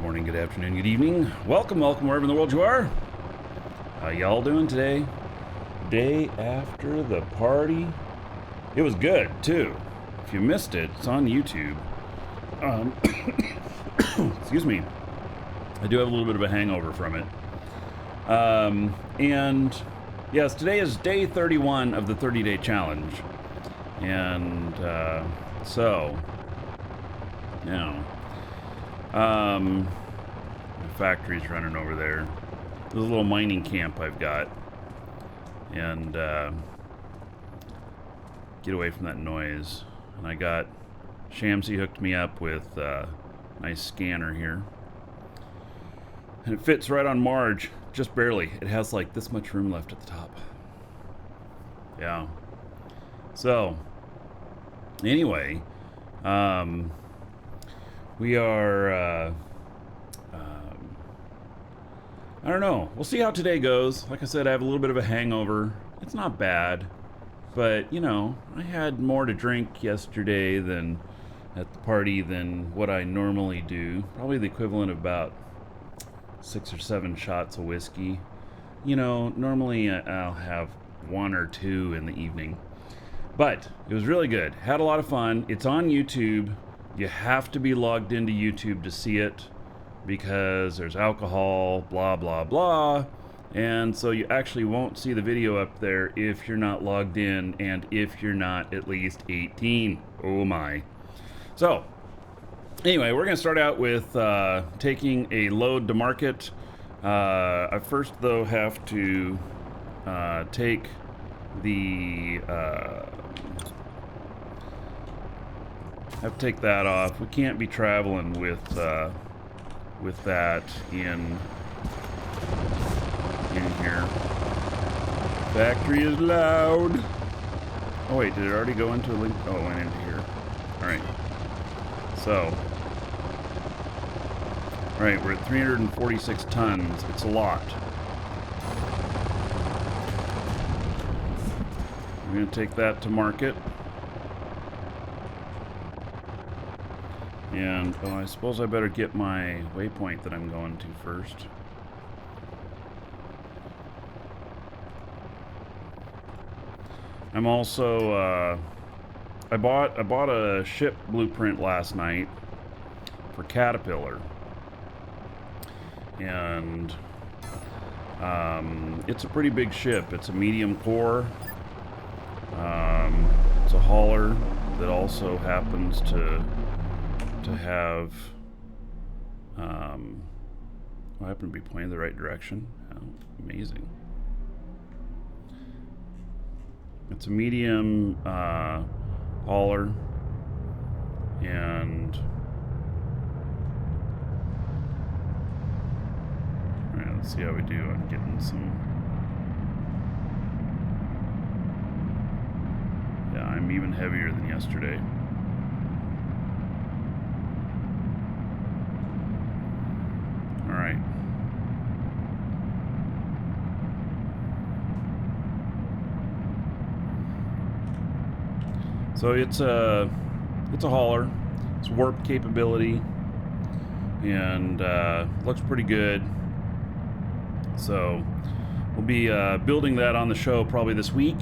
Morning, good afternoon, good evening. Welcome wherever in the world you are. How y'all doing today? Day after the party. It was good too. If you missed it, it's on YouTube. Excuse me. I do have a little bit of a hangover from it. And yes, today is day 31 of the 30-day challenge. And so, you know, the factory's running over there. There's a little mining camp I've got. And get away from that noise. And I got Shamsi hooked me up with a nice scanner here. And it fits right on Marge, just barely. It has like this much room left at the top. Yeah. So, anyway, we are, I don't know. We'll see how today goes. Like I said, I have a little bit of a hangover. It's not bad, but, you know, I had more to drink yesterday than at the party than what I normally do. Probably the equivalent of about 6 or 7 shots of whiskey. You know, normally I'll have 1 or 2 in the evening. But it was really good. Had a lot of fun. It's on YouTube. You have to be logged into YouTube to see it because there's alcohol, blah, blah, blah. And so you actually won't see the video up there if you're not logged in and if you're not at least 18. Oh my. So, anyway, we're going to start out with taking a load to market. I first, though, have to take the... have to take that off. We can't be traveling with that in here. Factory is loud. Oh wait, did it already go into a link? Oh, it went into here. All right. So, all right, we're at 346 tons. It's a lot. We're gonna take that to market. And, oh, I suppose I better get my waypoint that I'm going to first. I'm also, I bought a ship blueprint last night for Caterpillar. And, it's a pretty big ship. It's a medium core. It's a hauler that also happens to have, I happen to be pointing the right direction. How amazing. It's a medium hauler, and all right, let's see how we do on getting some. Yeah, I'm even heavier than yesterday. All right. So it's a hauler. It's warp capability, and looks pretty good. So we'll be building that on the show probably this week,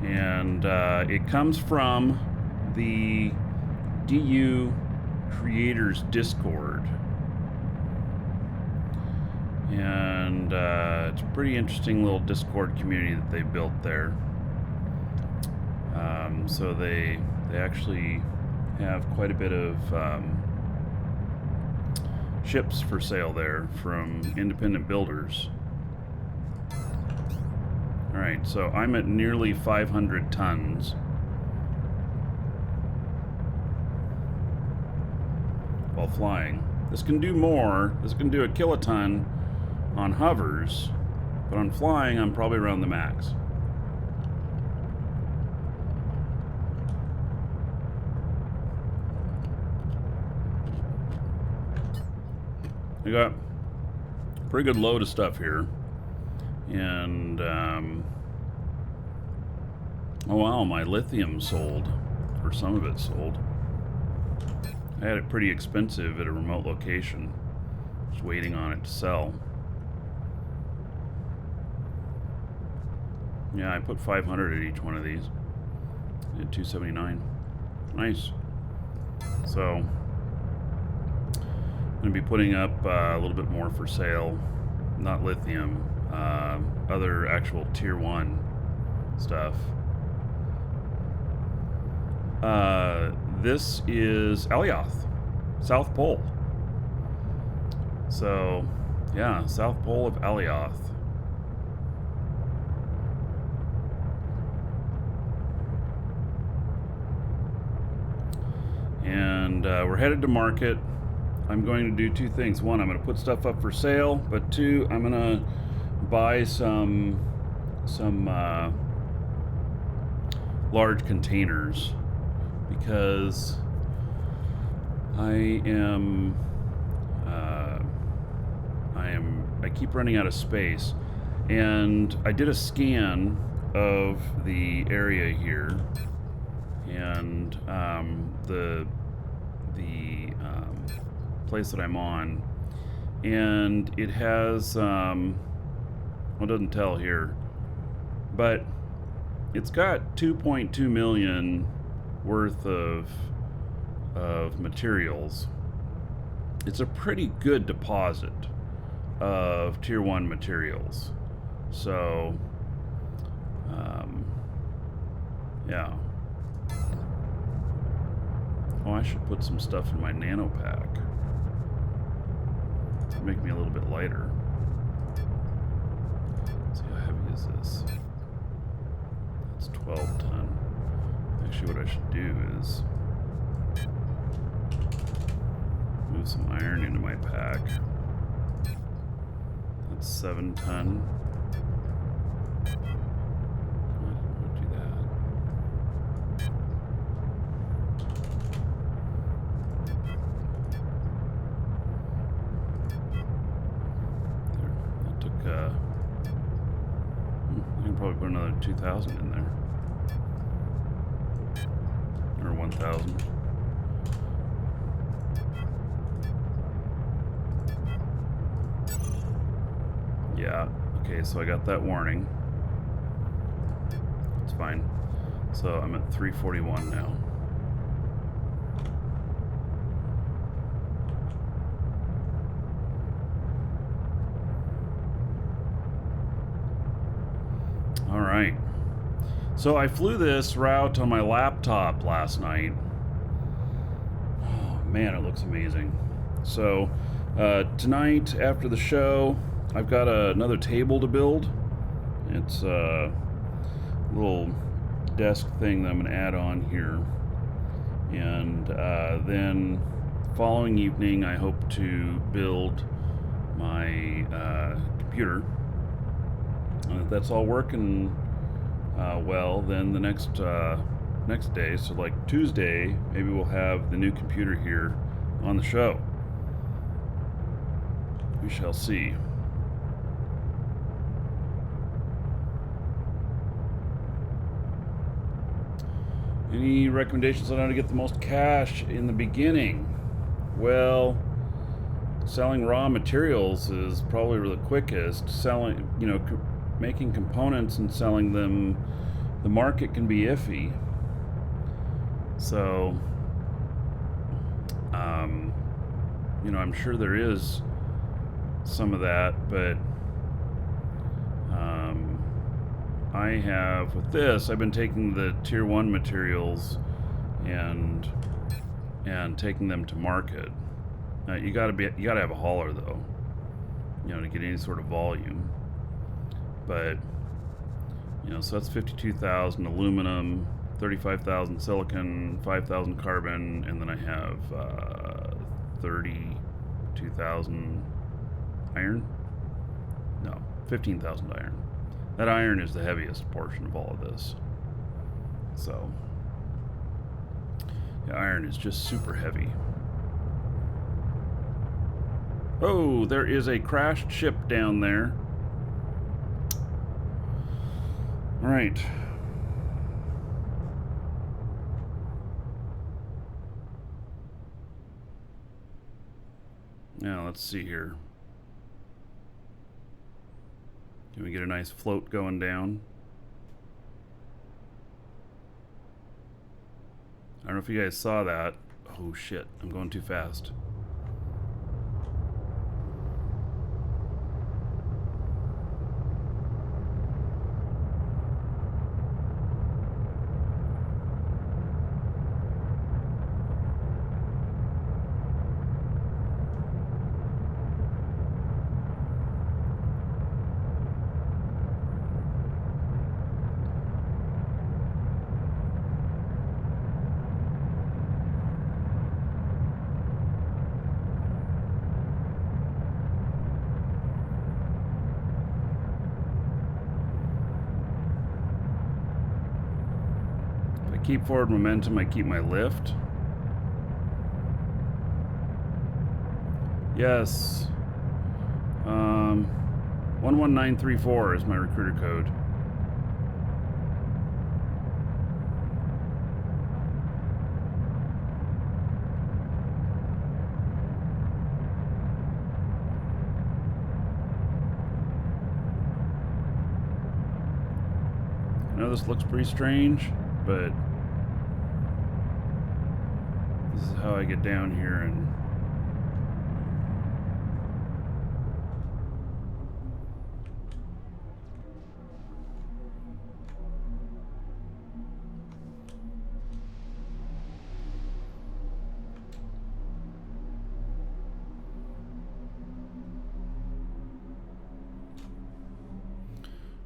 and it comes from the DU Creators Discord. And it's a pretty interesting little Discord community that they built there. So they actually have quite a bit of ships for sale there from independent builders. All right, so I'm at nearly 500 tons. While flying. This can do more. This can do a kiloton on hovers, but on flying I'm probably around the max. I got a pretty good load of stuff here, and oh wow, my lithium sold, or some of it sold. I had it pretty expensive at a remote location. Just waiting on it to sell. Yeah, I put 500 at each one of these. Did 279. Nice. So I'm gonna be putting up a little bit more for sale. Not lithium, other actual tier 1 stuff. This is Alioth, South Pole. So, yeah, South Pole of Alioth. And we're headed to market. I'm going to do two things. One, I'm going to put stuff up for sale, but two, I'm going to buy some large containers because I keep running out of space, and I did a scan of the area here, and the place that I'm on, and it has well, it doesn't tell here, but it's got 2.2 million worth of materials. It's a pretty good deposit of tier 1 materials. So yeah. Oh, I should put some stuff in my nano pack to make me a little bit lighter. Let's see, how heavy is this? It's 12 ton. Actually, what I should do is move some iron into my pack. That's 7 ton. I'll do that. There. That took, I can probably put another 2,000 in there. Or 1,000. Yeah, okay, so I got that warning. It's fine. So I'm at 341 now. All right. So I flew this route on my laptop last night. Oh man, it looks amazing. So tonight after the show, I've got another table to build. It's a little desk thing that I'm going to add on here. And then following evening, I hope to build my computer. And if that's all working well, then the next day, so like Tuesday, maybe we'll have the new computer here on the show. We shall see. Any recommendations on how to get the most cash in the beginning? Well, selling raw materials is probably the quickest. Selling, making components and selling them, the market can be iffy. So, I'm sure there is some of that, but I have, with this, I've been taking the tier 1 materials and taking them to market. You gotta have a hauler though, to get any sort of volume. But so that's 52,000 aluminum, 35,000 silicon, 5,000 carbon, and then I have 32,000 iron. No, 15,000 iron. That iron is the heaviest portion of all of this. So, yeah, iron is just super heavy. Oh, there is a crashed ship down there. All right. Now, let's see here. Can we get a nice float going down? I don't know if you guys saw that. Oh shit, I'm going too fast. Keep forward momentum, I keep my lift. Yes. 11934 is my recruiter code. I know this looks pretty strange, but this is how I get down here and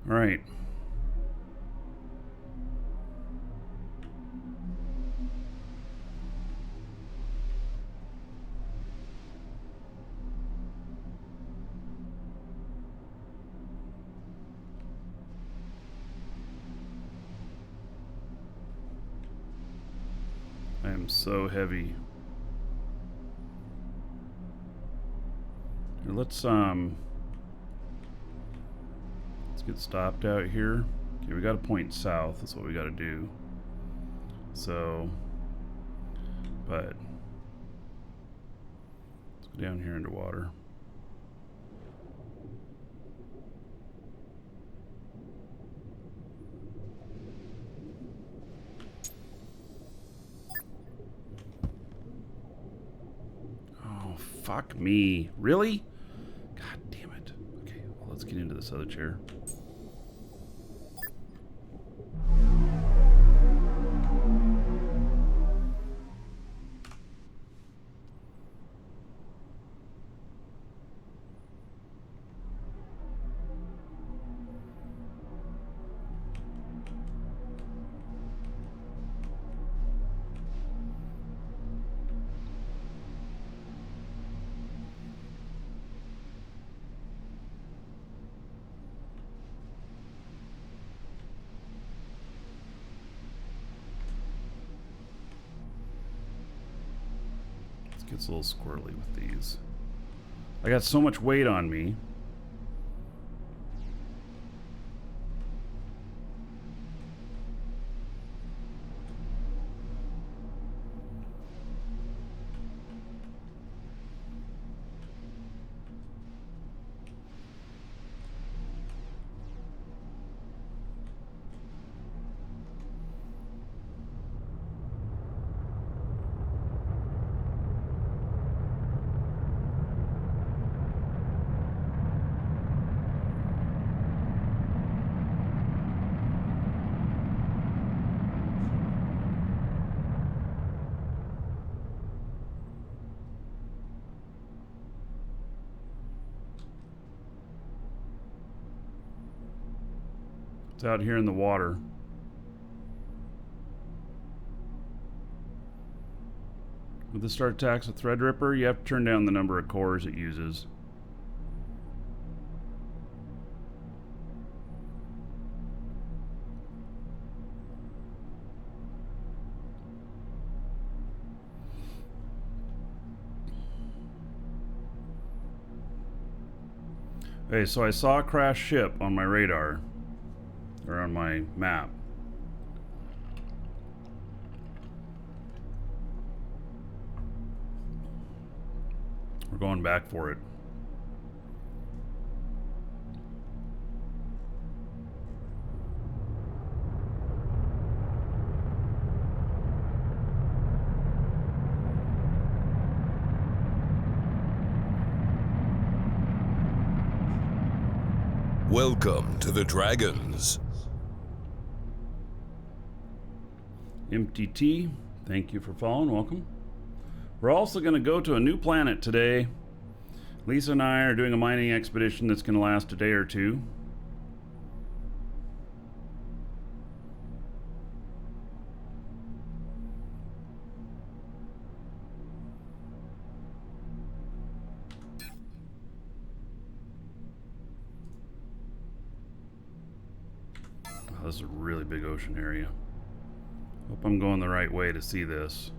all right. I am so heavy. Here, let's get stopped out here. Okay, we got to point south. That's what we got to do. So, but let's go down here into water. Fuck me. Really? God damn it. Okay, well, let's get into this other chair. Gets a little squirrely with these. I got so much weight on me. It's out here in the water. With the start attacks with Threadripper, you have to turn down the number of cores it uses. Okay, so I saw a crashed ship on my radar, or on my map. We're going back for it. Welcome to the Dragons. Empty T, thank you for following. Welcome. We're also going to go to a new planet today. Lisa and I are doing a mining expedition that's going to last a day or two. Wow, this is a really big ocean area. Hope I'm going the right way to see this.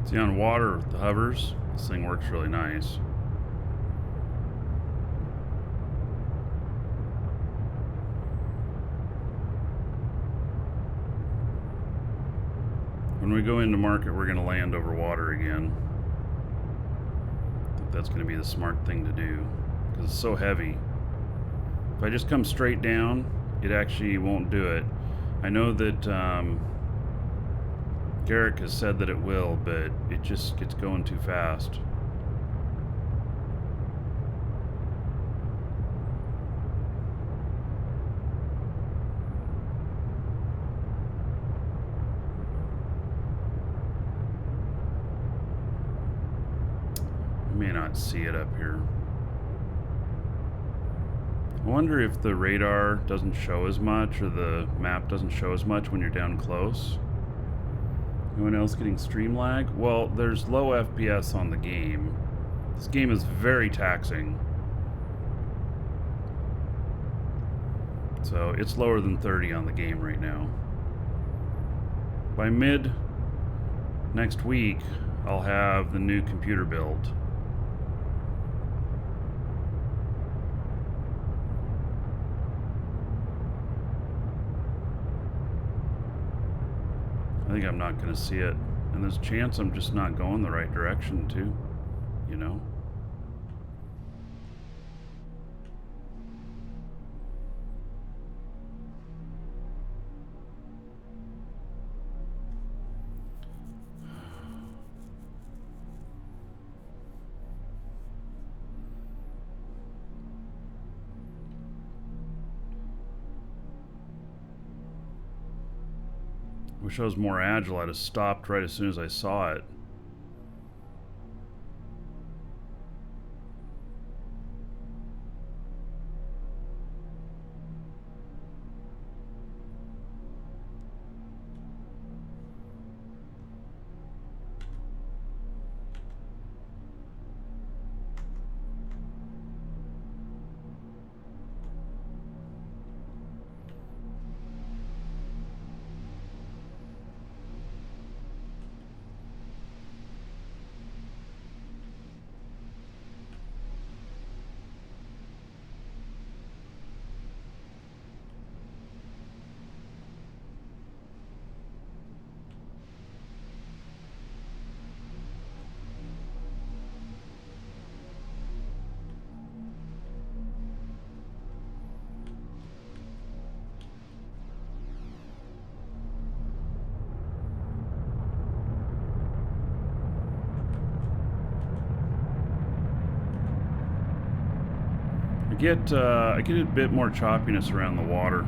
See, on water with the hovers, this thing works really nice. When we go into market, we're going to land over water again. I think that's going to be the smart thing to do, because it's so heavy. If I just come straight down, it actually won't do it. I know that Garrick has said that it will, but it just gets going too fast. You may not see it up here. I wonder if the radar doesn't show as much, or the map doesn't show as much when you're down close. Anyone else getting stream lag? Well, there's low FPS on the game. This game is very taxing. So it's lower than 30 on the game right now. By mid next week, I'll have the new computer build. I think I'm not going to see it. And there's a chance I'm just not going the right direction, too. You know? Wish I was more agile. I'd have stopped right as soon as I saw it. I get a bit more choppiness around the water.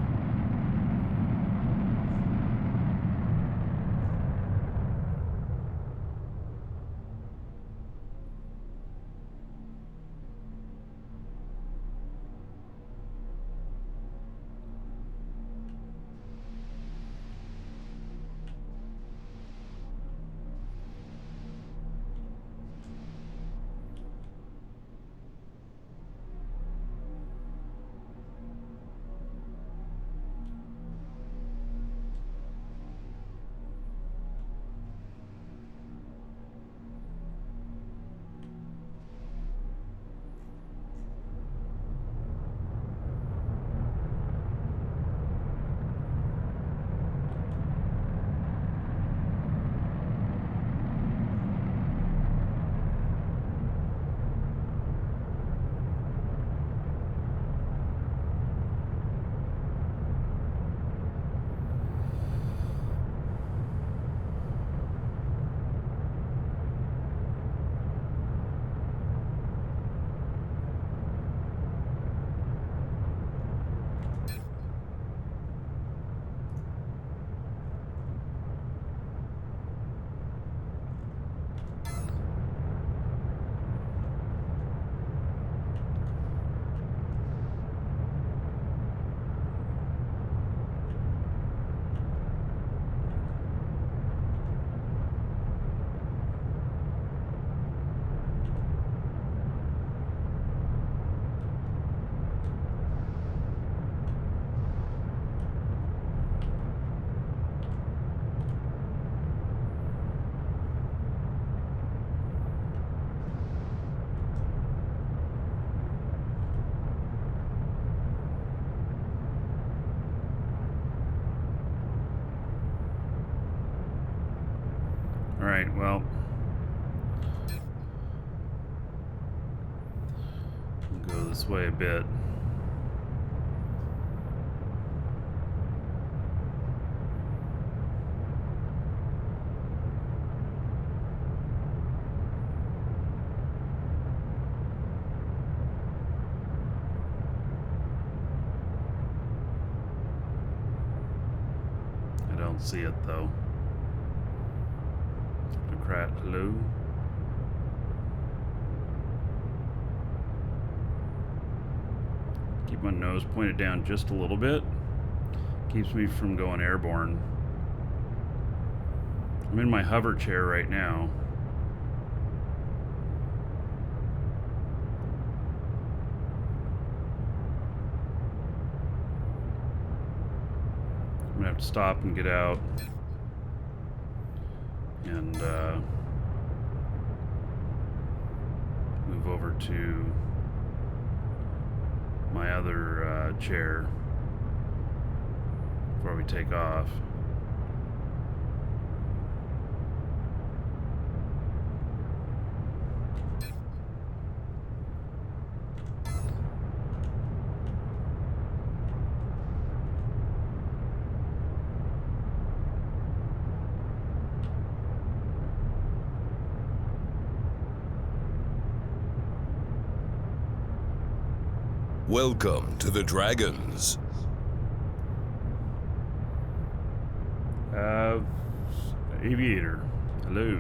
Alright, well, we'll go this way a bit. I don't see it though. Hello. Keep my nose pointed down just a little bit. Keeps me from going airborne. I'm in my hover chair right now. I'm gonna have to stop and get out. And move over to my other chair before we take off. Welcome to the Dragons. Aviator, hello.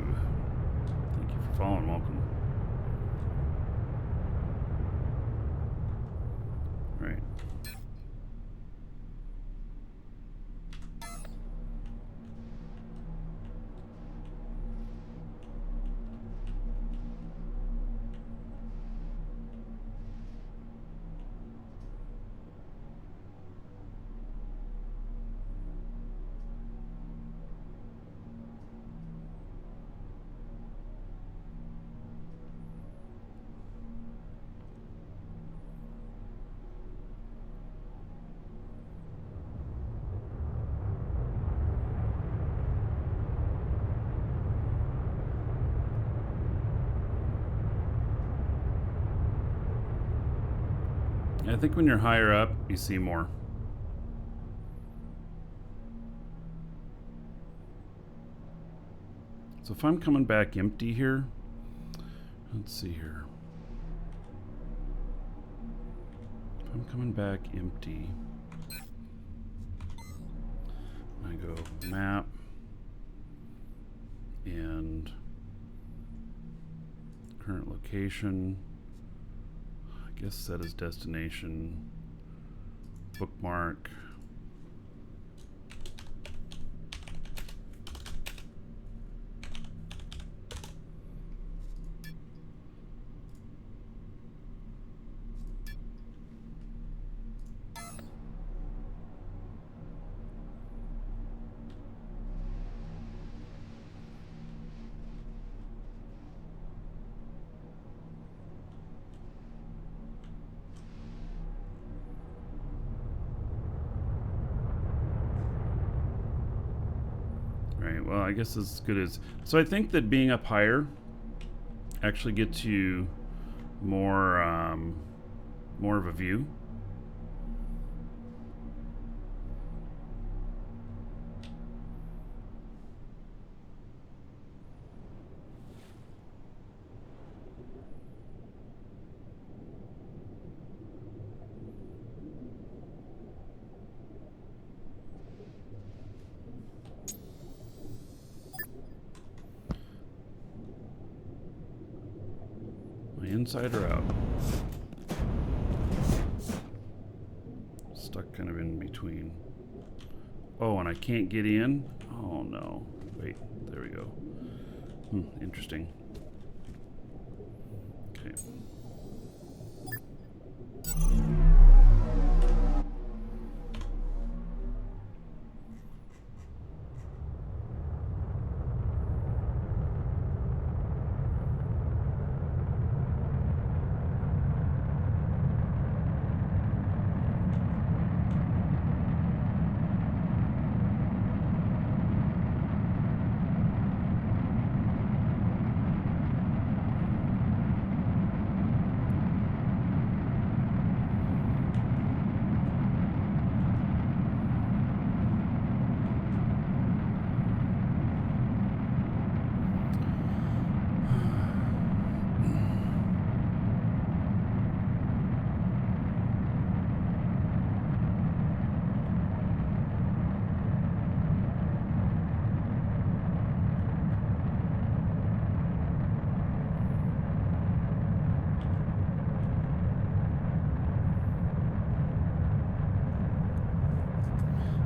Thank you for following. Welcome. Right. I think when you're higher up, you see more. So if I'm coming back empty here, let's see here. coming back empty. I go map and current location. I guess set as destination. Bookmark. Right, well, I guess as good as... So I think that being up higher actually gets you more, more of a view. Inside or out? Stuck kind of in between. Oh, and I can't get in? Oh no. Wait, there we go. Interesting. Okay.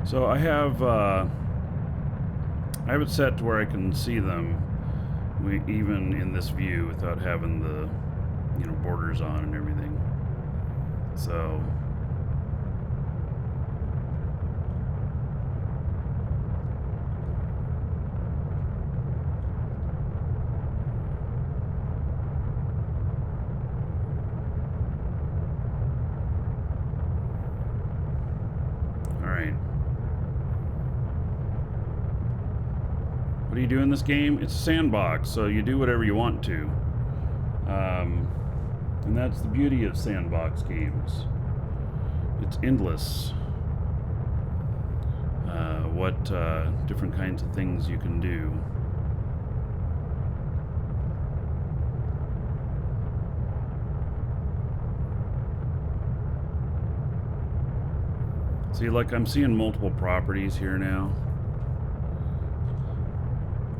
So I have it set to where I can see them even in this view without having the, you know, borders on and everything. So what do you do in this game? It's a sandbox, so you do whatever you want to. And that's the beauty of sandbox games. It's endless. What different kinds of things you can do. See, like I'm seeing multiple properties here now.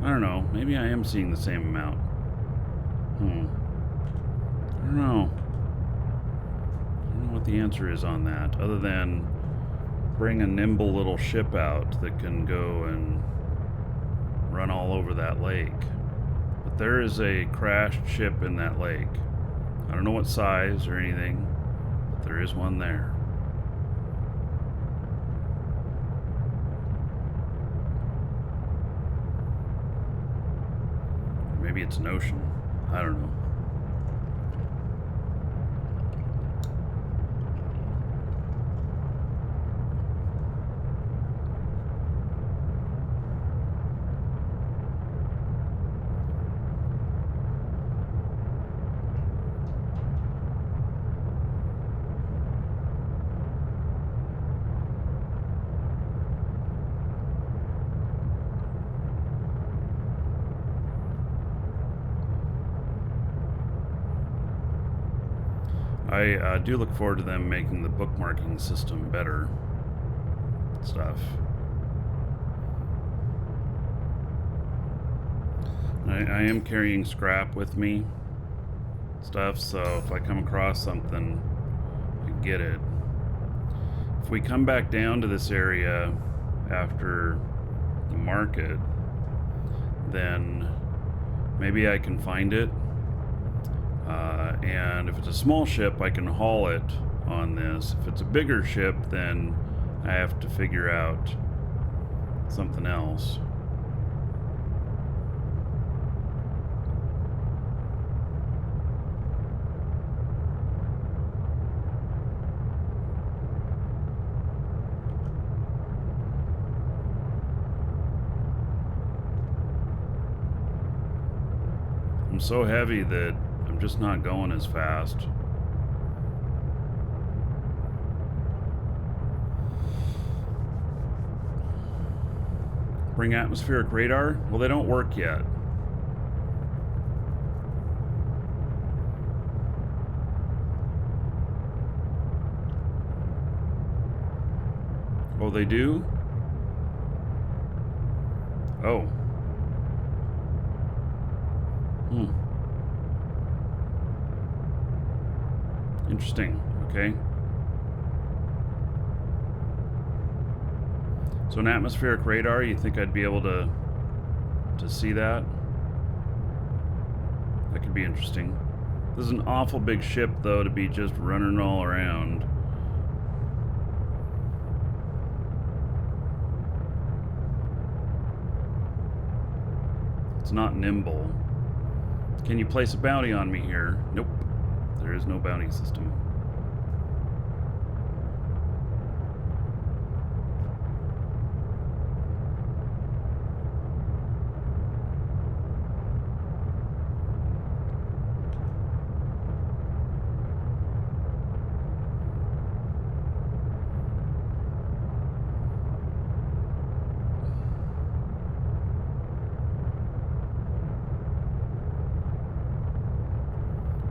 I don't know. Maybe I am seeing the same amount. I don't know. I don't know what the answer is on that, other than bring a nimble little ship out that can go and run all over that lake. But there is a crashed ship in that lake. I don't know what size or anything, but there is one there. Maybe it's an ocean. I don't know. I do look forward to them making the bookmarking system better. Stuff. I am carrying scrap with me. Stuff, so if I come across something, I can get it. If we come back down to this area after the market, then maybe I can find it. And if it's a small ship, I can haul it on this. If it's a bigger ship, then I have to figure out something else. I'm so heavy that I'm just not going as fast. Bring atmospheric radar? Well, they don't work yet. Oh, they do? Oh. Interesting. Okay. So an atmospheric radar, you think I'd be able to see that? That could be interesting. This is an awful big ship, though, to be just running all around. It's not nimble. Can you place a bounty on me here? Nope. There is no bounty system.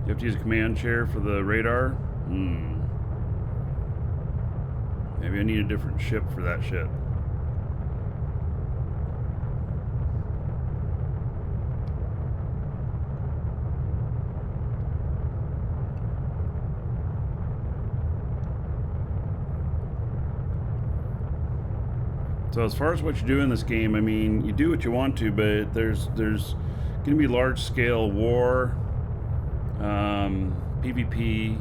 You have to use a command chair for the radar? Maybe I need a different ship for that ship. So as far as what you do in this game, I mean, you do what you want to, but there's going to be large-scale war, PvP,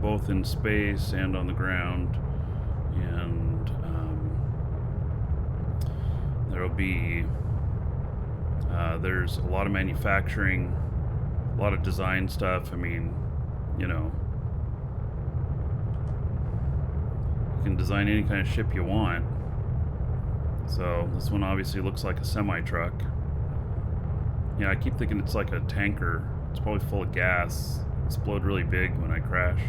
both in space and on the ground, and there'll be there's a lot of manufacturing, a lot of design stuff. I mean, you know, you can design any kind of ship you want. So this one obviously looks like a semi-truck. Yeah, I keep thinking it's like a tanker. It's probably full of gas. Explode really big when I crash.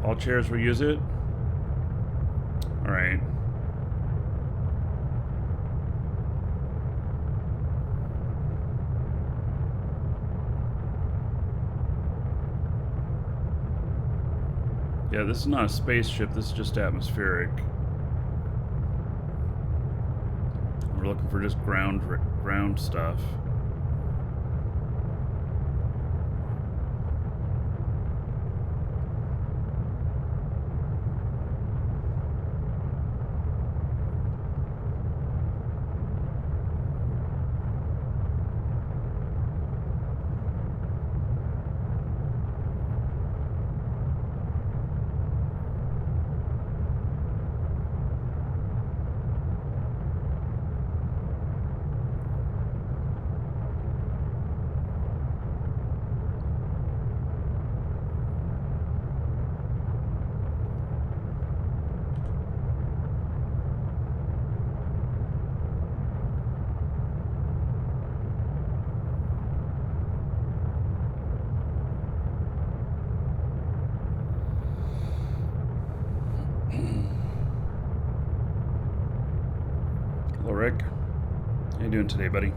All chairs will use it? Alright. Yeah, this is not a spaceship, this is just atmospheric. We're looking for just ground stuff. doing today, buddy?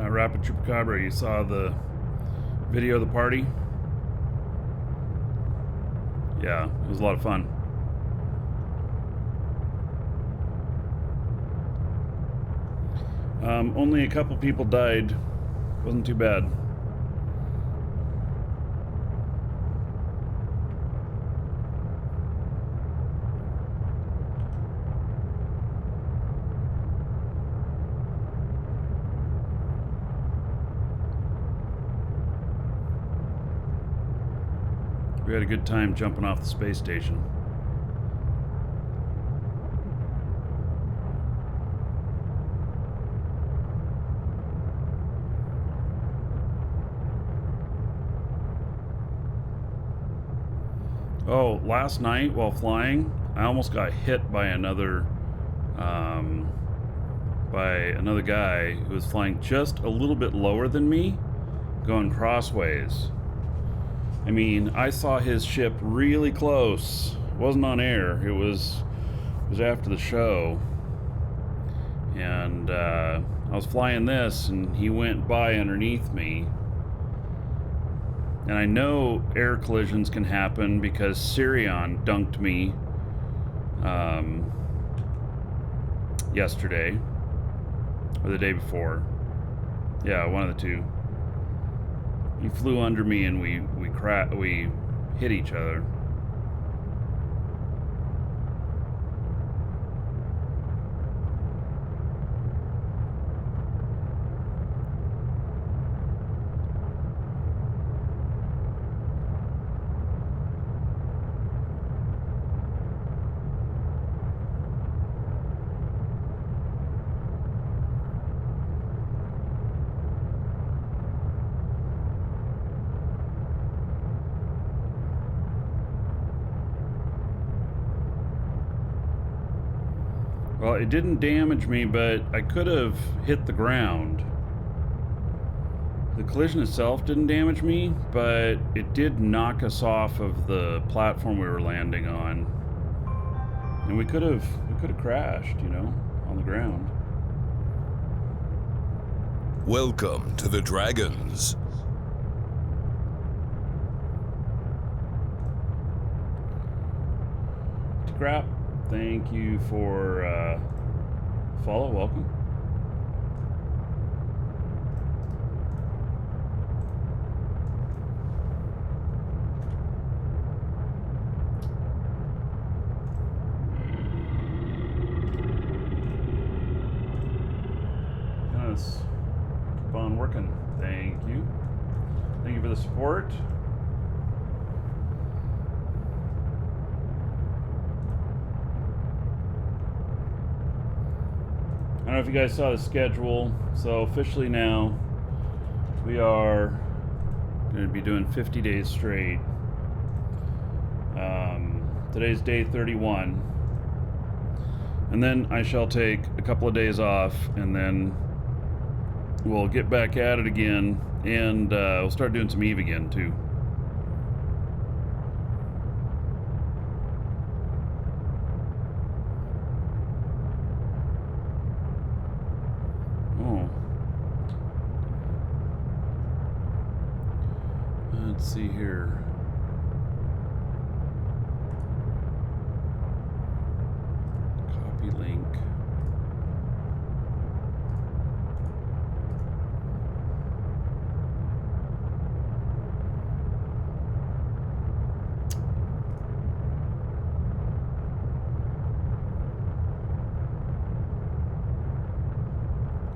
Rapid Chupacabra, you saw the video of the party? Yeah, it was a lot of fun. Only a couple people died. Wasn't too bad. We had a good time jumping off the space station. Oh, last night while flying, I almost got hit by another guy who was flying just a little bit lower than me, going crossways. I mean, I saw his ship really close. It wasn't on air. It was after the show. And I was flying this, and he went by underneath me. And I know air collisions can happen because Sirion dunked me yesterday, or the day before. Yeah, one of the two. He flew under me and we hit each other. Well, it didn't damage me, but I could have hit the ground. The collision itself didn't damage me, but it did knock us off of the platform we were landing on. And we could have crashed, you know, on the ground. Welcome to the Dragons. Crap. Thank you for follow. Welcome. Yes. Keep on working. Thank you. Thank you for the support. I don't know if you guys saw the schedule. So officially now, we are going to be doing 50 days straight. Today's day 31. And then I shall take a couple of days off, and then we'll get back at it again, and we'll start doing some Eve again too. Let's see here. Copy link.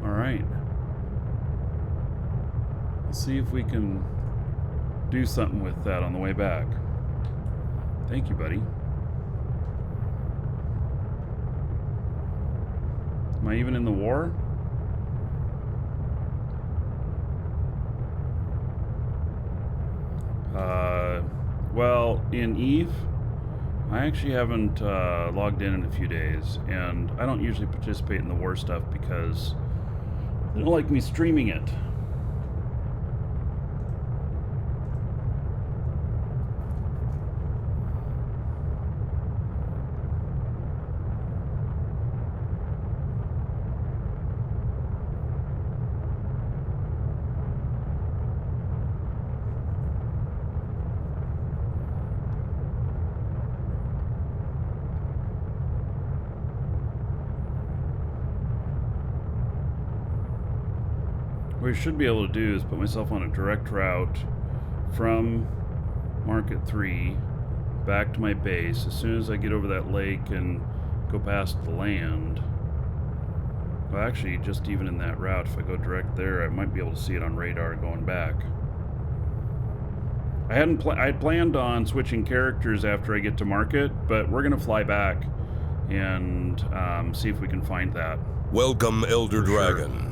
All right. Let's see if we can do something with that on the way back. Thank you, buddy. Am I even in the war? Well, in Eve, I actually haven't logged in a few days, and I don't usually participate in the war stuff because they don't like me streaming it. What I should be able to do is put myself on a direct route from Market 3 back to my base as soon as I get over that lake and go past the land. Well, actually, just even in that route, if I go direct there, I might be able to see it on radar going back. I had planned on switching characters after I get to Market, but we're gonna fly back and see if we can find that. Welcome, Elder For sure. Dragon.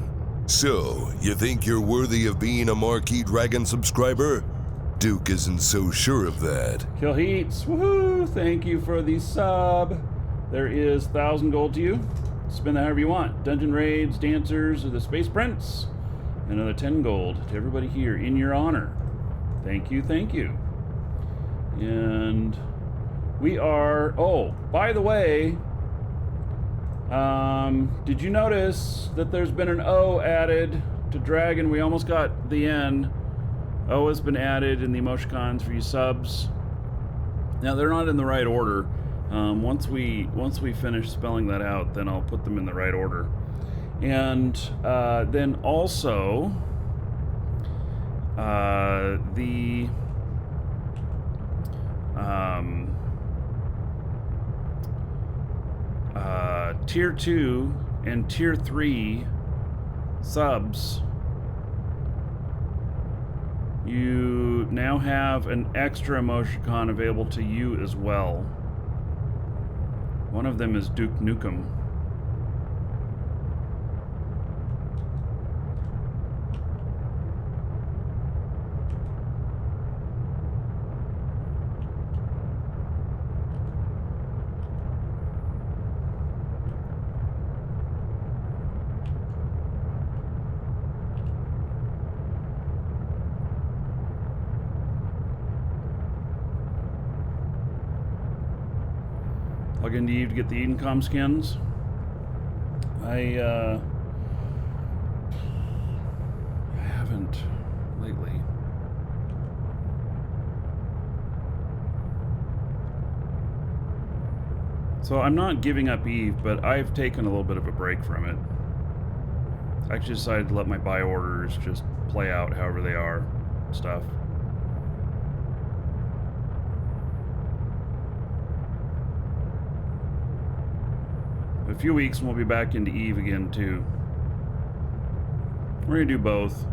So, you think you're worthy of being a Marquee Dragon subscriber? Duke isn't so sure of that. Kill Heats, woohoo! Thank you for the sub. There is 1,000 gold to you. Spend that however you want. Dungeon raids, dancers, or the Space Prince. Another 10 gold to everybody here in your honor. Thank you, thank you. And we are. Oh, by the way, did you notice that there's been an O added to Dragon? We almost got the N. O has been added in the emoticons for you subs. Now they're not in the right order. Once we finish spelling that out, then I'll put them in the right order. And then also the tier 2 and tier 3 subs, you now have an extra emoticon available to you as well. One of them is Duke Nukem. Log into Eve to get the Edencom skins. I haven't lately. So I'm not giving up Eve, but I've taken a little bit of a break from it. I actually decided to let my buy orders just play out however they are, stuff. A few weeks and we'll be back into Eve again too. We're gonna do both.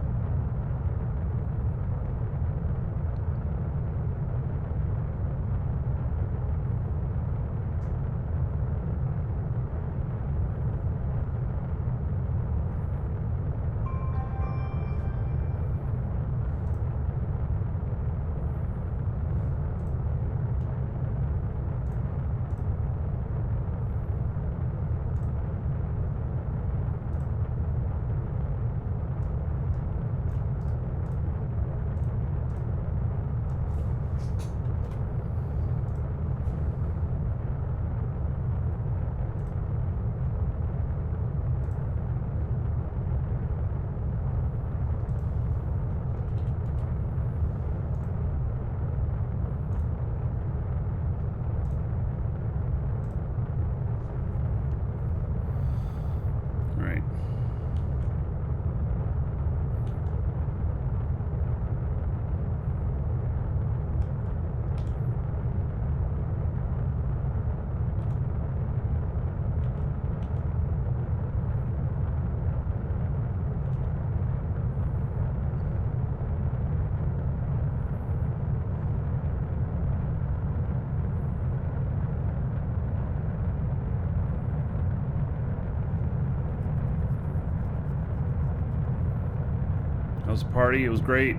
That was a party. It was great.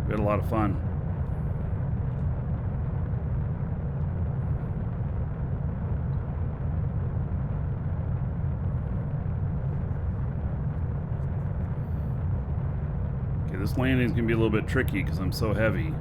We had a lot of fun. Okay, this landing is going to be a little bit tricky because I'm so heavy.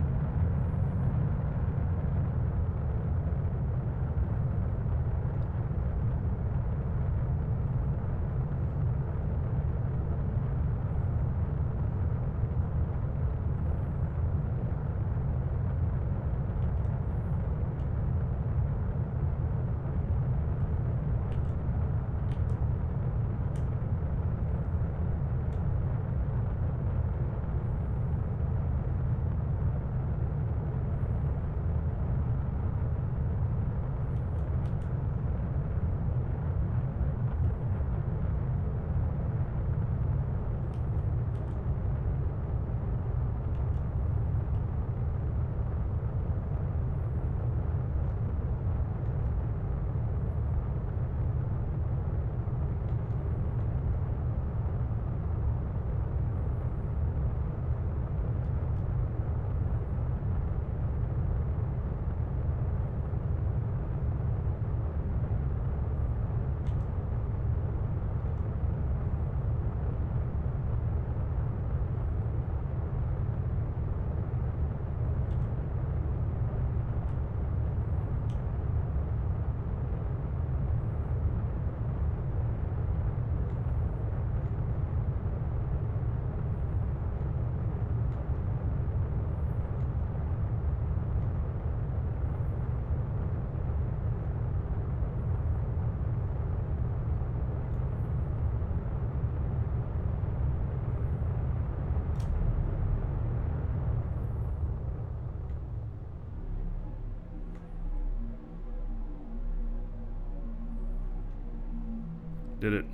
Did it.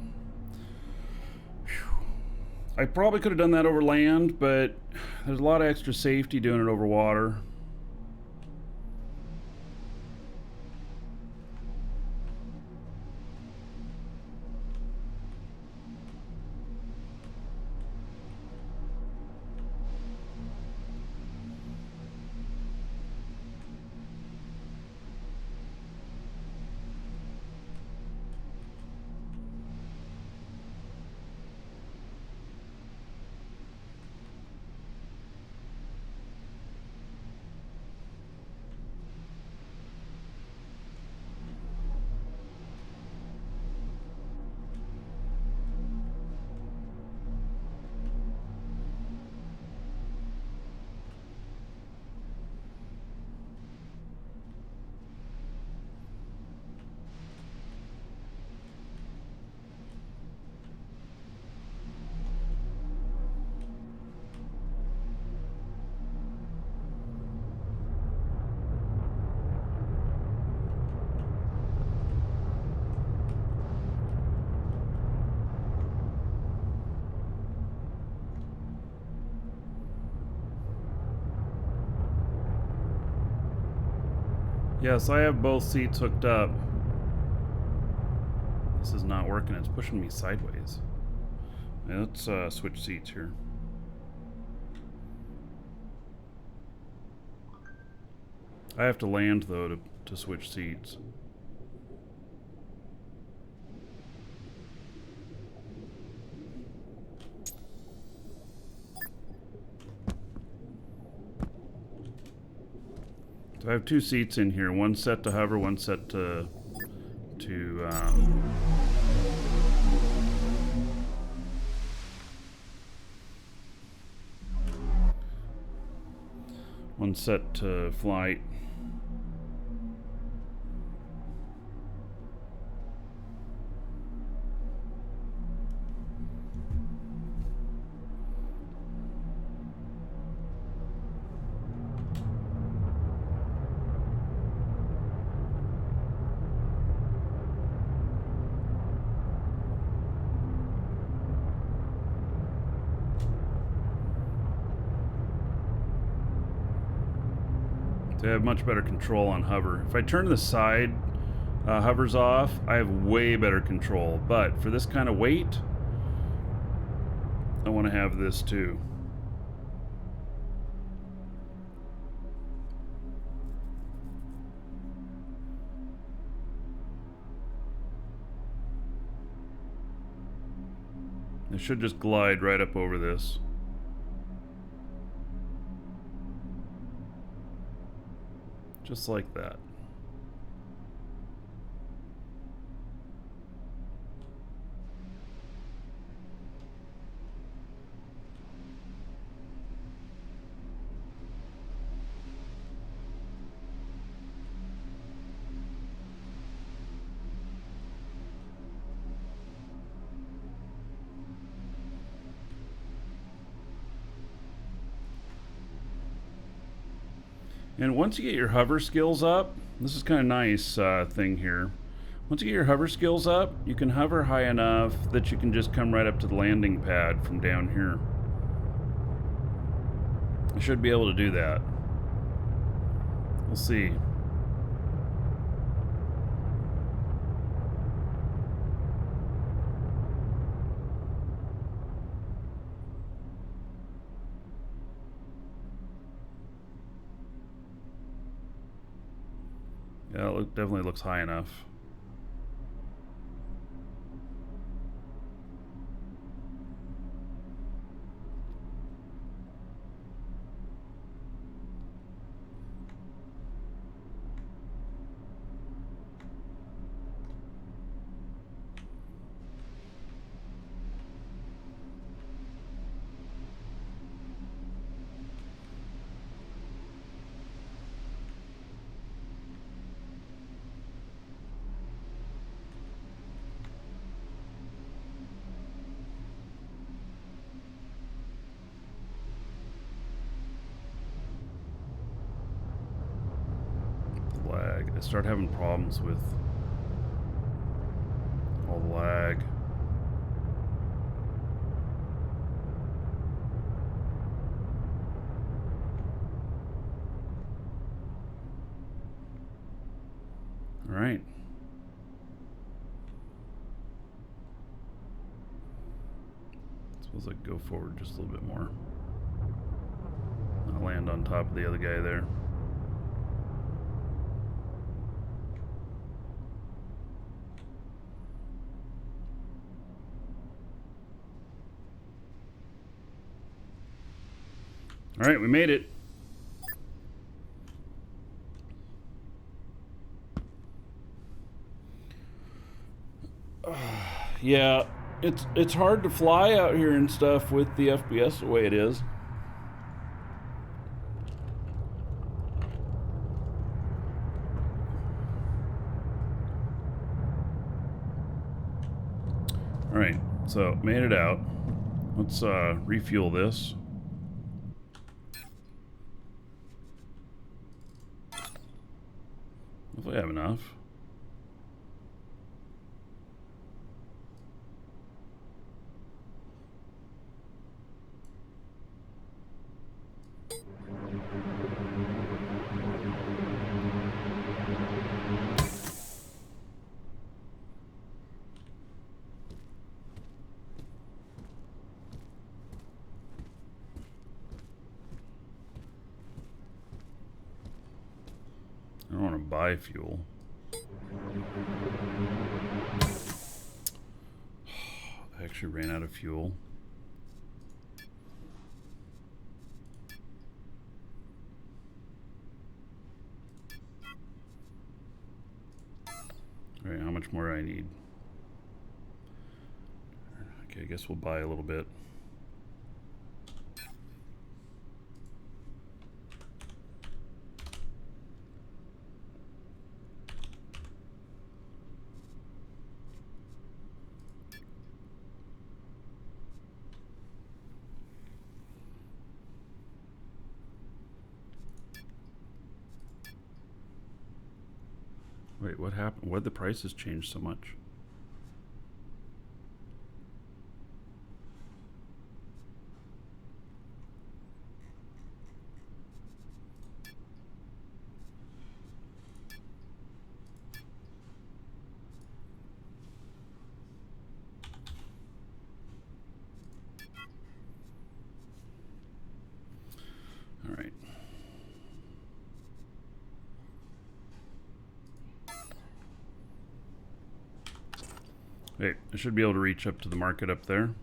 Whew. I probably could have done that over land, but there's a lot of extra safety doing it over water. Yes, I have both seats hooked up. This is not working. It's pushing me sideways. Yeah, let's switch seats here. I have to land, though, to switch seats. So I have two seats in here. One set to hover, one set to one set to flight. To have much better control on hover. If I turn the side hovers off, I have way better control. But for this kind of weight, I want to have this too. should just glide right up over this. Just like that. And once you get your hover skills up, this is kind of nice thing here. Once you get your hover skills up, you can hover high enough that you can just come right up to the landing pad from down here. I should be able to do that. We'll see. Yeah, it definitely looks high enough. Lag. I start having problems with all the lag. All right. Suppose I go forward just a little bit more. I'll land on top of the other guy there. All right, we made it. Yeah, it's hard to fly out here and stuff with the FPS the way it is. All right, so made it out. Let's refuel this. Hopefully I have enough. I don't want to buy fuel. I actually ran out of fuel. All right, how much more do I need? Okay, I guess we'll buy a little bit. Wait, what happened? Why'd the prices change so much? All right. Wait, I should be able to reach up to the market up there.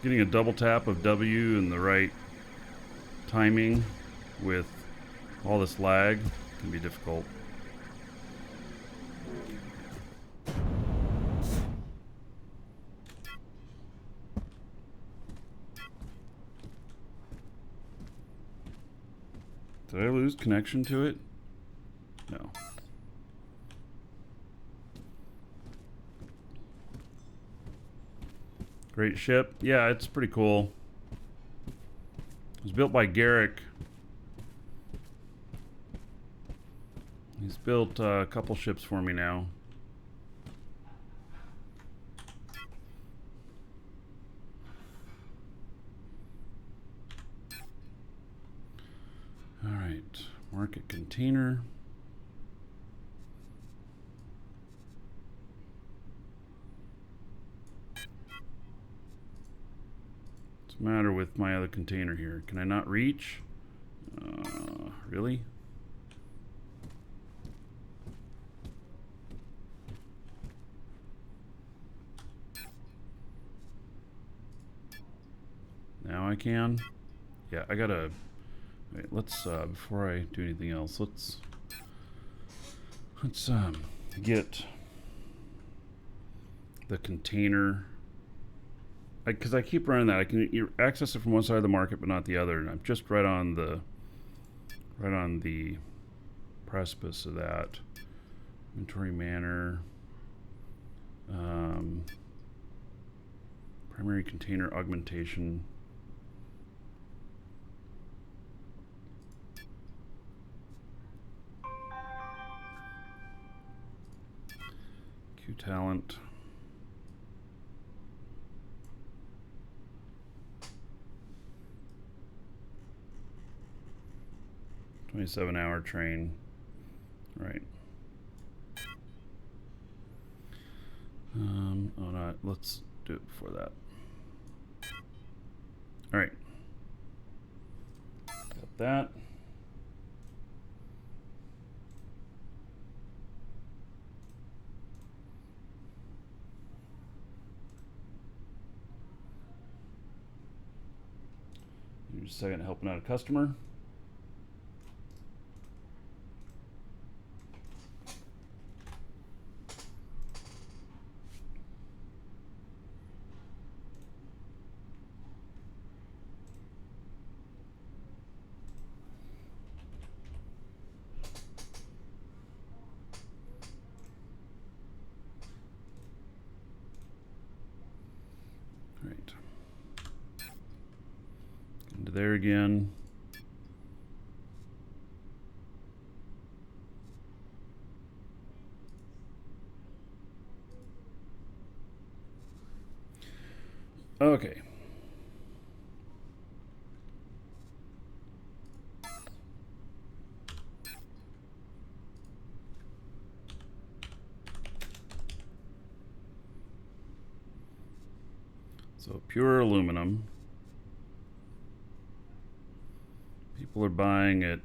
Getting a double tap of W in the right timing with all this lag can be difficult. Did I lose connection to it? No. Great ship. Yeah, it's pretty cool. It was built by Garrick. He's built a couple ships for me now. All right, market container. What's the matter with my other container here? Can I not reach? Really? Now I can. Yeah, I gotta. Wait, let's before I do anything else, let's get the container. Because I keep running that. I can access it from one side of the market, but not the other, and I'm just right on the precipice of that. Inventory manner. Primary container augmentation. Q talent. $27-hour train. Right. Oh no, let's do it before that. All right. Got that. Just a second, helping out a customer. Right. Into there again. Okay. So pure aluminum. People are buying at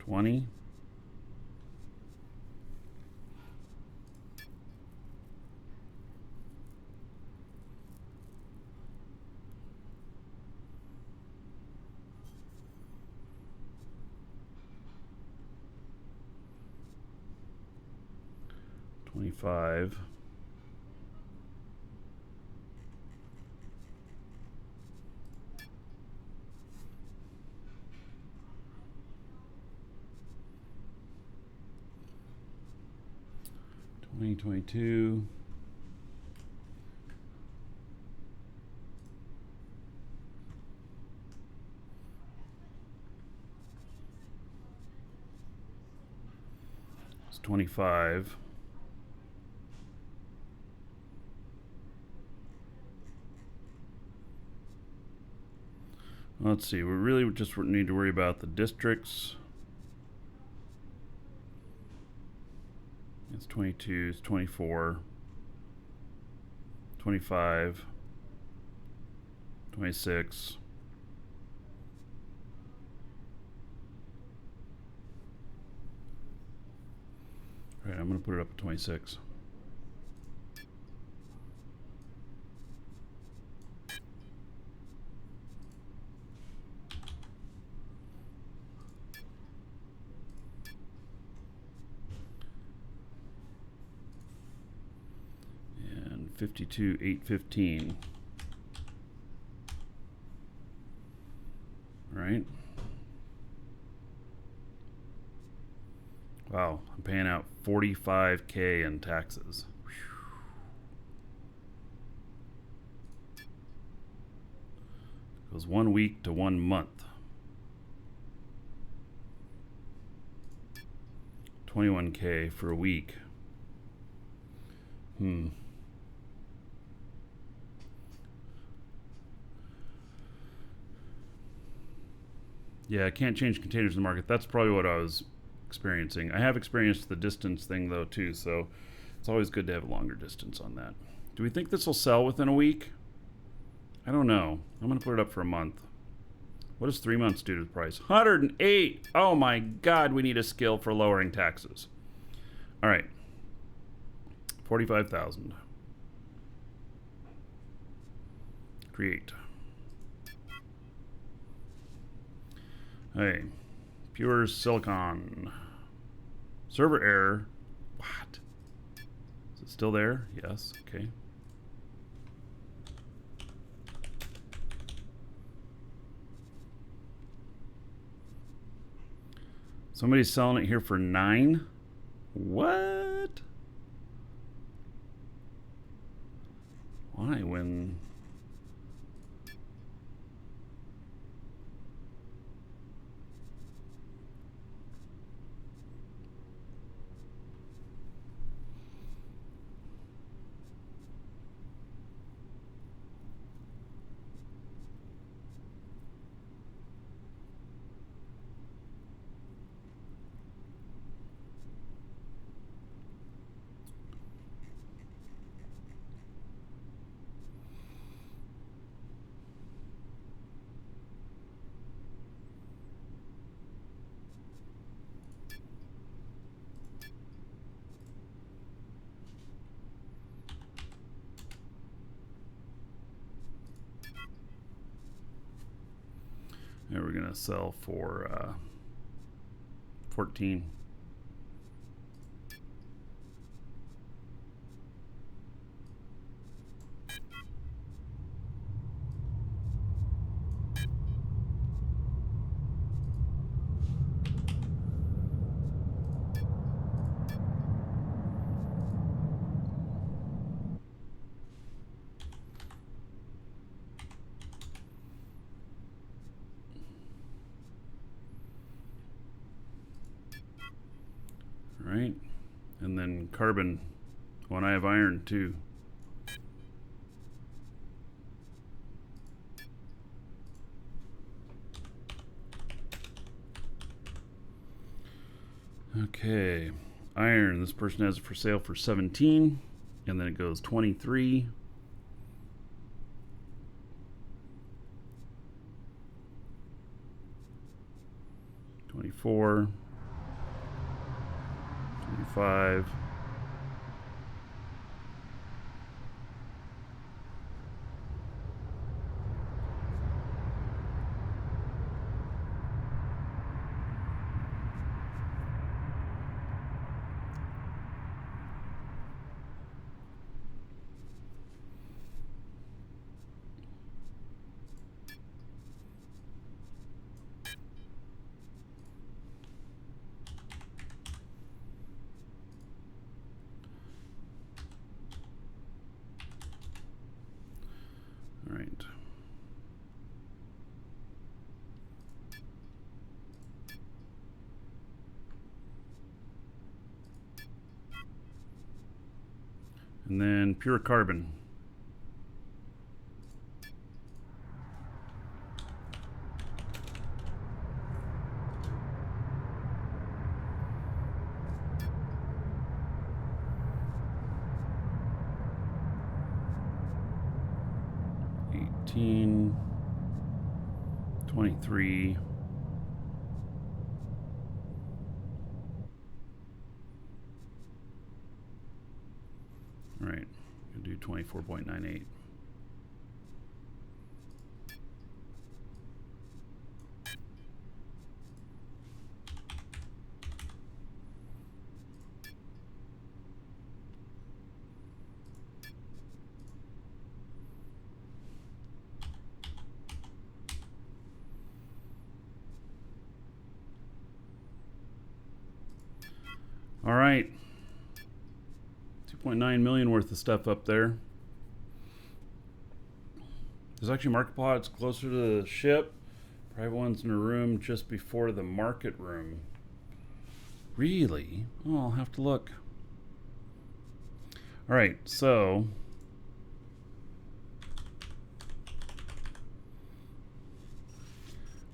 20. $25. $22. It's 25. Let's see, we really just need to worry about the districts. It's 22, it's 24, 25, 26. All right, I'm going to put it up at 26. 152,815. Right. Wow, I'm paying out $45K in taxes. Goes 1 week to 1 month. 21K for a week. Yeah, I can't change containers in the market. That's probably what I was experiencing. I have experienced the distance thing though too, so it's always good to have a longer distance on that. Do we think this will sell within a week? I don't know. I'm gonna put it up for a month. What does 3 months do to the price? 108. Oh my God, we need a skill for lowering taxes. All right, 45,000. Create. Hey, pure silicon. Server error. What? Is it still there? Yes. Okay. Somebody's selling it here for 9. What? Why when... Yeah, we're gonna sell for 14. Right, and then carbon. When I have iron too. Okay, iron. This person has it for sale for 17, and then it goes 23. $24. 25. All right. And then pure carbon. $18, $23. All right, we'll do 24.98. All right. 2.9 million worth of stuff up there. There's actually market plots closer to the ship. Private ones in a room just before the market room. Really? Oh, I'll have to look. All right, so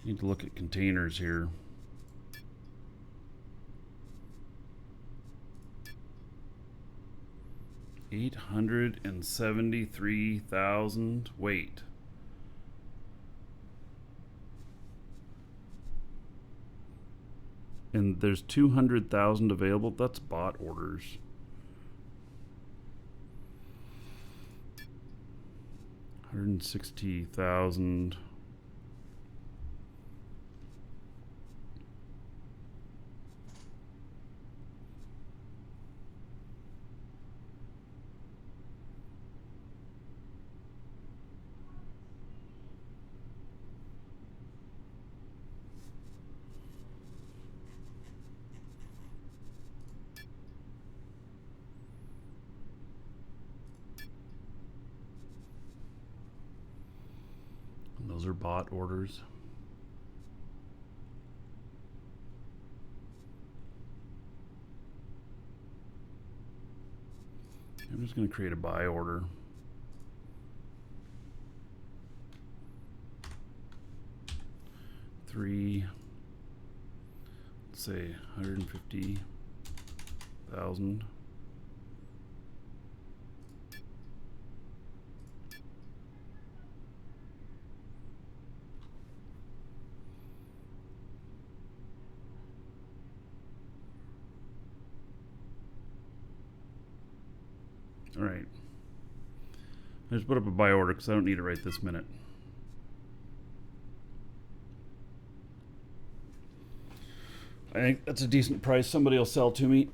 need to look at containers here. $873,000 weight. And there's 200,000 available. That's bot orders. $160,000. Those are bot orders. I'm just going to create a buy order. Let's say 150,000. All right. I just put up a buy order because I don't need it right this minute. I think that's a decent price. Somebody will sell to me.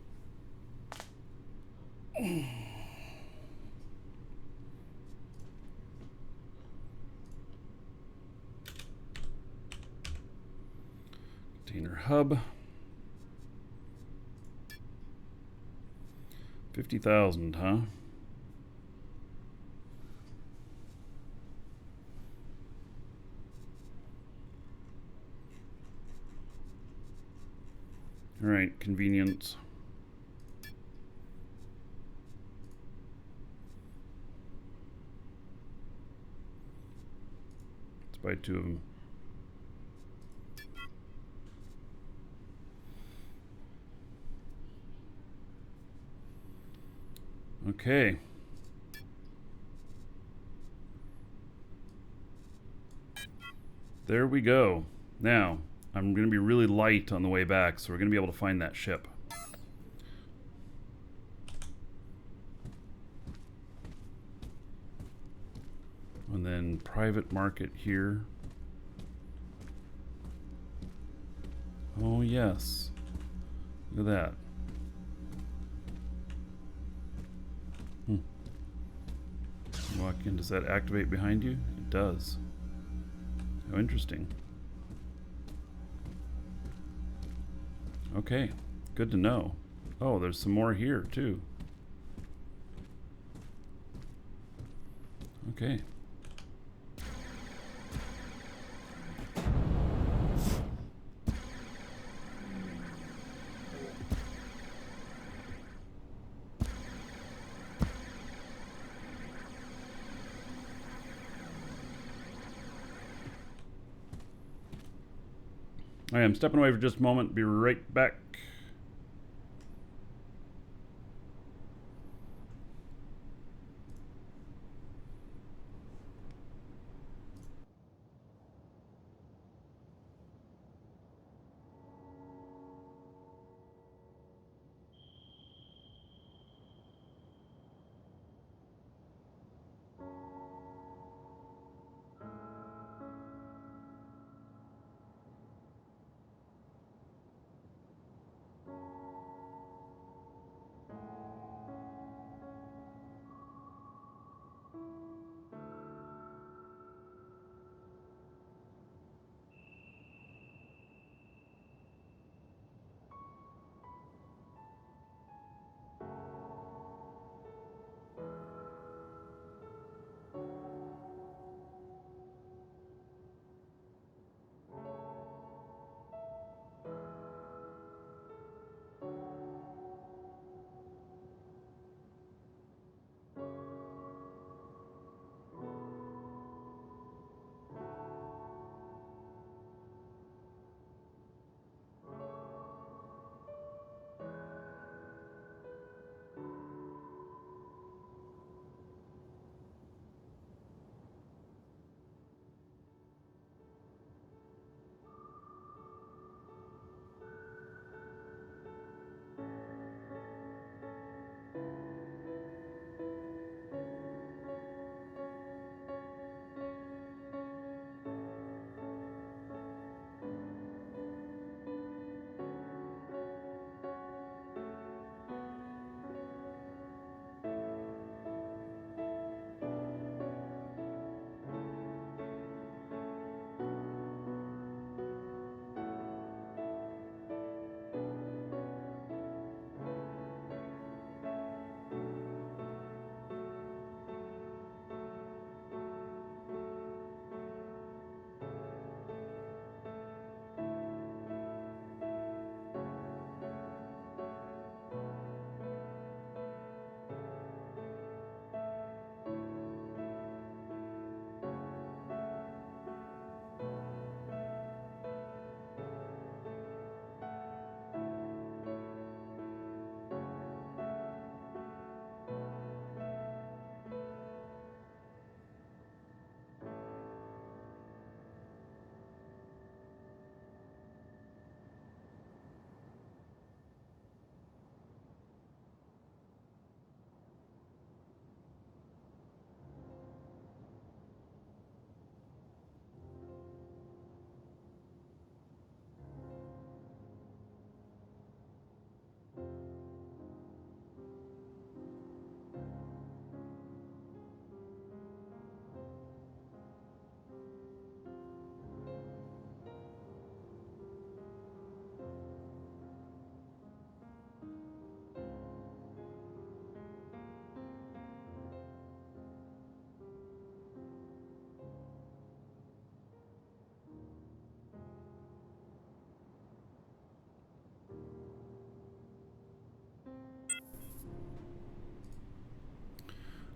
Container hub. 50,000, huh? All right, convenience. Let's buy 2 of them. Okay. There we go. Now, I'm going to be really light on the way back, so we're going to be able to find that ship. And then private market here. Oh, yes. Look at that. Walk in, does that activate behind you? It does. How interesting. Okay, good to know. Oh, there's some more here too. Okay. I am stepping away for just a moment. Be right back.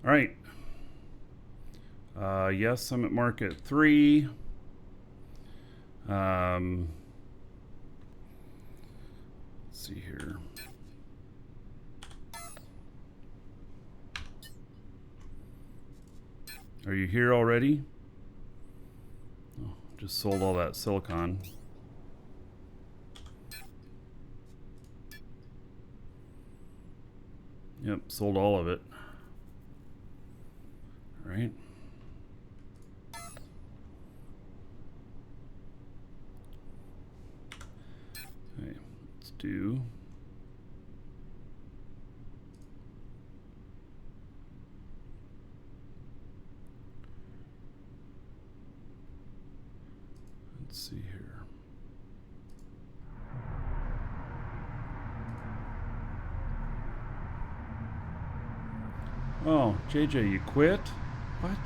All right. Yes, I'm at market 3. Let's see here. Are you here already? Oh, just sold all that silicon. Yep, sold all of it. All right. Okay, let's do. Let's see here. Oh, JJ, you quit? What?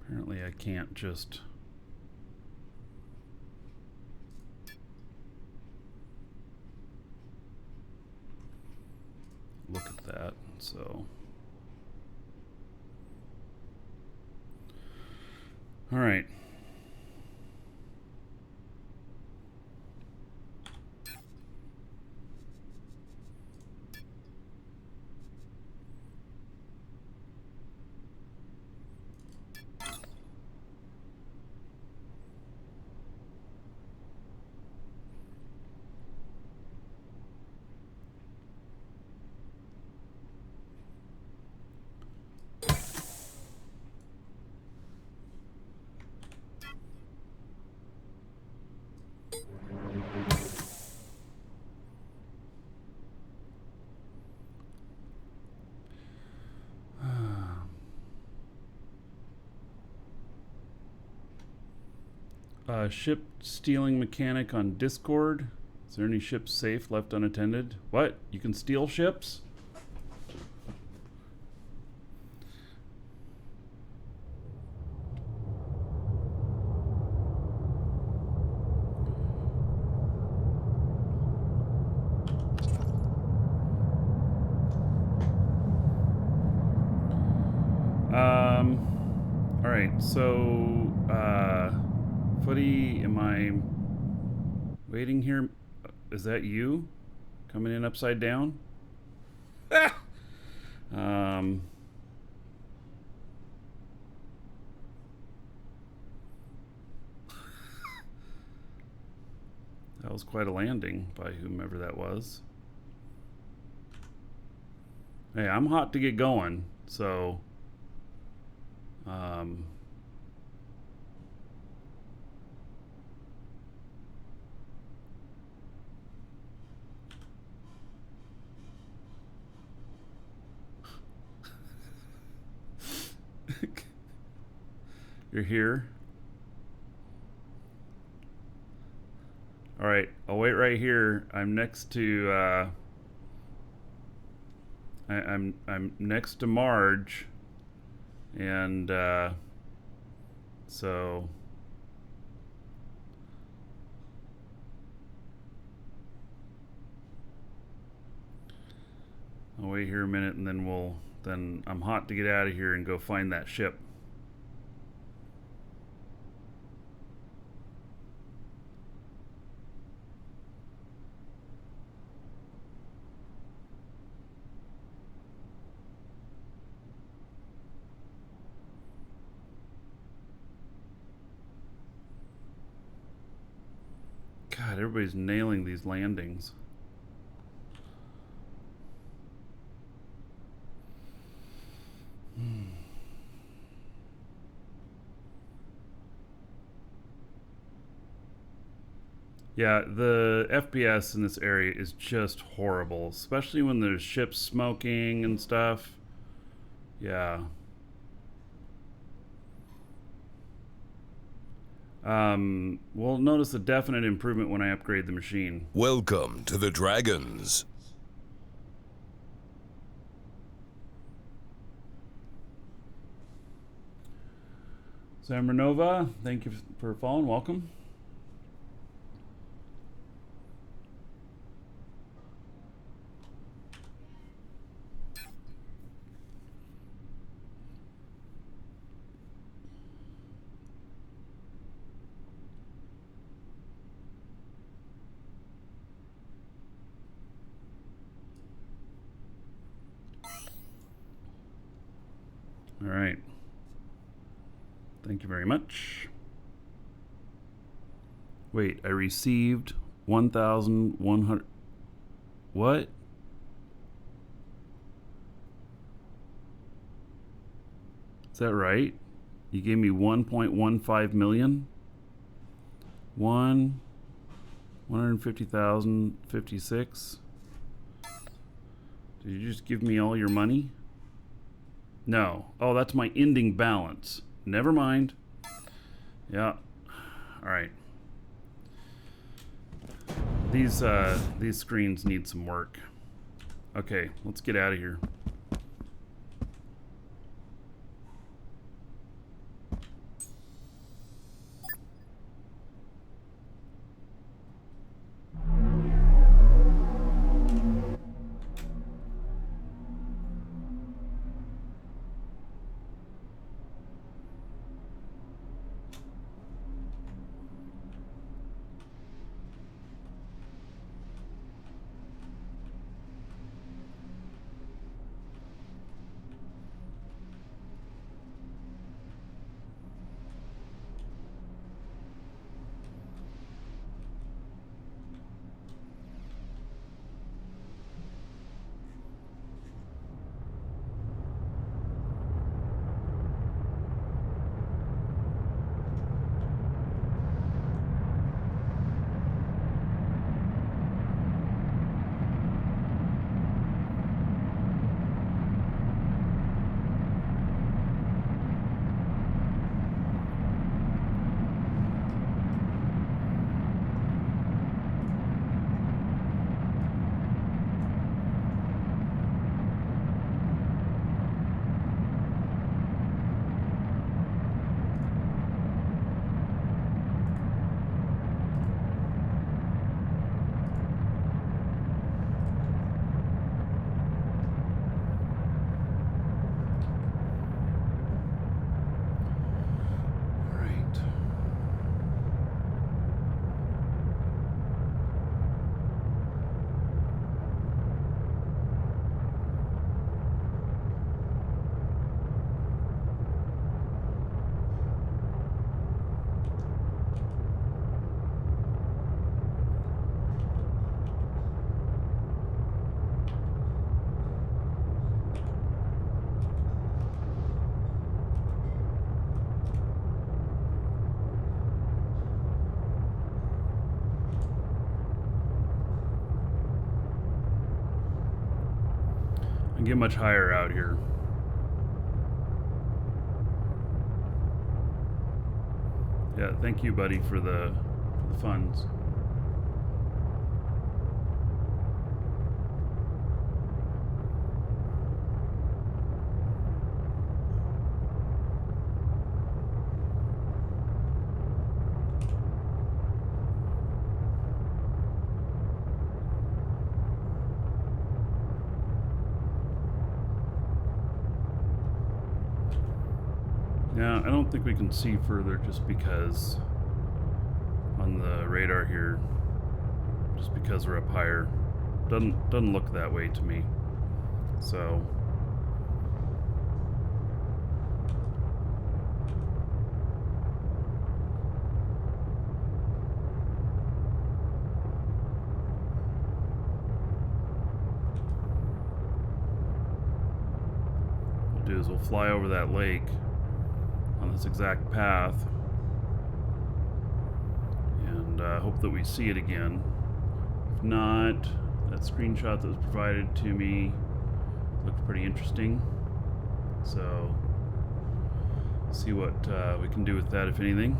Apparently I can't just look at that, so. All right. Ship stealing mechanic on Discord. Is there any ships safe left unattended? What? You can steal ships? All right. So, Footy, am I waiting here? Is that you coming in upside down? Um, that was quite a landing by whomever that was. Hey, I'm hot to get going, so you're here. All right, I'll wait right here. I'm next to I'm next to Marge, and so I'll wait here a minute, and then I'm hot to get out of here and go find that ship. God, everybody's nailing these landings. Yeah, the FPS in this area is just horrible, especially when there's ships smoking and stuff. Yeah. We'll notice a definite improvement when I upgrade the machine. Welcome to the Dragons. Samranova, thank you for following. Welcome. All right. Thank you very much. Wait, I received 1,100. What? Is that right? You gave me 1.15 million? 150,056. Did you just give me all your money? No. Oh, that's my ending balance. Never mind. Yeah. All right. These screens need some work. Okay, let's get out of here. Get much higher out here. Yeah, thank you, buddy, for the funds. Yeah, I don't think we can see further just because on the radar here, just because we're up higher, doesn't look that way to me. So what we'll do is we'll fly over that lake on this exact path and hope that we see it again. If not, that screenshot that was provided to me looked pretty interesting, so see what we can do with that, if anything.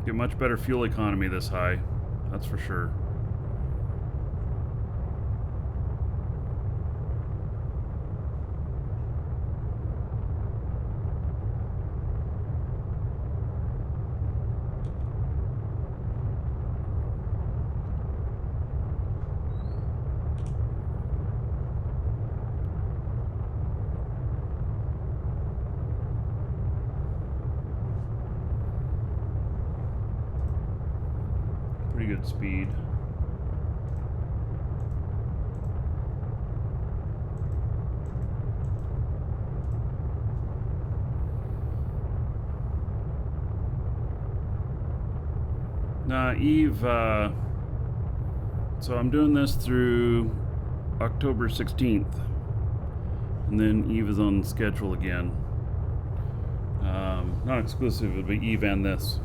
Get much better fuel economy this high, that's for sure. Pretty good speed. Eve, so I'm doing this through October 16th, and then Eve is on schedule again. Not exclusive, but Eve and this.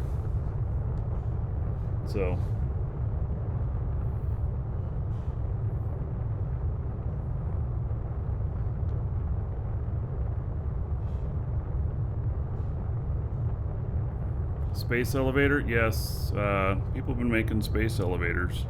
So space elevator? Yes, people have been making space elevators.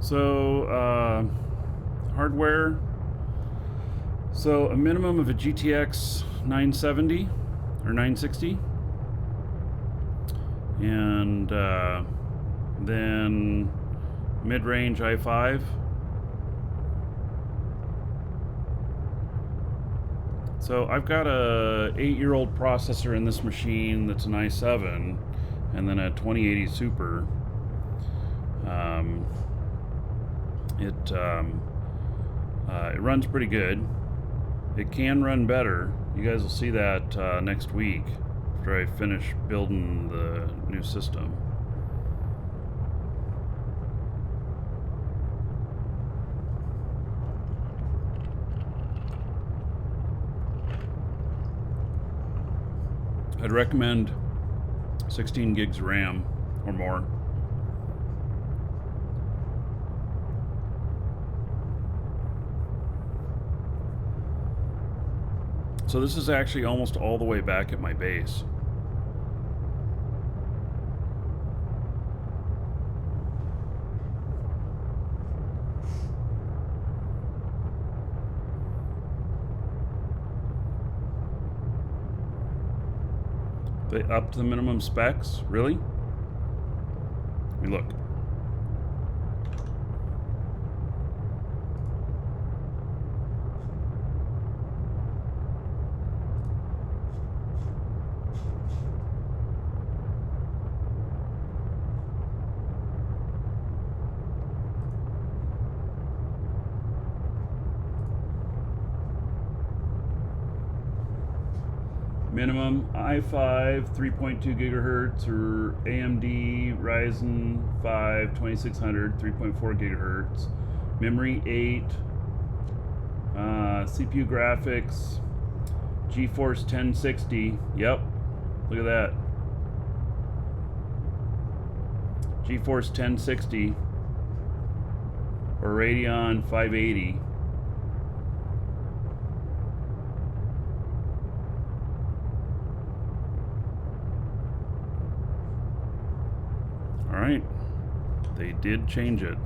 So, hardware. So, a minimum of a GTX 970 or 960. And then mid-range i5. So, I've got a 8-year-old processor in this machine that's an i7, and then a 2080 Super. It runs pretty good. It can run better. You guys will see that next week after I finish building the new system. I'd recommend 16 gigs of RAM or more. So this is actually almost all the way back at my base. They upped the minimum specs? Really? Let me look. Minimum i5 3.2 gigahertz or AMD Ryzen 5 2600 3.4 gigahertz. Memory 8. CPU graphics GeForce 1060. Yep, look at that. GeForce 1060 or Radeon 580. All right, they did change it.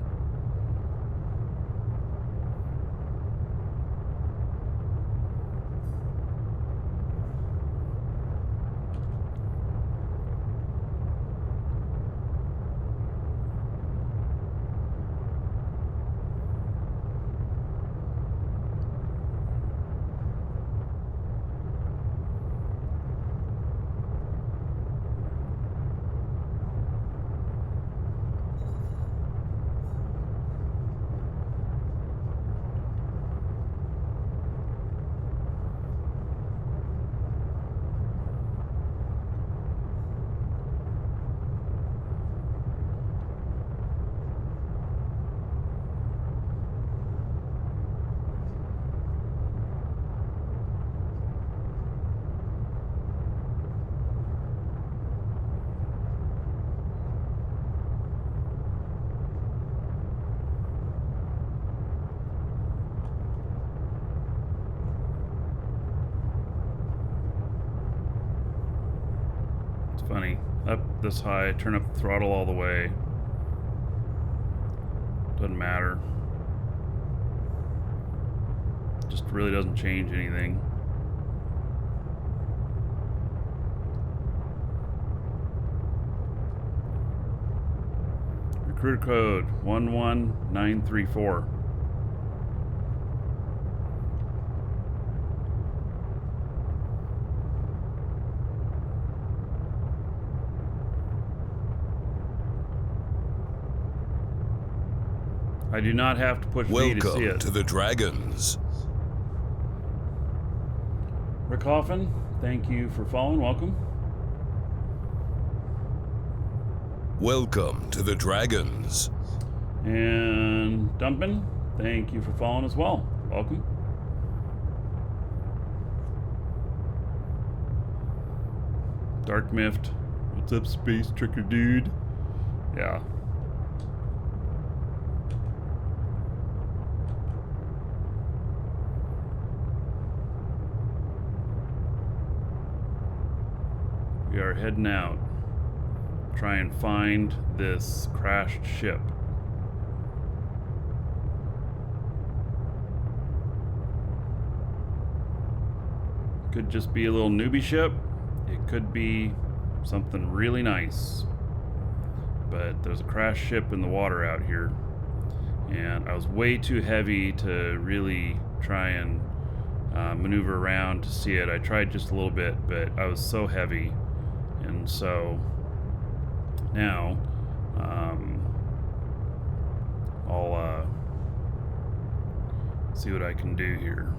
funny. Up this high, turn up the throttle all the way. Doesn't matter. Just really doesn't change anything. Recruiter code 11934. I do not have to push V to see Welcome it. to the Dragons. Rick Hoffman, thank you for following. Welcome. Welcome to the Dragons. And Dumpin, thank you for following as well. Welcome. Dark Mift, what's up, Space Tricker Dude? Yeah. We are heading out. Try and find this crashed ship. Could just be a little newbie ship. It could be something really nice. But there's a crashed ship in the water out here. And I was way too heavy to really try and maneuver around to see it. I tried just a little bit, but I was so heavy. And so now I'll see what I can do here.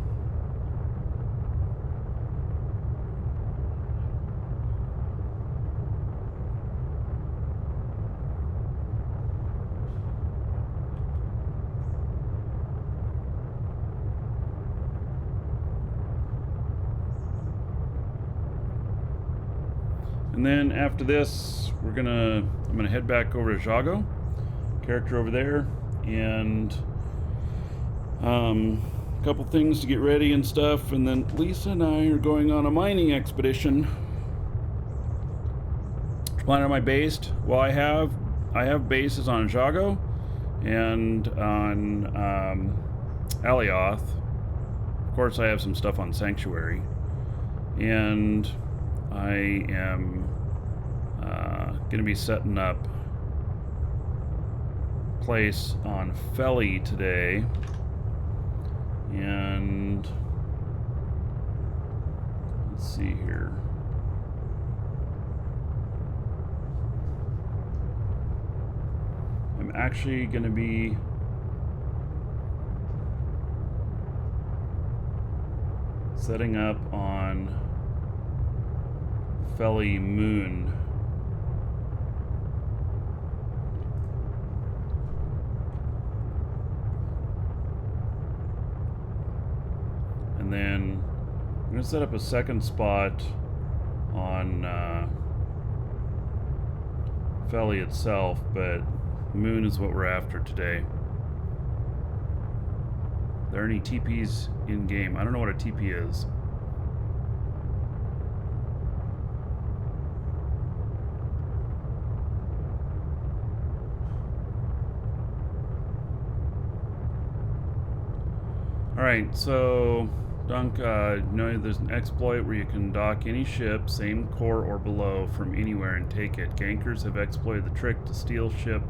And then after this, I'm gonna head back over to Jago, character over there, and a couple things to get ready and stuff. And then Lisa and I are going on a mining expedition. Plan on my base. Well, I have bases on Jago and on Alioth. Of course, I have some stuff on Sanctuary, and I am going to be setting up place on Felly today, and let's see here. I'm actually going to be setting up on Felly Moon. And then I'm going to set up a second spot on Felly itself, but Moon is what we're after today. Are there any TPs in game? I don't know what a TP is. Alright, so Dunk, know there's an exploit where you can dock any ship, same core or below, from anywhere and take it. Gankers have exploited the trick to steal ship,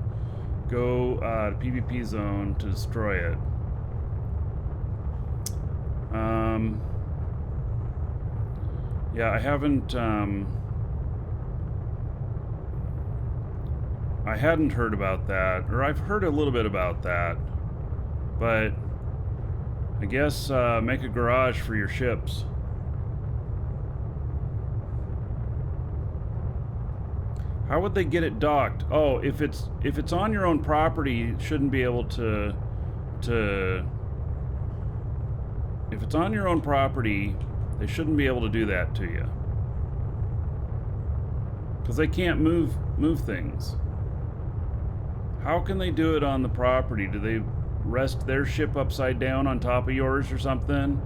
go to PvP zone to destroy it. Yeah, I hadn't heard about that, or I've heard a little bit about that, but I guess make a garage for your ships. How would they get it docked? Oh, if it's on your own property, it shouldn't be able to. If it's on your own property, they shouldn't be able to do that to you, because they can't move things. How can they do it on the property? Do they rest their ship upside down on top of yours or something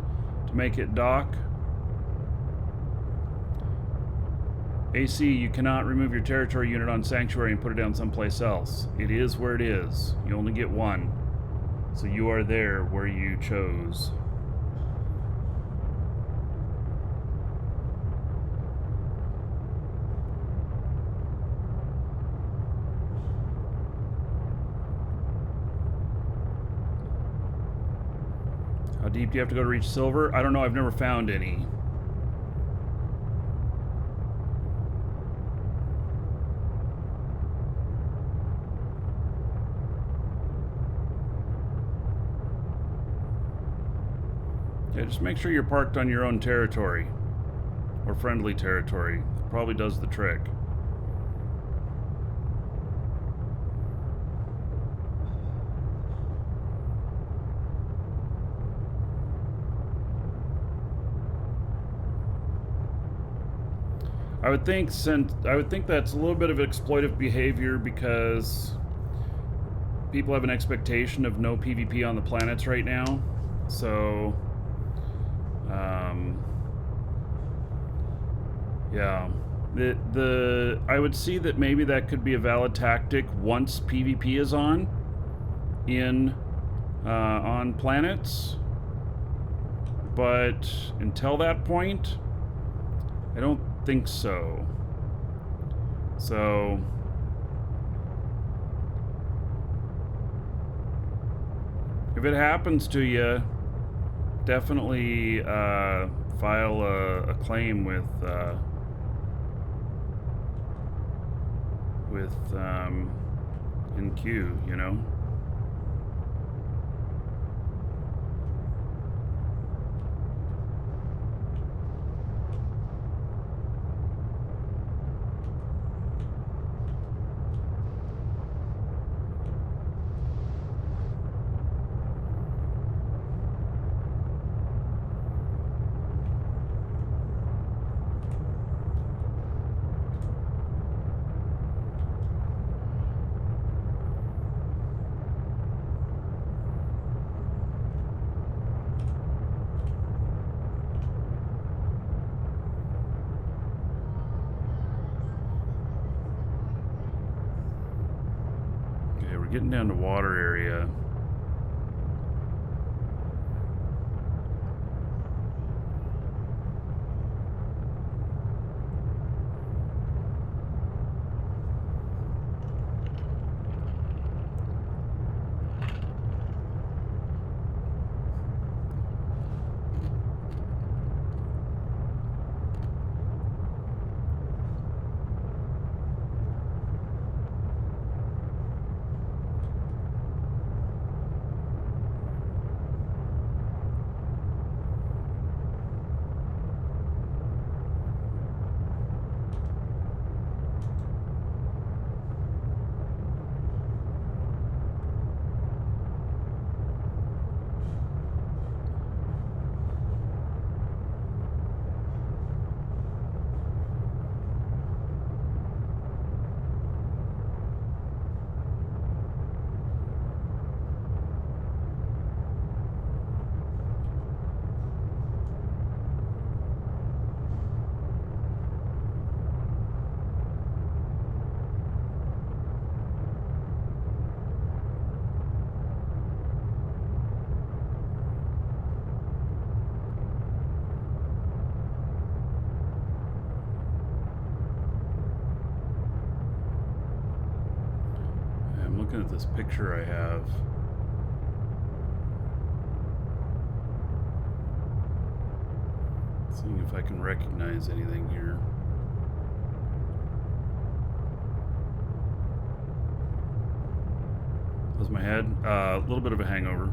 to make it dock? AC, you cannot remove your territory unit on Sanctuary and put it down someplace else. It is where it is. You only get one. So you are there where you chose. How deep do you have to go to reach silver? I don't know. I've never found any. Yeah, just make sure you're parked on your own territory. Or friendly territory. It probably does the trick. I would think that's a little bit of exploitive behavior because people have an expectation of no PvP on the planets right now. So yeah, I would see that maybe that could be a valid tactic once PvP is on planets, but until that point, I don't think so. So if it happens to you, definitely file a claim with NQ, you know. We're getting down to water area. Looking at this picture I have. Seeing if I can recognize anything here. How's my head? A little bit of a hangover.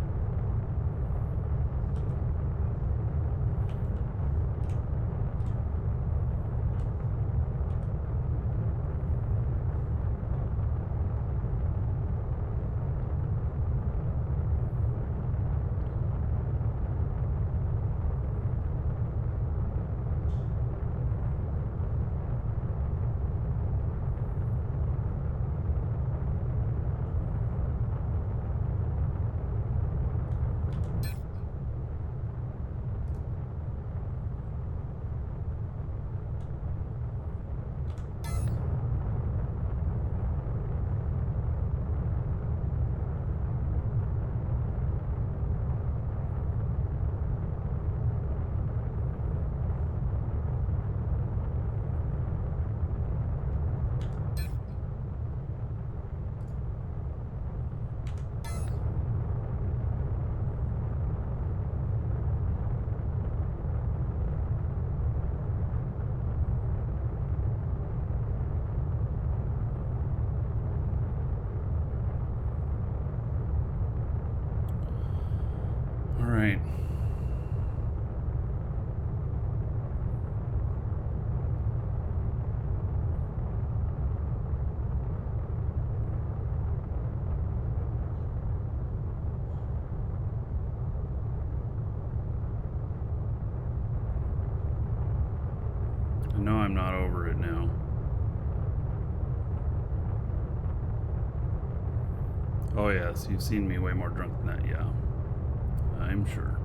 right. I know I'm not over it now. Oh yes, you've seen me way more drunk than that, yeah. I'm sure.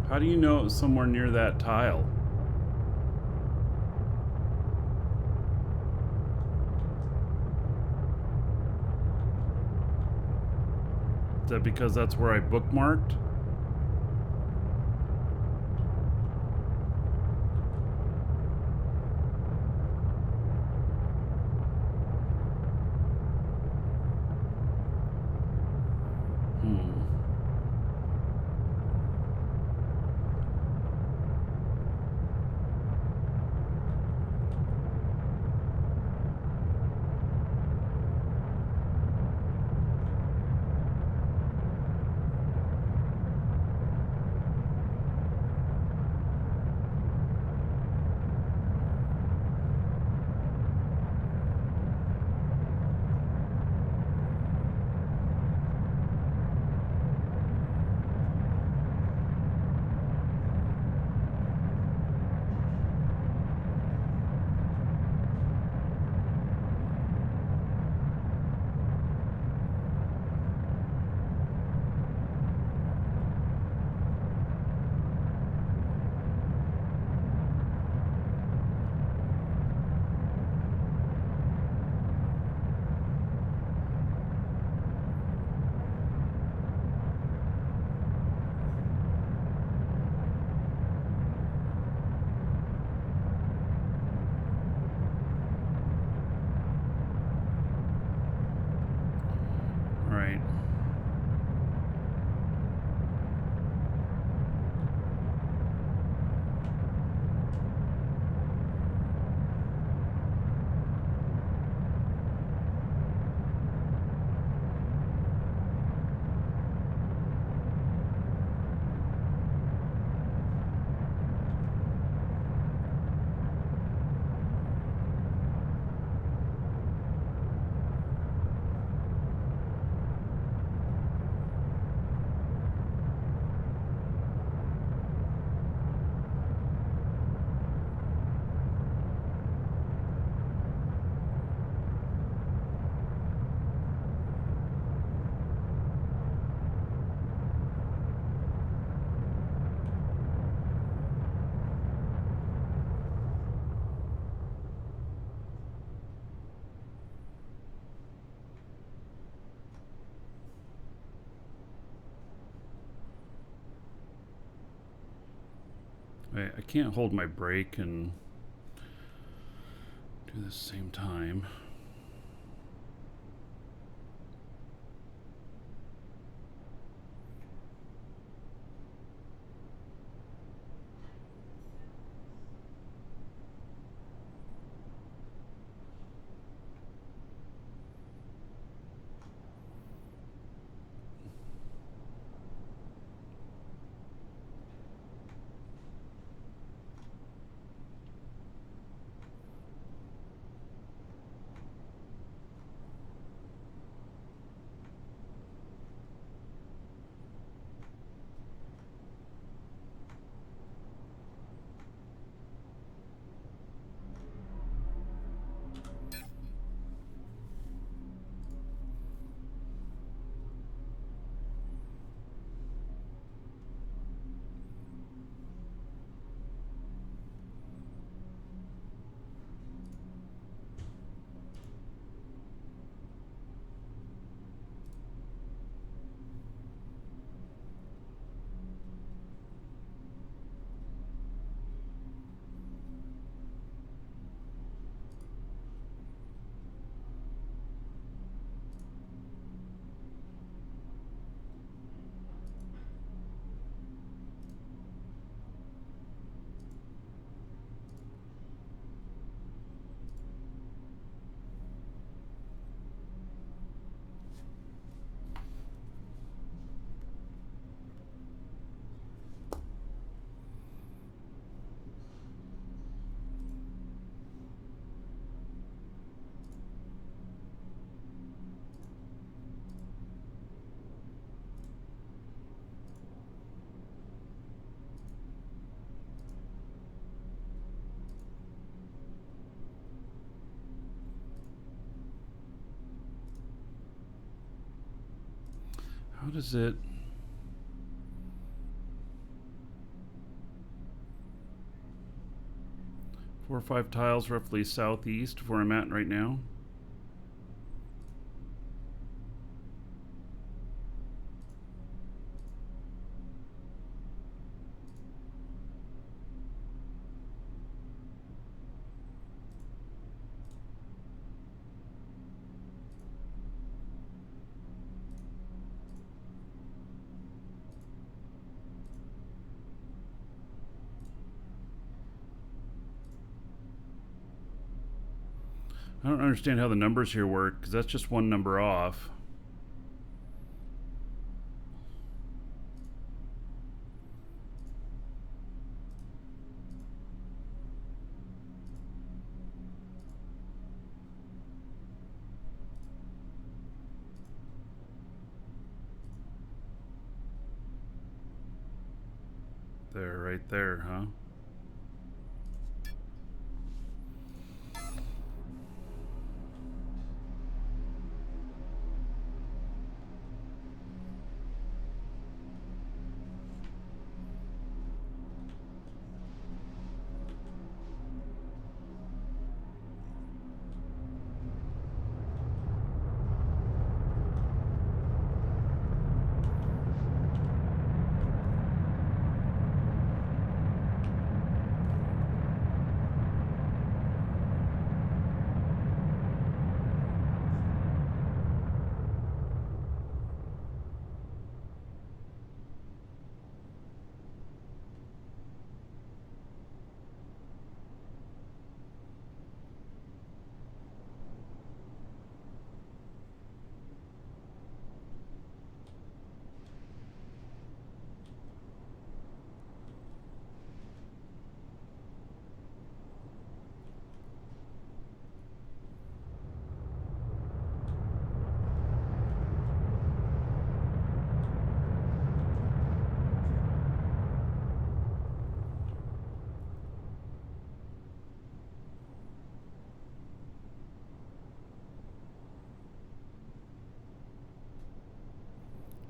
How do you know it was somewhere near that tile? Is that because that's where I bookmarked? Right. I can't hold my brake and do this same time. How does it... Four or five tiles roughly southeast of where I'm at right now. I don't understand how the numbers here work, because that's just one number off. There, right there, huh?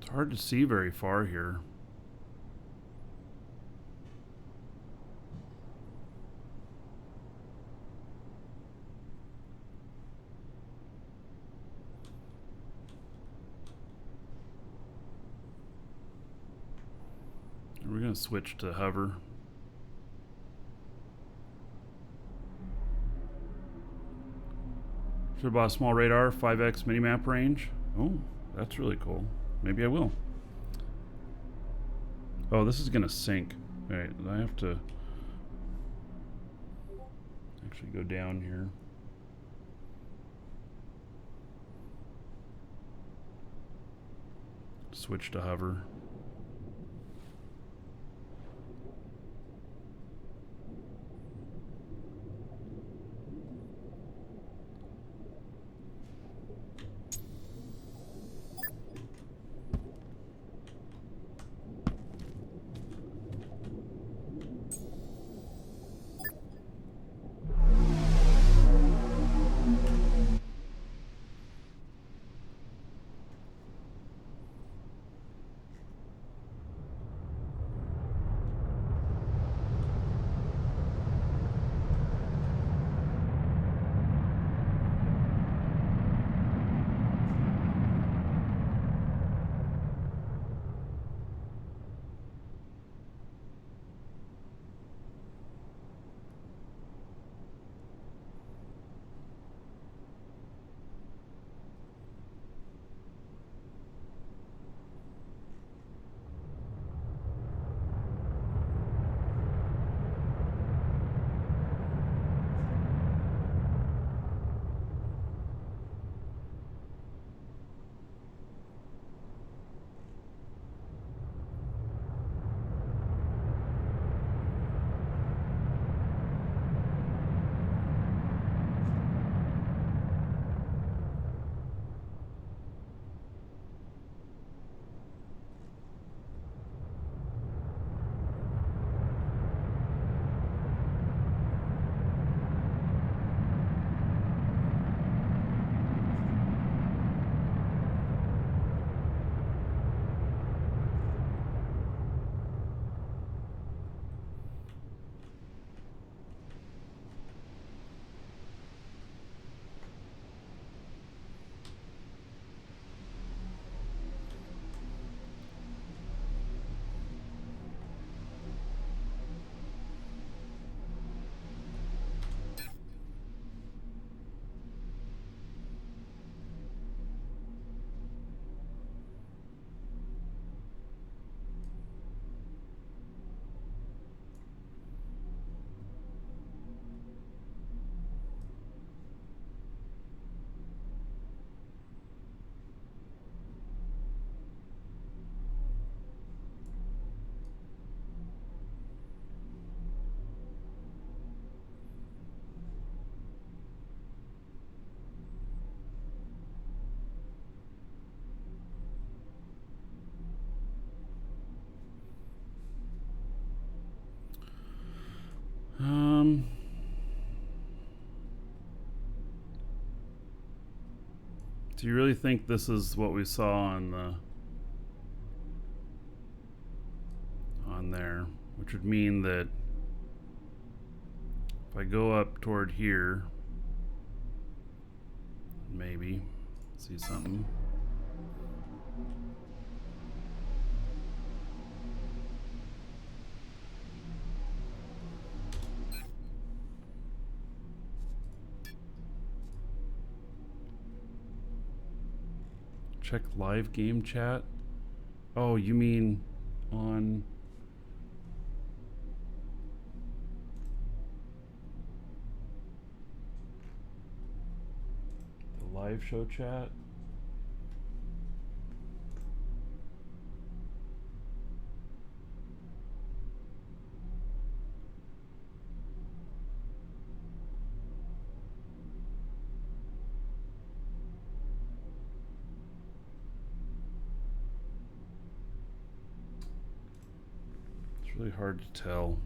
It's hard to see very far here. We're going to switch to hover. Should have bought a small radar, 5x minimap range. Oh, that's really cool. Maybe I will. Oh, this is going to sync. All right, I have to actually go down here. Switch to hover. Do you really think this is what we saw on there? Which would mean that if I go up toward here, maybe see something. Check live game chat. Oh, you mean on the live show chat? It's really hard to tell.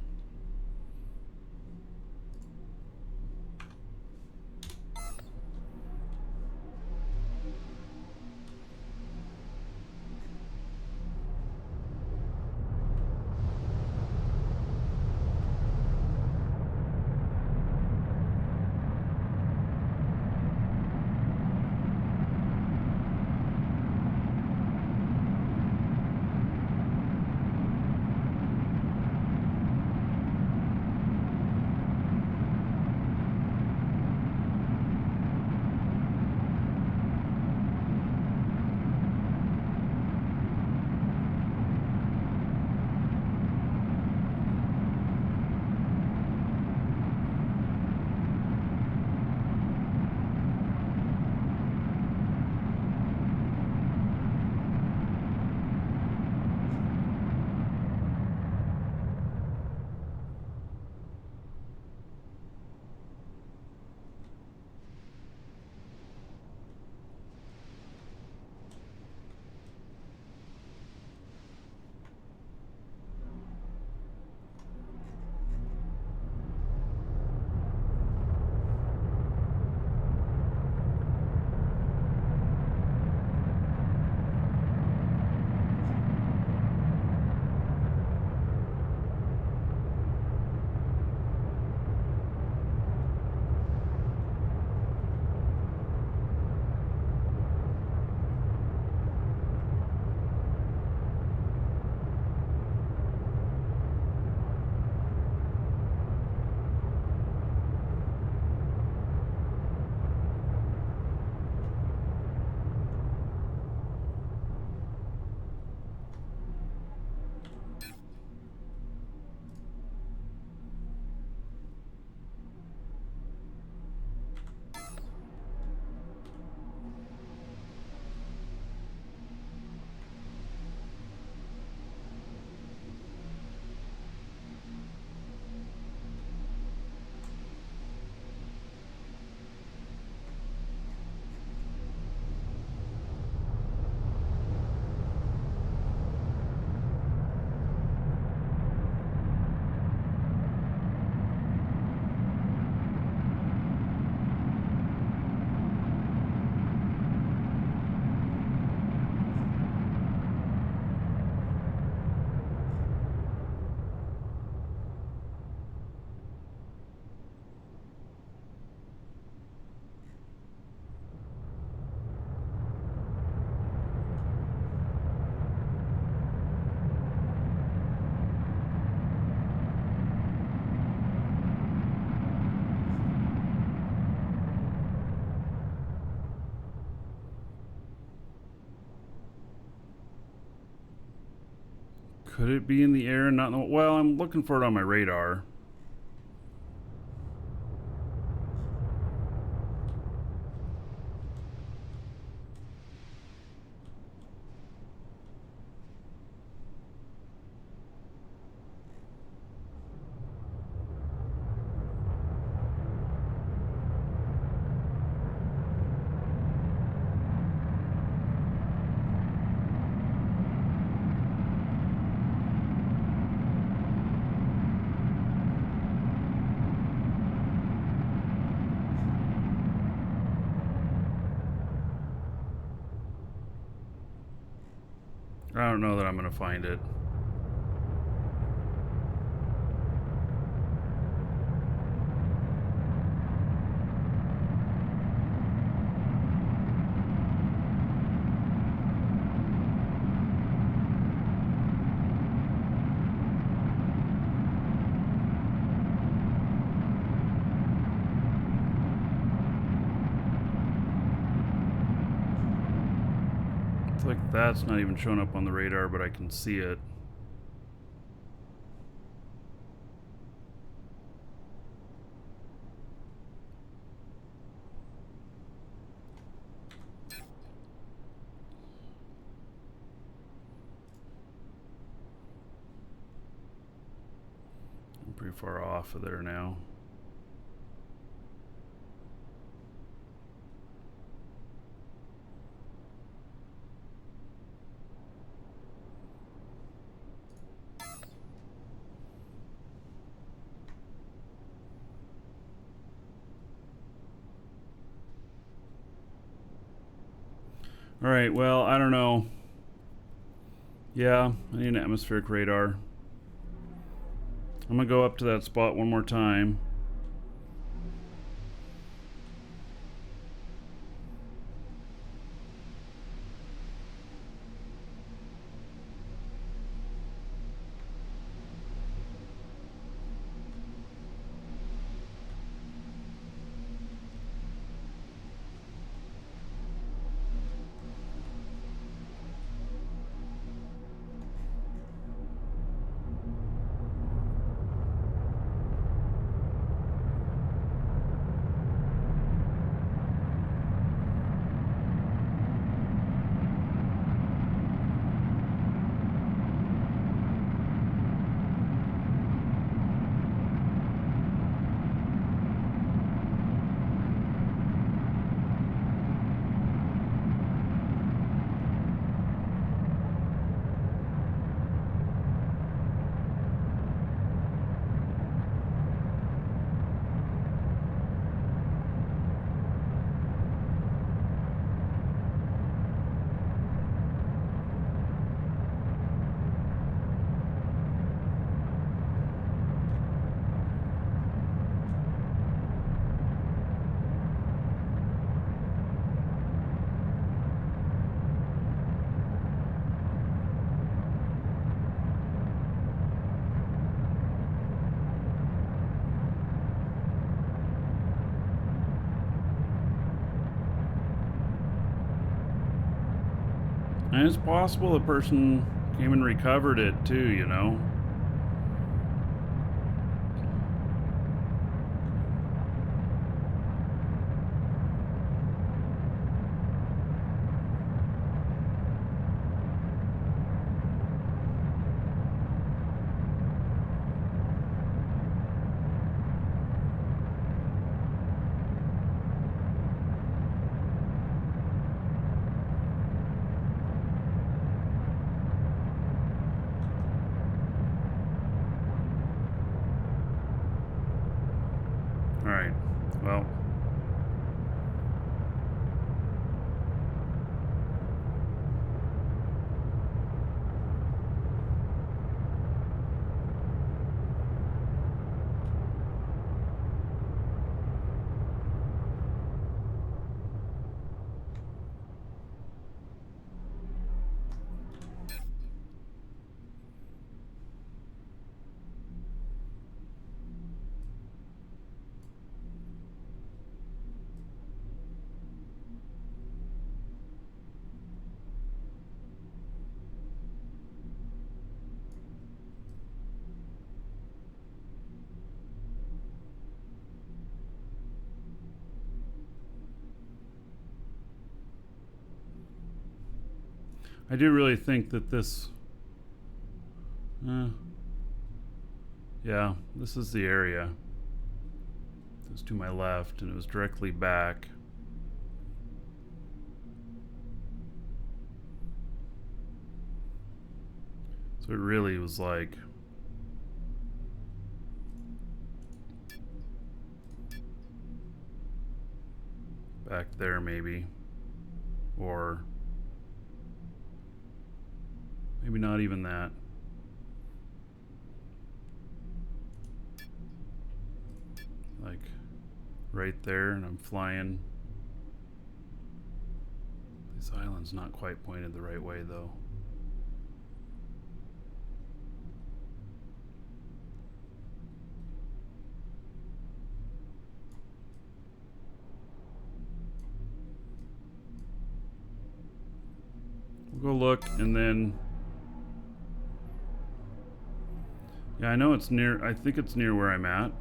Could it be in the air and not know? Well, I'm looking for it on my radar. I don't know that I'm gonna find it. It's like that's not even showing up on the radar, but I can see it. I'm pretty far off of there now. All right, well, I don't know. Yeah, I need an atmospheric radar. I'm gonna go up to that spot one more time. And it's possible the person came and recovered it too, you know? All right, well. I do really think that this... yeah, this is the area. It was to my left, and it was directly back. So it really was like... back there, maybe. Or... Maybe not even that. Like right there, and I'm flying. This island's not quite pointed the right way though. We'll go look, and then yeah, I know it's near. I think it's near where I'm at,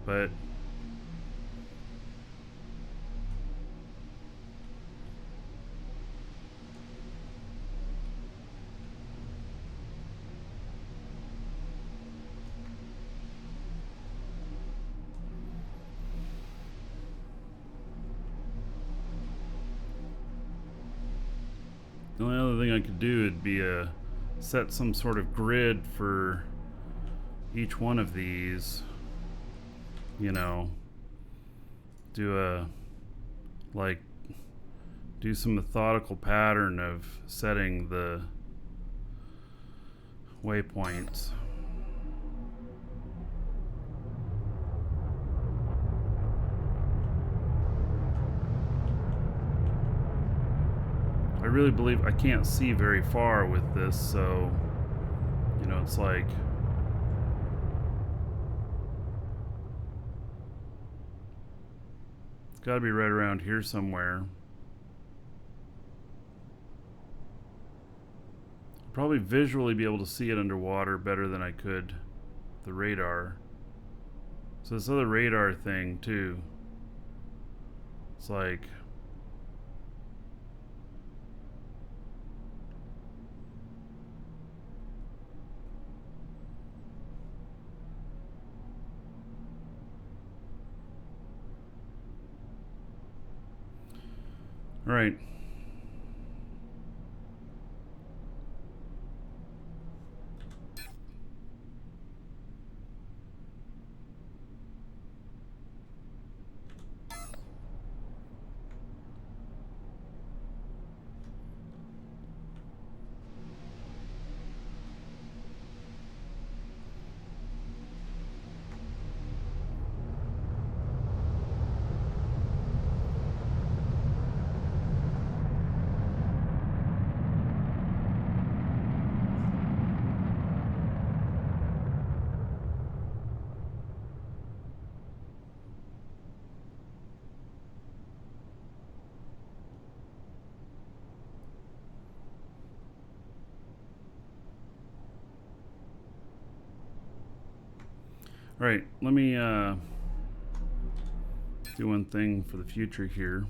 but the only other thing I could do would be set some sort of grid for each one of these. You know, do a like do some methodical pattern of setting the waypoints. I really believe I can't see very far with this, so you know, it's like it's got to be right around here somewhere. I'll probably visually be able to see it underwater better than I could the radar. So this other radar thing too, it's like all right. All right, let me do one thing for the future here.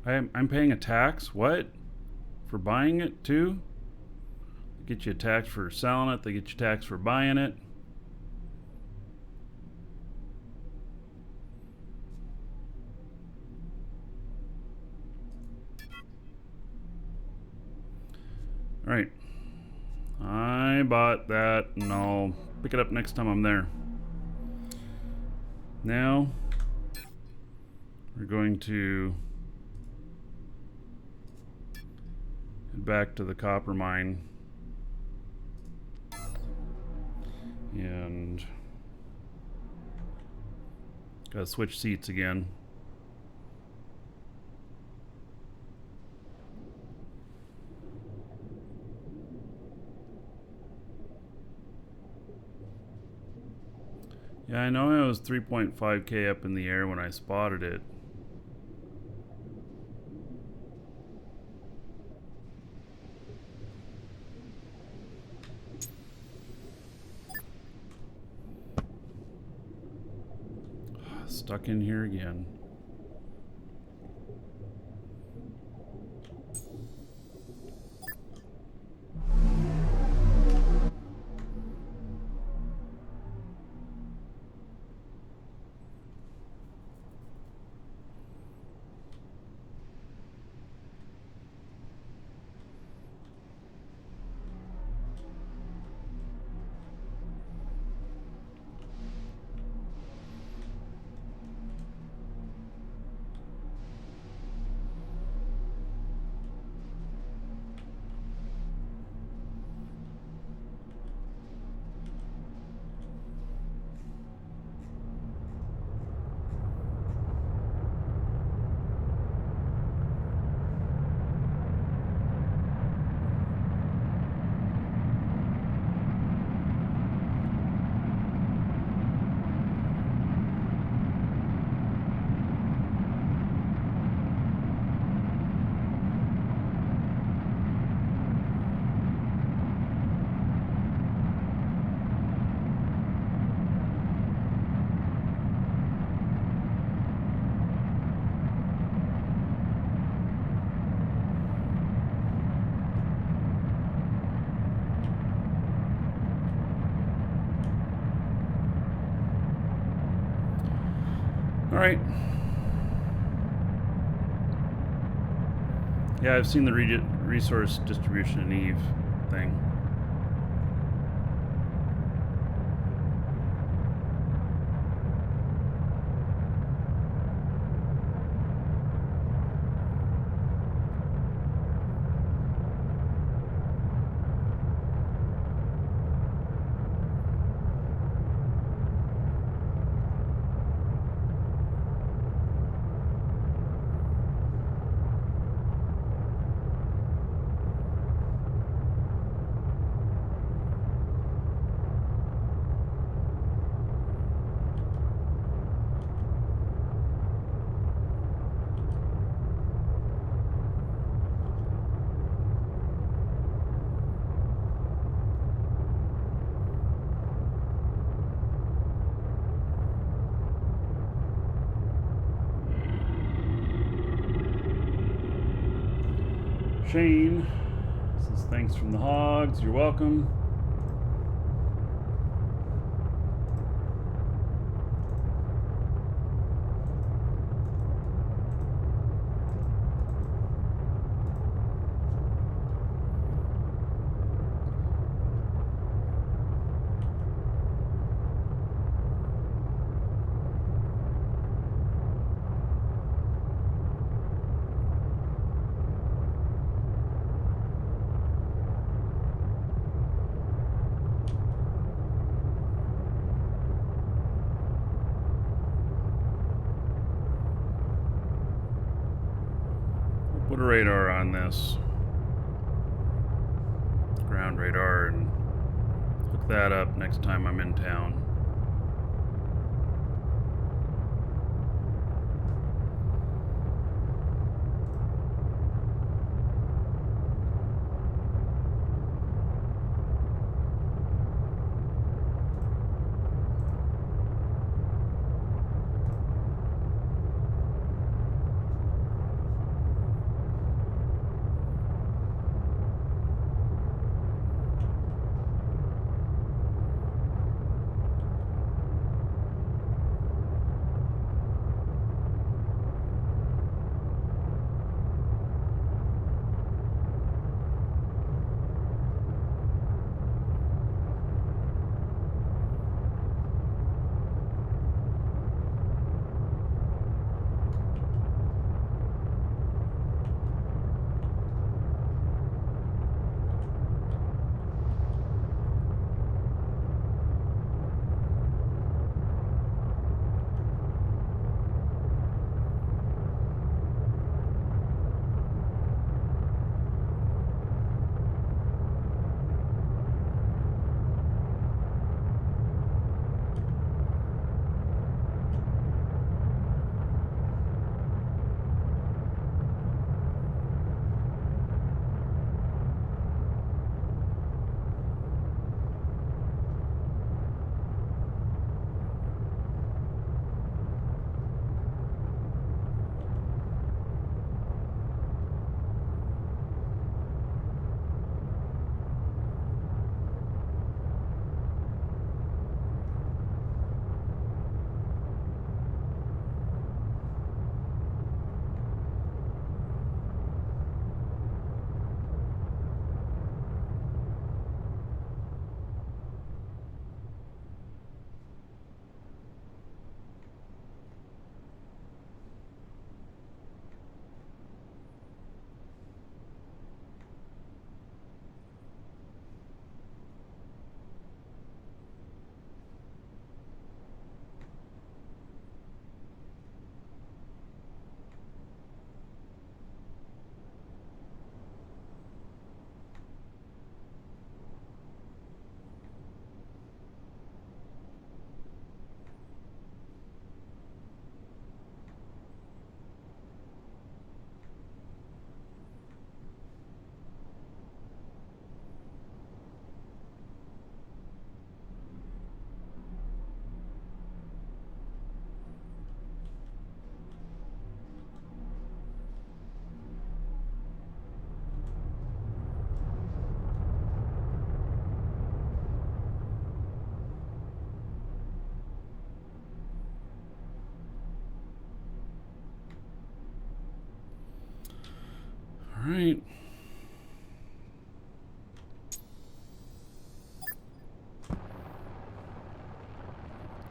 I'm paying a tax? What? For buying it too? They get you a tax for selling it, they get you a tax for buying it. Alright. I bought that, and I'll pick it up next time I'm there. Now, we're going to head back to the copper mine and gotta switch seats again. Yeah, I know it was 3.5K up in the air when I spotted it. stuck in here again. All right. Yeah, I've seen the resource distribution in Eve thing. Shane says thanks from the hogs. You're welcome. Put a radar on this ground radar and hook that up next time I'm in town. right.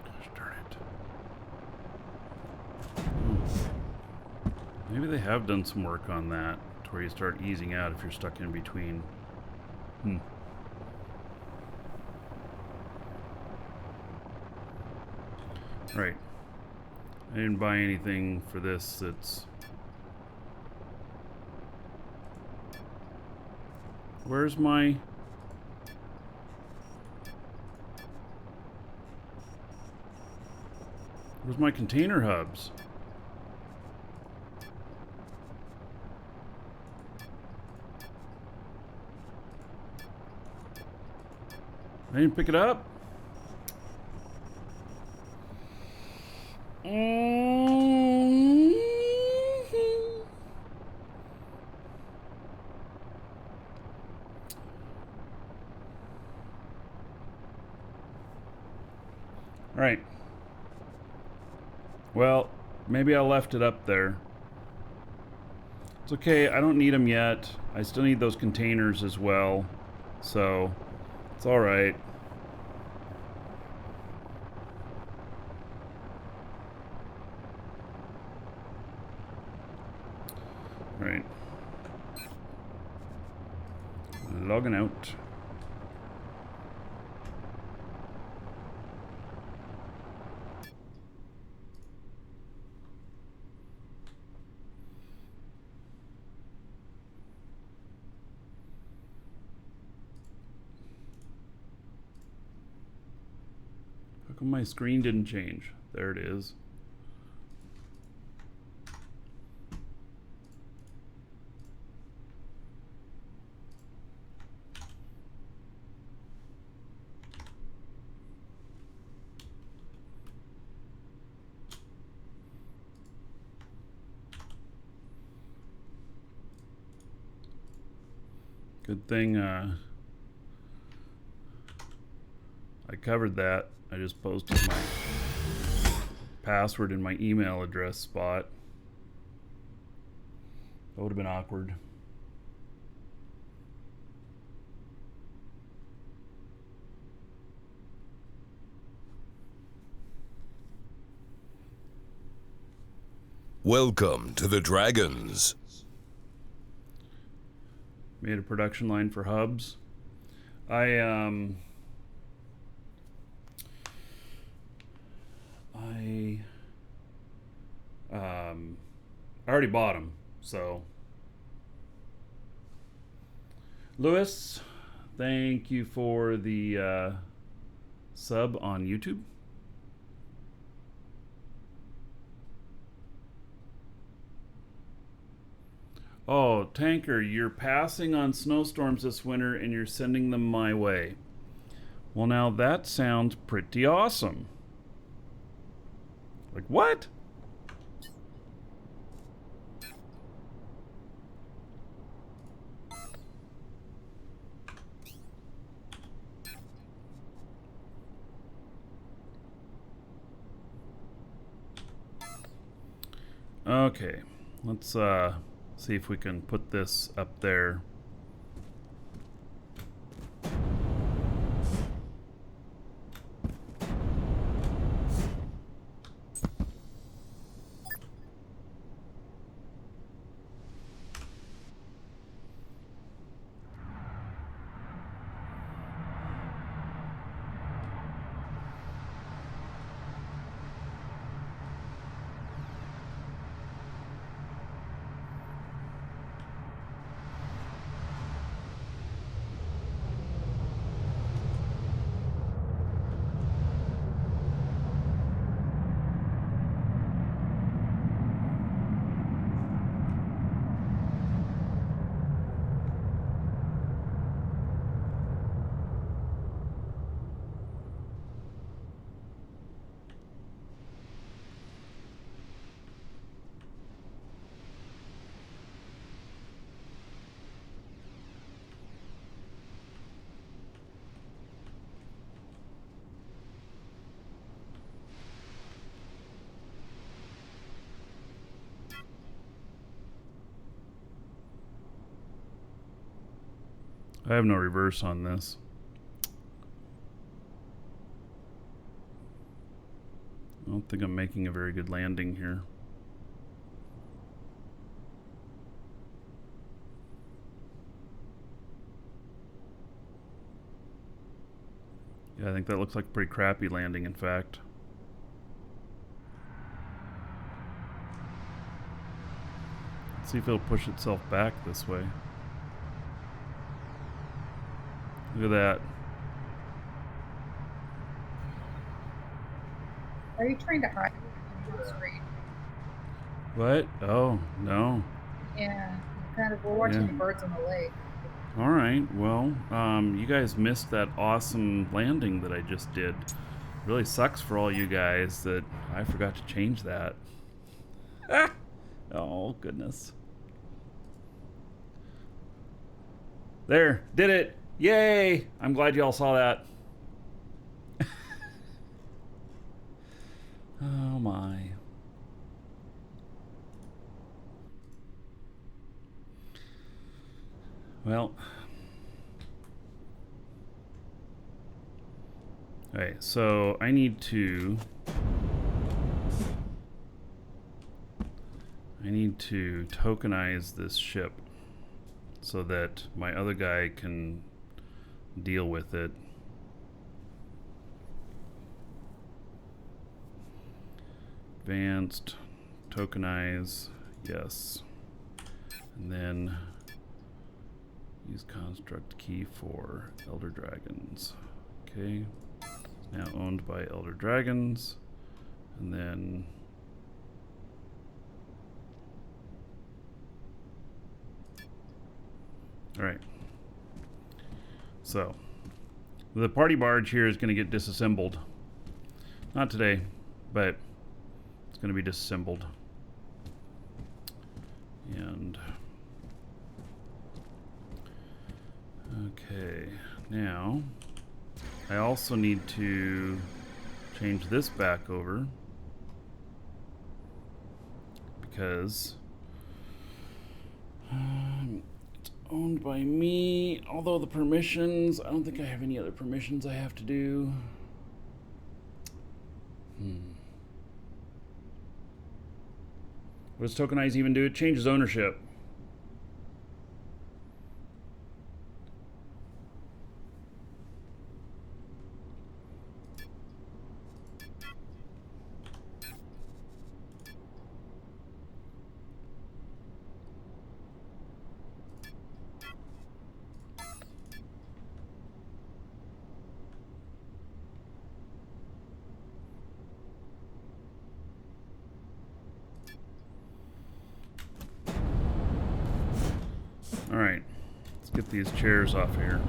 Gosh darn it. Maybe they have done some work on that to where you start easing out if you're stuck in between. Right. I didn't buy anything for this that's... Where's my... Where's my container hubs? I didn't pick it up. Right. Well, maybe I left it up there. It's okay, I don't need them yet. I still need those containers as well. So, it's alright. Right. Logging out. How come my screen didn't change? There it is. Good thing I covered that. I just posted my password in my email address spot. That would have been awkward. Welcome to the Dragons. Made a production line for hubs. I already bought them, so. Lewis, thank you for the sub on YouTube. Oh, Tanker, you're passing on snowstorms this winter and you're sending them my way. Well, now that sounds pretty awesome. Like, what? Okay, let's see if we can put this up there. I have no reverse on this. I don't think I'm making a very good landing here. Yeah, I think that looks like a pretty crappy landing, in fact. Let's see if it'll push itself back this way. Look at that. Are you trying to hide the screen? What? Oh, no. Yeah, we're watching the birds on the lake. All right, well, you guys missed that awesome landing that I just did. Really sucks for all you guys that I forgot to change that. Oh, goodness. There, did it. Yay! I'm glad you all saw that. Oh, my. Well. Okay, so I need to tokenize this ship so that my other guy can deal with it. Advanced, tokenize, yes. And then use construct key for Elder Dragons. Okay. Now owned by Elder Dragons. And then alright. So the party barge here is going to get disassembled. Not today, but it's going to be disassembled. And okay, now I also need to change this back over because it's owned by me, although the permissions, I don't think I have any other permissions I have to do. What does tokenize even do? It changes ownership. All right, let's get these chairs off here.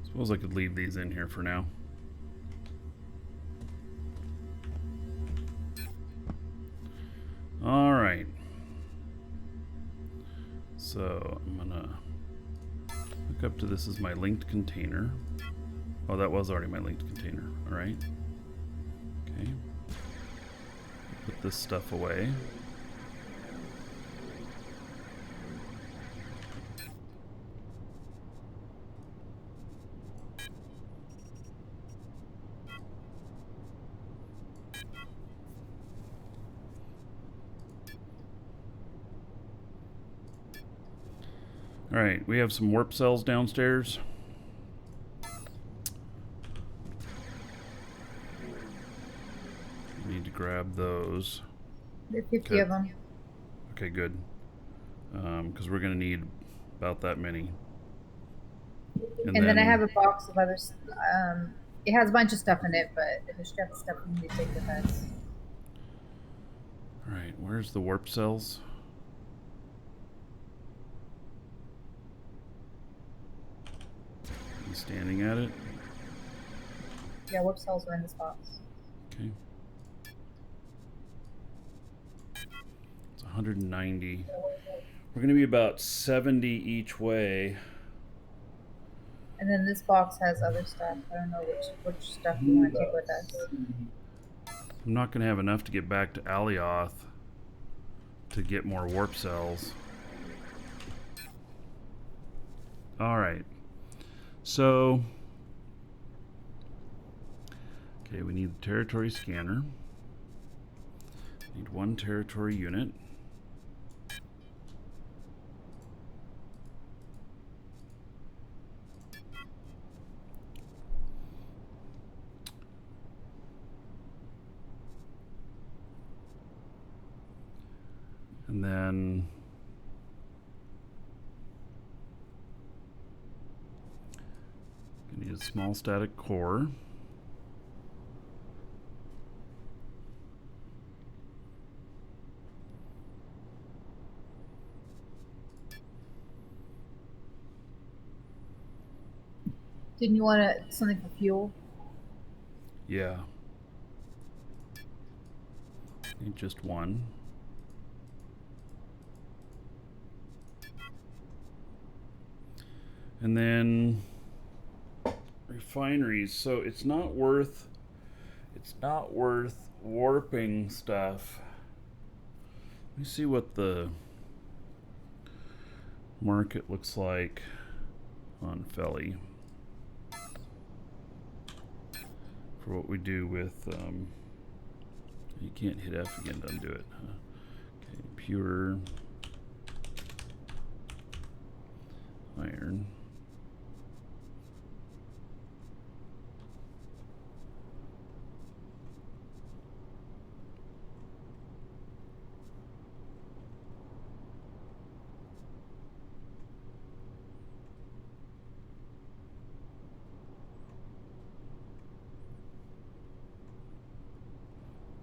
Suppose I could leave these in here for now. All right. So I'm gonna hook up to this as my linked container. Oh, that was already my linked container. All right. Okay. Put this stuff away. All right, we have some warp cells downstairs. Need to grab those. There are 50 of them. Okay, good. Because we're going to need about that many. And then I have a box of other it has a bunch of stuff in it, but there's just stuff we need to take with us. All right, where's the warp cells? He's standing at it. Yeah, warp cells are in this box. Okay. It's 190. We're going to be about 70 each way. And then this box has other stuff. I don't know which stuff we want to take with us. I'm not going to have enough to get back to Alioth to get more warp cells. Alright. So, okay, we need the territory scanner. Need one territory unit. And then we need a small static core. Didn't you want something for fuel? Yeah. Need just one. And then refineries. So it's not worth warping stuff. Let me see what the market looks like on Felly for what we do with you can't hit F again to undo it, huh? Okay, pure iron.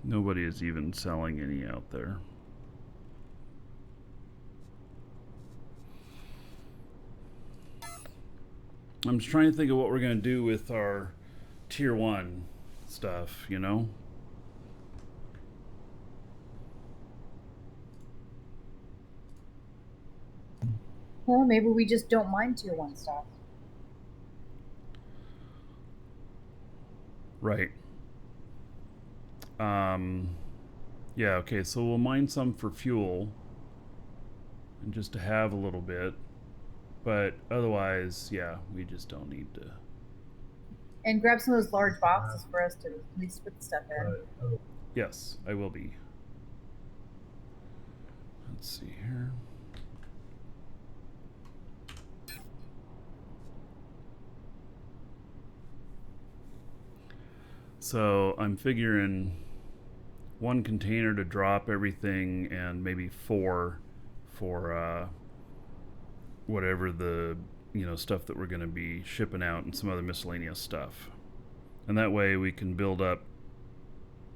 Nobody is even selling any out there. I'm just trying to think of what we're going to do with our tier 1 stuff, you know? Well, maybe we just don't mind tier 1 stuff. Right. Yeah, okay, so we'll mine some for fuel and just to have a little bit, but otherwise, yeah, we just don't need to. And grab some of those large boxes for us to at least put the stuff in. Yes, I will be. Let's see here. So I'm figuring one container to drop everything and maybe 4 for whatever the stuff that we're going to be shipping out and some other miscellaneous stuff. And that way we can build up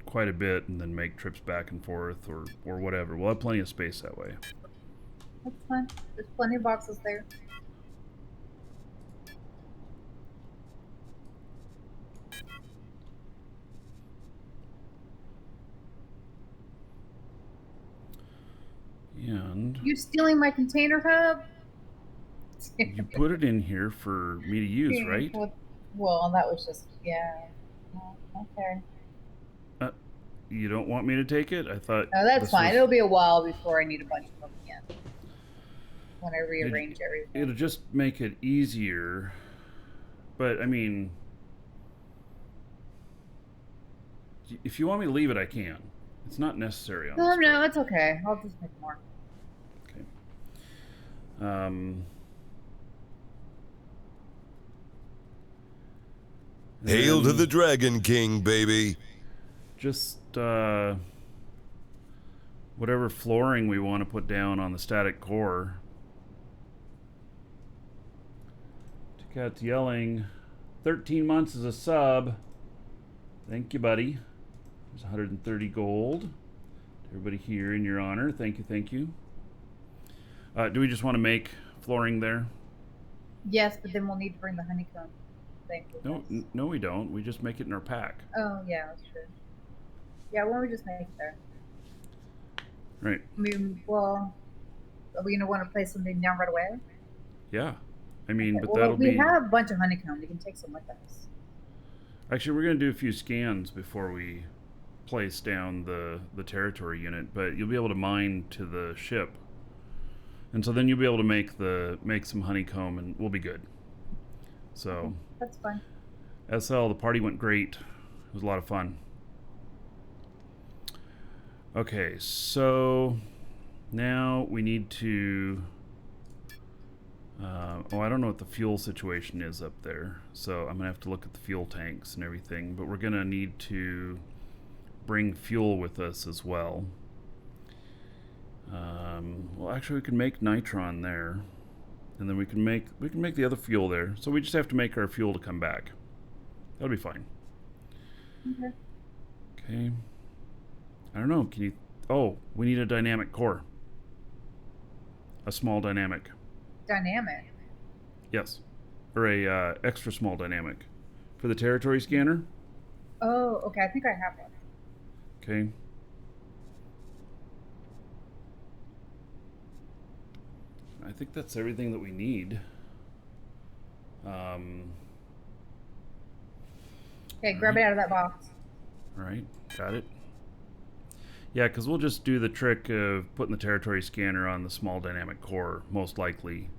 quite a bit and then make trips back and forth or whatever. We'll have plenty of space that way. That's fine. There's plenty of boxes there. And you stealing my container hub? You put it in here for me to use, right? Well, that was just, yeah. Okay. You don't want me to take it? I thought... No, that's fine. It'll be a while before I need a bunch of them again. When I rearrange everything. It'll just make it easier. But, I mean... if you want me to leave it, I can. It's not necessary on this. No, it's okay. I'll just make more. Okay. Hail to the Dragon King, baby. Just whatever flooring we want to put down on the static core. Cat's yelling. 13 months as a sub. Thank you, buddy. There's 130 gold. Everybody here in your honor. Thank you, thank you. Do we just want to make flooring there? Yes, but then we'll need to bring the honeycomb. Thank No, goodness. no, we don't. We just make it in our pack. Oh, yeah, that's true. Yeah, why don't we just make it there? Right. I mean, well, are we gonna want to place something down right away? Yeah. I mean, Okay. but Well, that'll we be... have a bunch of honeycomb. We can take some with us. Actually, we're going to do a few scans before we place down the territory unit, but you'll be able to mine to the ship. And so then you'll be able to make some honeycomb, and we'll be good. So, Okay, that's fine. SL, the party went great. It was a lot of fun. Okay, so now we need to... I don't know what the fuel situation is up there, so I'm gonna have to look at the fuel tanks and everything, but we're gonna need to bring fuel with us as well. Well, actually, we can make nitron there, and then we can make the other fuel there. So we just have to make our fuel to come back. That'll be fine. Okay. Okay. I don't know. Can you? Oh, we need a dynamic core. A small dynamic. Dynamic. Yes, or a extra small dynamic for the territory scanner. Oh, okay. I think I have one. Okay. I think that's everything that we need. Okay, grab it out of that box. All right, got it. Yeah, because we'll just do the trick of putting the territory scanner on the small dynamic core, most likely,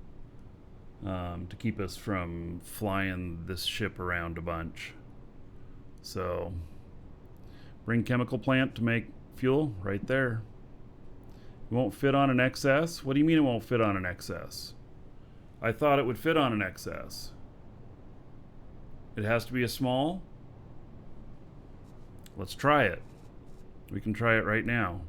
to keep us from flying this ship around a bunch. So, bring chemical plant to make fuel right there. It won't fit on an XS? What do you mean it won't fit on an XS? I thought it would fit on an XS. It has to be a small? Let's try it. We can try it right now.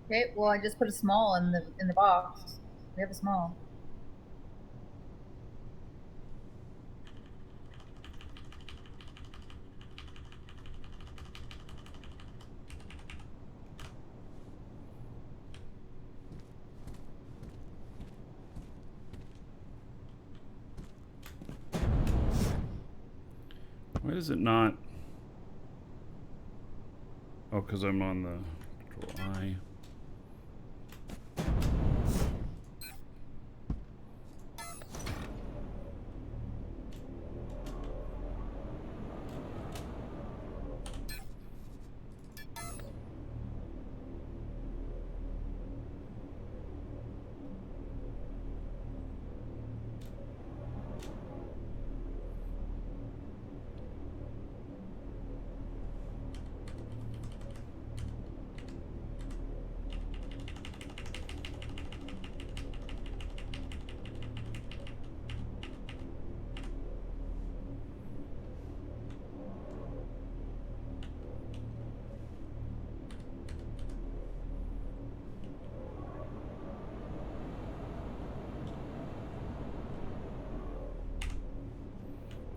Okay, well, I just put a small in the box. We have a small. Why is it not? Oh, because I'm on the Control I.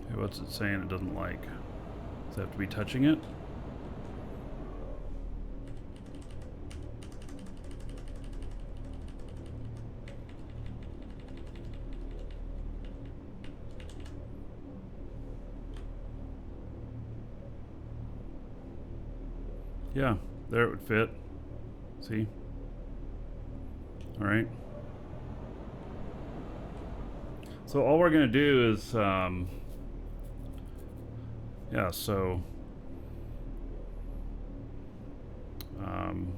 Okay, what's it saying it doesn't like? Does it have to be touching it? Yeah, there it would fit. See? Alright. So all we're going to do is, yeah, so, come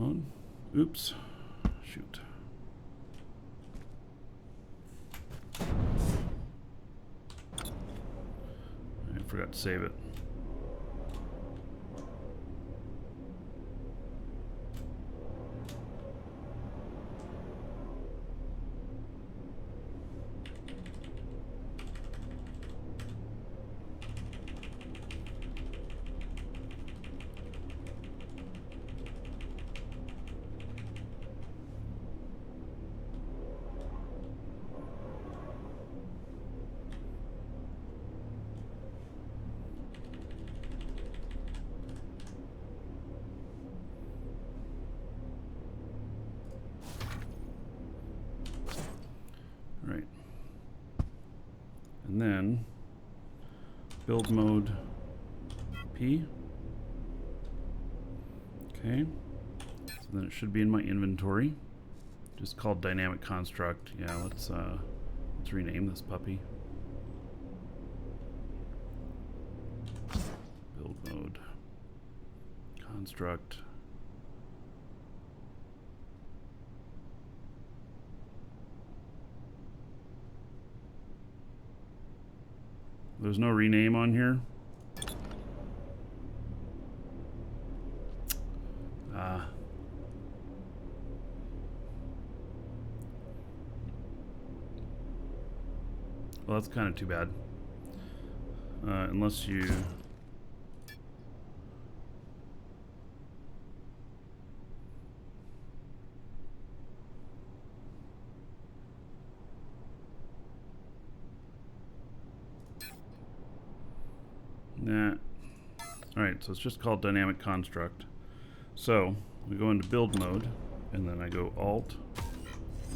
on. Oops. Shoot. I forgot to save it. And then build mode P. Okay. So then it should be in my inventory. Just called dynamic construct. Yeah, let's rename this puppy. Build mode construct. There's no rename on here. Well, that's kind of too bad. Unless you... Nah. Alright, so it's just called dynamic construct. So, we go into build mode, and then I go Alt,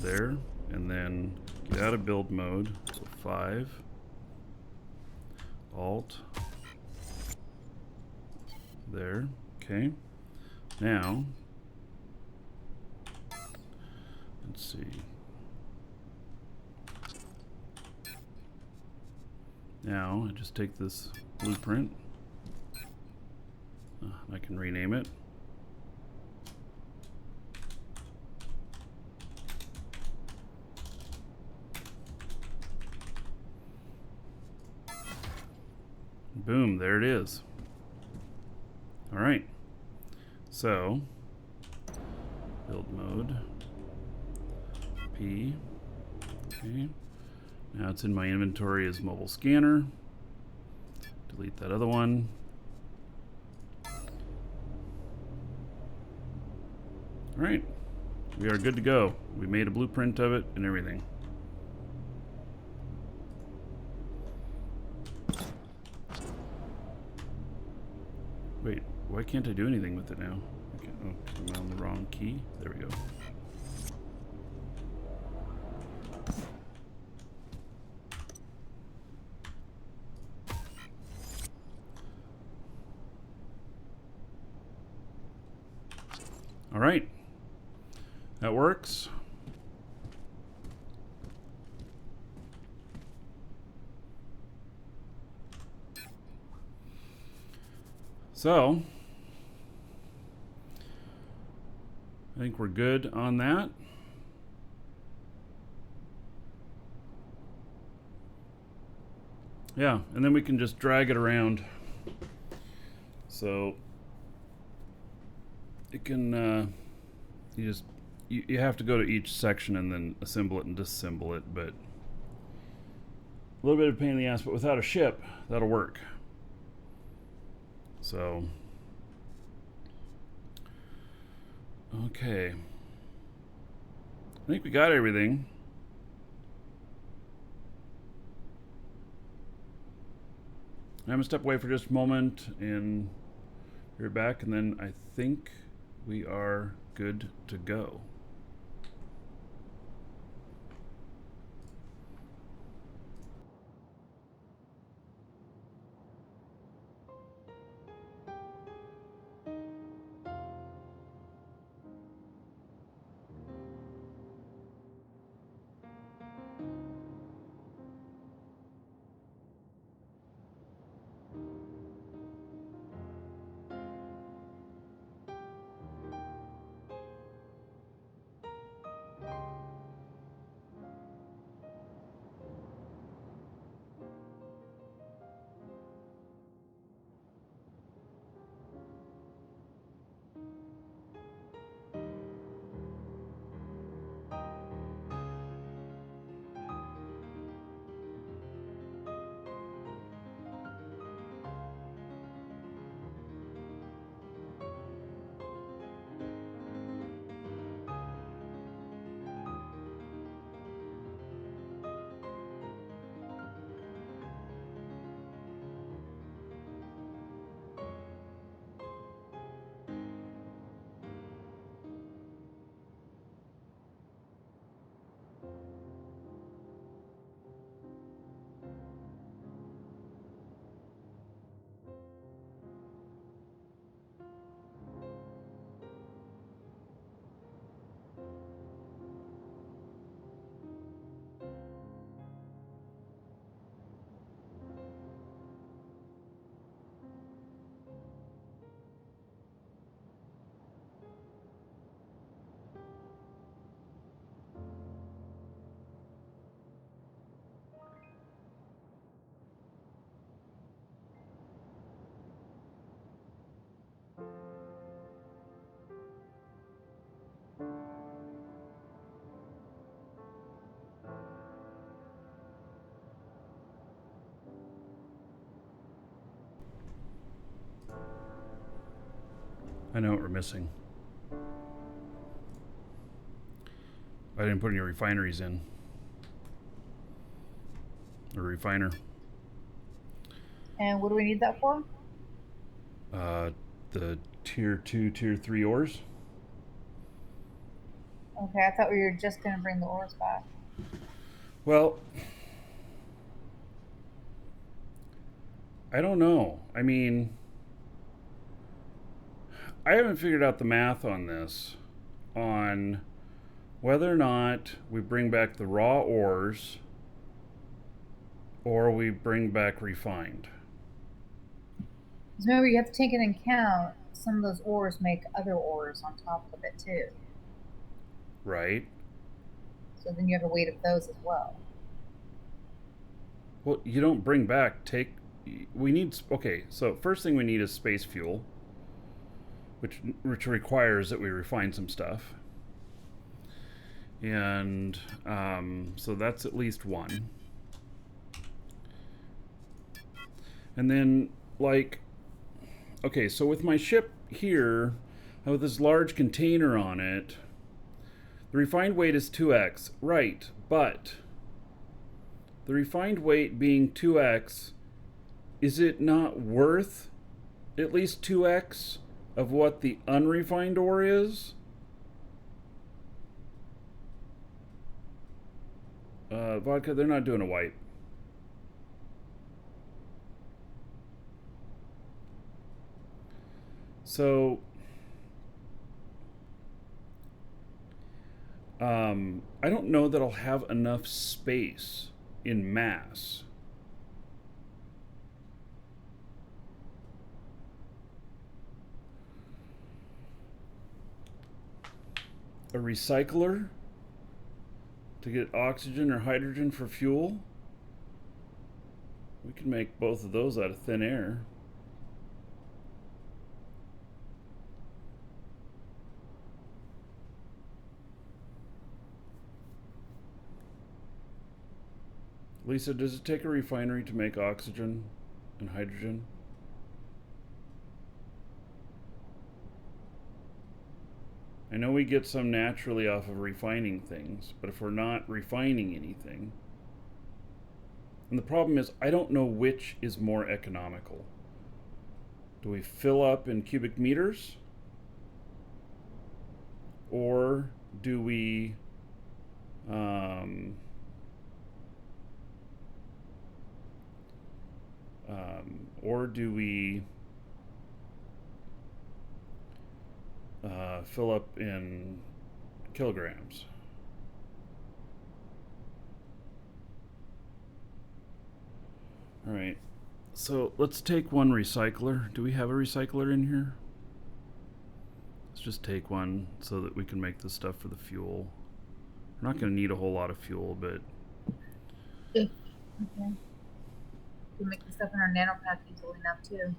there, and then get out of build mode, so 5, Alt, there, okay. Now, let's see. Now, I just take this blueprint, I can rename it. Boom, there it is. All right, so build mode P. Okay, now it's in my inventory as mobile scanner. Delete that other one. All right, we are good to go. We made a blueprint of it and everything. Wait, why can't I do anything with it now? Okay, oh, I'm on the wrong key. There we go. All right, that works. So, I think we're good on that. Yeah, and then we can just drag it around. So, it can, you have to go to each section and then assemble it and disassemble it, but a little bit of a pain in the ass, but without a ship, that'll work. So, okay. I think we got everything. I'm gonna step away for just a moment and be back, and then I think we are good to go. I know what we're missing. I didn't put any refineries in. A refiner. And what do we need that for? The tier 2, tier 3 ores. Okay, I thought we were just going to bring the ores back. Well, I don't know. I mean, I haven't figured out the math on this, on whether or not we bring back the raw ores or we bring back refined. Because remember, you have to take it into account, some of those ores make other ores on top of it too. Right? So then you have a weight of those as well. Well, you don't bring back, we need, okay, so first thing we need is space fuel, which requires that we refine some stuff. And so that's at least one. And then, like, okay, so with my ship here, with this large container on it, the refined weight is 2x. Right, but the refined weight being 2x, is it not worth at least 2x of what the unrefined ore is? Vodka, they're not doing a wipe. So, I don't know that I'll have enough space in mass. A recycler to get oxygen or hydrogen for fuel? We can make both of those out of thin air. Lisa, does it take a refinery to make oxygen and hydrogen? I know we get some naturally off of refining things, but if we're not refining anything... And the problem is, I don't know which is more economical. Do we fill up in cubic meters? Or do we... fill up in kilograms? All right, so let's take one recycler. Do we have a recycler in here? Let's just take one so that we can make the stuff for the fuel. We're not going to need a whole lot of fuel, but... Okay. We make the stuff in our nanopack easily enough too.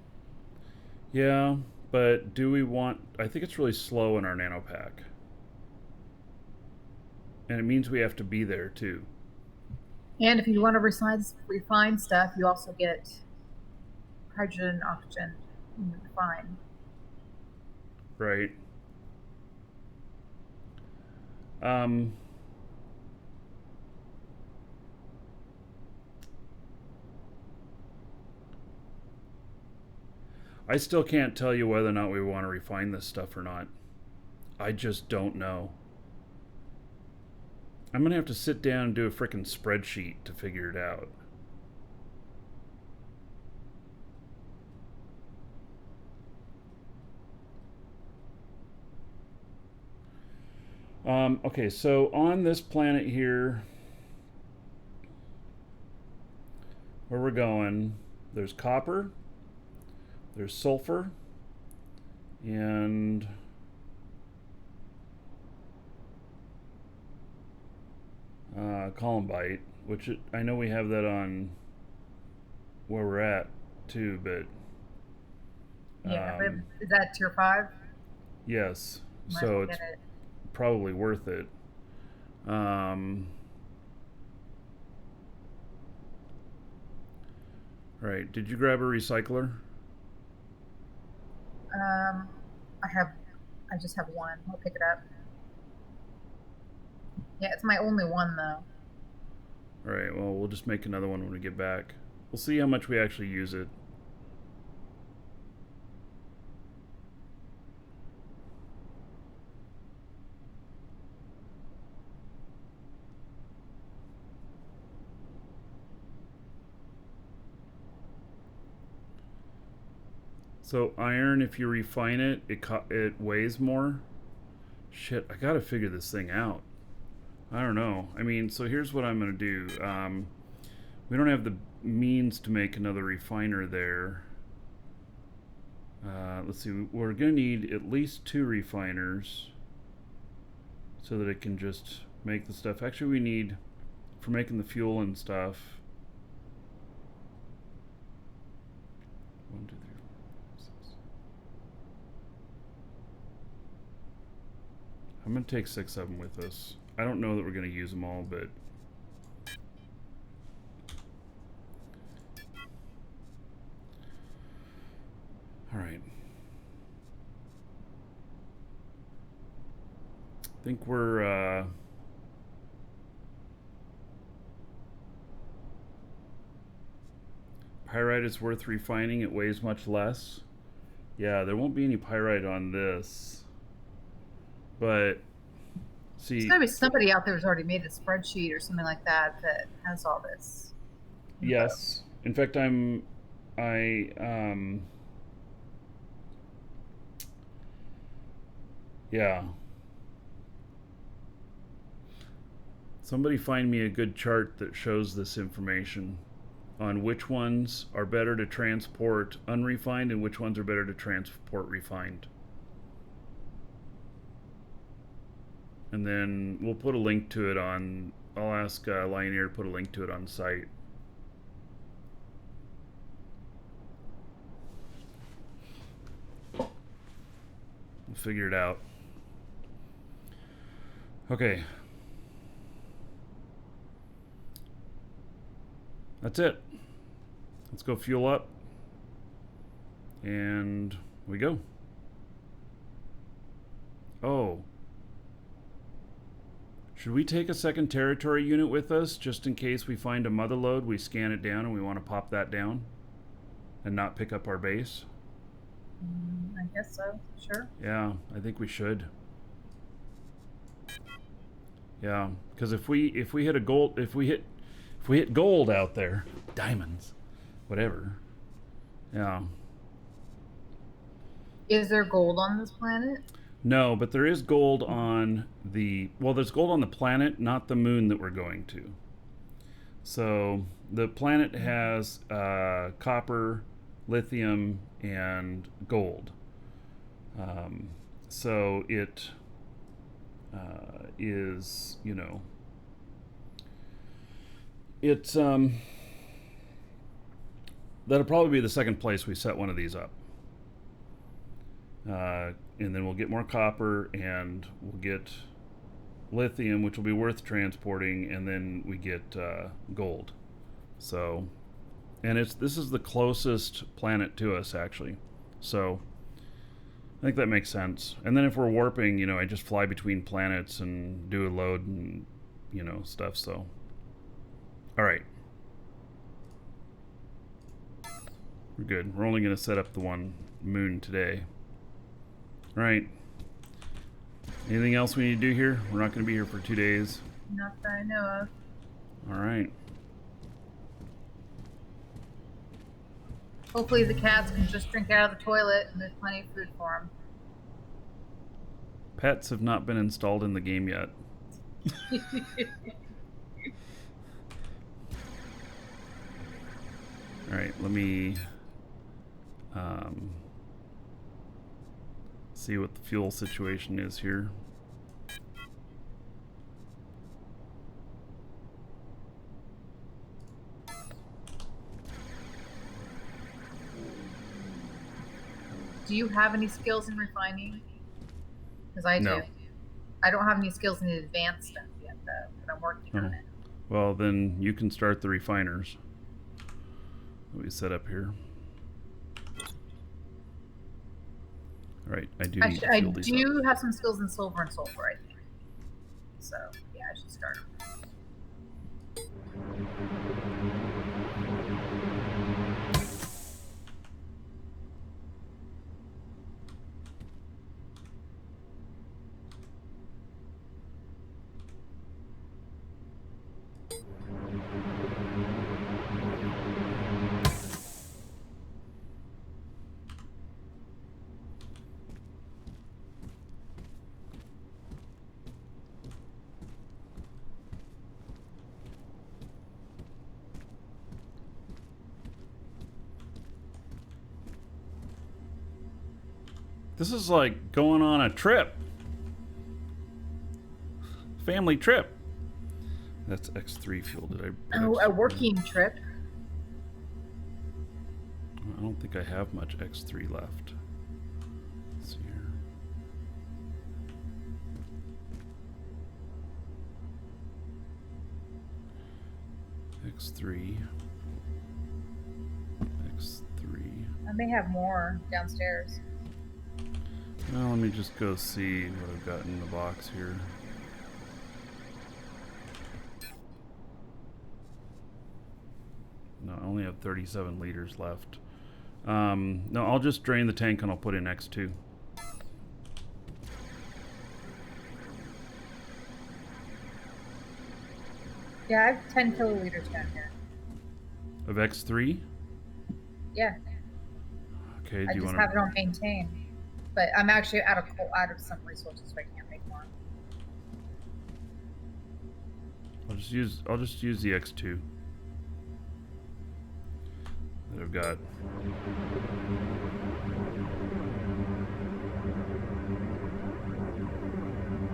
Yeah, but do we want... I think it's really slow in our nanopack. And it means we have to be there too. And if you want to refine stuff, you also get hydrogen, oxygen, and refine. Right. I still can't tell you whether or not we want to refine this stuff or not. I just don't know. I'm going to have to sit down and do a frickin' spreadsheet to figure it out. Okay, so on this planet here, where we're going, there's copper, there's sulfur, and columbite, which I know we have that on where we're at too, but yeah, is that tier 5? Yes, so it's probably worth it. Right, did you grab a recycler? I just have one. I'll pick it up. Yeah, it's my only one though. Alright, well, we'll just make another one when we get back. We'll see how much we actually use it. So iron, if you refine it, it weighs more. Shit, I gotta figure this thing out. I don't know. I mean, so here's what I'm gonna do. We don't have the means to make another refiner there. Let's see. We're gonna need at least 2 refiners so that it can just make the stuff. Actually, we need for making the fuel and stuff. 1, 2, 3, 4, 6. I'm gonna take 6 of them with us. I don't know that we're gonna use them all, but all right. I think we're pyrite is worth refining. It weighs much less. Yeah, there won't be any pyrite on this. But see, There's gotta be somebody out there who's already made a spreadsheet or something like that that has all this. yes. In fact, yeah. Somebody find me a good chart that shows this information on which ones are better to transport unrefined and which ones are better to transport refined. And then we'll put a link to it on, I'll ask Lioneer to put a link to it on site. We'll figure it out. Okay. That's it. Let's go fuel up. And we go. Oh. Should we take a second territory unit with us just in case we find a mother lode, we scan it down and we want to pop that down and not pick up our base? I guess so. Sure. Yeah, I think we should. Yeah, because if we hit a gold, if we hit gold out there, diamonds, whatever. Yeah. Is there gold on this planet? No, but there is gold on the, well, there's gold on the planet, not the moon that we're going to. So the planet has copper, lithium, and gold. So it is, you know, it's that'll probably be the second place we set one of these up. And then we'll get more copper and we'll get lithium, which will be worth transporting, and then we get gold. So, and this is the closest planet to us actually. So I think that makes sense. And then if we're warping, you know, I just fly between planets and do a load and, you know, stuff. So, all right. We're good. We're only going to set up the one moon today. All right. Anything else we need to do here? We're not going to be here for 2 days. Not that I know of. All right. Hopefully the cats can just drink out of the toilet and there's plenty of food for them. Pets have not been installed in the game yet. All right, let me see what the fuel situation is here. Do you have any skills in refining? Because I No. do. I don't have any skills in the advanced stuff yet, though, but I'm working on it. Well, then you can start the refiners that we set up here. All right, I do need Actually, to I fuel these up. do have some skills in silver and sulfur, I think. So, yeah, I should start. This is like going on a trip. Family trip. That's X3 fuel. Did I? Oh, a working trip. I don't think I have much X3 left. Let's see here. X3. X3. I may have more downstairs. Well, let me just go see what I've got in the box here. No, I only have 37 liters left. No, I'll just drain the tank and I'll put in X2. Yeah, I have 10 kiloliters down here. Of X3? Yeah, Okay, I do you just want have it to... on maintain. But I'm actually out of some resources, so I can't make more. I'll just use the X2 that I've got.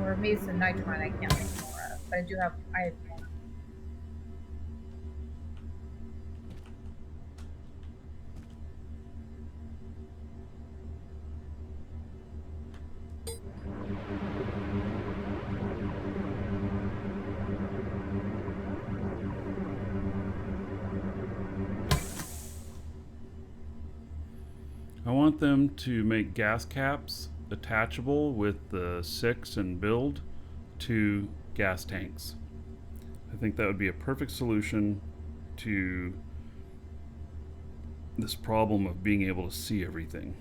Or maybe some nitrogen I can't make more of. But I have more. I want them to make gas caps attachable with the 6 and build to gas tanks. I think that would be a perfect solution to this problem of being able to see everything.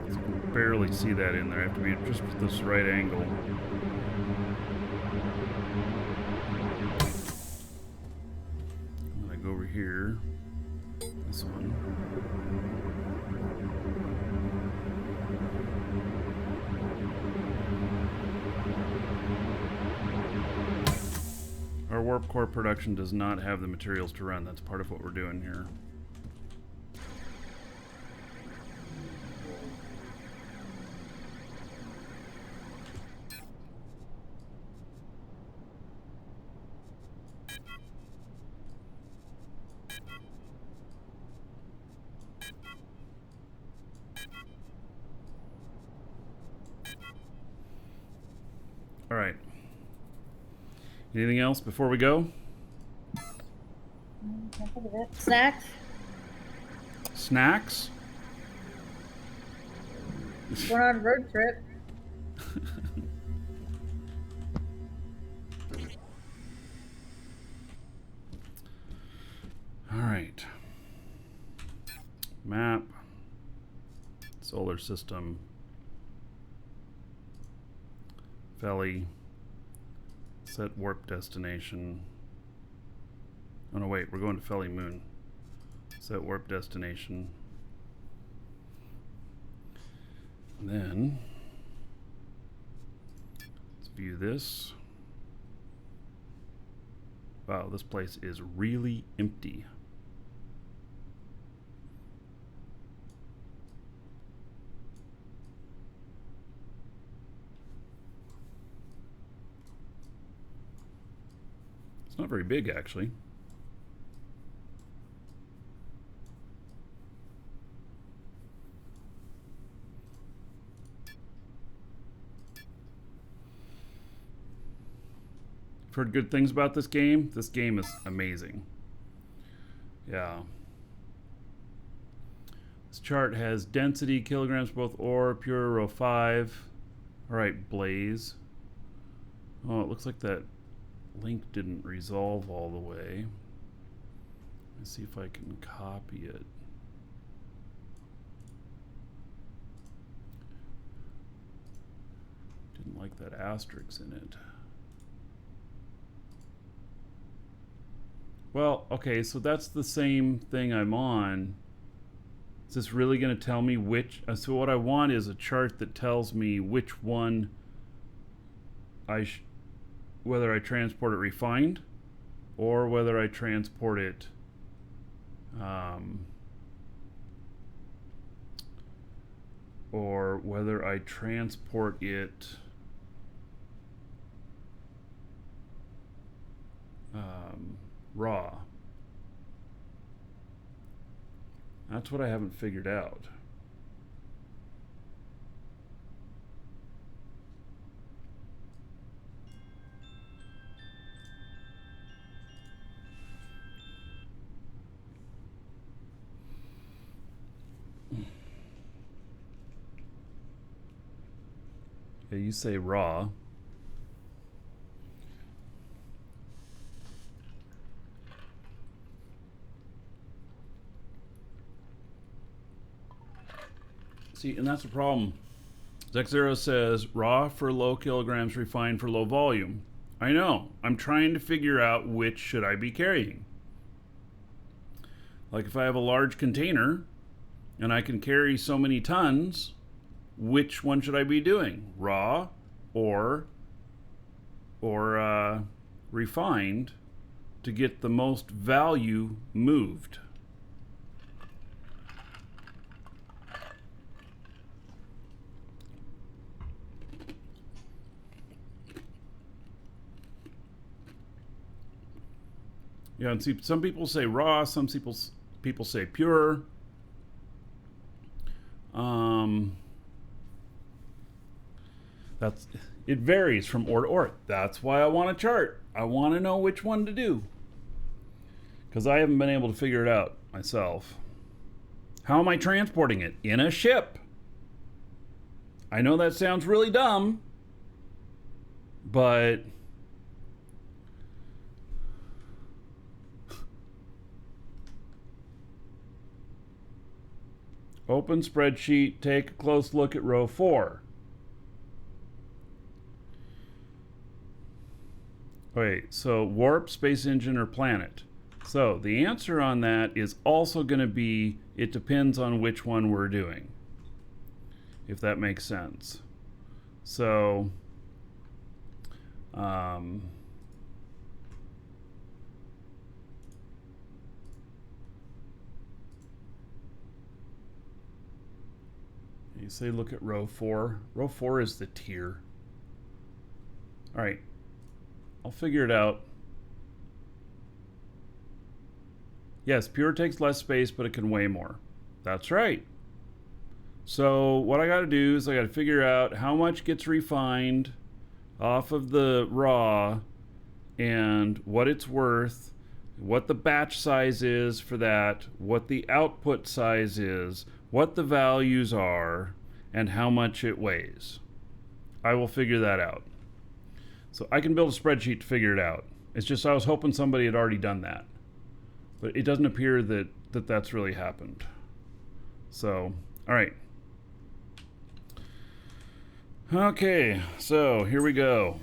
You can barely see that in there. I have to be just with this right angle. I go over here. This one. Our warp core production does not have the materials to run. That's part of what we're doing here. All right. Anything else before we go? Can't think of it. Snacks? Snacks? Going on a road trip. All right. Map. Solar system. Felly. Set warp destination. Oh no, wait, we're going to Felly Moon. Set warp destination. And then let's view this. Wow, this place is really empty. It's not very big, actually. I've heard good things about this game. This game is amazing. Yeah. This chart has density, kilograms, both ore, pure, row 5. Alright, blaze. Oh, it looks like that link didn't resolve all the way. Let's see if I can copy it. Didn't like that asterisk in it. Well, okay, so that's the same thing I'm on. Is this really going to tell me which? So what I want is a chart that tells me which one whether I transport it refined or whether I transport it or whether I transport it raw. That's what I haven't figured out. Yeah, you say raw. See, and that's the problem. Zexero says raw for low kilograms, refined for low volume. I know. I'm trying to figure out which should I be carrying. Like if I have a large container and I can carry so many tons, which one should I be doing? Raw or refined to get the most value moved? Yeah, and see, some people say raw, some people say pure. It varies from ore to ore. That's why I want a chart. I want to know which one to do, because I haven't been able to figure it out myself. How am I transporting it? In a ship. I know that sounds really dumb, but open spreadsheet, take a close look at row 4. Wait, so warp, space engine, or planet? So the answer on that is also going to be, it depends on which one we're doing, if that makes sense. So you say look at row 4. Row 4 is the tier. All right, I'll figure it out. Yes, pure takes less space, but it can weigh more. That's right. So what I got to do is I got to figure out how much gets refined off of the raw and what it's worth, what the batch size is for that, what the output size is, what the values are, and how much it weighs. I will figure that out. So I can build a spreadsheet to figure it out. It's just I was hoping somebody had already done that. But it doesn't appear that that's really happened. So, all right. Okay, so here we go.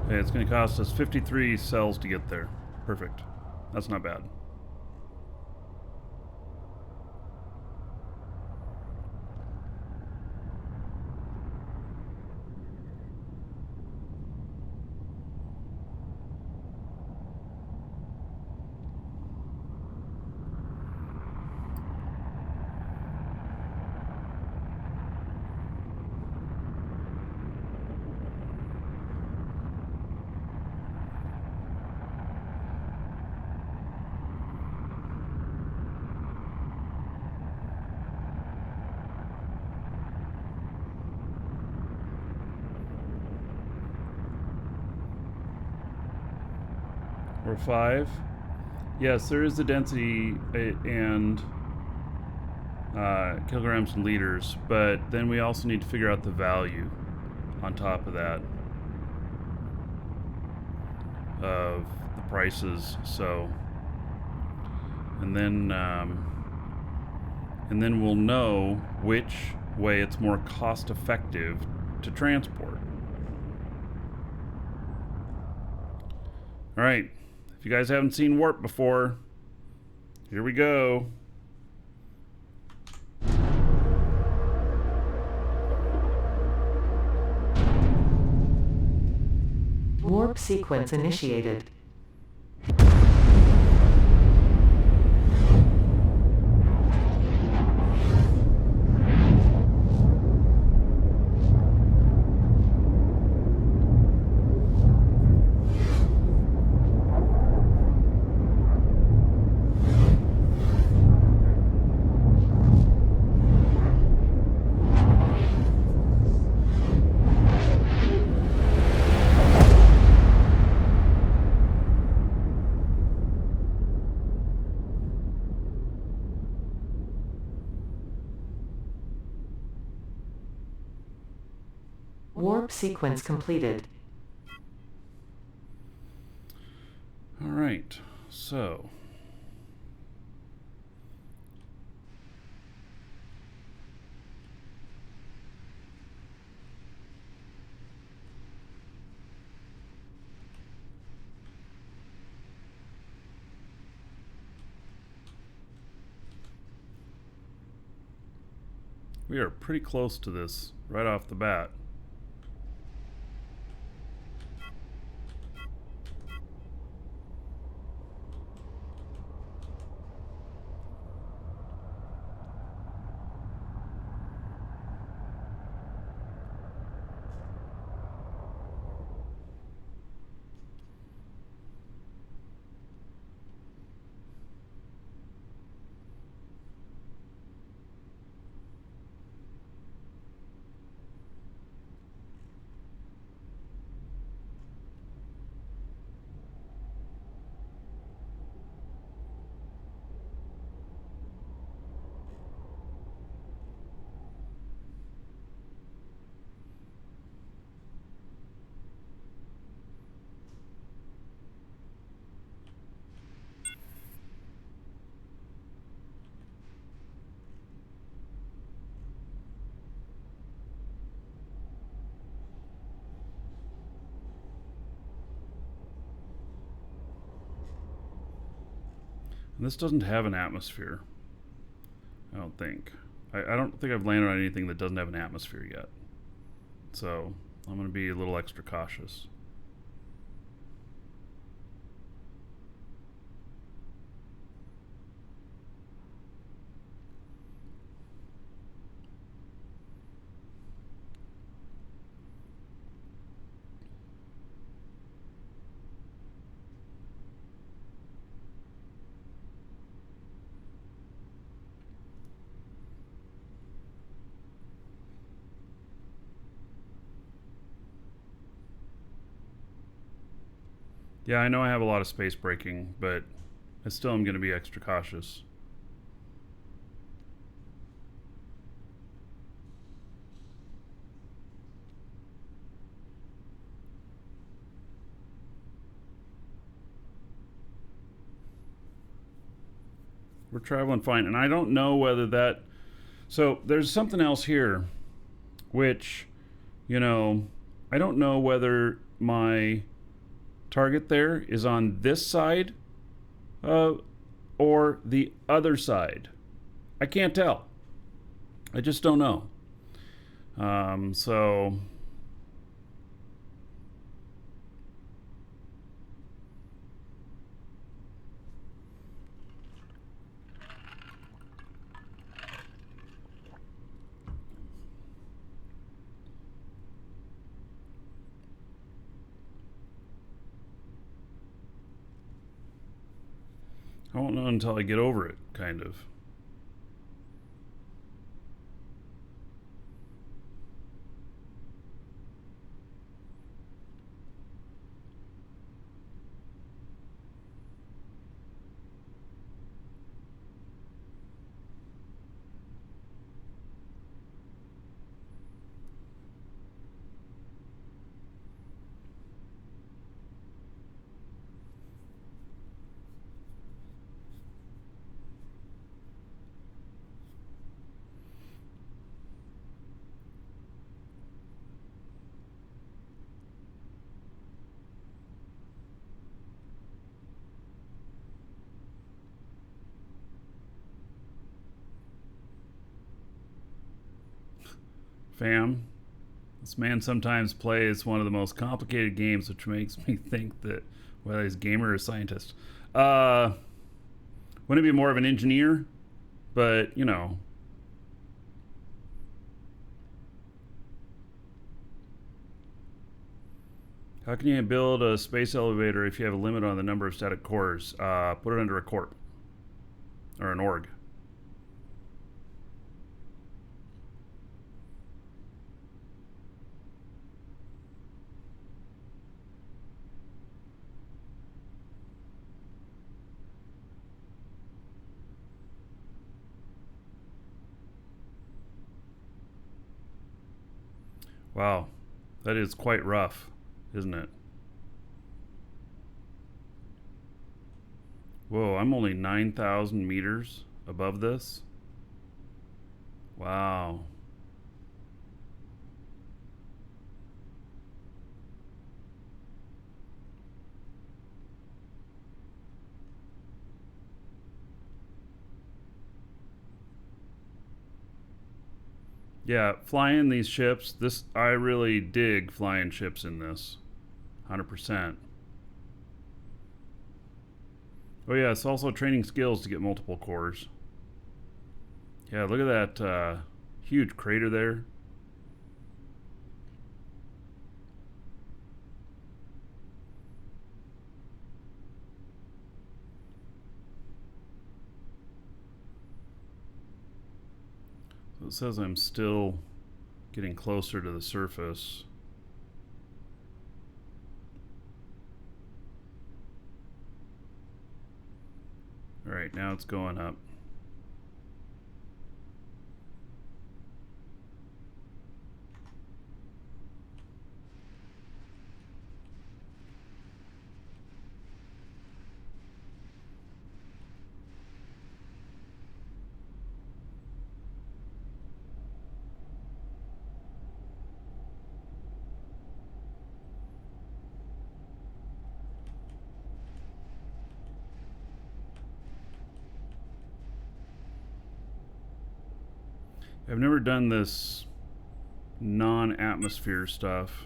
Okay, it's going to cost us 53 cells to get there. Perfect. That's not bad. Or 5. Yes, there is the density and kilograms and liters, but then we also need to figure out the value on top of that of the prices. So, and then we'll know which way it's more cost effective to transport. All right. If you guys haven't seen Warp before, here we go. Warp sequence initiated. Warp sequence completed. All right, so we are pretty close to this right off the bat. And this doesn't have an atmosphere, I don't think. I don't think I've landed on anything that doesn't have an atmosphere yet. So I'm going to be a little extra cautious. Yeah, I know I have a lot of space braking, but I still am going to be extra cautious. We're traveling fine, and I don't know whether that... So there's something else here, which, you know, I don't know whether my target there is on this side or the other side. I can't tell. I just don't know. So I won't know until I get over it, kind of. Fam, this man sometimes plays one of the most complicated games, which makes me think that whether he's a gamer or a scientist. Wouldn't it be more of an engineer? But, you know. How can you build a space elevator if you have a limit on the number of static cores? Put it under a corp. Or an org. Wow, that is quite rough, isn't it? Whoa, I'm only 9,000 meters above this. Wow. Yeah, flying these ships, I really dig flying ships in this. 100%. Oh yeah, it's also training skills to get multiple cores. Yeah, look at that huge crater there. So it says I'm still getting closer to the surface. All right, now it's going up. I've never done this non-atmosphere stuff.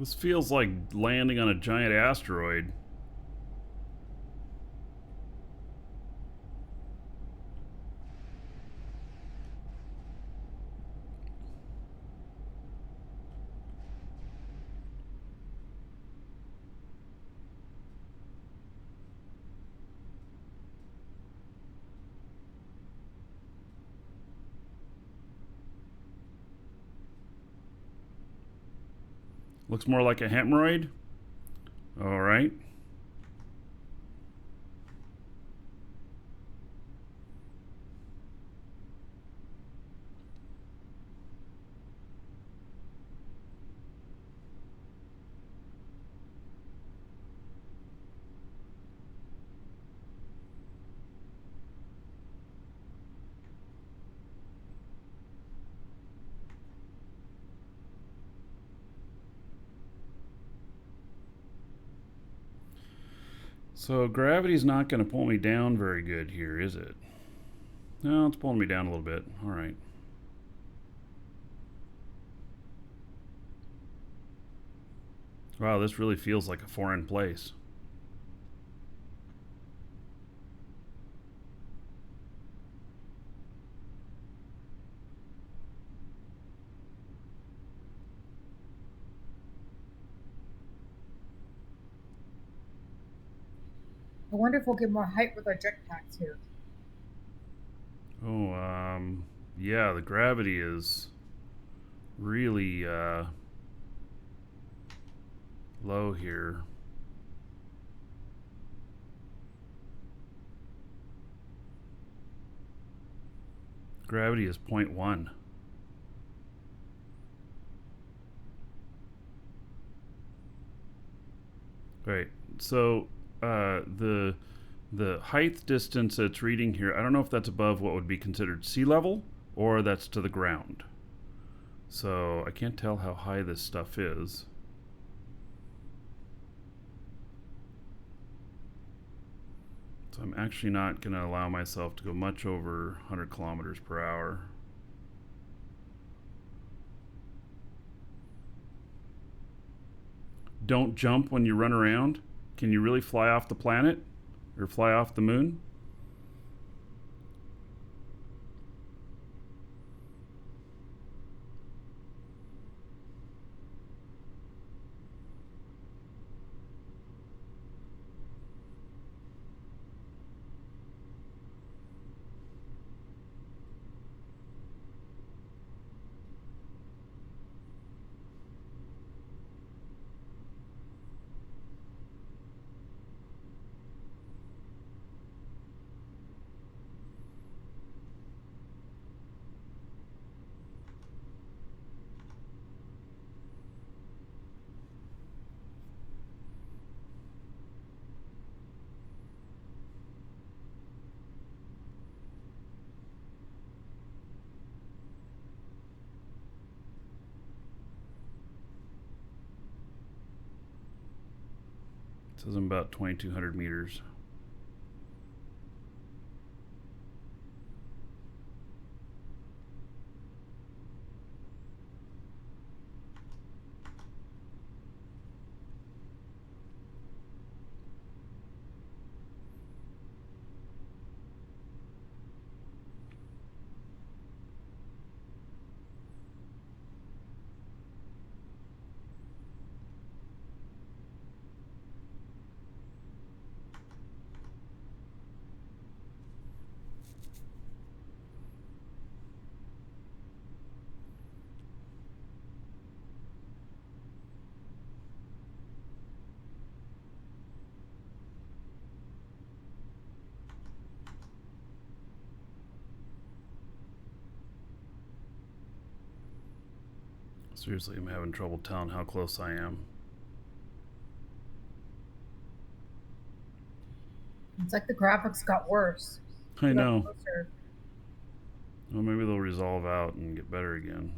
This feels like landing on a giant asteroid. Looks more like a hemorrhoid. All right. So gravity's not going to pull me down very good here, is it? No, it's pulling me down a little bit. All right. Wow, this really feels like a foreign place. I wonder if we'll get more height with our jetpacks here. Oh, yeah, the gravity is really low here. Gravity is 0.1. Right. So the height distance it's reading here, I don't know if that's above what would be considered sea level or that's to the ground. So I can't tell how high this stuff is. So I'm actually not going to allow myself to go much over 100 kilometers per hour. Don't jump when you run around. Can you really fly off the planet or fly off the moon? It says I'm about 2,200 meters. Seriously, I'm having trouble telling how close I am. It's like the graphics got worse. I We got know. closer. Well, maybe they'll resolve out and get better again.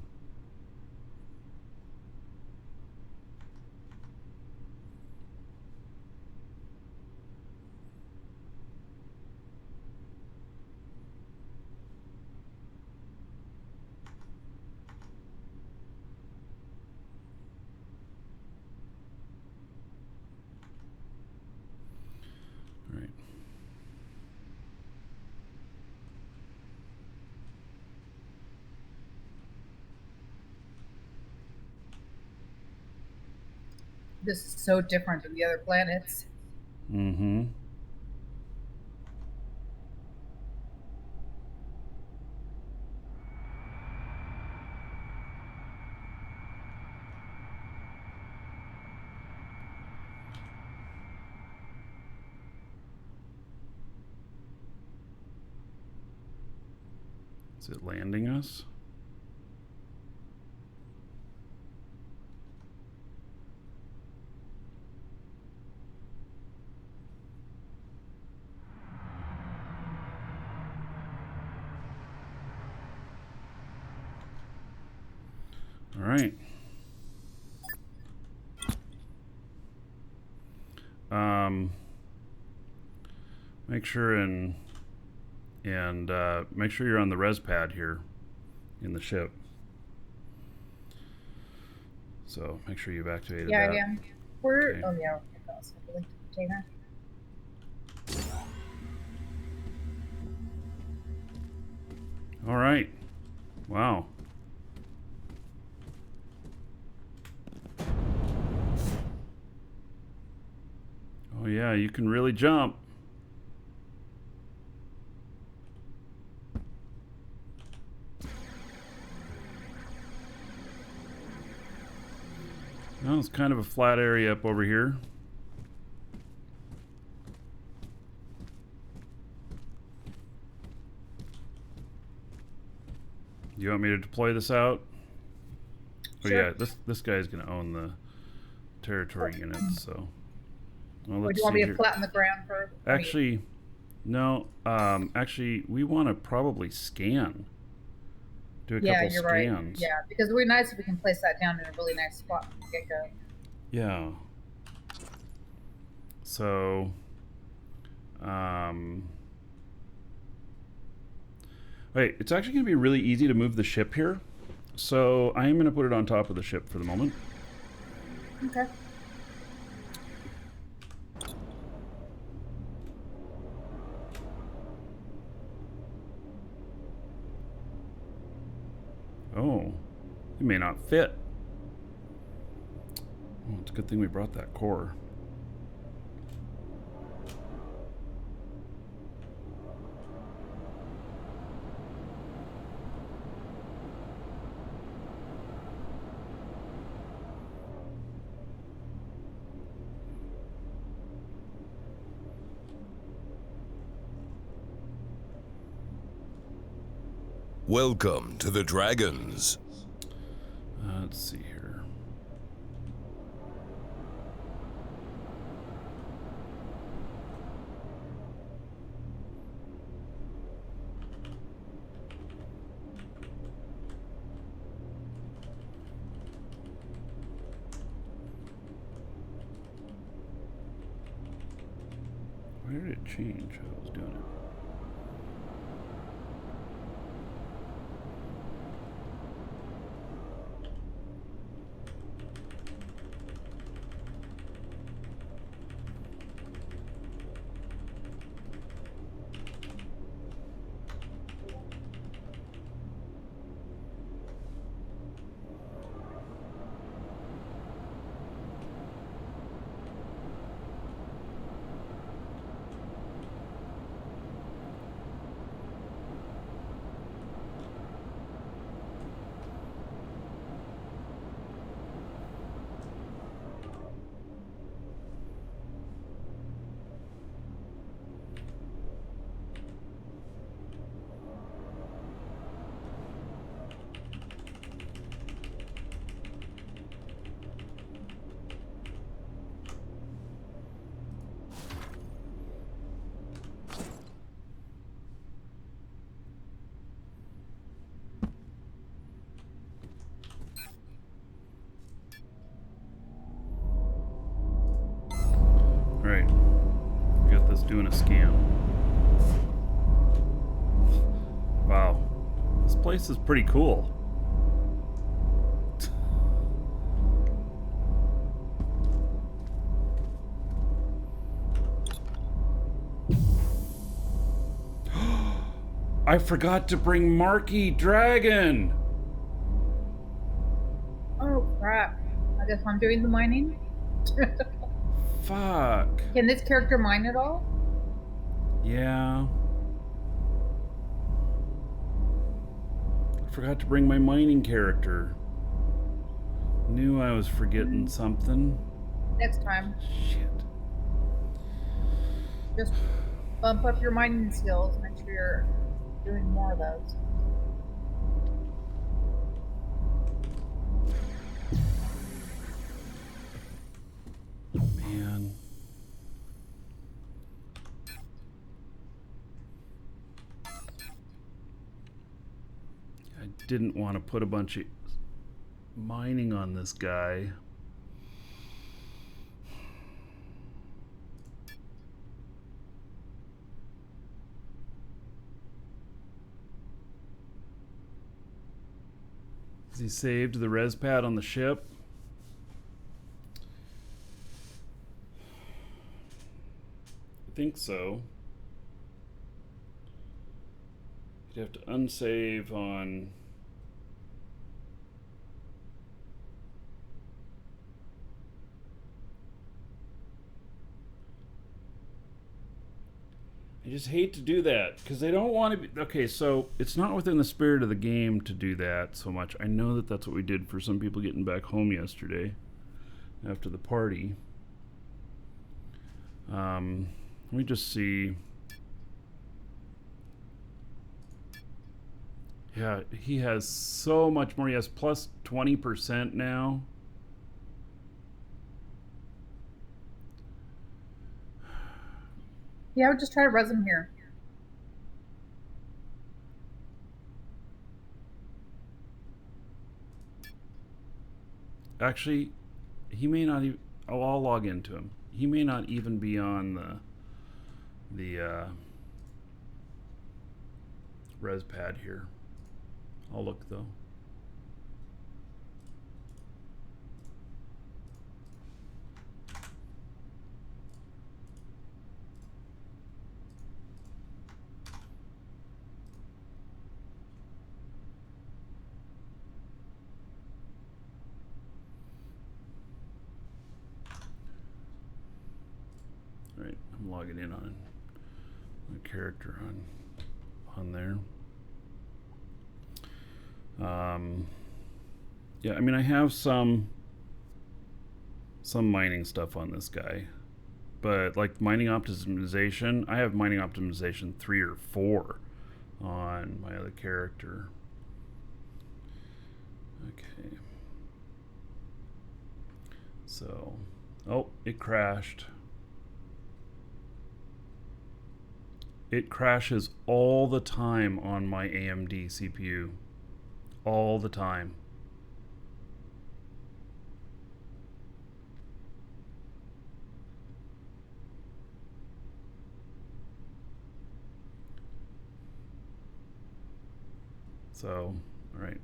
All right. This is so different than the other planets. Mm-hmm. Is it landing us? All right. Make sure make sure you're on the res pad here in the ship. So make sure you've activated Yeah, that. I am. We're Okay. oh yeah, I also link to container. All right. Wow. Oh yeah, you can really jump. Well, it's kind of a flat area up over here. Do you want me to deploy this out? Oh Sure. yeah, this guy's gonna own the territory units, so. Well, Or let's do you want see me to here. flatten the ground for? Actually, no. Actually, we want to probably scan. Do a Yeah, couple you're right. scans. Yeah, because it would be nice if we can place that down in a really nice spot from the get-go. Yeah. So, wait, it's actually going to be really easy to move the ship here. So I am going to put it on top of the ship for the moment. Okay. Oh, it may not fit. Oh, it's a good thing we brought that core. Welcome to the Dragons. Let's see here. Why did it change how I was doing it? Right. We got this doing a scan. Wow. This place is pretty cool. I forgot to bring Marky Dragon. Oh crap! I guess I'm doing the mining. Fuck. Can this character mine at all? Yeah. I forgot to bring my mining character. Knew I was forgetting something. Next time, Shit. just bump up your mining skills. Make sure you're doing more of those. didn't want to put a bunch of mining on this guy. Is he saved the res pad on the ship? I think so. You'd have to unsave on... I just hate to do that because they don't want to be... Okay, so it's not within the spirit of the game to do that so much. I know that that's what we did for some people getting back home yesterday after the party. Let me just see. Yeah, he has so much more. He has plus 20% now. Yeah, I would just try to res him here. Actually, he may not even... Oh, I'll log into him. He may not even be on the res pad here. I'll look though. Right, I'm logging in on a character on there. Yeah, I mean, I have some mining stuff on this guy, but like mining optimization, I have mining optimization 3 or 4 on my other character. Okay. So, oh, it crashed. It crashes all the time on my AMD CPU. All the time. So, all right.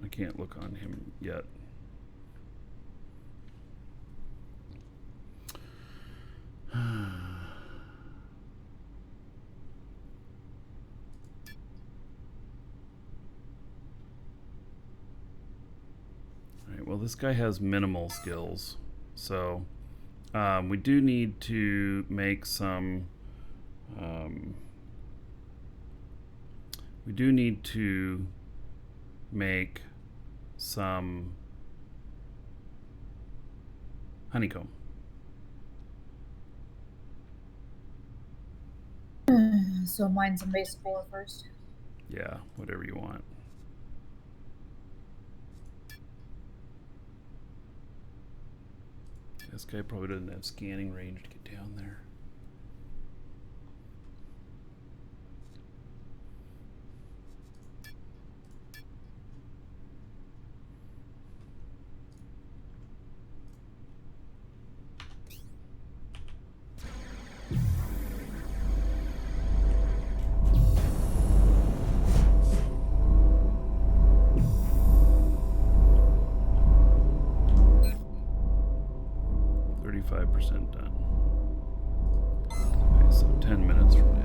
I can't look on him yet. Well, this guy has minimal skills, so we do need to make some. We do need to make some honeycomb. So mine some base 4 first. Yeah, whatever you want. This guy probably doesn't have scanning range to get down there. Done. Okay, so 10 minutes from now.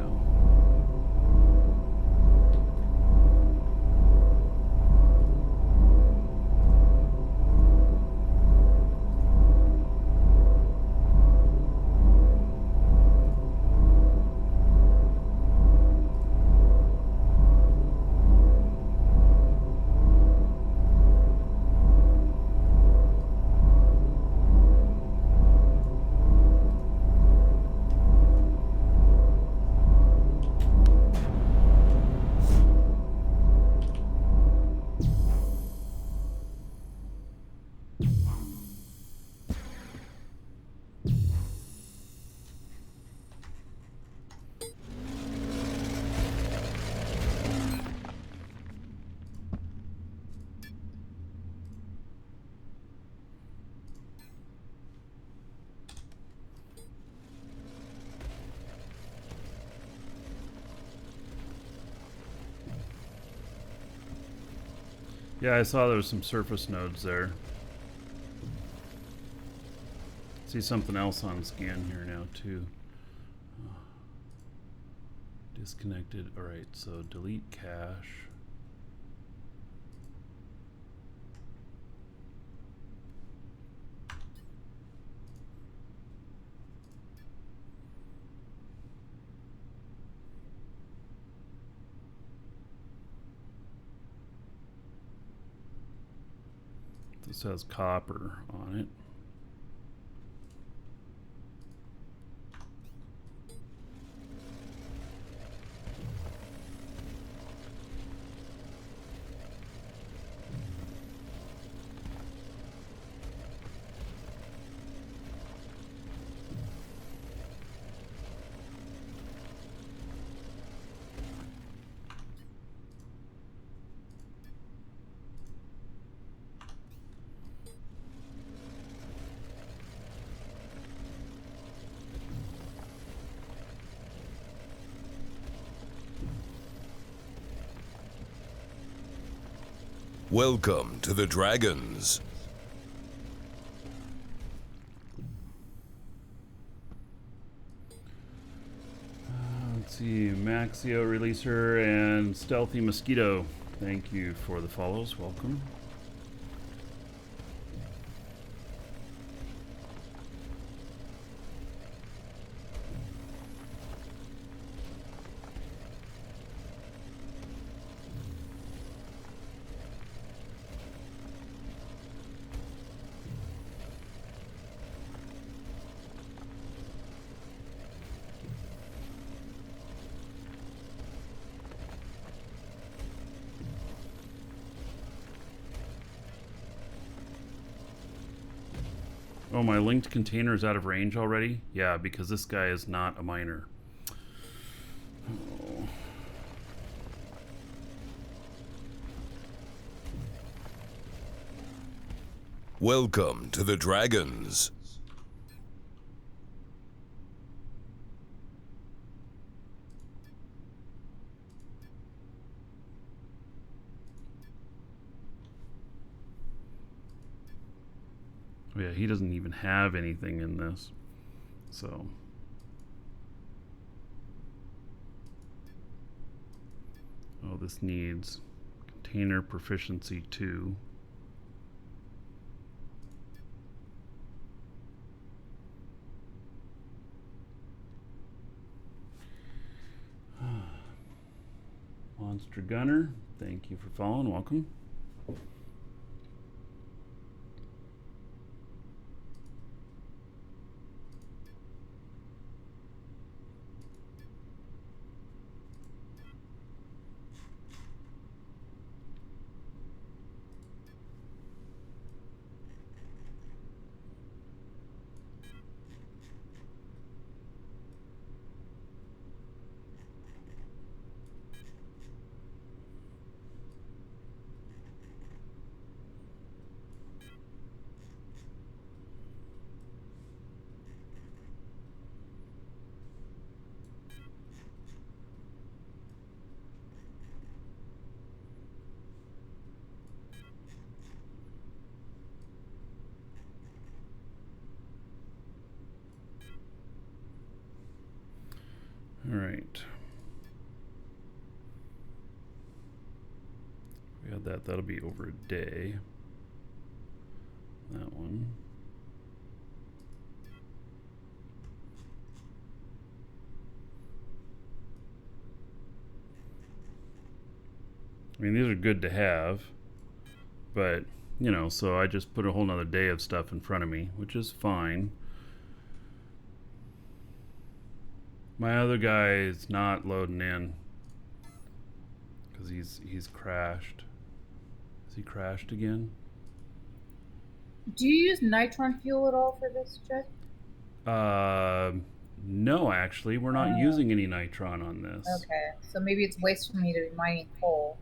Yeah, I saw there was some surface nodes there. See something else on scan here now too. Disconnected. All right, so delete cache. This has copper on it. Welcome to the Dragons. Let's see, Maxio Releaser and Stealthy Mosquito. Thank you for the follows. Welcome. Oh, my linked container is out of range already? Yeah, because this guy is not a miner. Oh. Welcome to the Dragons. Oh, yeah, he doesn't even have anything in this. So. Oh, this needs container proficiency 2. Monster Gunner, thank you for following. Welcome. All right. We had that. That'll be over a day. That one. I mean, these are good to have, but, you know, so I just put a whole nother day of stuff in front of me, which is fine. My other guy is not loading in because he's crashed. Has he crashed again? Do you use nitron fuel at all for this, Jet? No, actually, we're not using any nitron on this. Okay, so maybe it's waste for me to be mining coal.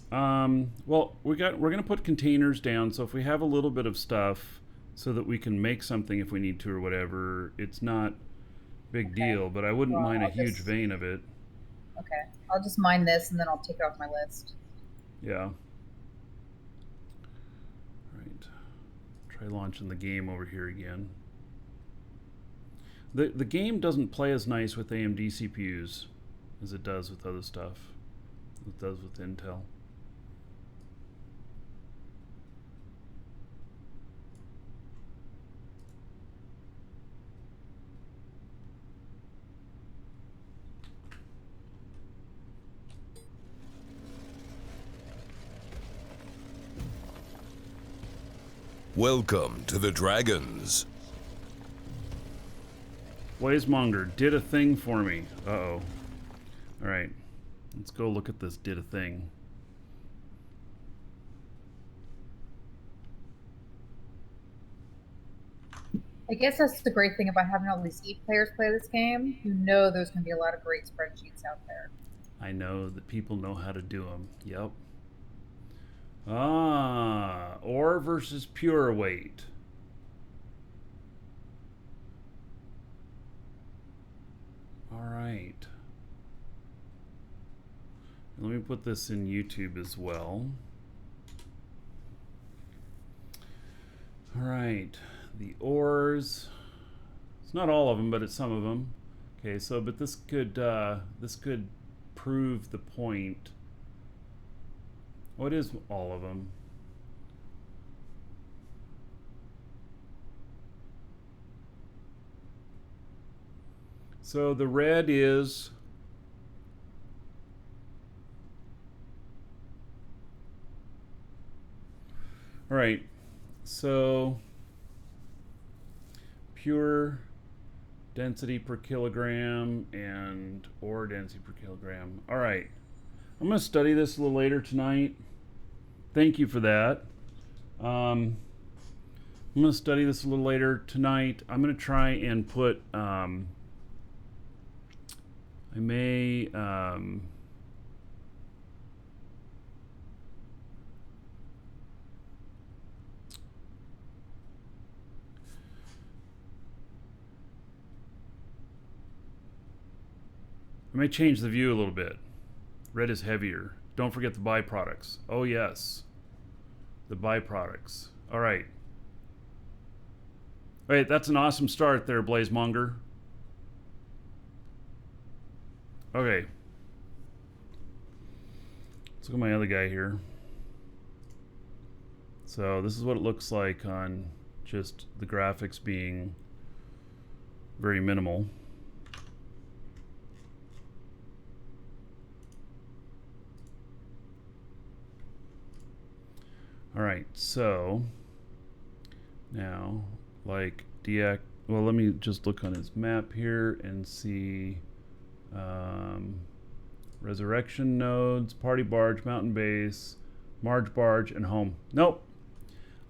Well, we're gonna put containers down, so if we have a little bit of stuff so that we can make something if we need to or whatever, it's not big deal, but I wouldn't Well, mine a I'll huge just- vein of it. Okay, I'll just mine this and then I'll take it off my list. Yeah. Right. Try launching the game over here again. The game doesn't play as nice with AMD CPUs as it does with other stuff. It does with Intel. Welcome to the Dragons. Blazemonger did a thing for me. Uh-oh. Alright. Let's go look at this did a thing. I guess that's the great thing about having all these Eve players play this game. You know there's going to be a lot of great spreadsheets out there. I know that people know how to do them. Yep. Ah, ore versus pure weight. All right. Let me put this in YouTube as well. All right, the ores. It's not all of them, but it's some of them. Okay, so but this could prove the point. What is all of them? So the red is all right. So pure density per kilogram and ore density per kilogram. All right. I'm going to study this a little later tonight. Thank you for that. I'm going to study this a little later tonight. I'm going to try and put, I may, I may change the view a little bit. Red is heavier. Don't forget the byproducts. Oh yes, the byproducts. All right. Wait, that's an awesome start there, Blazemonger. Okay. Let's look at my other guy here. So this is what it looks like on just the graphics being very minimal. All right, so now like well, let me just look on his map here and see resurrection nodes, party barge, mountain base, Marge barge, and home. Nope,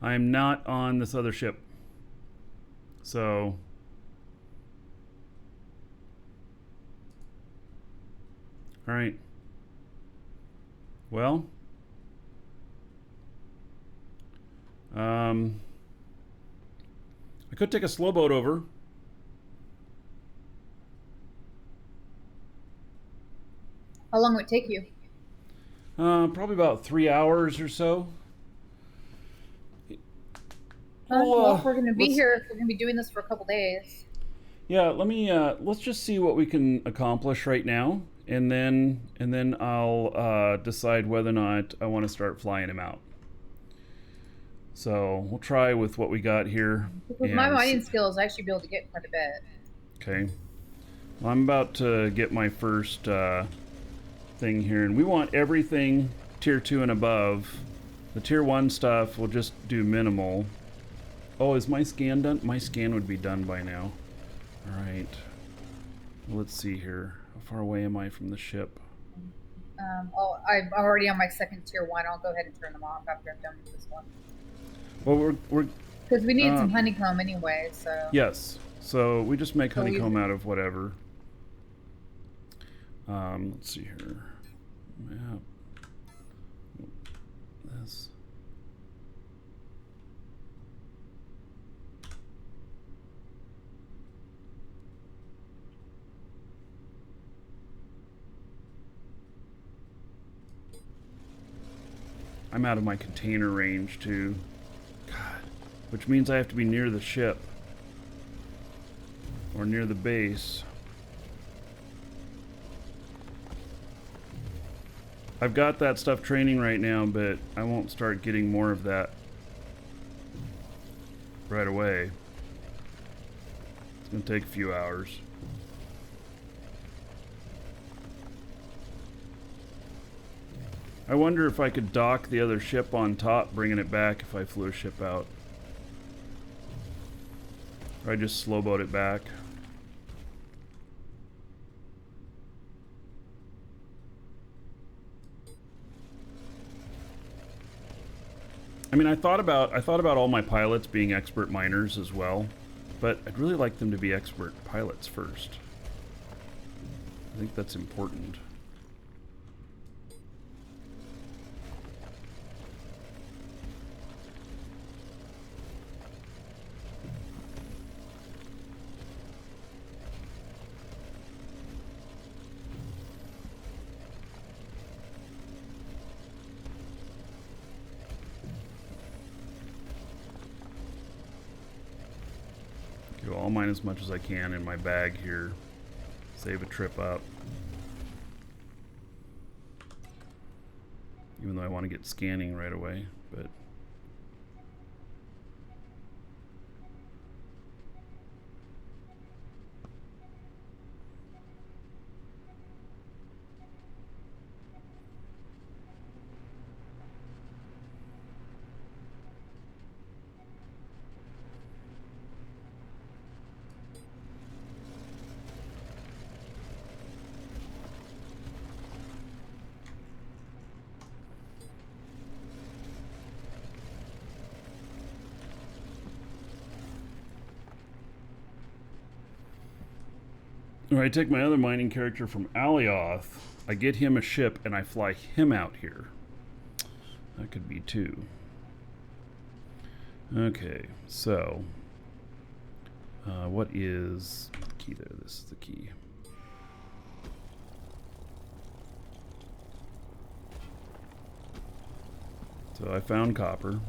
I'm not on this other ship. So all right, well, I could take a slow boat over. How long would it take you? Probably about 3 hours or so. Well, if we're going to be here, if we're going to be doing this for a couple days. Yeah, let me let's just see what we can accomplish right now, and then I'll decide whether or not I want to start flying him out. So we'll try with what we got here. With my mining skills, I should be able to get quite a bit. Okay. Well, I'm about to get my first thing here, and we want everything tier 2 and above. The tier 1 stuff we'll just do minimal. Oh, is my scan done? My scan would be done by now. All right. Let's see here. How far away am I from the ship? I'm already on my second tier 1. I'll go ahead and turn them off after I'm done with this one. Well, we're because we need some honeycomb anyway, so. Yes. So we just make honeycomb out of whatever. Let's see here. Map. This. I'm out of my container range too. God, which means I have to be near the ship or near the base. I've got that stuff training right now, but I won't start getting more of that right away. It's gonna take a few hours. I wonder if I could dock the other ship on top, bringing it back if I flew a ship out. Or I just slow boat it back. I mean, I thought about all my pilots being expert miners as well, but I'd really like them to be expert pilots first. I think that's important. I'll mine as much as I can in my bag here. Save a trip up. Even though I want to get scanning right away, but... Or I take my other mining character from Alioth, I get him a ship, and I fly him out here. That could be two. Okay, so... what is the key there? This is the key. So I found copper.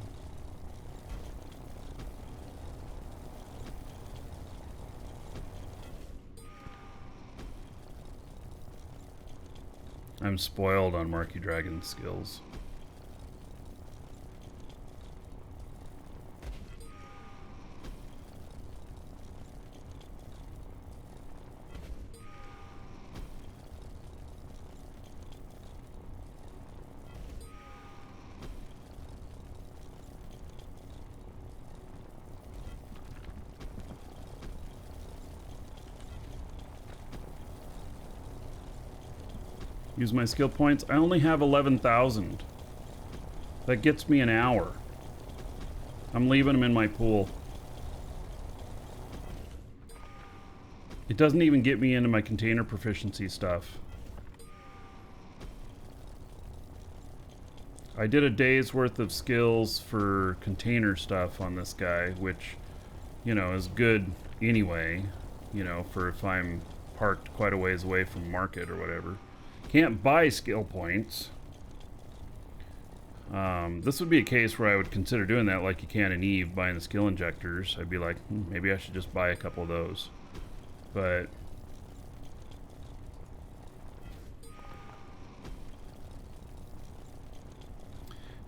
I'm spoiled on Marquis Dragon skills. Use my skill points. I only have 11,000. That gets me an hour. I'm leaving them in my pool. It doesn't even get me into my container proficiency stuff. I did a day's worth of skills for container stuff on this guy, which, you know, is good anyway, you know, for if I'm parked quite a ways away from market or whatever. Can't buy skill points. This would be a case where I would consider doing that like you can in EVE, buying the skill injectors. I'd be like, maybe I should just buy a couple of those. But...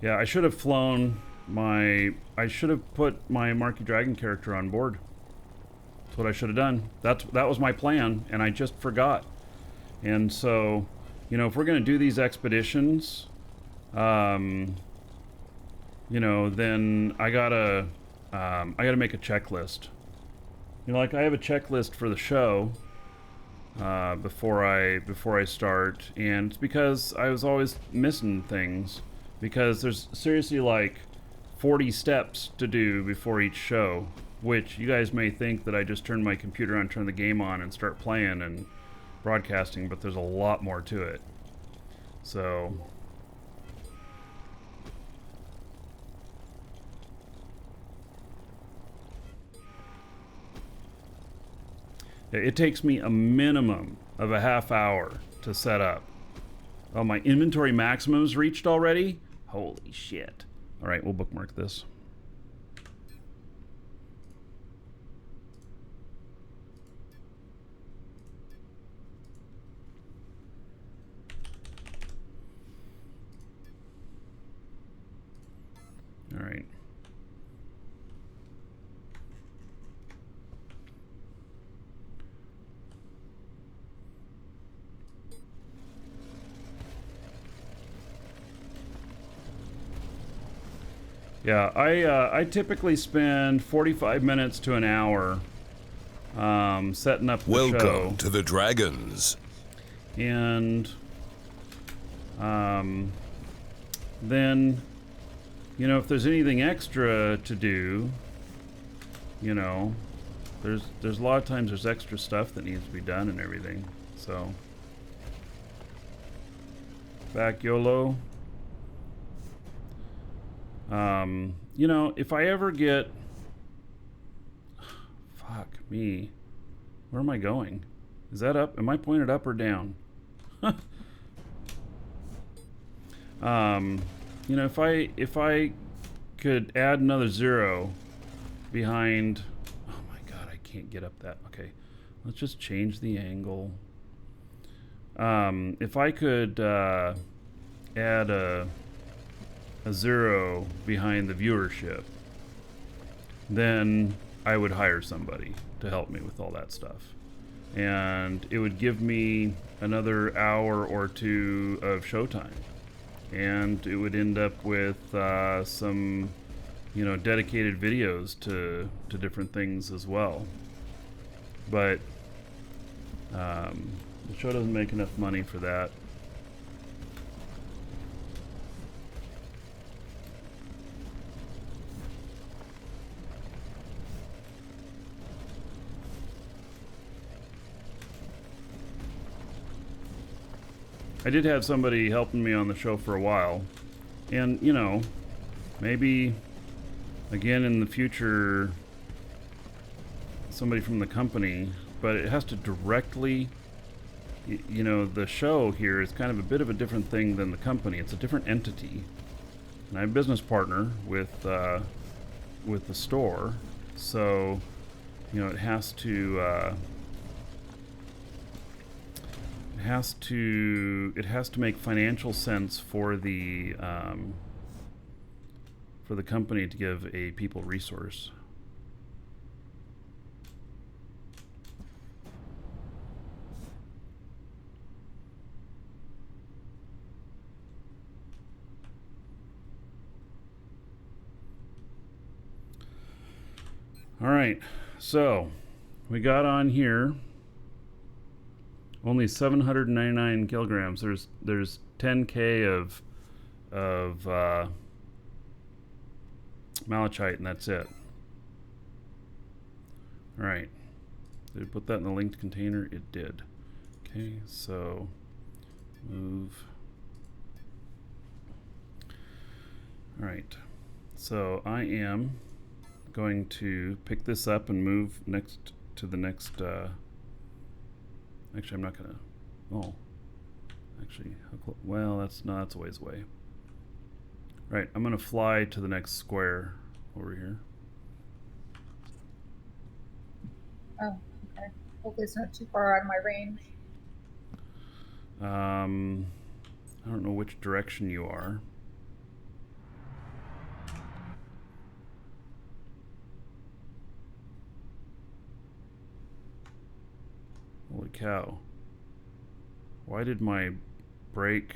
yeah, I should have flown my... I should have put my Marquis Dragon character on board. That's what I should have done. That was my plan, and I just forgot. And so... you know, if we're going to do these expeditions, you know, then I gotta make a checklist. You know, like I have a checklist for the show before I start, and it's because I was always missing things, because there's seriously like 40 steps to do before each show, which you guys may think that I just turn my computer on, turn the game on, and start playing and broadcasting, but there's a lot more to it. So it takes me a minimum of a half hour to set up. Oh, my inventory maximum's reached already? Holy shit. All right, we'll bookmark this. All right. Yeah, I typically spend 45 minutes to an hour setting up the show. Welcome to the Dragons. And then, you know, if there's anything extra to do, you know, there's a lot of times there's extra stuff that needs to be done and everything. So, back YOLO. You know, if I ever get... Fuck me. Where am I going? Is that up? Am I pointed up or down? You know, if I could add another 0 behind... Oh my god, I can't get up that. Okay, let's just change the angle. If I could add a 0 behind the viewership, then I would hire somebody to help me with all that stuff. And it would give me another hour or 2 of showtime. And it would end up with some, you know, dedicated videos to different things as well. But the show doesn't make enough money for that. I did have somebody helping me on the show for a while, and you know, maybe again in the future somebody from the company, but it has to directly, you know, the show here is kind of a bit of a different thing than the company. It's a different entity, and I have a business partner with the store, so you know, it has to make financial sense for the company to give a people resource. All right, so we got on here. Only 799 kilograms. There's 10K of malachite, and that's it. All right. Did it put that in the linked container? It did. Okay, so move. All right. So I am going to pick this up and move next to the next. Actually, I'm not gonna. Oh, actually, well, that's a ways away. Right, I'm gonna fly to the next square over here. Oh, okay. Hopefully it's not too far out of my range. I don't know which direction you are. Holy cow. Why did my brake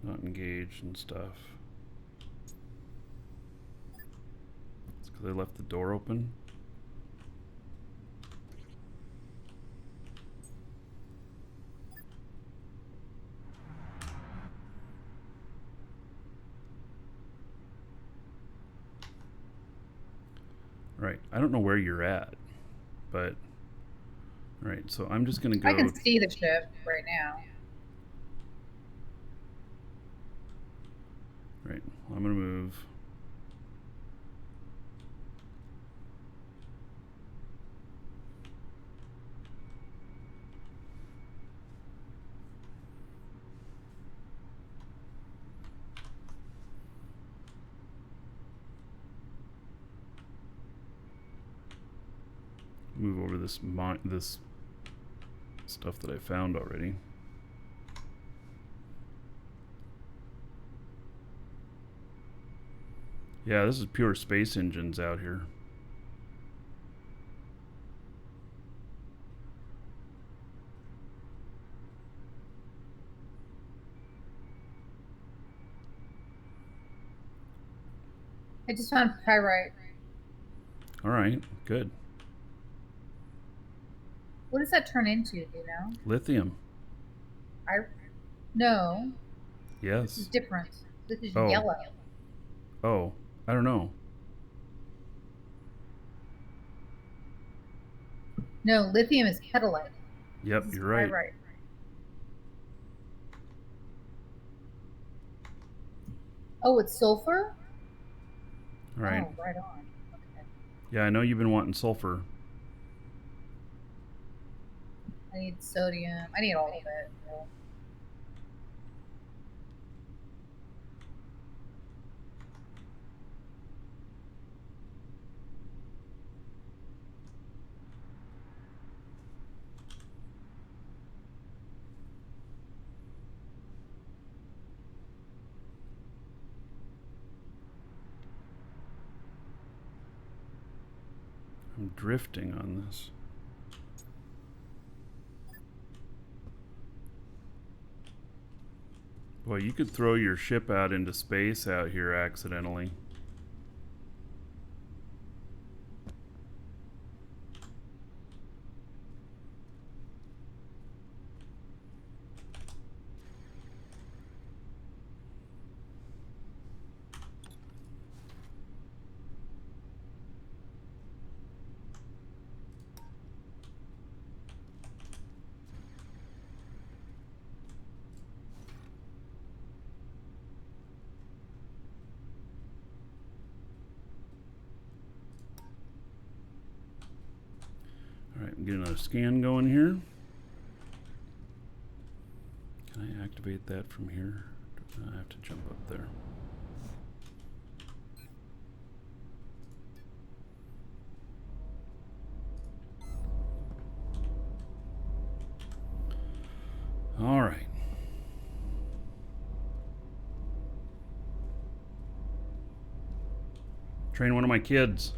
not engage and stuff? It's because I left the door open. Right. I don't know where you're at, but... Right, so I'm just going to go... I can see the ship right now. Right, well, I'm going to move. go over this this stuff that I found already. Yeah, this is pure space engines out here. I just found pyrite. All right, good. What does that turn into? Do you know? Lithium. No. This is Yes. different. This is Oh. yellow. Oh, I don't know. No, lithium is petalite. Yep, This is you're right. pyrite. Oh, it's sulfur? All right. Oh, right on. Okay. Yeah, I know you've been wanting sulfur. I need sodium. I need all of it. Yeah. I'm drifting on this. Boy, you could throw your ship out into space out here accidentally. All right, I'm getting another scan going here. Can I activate that from here? I have to jump up there. All right. Train one of my kids.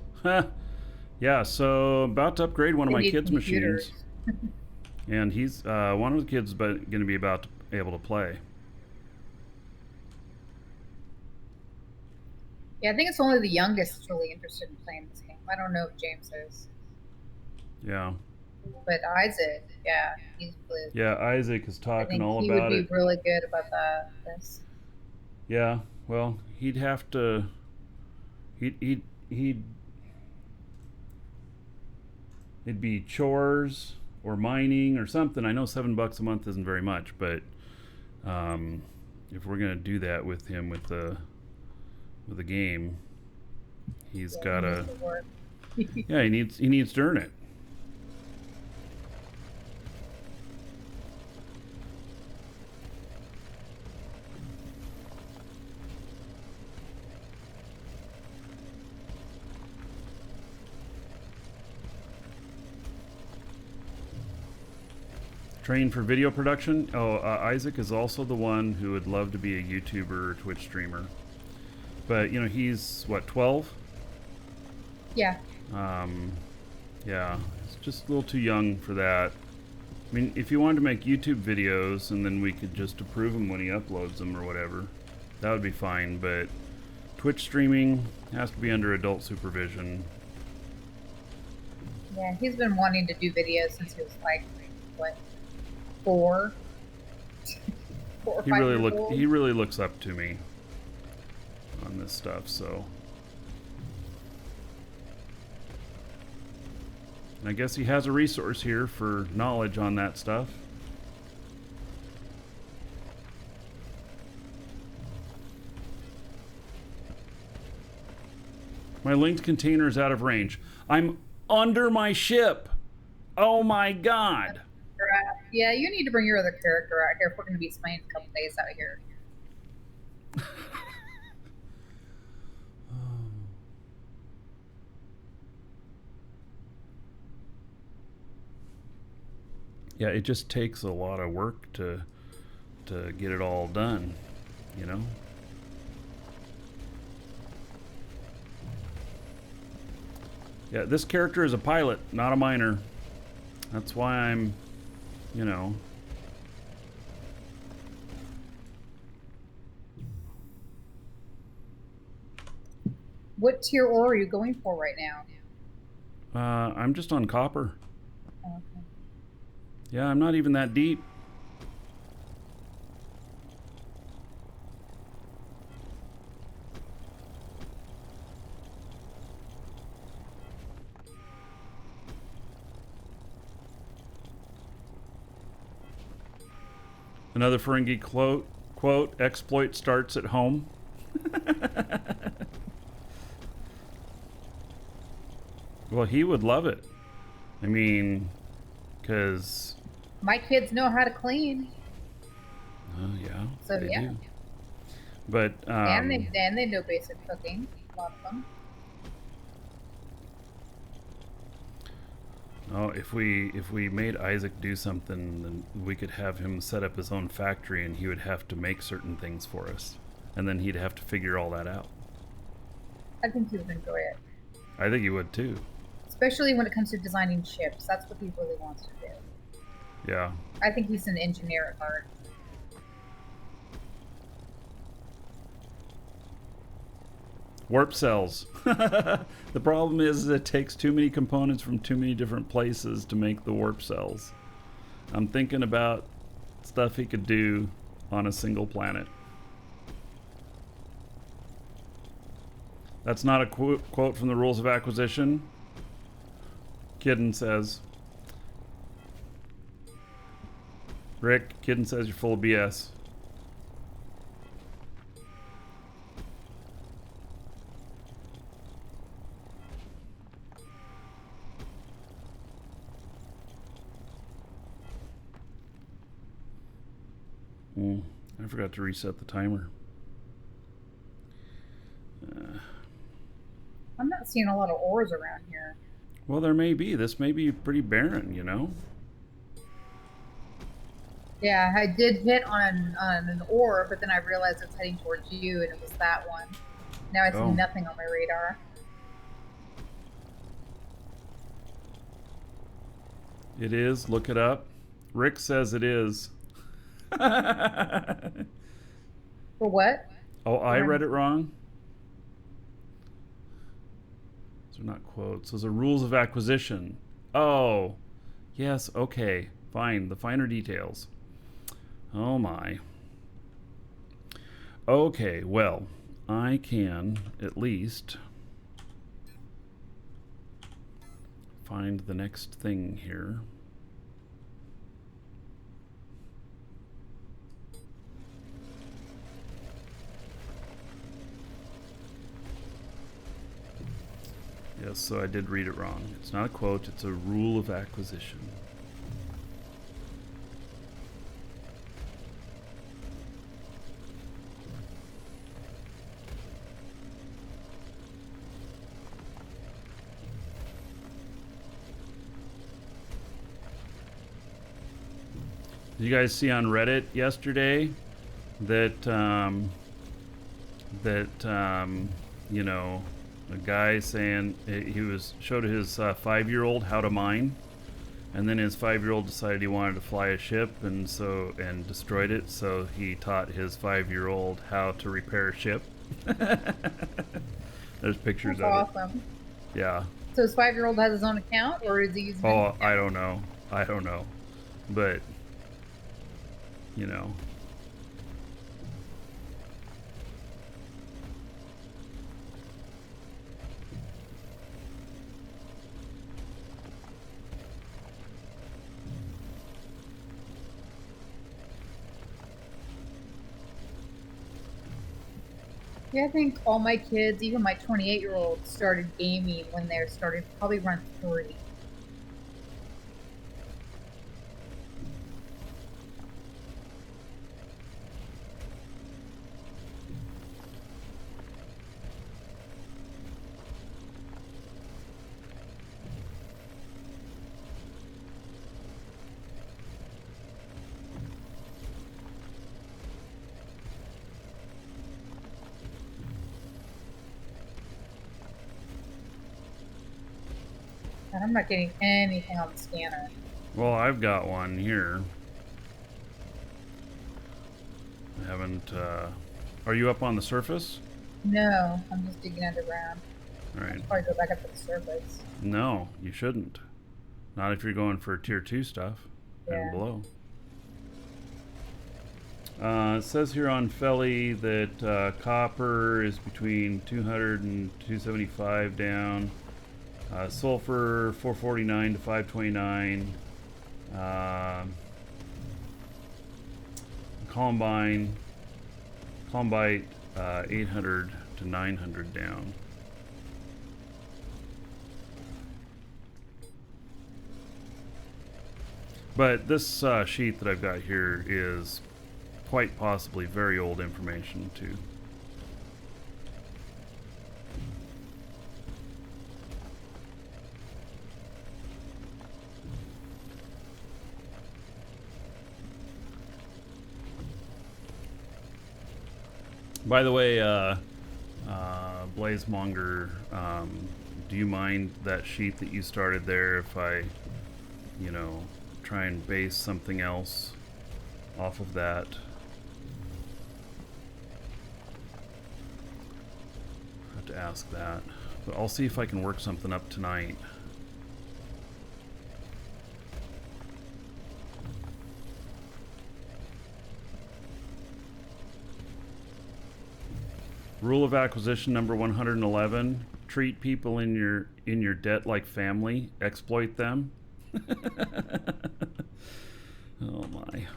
Yeah, so about to upgrade one of They my need kids' computers. machines. And he's one of the kids going to be about to able to play. Yeah, I think it's only the youngest that's really interested in playing this game. I don't know if James is. Yeah. But Isaac, yeah, he's really, Yeah, Isaac is I talking think all he about would it. be really good about this. Yeah, well, he'd have to. It'd be chores or mining or something. I know $7 a month isn't very much, but if we're gonna do that with him with the game, he's Yeah, gotta. he needs to work. Yeah, he needs to earn it. Train for video production. Oh, Isaac is also the one who would love to be a YouTuber or Twitch streamer. But, you know, he's, what, 12? Yeah. Yeah, he's just a little too young for that. I mean, if you wanted to make YouTube videos and then we could just approve him when he uploads them or whatever, that would be fine. But Twitch streaming has to be under adult supervision. Yeah, he's been wanting to do videos since he was like, what, 4? 4 or 5 years old? He really looks up to me on this stuff, so. And I guess he has a resource here for knowledge on that stuff. My linked container is out of range. I'm under my ship. Oh my god. Yeah, you need to bring your other character out here if we're going to be spending a couple days out here. Yeah, it just takes a lot of work to get it all done, you know? Yeah, this character is a pilot, not a miner. That's why I'm, you know. What tier ore are you going for right now? I'm just on copper. Okay. Yeah, I'm not even that deep. Another Ferengi quote, exploit starts at home. Well, he would love it. I mean, because... My kids know how to clean. Oh, yeah. So, they yeah. do. But, And they know basic cooking. A lot of them. oh, if we made Isaac do something, then we could have him set up his own factory and he would have to make certain things for us. And then he'd have to figure all that out. I think he would enjoy it. I think he would too. Especially when it comes to designing ships. That's what he really wants to do. Yeah. I think he's an engineer at heart. Warp cells. The problem is it takes too many components from too many different places to make the warp cells. I'm thinking about stuff he could do on a single planet. That's not a quote from the Rules of Acquisition. Kidden says. Rick, Kidden says you're full of BS. I forgot to reset the timer. I'm not seeing a lot of ores around here. Well, there may be. This may be pretty barren, you know? Yeah, I did hit on an ore, but then I realized it's heading towards you, and it was that one. Now I see nothing on my radar. It is. Look it up. Rick says it is. For what? Oh, I read it wrong? Those are not quotes. Those are rules of acquisition. Oh, yes, okay, fine. The finer details. Oh my. Okay, well, I can at least find the next thing here. Yes, so I did read it wrong. It's not a quote, it's a rule of acquisition. Did you guys see on Reddit yesterday that you know, a guy saying he showed his 5-year-old how to mine, and then his 5-year-old decided he wanted to fly a ship, and destroyed it. So he taught his 5-year-old how to repair a ship. There's pictures That's of awesome. it. Yeah. So his 5-year-old has his own account, or is he using? Oh, I don't know. But you know. Yeah, I think all my kids, even my 28-year-old, started gaming when they started probably around 3. And I'm not getting anything on the scanner. Well, I've got one here. I haven't, are you up on the surface? No, I'm just digging underground. Alright. Probably go back up to the surface. No, you shouldn't. Not if you're going for tier 2 stuff and Yeah. below. It says here on Felly that copper is between 200 and 275 down. Sulfur 449 to 529. Columbite 800 to 900 down. But this sheet that I've got here is quite possibly very old information too. By the way, Blazemonger, do you mind that sheet that you started there if I, you know, try and base something else off of that? I have to ask that. But I'll see if I can work something up tonight. Rule of acquisition number 111: treat people in your debt like family, exploit them. Oh my.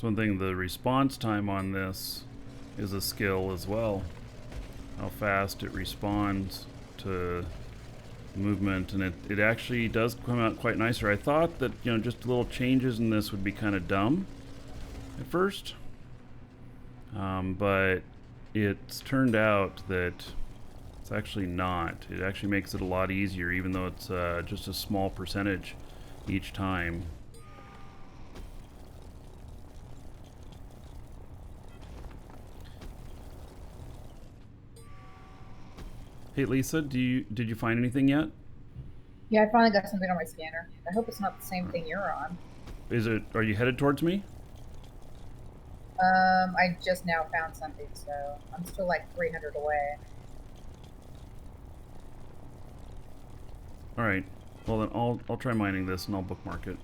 One thing, the response time on this is a skill as well. How fast it responds to movement, and it actually does come out quite nicer. I thought that, you know, just little changes in this would be kind of dumb at first, but it's turned out that it's actually not. It actually makes it a lot easier, even though it's just a small percentage each time. Hey Lisa, did you find anything yet? Yeah, I finally got something on my scanner. I hope it's not the same thing you're on. Are you headed towards me? I just now found something, so I'm still like 300 away. All right. Well then, I'll try mining this and I'll bookmark it.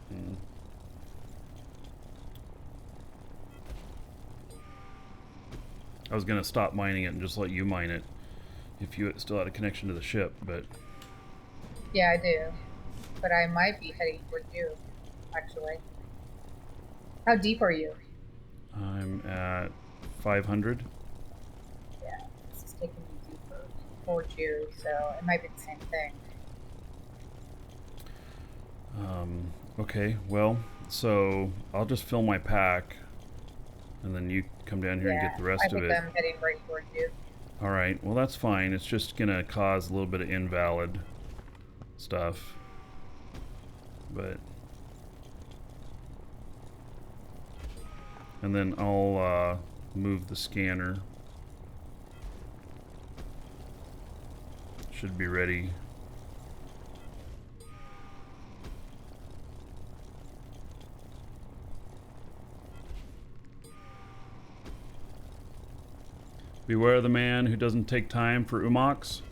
I was gonna stop mining it and just let you mine it if you still had a connection to the ship, but Yeah, I do. But I might be heading towards you, actually. How deep are you? I'm at 500. Yeah, this is taking me deeper towards you, so it might be the same thing. Okay, well, so I'll just fill my pack, and then you come down here and get the rest of it. I think I'm heading right towards you. All right, well that's fine. It's just gonna cause a little bit of invalid stuff, but and then I'll move the scanner. Should be ready. Beware the man who doesn't take time for Umox.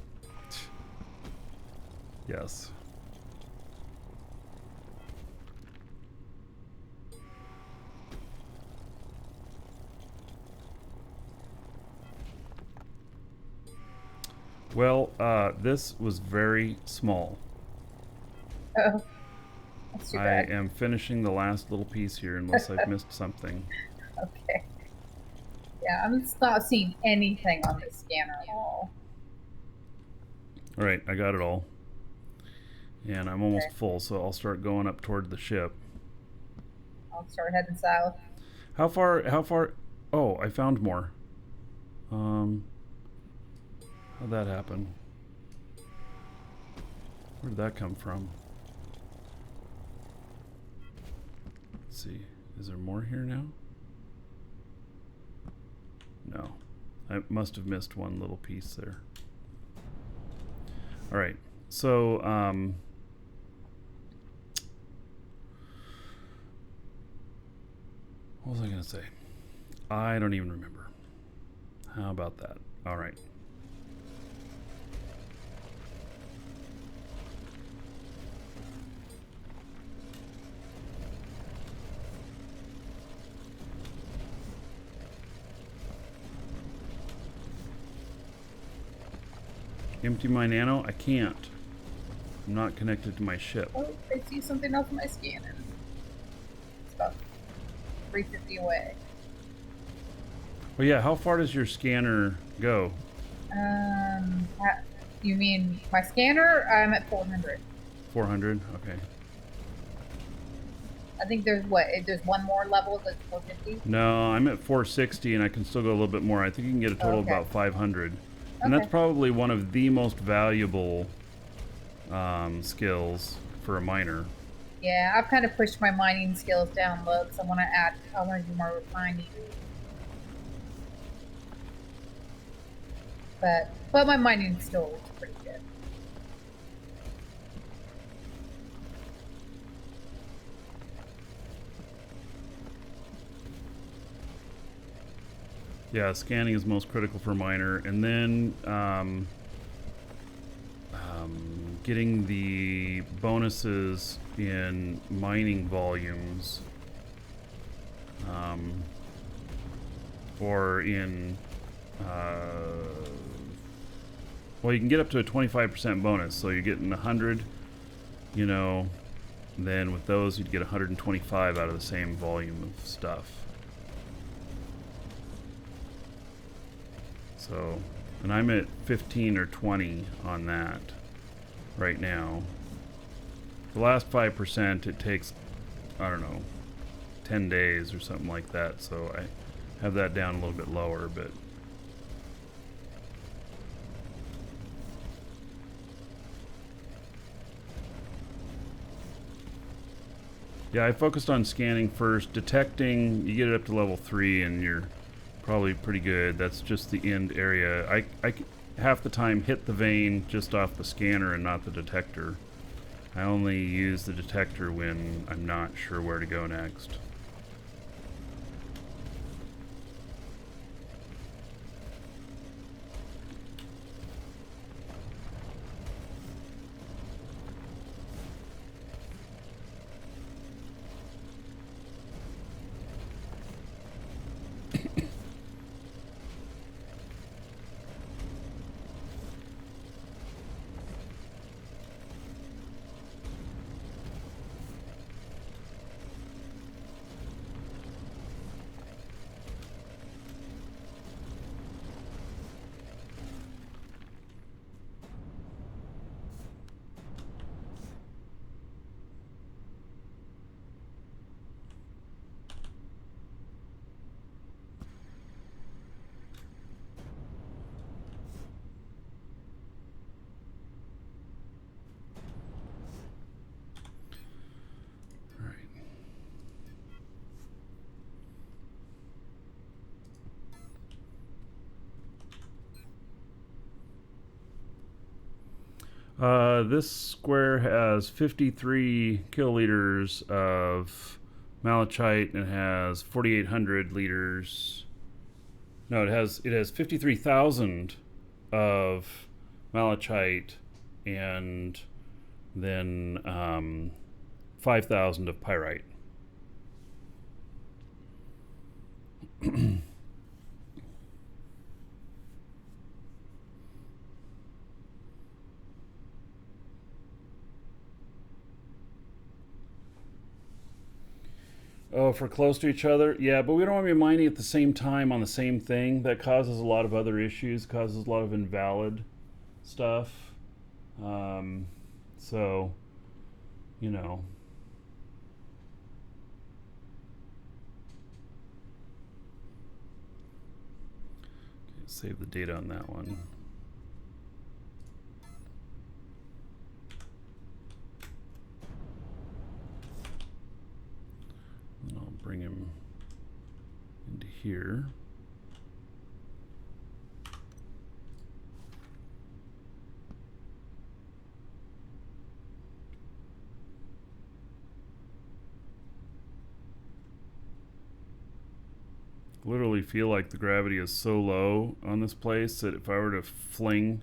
Yes. Well, this was very small. Oh, that's too bad. I am finishing the last little piece here unless I've missed something. Okay. Yeah, I'm just not seeing anything on this scanner at all. All right, I got it all. And I'm almost Okay. full, so I'll start going up toward the ship. I'll start heading south. How far? Oh, I found more. How'd that happen? Where did that come from? Let's see. Is there more here now? No. I must have missed one little piece there. All right. So, what was I going to say? I don't even remember. How about that? All right. Empty my nano? I can't. I'm not connected to my ship. Oh, I see something else in my scanner. It's about 350 away. Well, yeah, how far does your scanner go? You mean my scanner? I'm at 400. 400? Okay. I think there's there's one more level that's 450. No, I'm at 460 and I can still go a little bit more. I think you can get a total of Okay. about 500. And that's Okay. probably one of the most valuable skills for a miner. Yeah, I've kind of pushed my mining skills down low because I want to do more refining. But my mining still looks pretty good. Yeah, scanning is most critical for a miner. And then getting the bonuses in mining volumes or in well, you can get up to a 25% bonus, so you're getting 100, you know, then with those you'd get 125 out of the same volume of stuff. So, and I'm at 15 or 20 on that right now. The last 5%, it takes, I don't know, 10 days or something like that, so I have that down a little bit lower, but yeah, I focused on scanning first. Detecting, you get it up to level 3 and you're probably pretty good. That's just the end area. I half the time hit the vein just off the scanner and not the detector. I only use the detector when I'm not sure where to go next. This square has 53 kiloliters of malachite and it has 4,800 liters. No, it has 53,000 of malachite and then 5,000 of pyrite. Oh, if we're close to each other, yeah, but we don't want to be mining at the same time on the same thing. That causes a lot of other issues, causes a lot of invalid stuff. So, you know. Okay, save the data on that one. And I'll bring him into here. Literally feel like the gravity is so low on this place that if I were to fling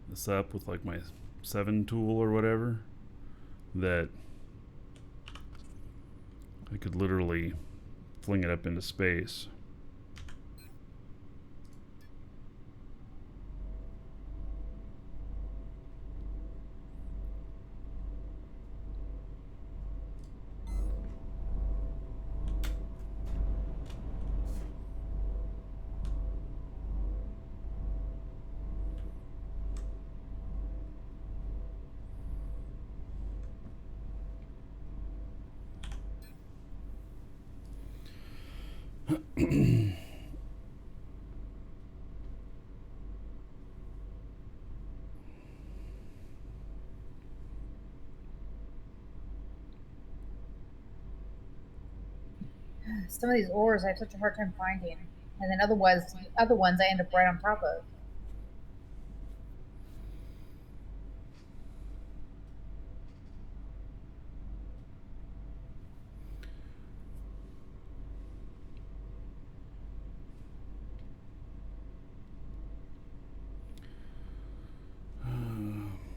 this up with like my 7 tool or whatever, that I could literally fling it up into space. Some of these ores I have such a hard time finding, and then other ones I end up right on top of.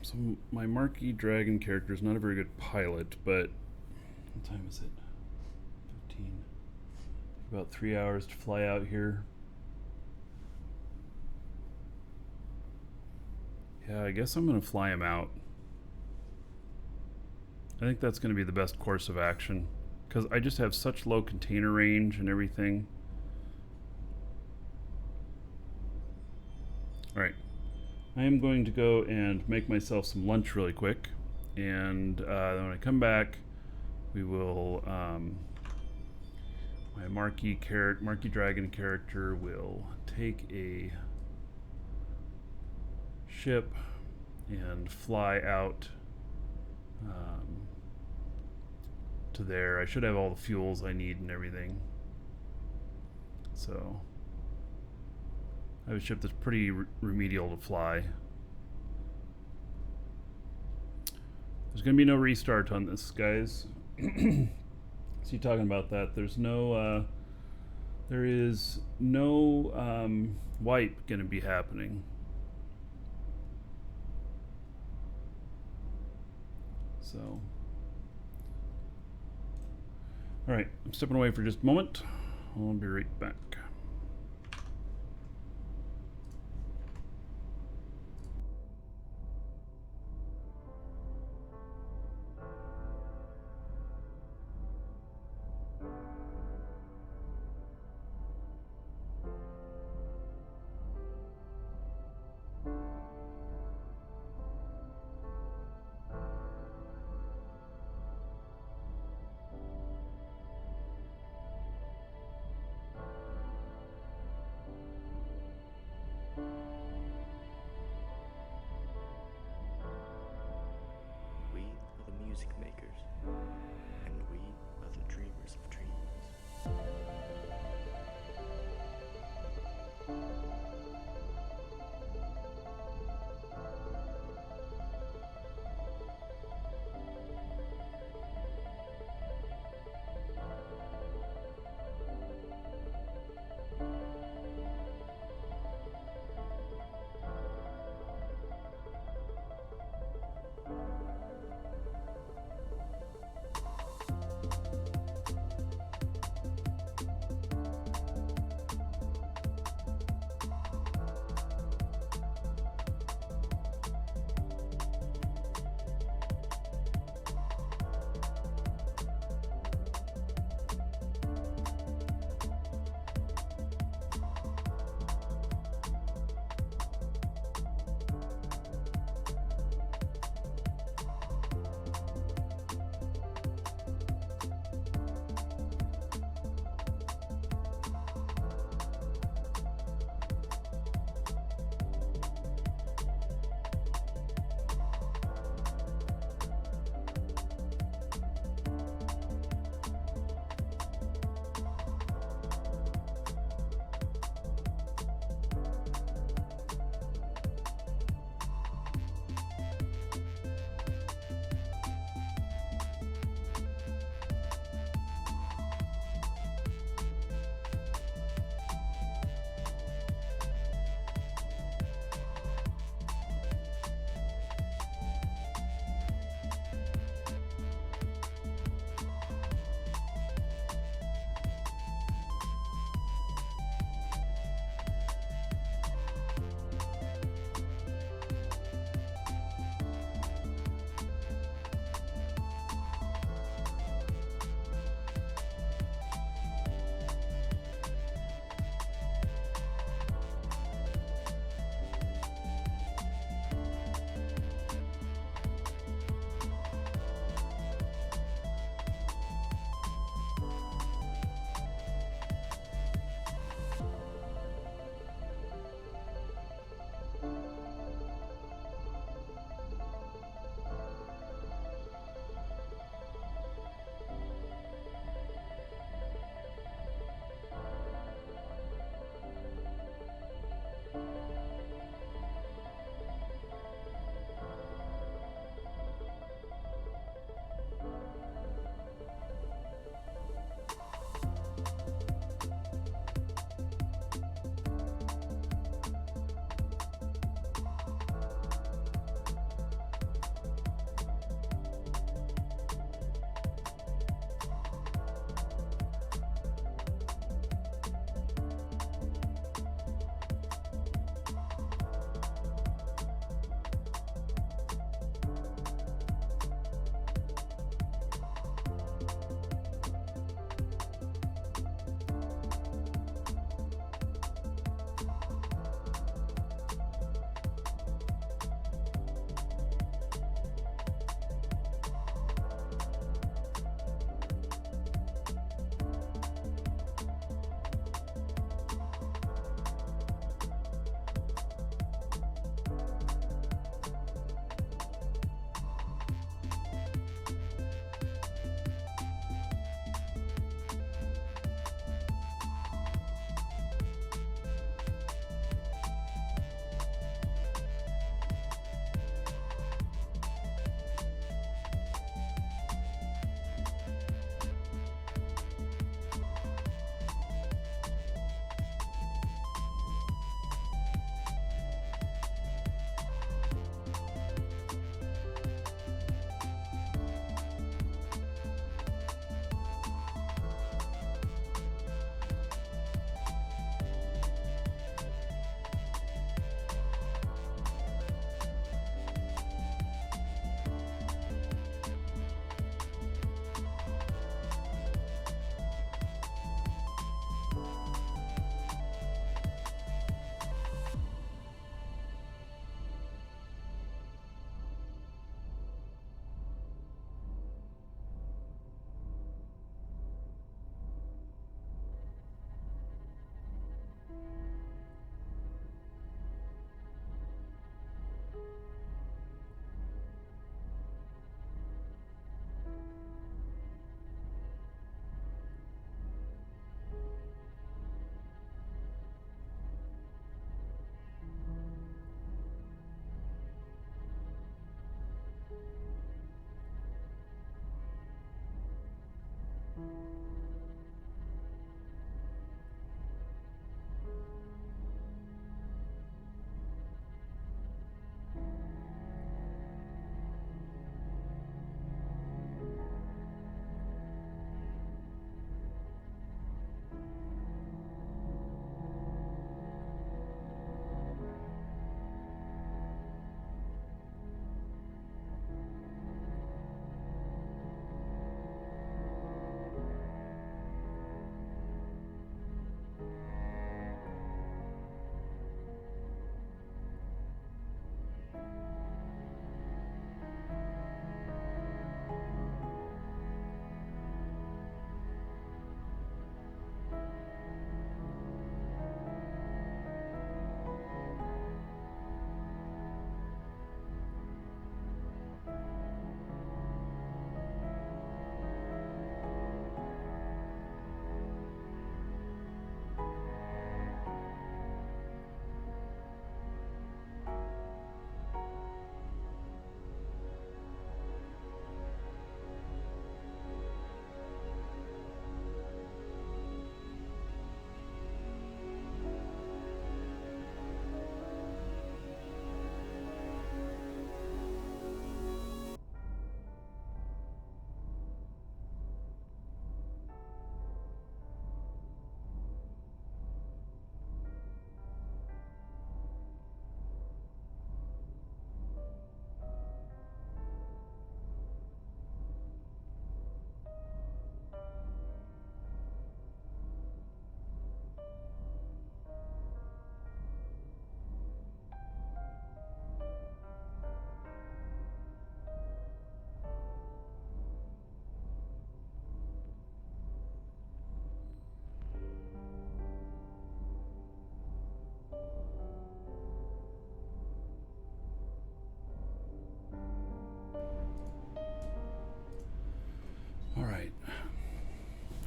So my Marquis Dragon character is not a very good pilot, but what time is it? 15. About 3 hours to fly out here. Yeah, I guess I'm going to fly him out. I think that's going to be the best course of action, because I just have such low container range and everything. Alright. I am going to go and make myself some lunch really quick, and then when I come back, we will, my Marquis Dragon character will take a ship and fly out to there. I should have all the fuels I need and everything. So I have a ship that's pretty remedial to fly. There's going to be no restart on this, guys. See, talking about that, there's no, there is no wipe going to be happening. So, all right, I'm stepping away for just a moment. I'll be right back.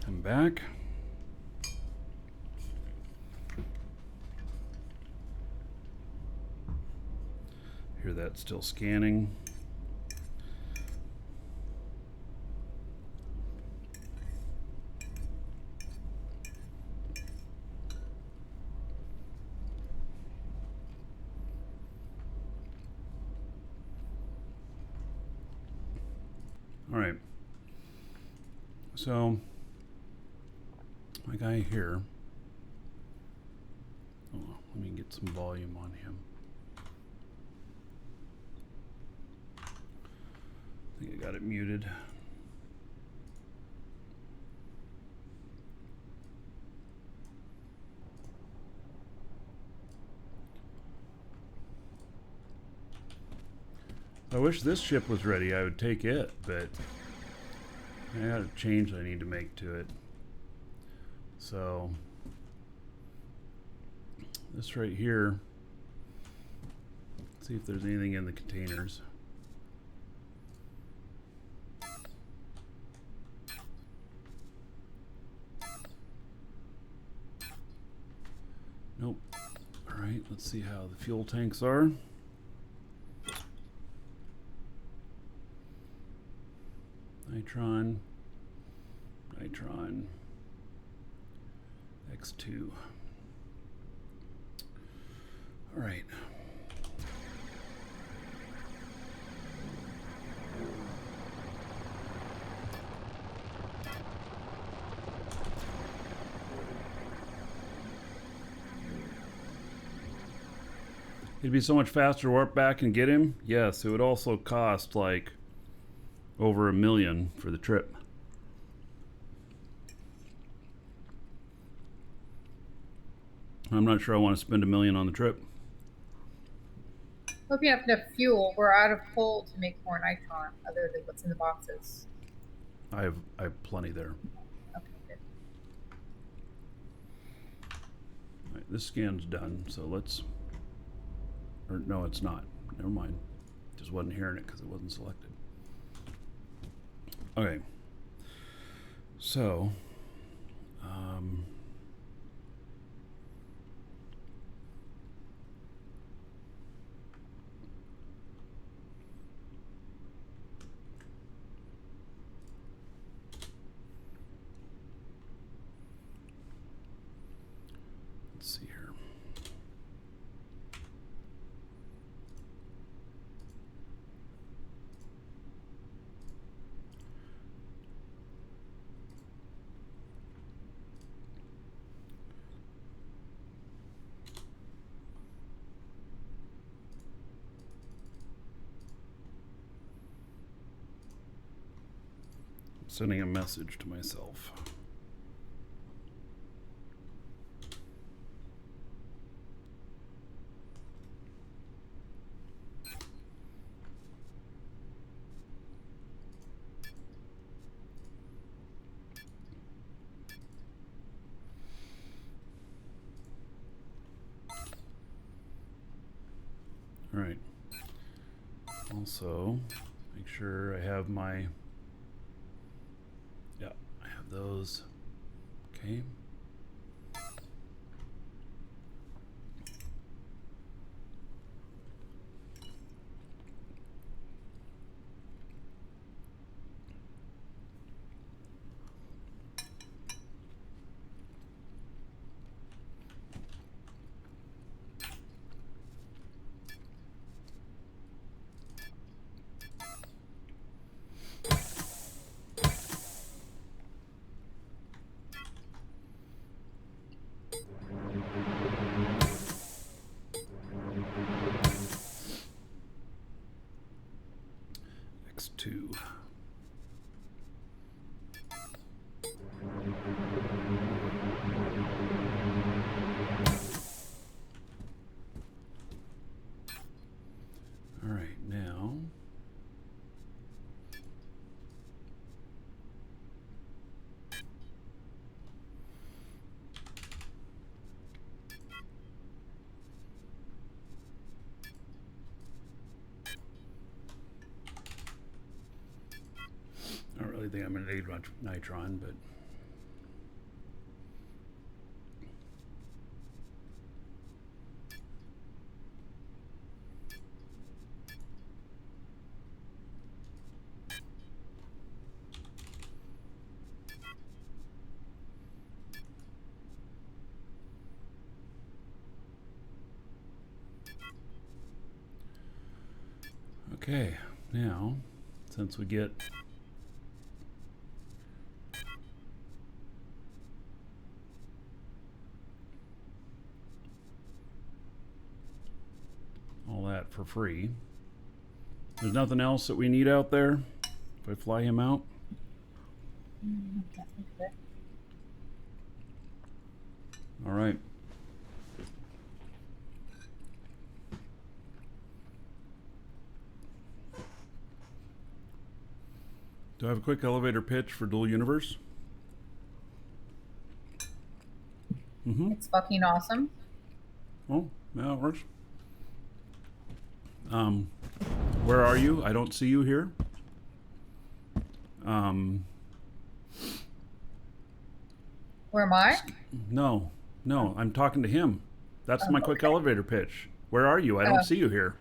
Come back. Hear that still scanning. All right. So my guy here. Oh, let me get some volume on him. I think I got it muted. I wish this ship was ready. I would take it, but I got a change I need to make to it. So this right here, let's see if there's anything in the containers. Nope. All right, let's see how the fuel tanks are. Nitron, Nitron, X2. All right. It'd be so much faster to warp back and get him. Yes, it would also cost like over $1 million for the trip. I'm not sure I want to spend $1 million on the trip. Hope you have enough fuel. We're out of coal to make more nitron, other than what's in the boxes. I have plenty there. Okay, good. All right, this scan's done, so let's. Or no, it's not. Never mind. Just wasn't hearing it because it wasn't selected. Okay. So, let's see here. Sending a message to myself. All right. Also, make sure I have my. Yeah, I have those. Okay. X2. All right, now I don't really think I'm going to need much nitron, but Okay, now, since we get all that for free, there's nothing else that we need out there if I fly him out. Can't think of it. All right. Do I have a quick elevator pitch for Dual Universe? Mm-hmm. It's fucking awesome. Oh, yeah, it works. Where are you? I don't see you here. Where am I? No, I'm talking to him. That's my quick elevator pitch. Where are you? I don't see you here.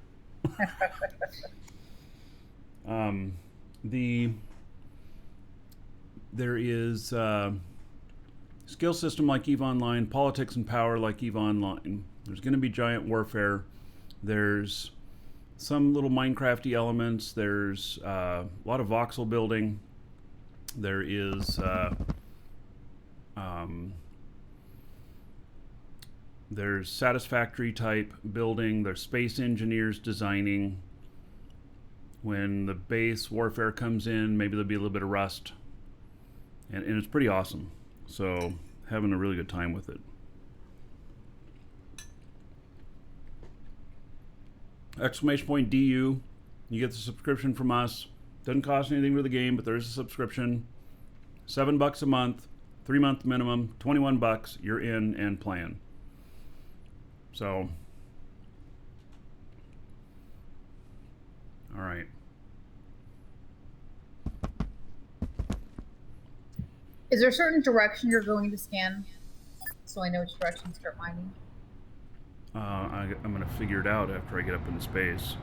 There is skill system like EVE Online, politics and power like EVE Online. There's going to be giant warfare. There's some little Minecrafty elements. There's a lot of voxel building. There is there's satisfactory type building. There's space engineers designing. When the base warfare comes in, maybe there'll be a little bit of rust. And it's pretty awesome. So having a really good time with it. Exclamation point DU. You get the subscription from us. Doesn't cost anything for the game, but there is a subscription. $7 a month, 3-month minimum, $21. You're in and playing. So, all right. Is there a certain direction you're going to scan? So I know which direction to start mining. I'm going to figure it out after I get up into space.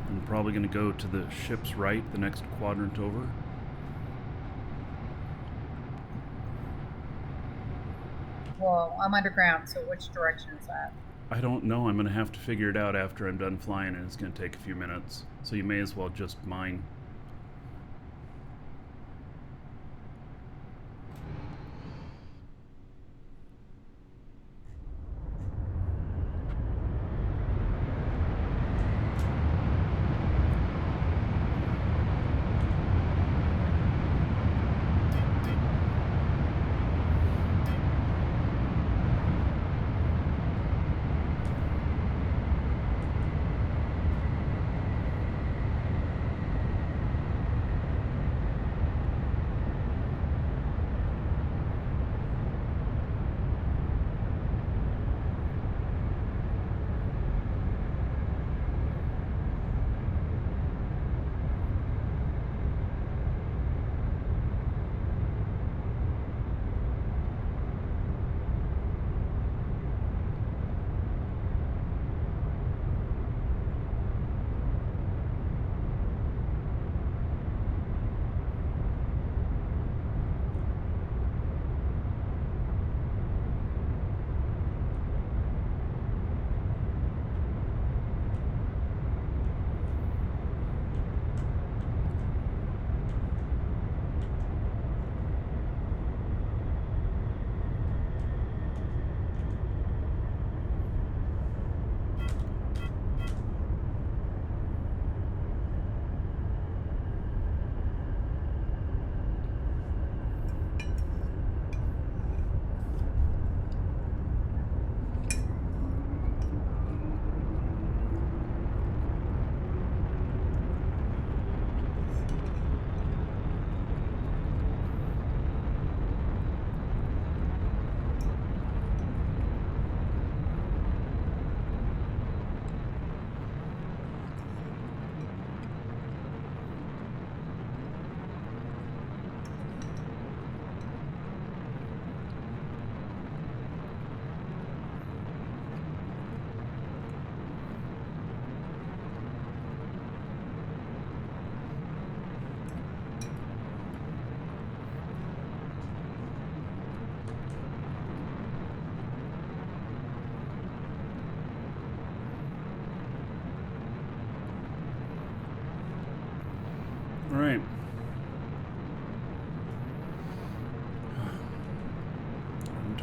I'm probably going to go to the ship's right, the next quadrant over. Well, I'm underground, so which direction is that? I don't know. I'm going to have to figure it out after I'm done flying, and it's going to take a few minutes. So you may as well just mine.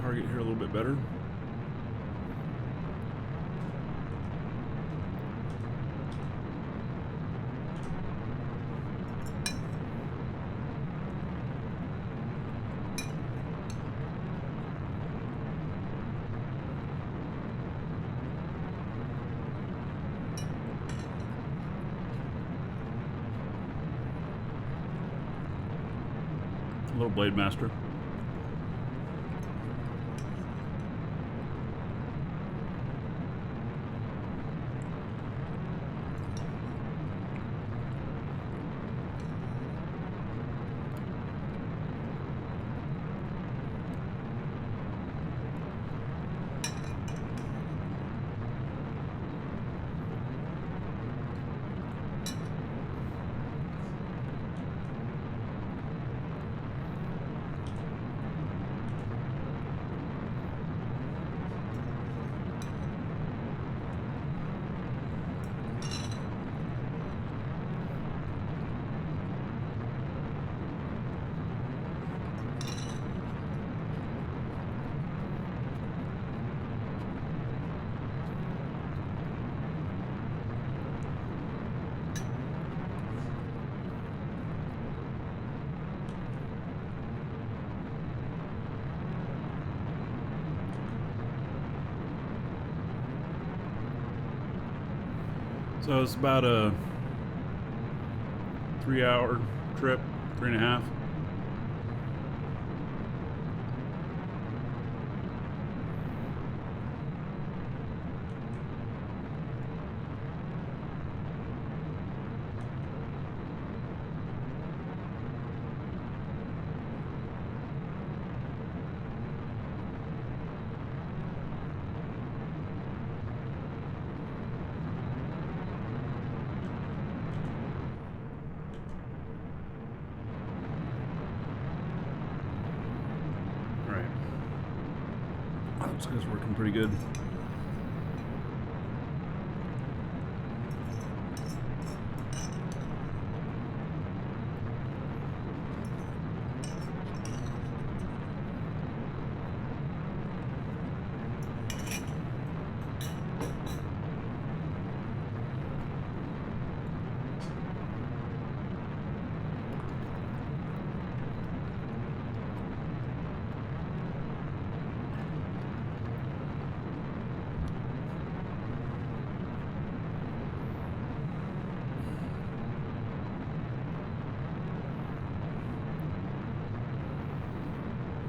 target here a little bit better. Little Blade Master. So it's about a 3-hour trip, 3.5. Looks like it's working pretty good.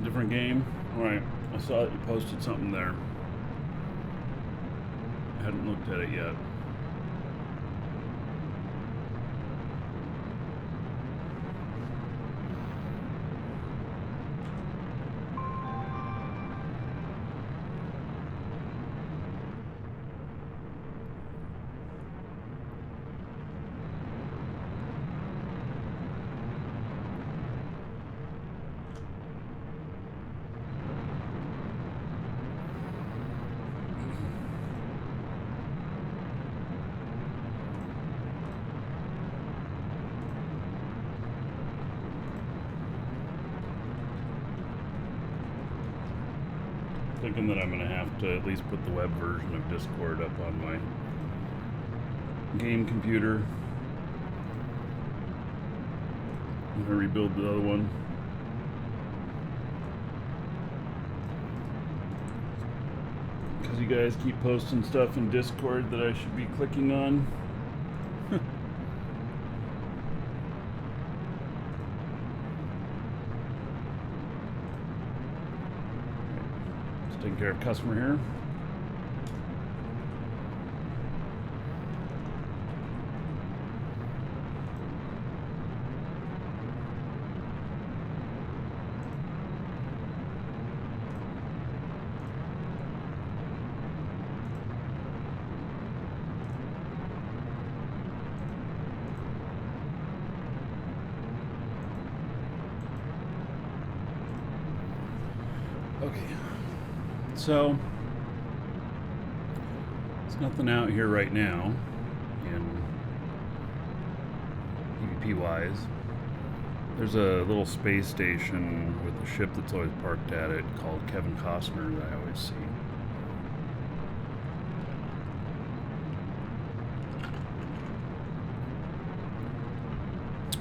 Different game. Alright, I saw that you posted something there. I hadn't looked at it yet. Thinking that I'm going to have to at least put the web version of Discord up on my game computer. I'm going to rebuild the other one. Because you guys keep posting stuff in Discord that I should be clicking on. Taking care of customer here. Okay. So, there's nothing out here right now in PvP wise. There's a little space station with a ship that's always parked at it called Kevin Costner that I always see.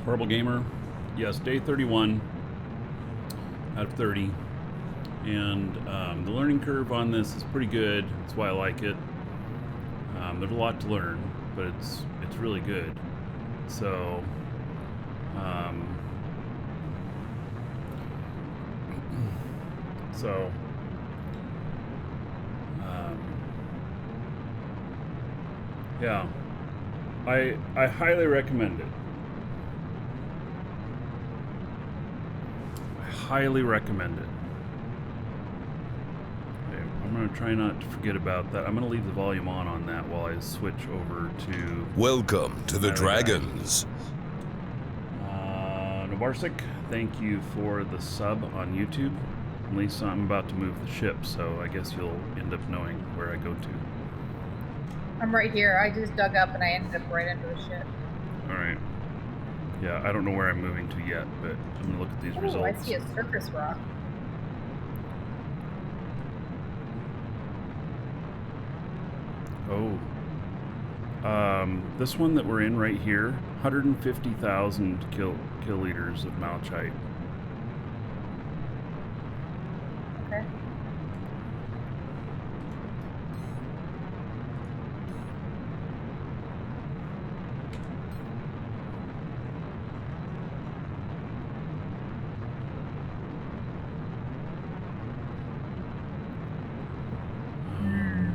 Horrible Gamer. Yes, day 31 out of 30. And the learning curve on this is pretty good. That's why I like it. There's a lot to learn, but it's really good. So, so, yeah, I highly recommend it. I highly recommend it. Okay, I'm gonna try not to forget about that. I'm gonna leave the volume on that while I switch over to Welcome to the Another guy. Dragons. Nobarsik. Thank you for the sub on YouTube. At least I'm about to move the ship, so I guess you'll end up knowing where I go to. I'm right here. I just dug up and I ended up right under the ship. Alright. Yeah, I don't know where I'm moving to yet, but I'm gonna look at these Oh, results. I see a circus rock. Oh. This one that we're in right here, 150,000 kill liters of malachite. Okay.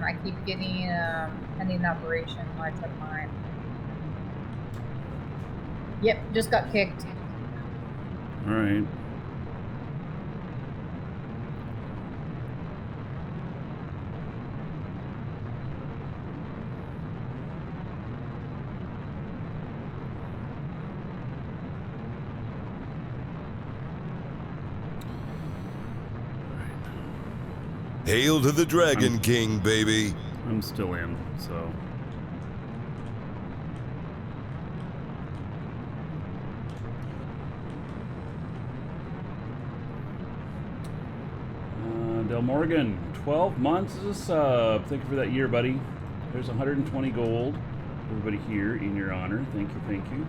I keep getting pending operation lights up mine. Yep, just got kicked. Alright. Hail to the Dragon King, baby. I'm still in, so. Del Morgan, 12 months as a sub. Thank you for that year, buddy. There's 120 gold. Everybody here in your honor. Thank you, thank you.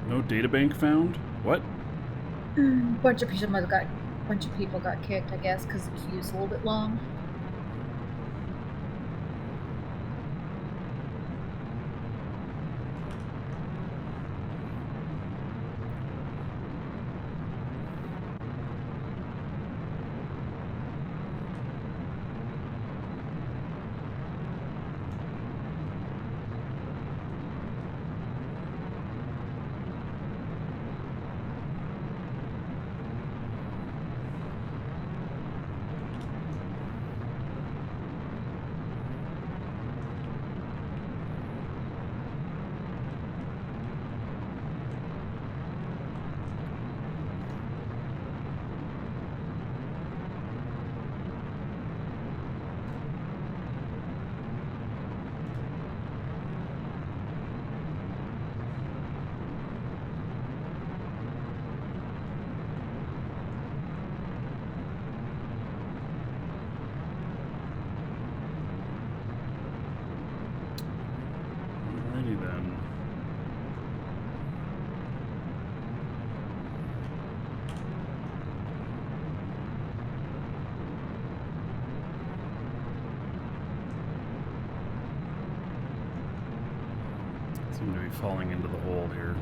No databank found? What? Bunch of people got kicked, I guess, because the queue's a little bit long. Alrighty then. Seem to be falling into the hole here.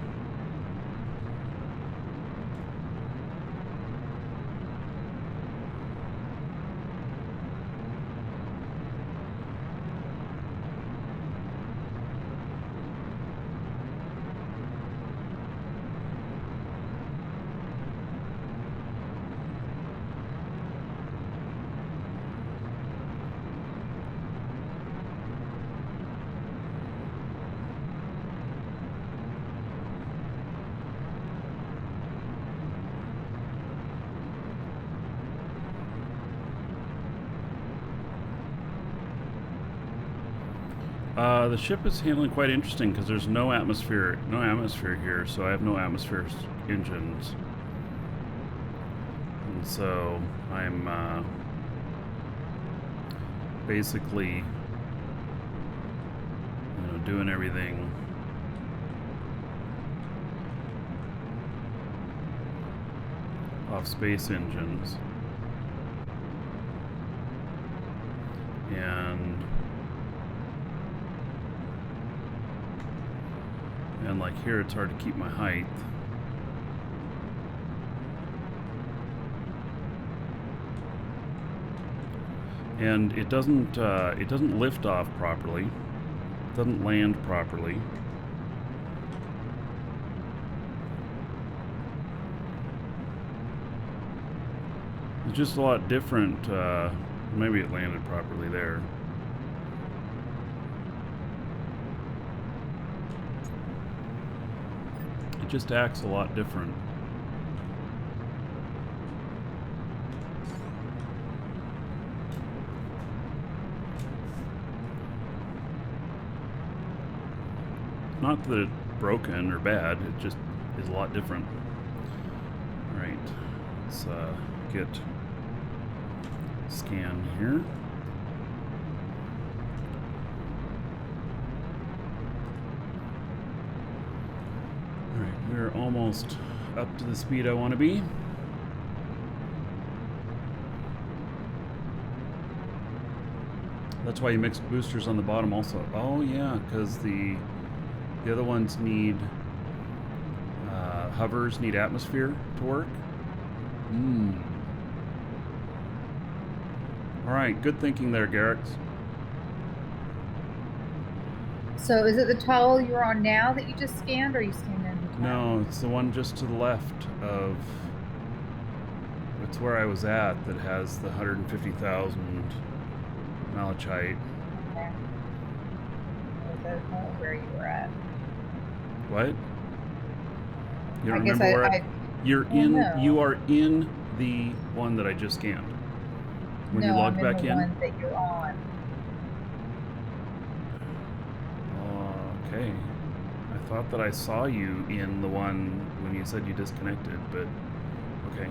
The ship is handling quite interesting because there's no atmosphere here, so I have no atmosphere engines. And so I'm basically, doing everything off space engines. And like here, it's hard to keep my height. And it doesn't lift off properly. It doesn't land properly. It's just a lot different. Maybe it landed properly there. It just acts a lot different. Not that it's broken or bad, it just is a lot different. Alright, let's get scan here. Alright, we're almost up to the speed I want to be. That's why you mix boosters on the bottom also. Oh yeah, because the other ones need hovers need atmosphere to work. Alright, good thinking there, Garrix. So is it the towel you're on now that you just scanned, or are you scanned in between? No, it's the one just to the left of... It's where I was at that has the 150,000 malachite. Okay. Was that where you were at? What? You don't I guess remember where you're well, in? no. You are in the one that I just scanned. When no, you log I'm back in the in? one that you're on. Okay. I thought that I saw you in the one when you said you disconnected, but okay.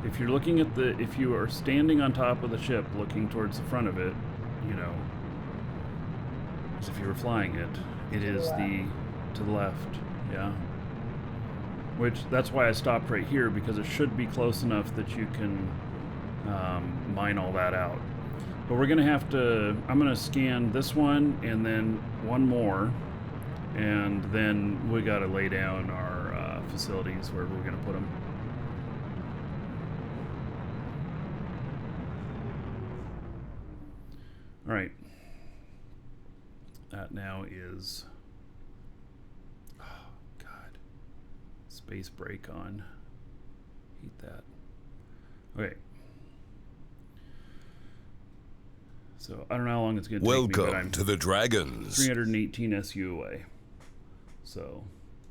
If you're looking at the, if you are standing on top of the ship looking towards the front of it, you know, as if you were flying it, it is the, to the left, yeah. Which, that's why I stopped right here, because it should be close enough that you can mine all that out. But we're gonna have to, I'm gonna scan this one and then one more, and then we gotta lay down our facilities where we're gonna put them. All right. That now is, oh God, space brake on. Hate that. Okay. So I don't know how long it's going to take me, but Welcome I'm to the Dragons. 318 SU away. So,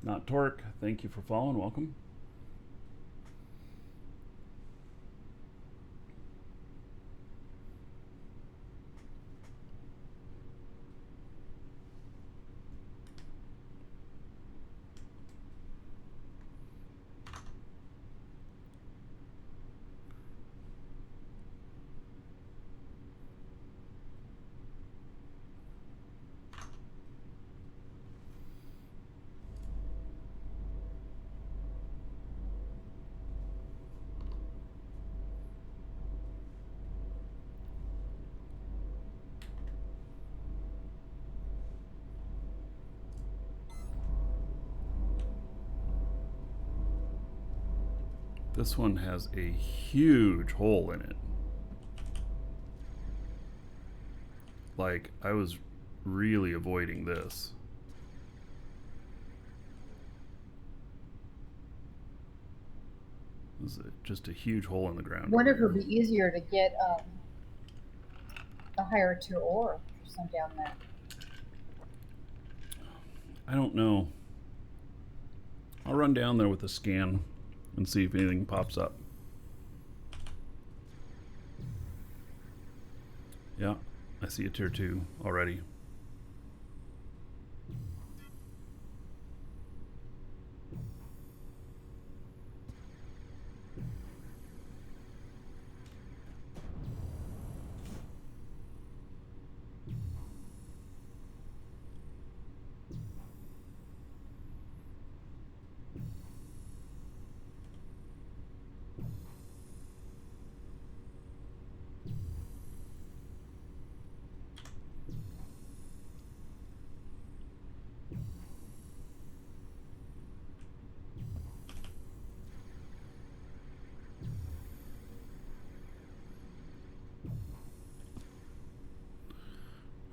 not Torque. Thank you for following. Welcome. This one has a huge hole in it. Like, I was really avoiding this. This is just a huge hole in the ground. I wonder if it would be easier to get a higher tier ore for some down there. I don't know. I'll run down there with a scan and see if anything pops up. Yeah, I see a tier 2 already.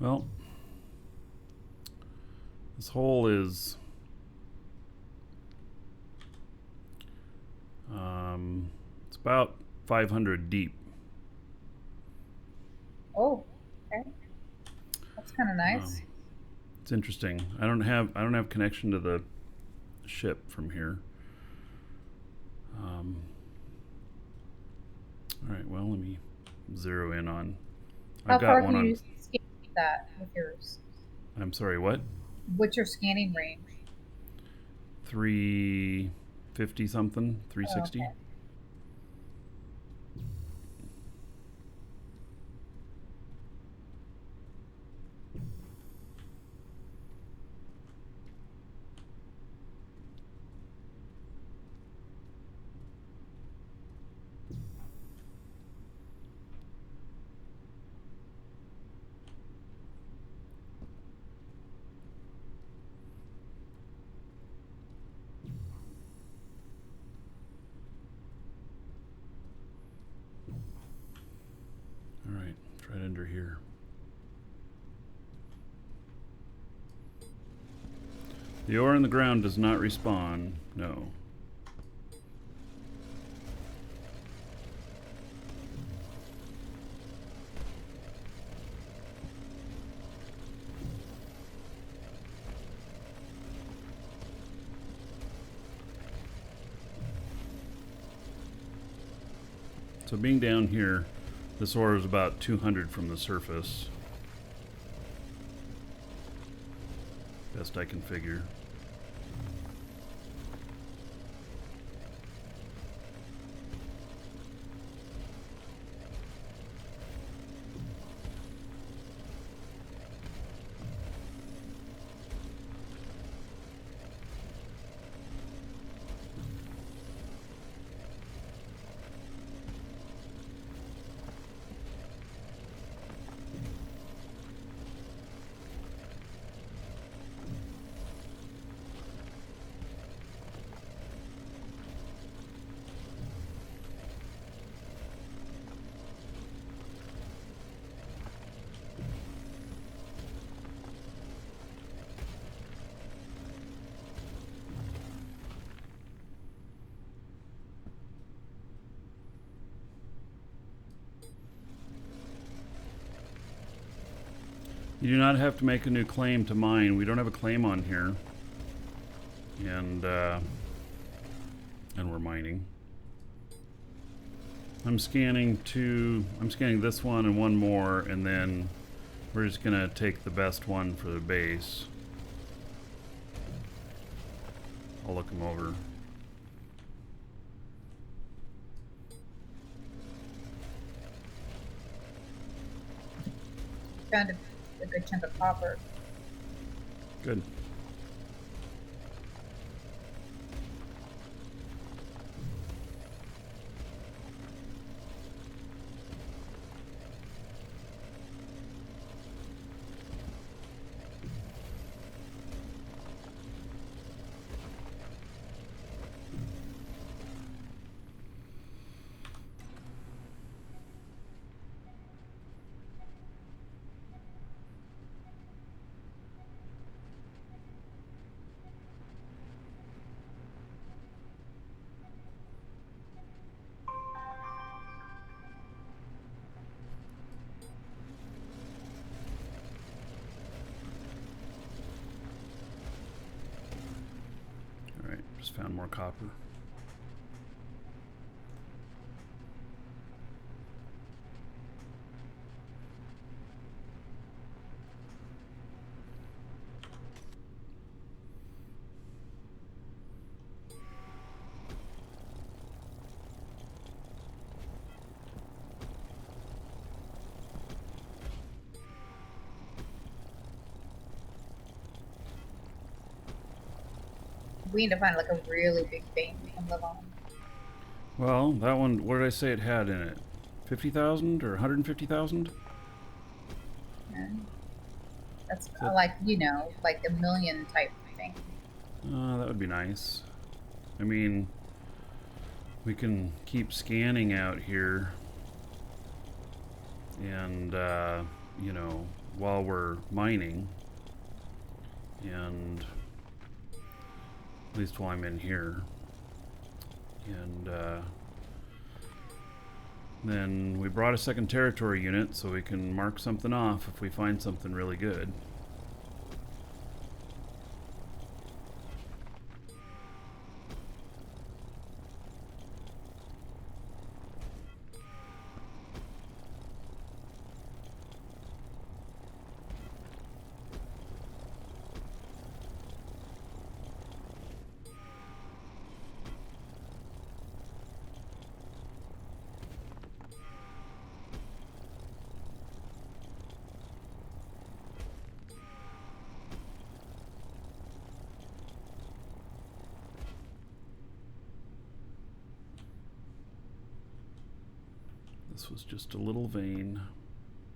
Well, this hole is it's about 500 deep. Oh, okay. That's kind of nice. It's interesting. I don't have connection to the ship from here. All right. Well, let me zero in on. How I've far got one can on. you scan that with yours? I'm sorry. What? What's your scanning range? 350 something. 360. Okay. All right. Try it under here. The ore in the ground does not respawn. No. So being down here, this ore is about 200 from the surface. Best I can figure. You do not have to make a new claim to mine. We don't have a claim on here. And we're mining. I'm scanning this one and one more, and then we're just gonna take the best one for the base. I'll look them over. Found a good chunk of copper. Good. Alright, just found more copper. We need to find like a really big vein we can live on. Well, that one, what did I say it had in it? 50,000 or 150,000? Yeah. That's That- like, you know, like a million type thing. That would be nice. I mean, we can keep scanning out here and, you know, while we're mining, and at least while I'm in here. And then we brought a second territory unit so we can mark something off if we find something really good. This was just a little vein.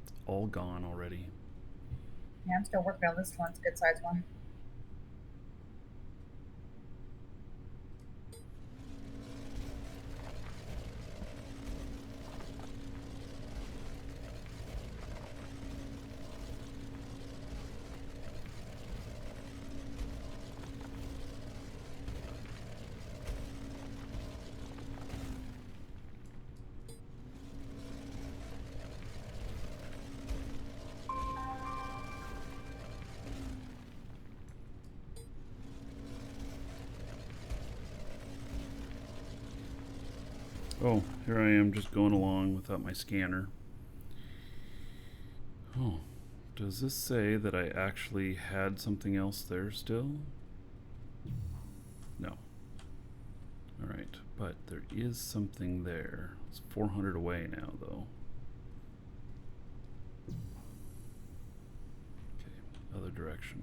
It's all gone already. Yeah, I'm still working on this one. It's a good size one. Oh, here I am just going along without my scanner. Oh, does this say that I actually had something else there still? No. Alright, but there is something there. It's 400 away now, though. Okay, other direction.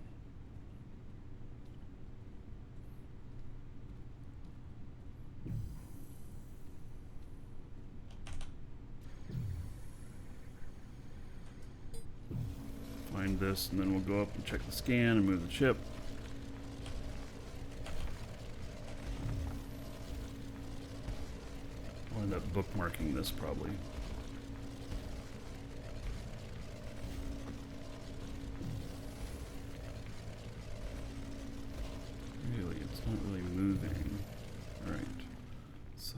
Find this, and then we'll go up and check the scan and move the chip. I'll end up bookmarking this probably. Really, it's not really moving. Alright, so...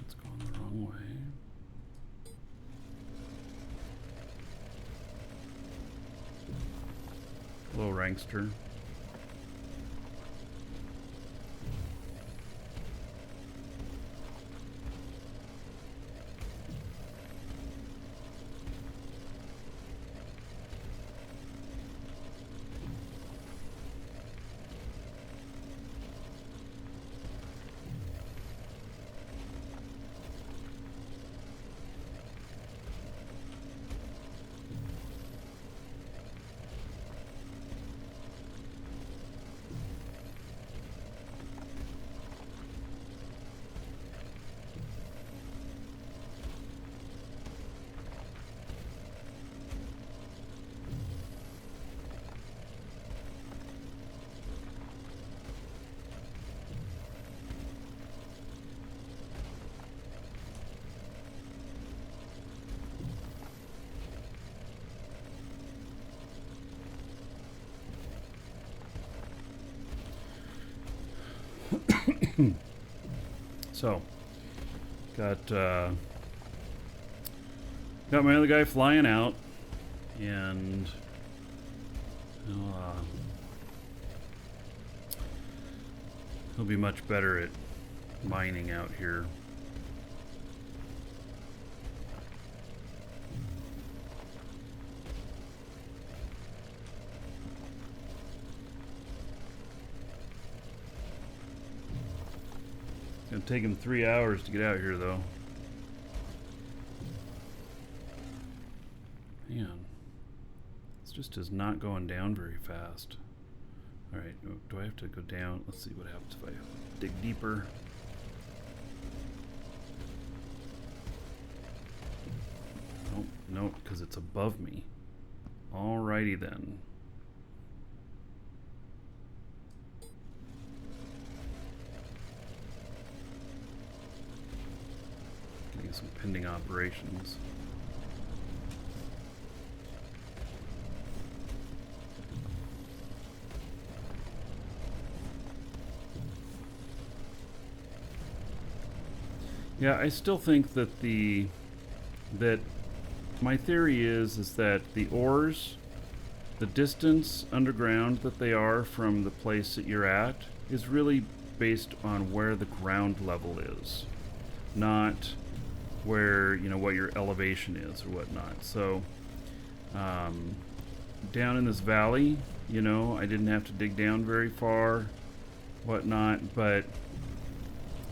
it's going the wrong way. Hello, Rankster. So, got my other guy flying out, and he'll be much better at mining out here. It's gonna take him 3 hours to get out here, though. Man, this just is not going down very fast. Alright, do I have to go down? Let's see what happens if I dig deeper. Nope, nope, because it's above me. Alrighty then. Maybe some pending operations. Yeah, I still think that my theory is that the ores, the distance underground that they are from the place that you're at, is really based on where the ground level is, not where, you know, what your elevation is or whatnot. So down in this valley, you know, I didn't have to dig down very far, whatnot, but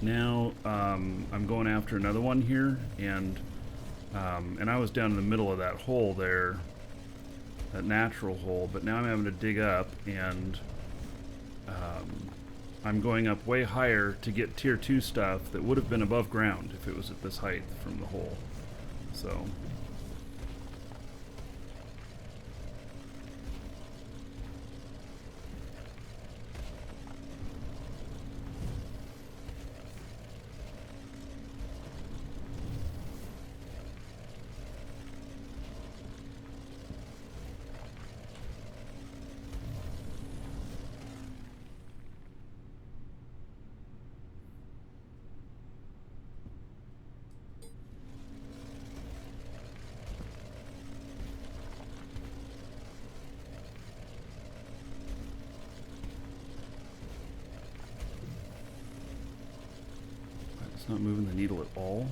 now I'm going after another one here, and I was down in the middle of that hole there, that natural hole, but now I'm having to dig up, and I'm going up way higher to get tier 2 stuff that would have been above ground if it was at this height from the hole. So it's not moving the needle at all.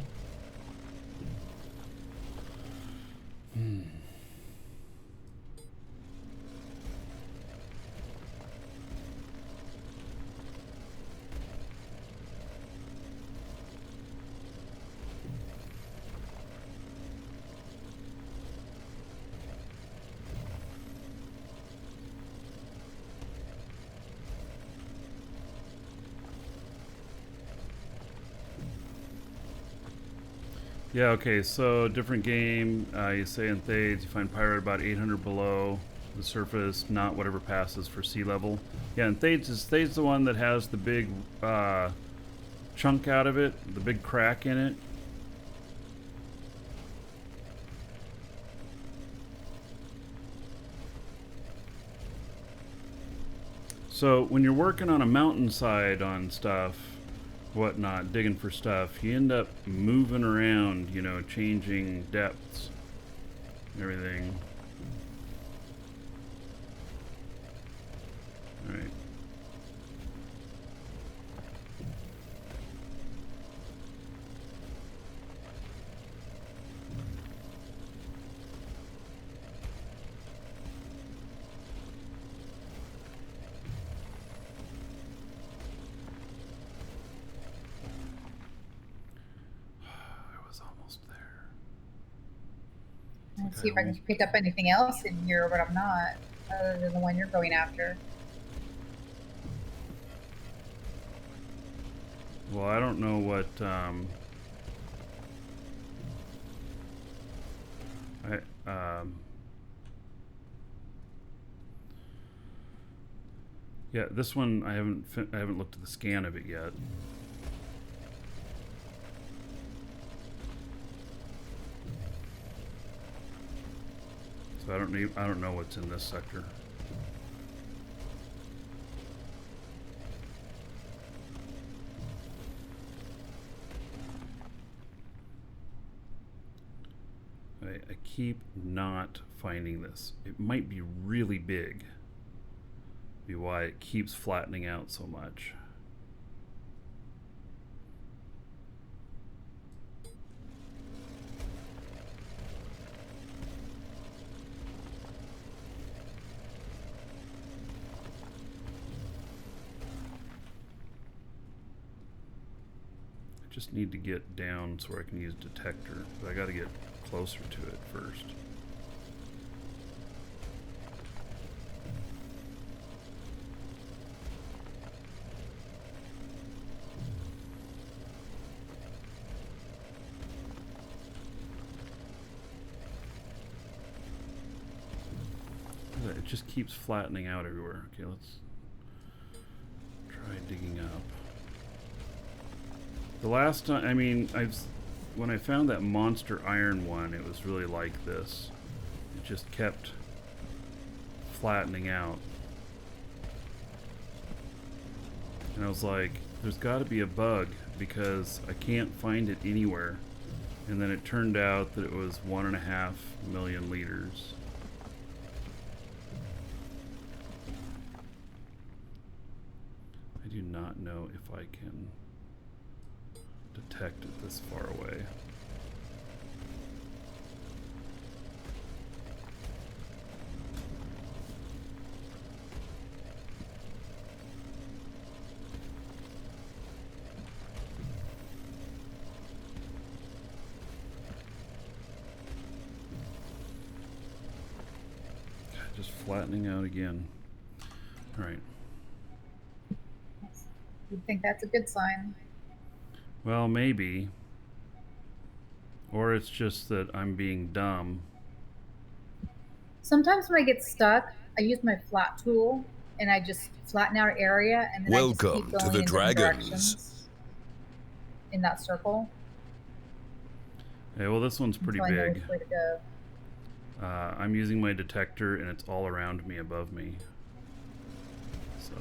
Yeah, okay, so different game. You say in Thades, you find Pyrite about 800 below the surface, not whatever passes for sea level. Yeah, and Thades is the one that has the big chunk out of it, the big crack in it. So when you're working on a mountainside on stuff, whatnot, digging for stuff, you end up moving around, you know, changing depths, everything. All right. Let's see if I can pick up anything else in here, but I'm not, other than the one you're going after. Well, I don't know what, yeah, this one I haven't looked at the scan of it yet. So I don't know what's in this sector. I keep not finding this. It might be really big. Be why it keeps flattening out so much. Just need to get down so I can use detector, but I got to get closer to it first. It just keeps flattening out everywhere. Okay, let's try digging up. The last time, I mean, when I found that monster iron one, it was really like this. It just kept flattening out. And I was like, there's got to be a bug because I can't find it anywhere. And then it turned out that it was 1.5 million liters. I do not know if I can detect it this far away. Just flattening out again. All right. You think that's a good sign? Well, maybe. Or it's just that I'm being dumb. Sometimes when I get stuck, I use my flat tool and I just flatten out an area and then I just keep Welcome to going the in different Dragons. directions in that circle Yeah, well, this one's pretty until I know big. which way to go. I'm using my detector and it's all around me, above me. So,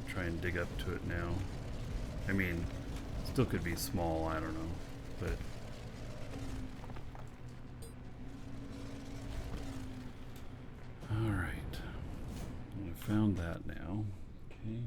try and dig up to it now. I mean, still could be small, I don't know, but all right. I found that now. Okay.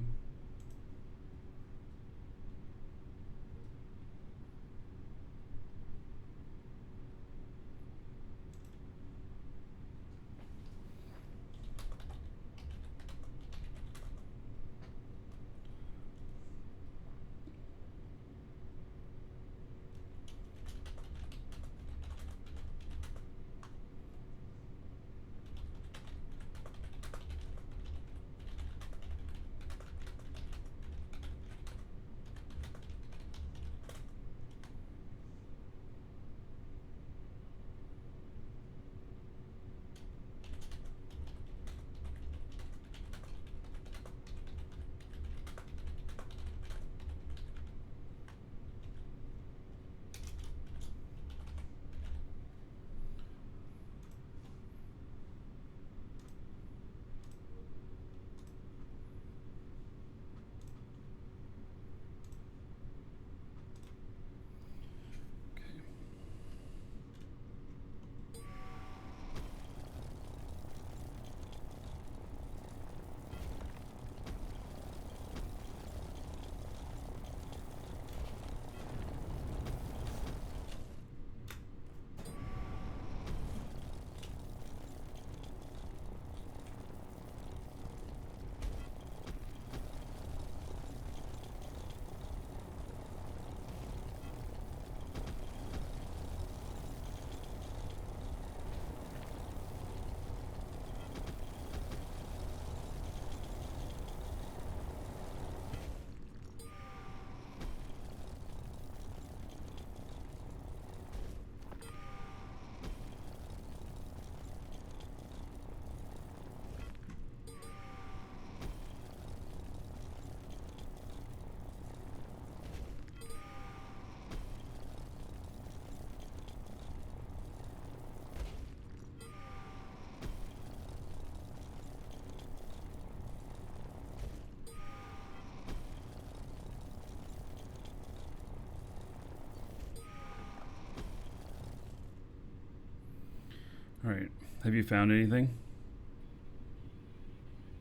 All right. Have you found anything?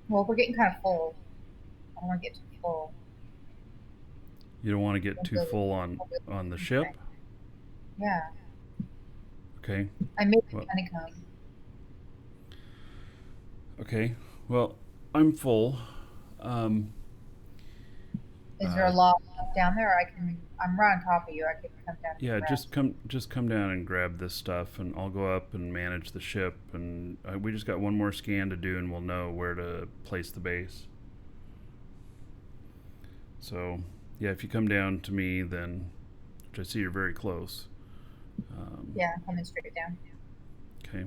Well, we're getting kind of full. I don't want to get too full. You don't want to get too full on the ship? Yeah. Okay. I made the Well, honeycomb. okay. Well, I'm full. Is there a lot down there? I'm right on top of you. I could come down. Yeah, and grab. just come down and grab this stuff, and I'll go up and manage the ship. And we just got one more scan to do, and we'll know where to place the base. So, yeah, if you come down to me, then, which I see you're very close. Yeah, I'm coming straight down. Okay.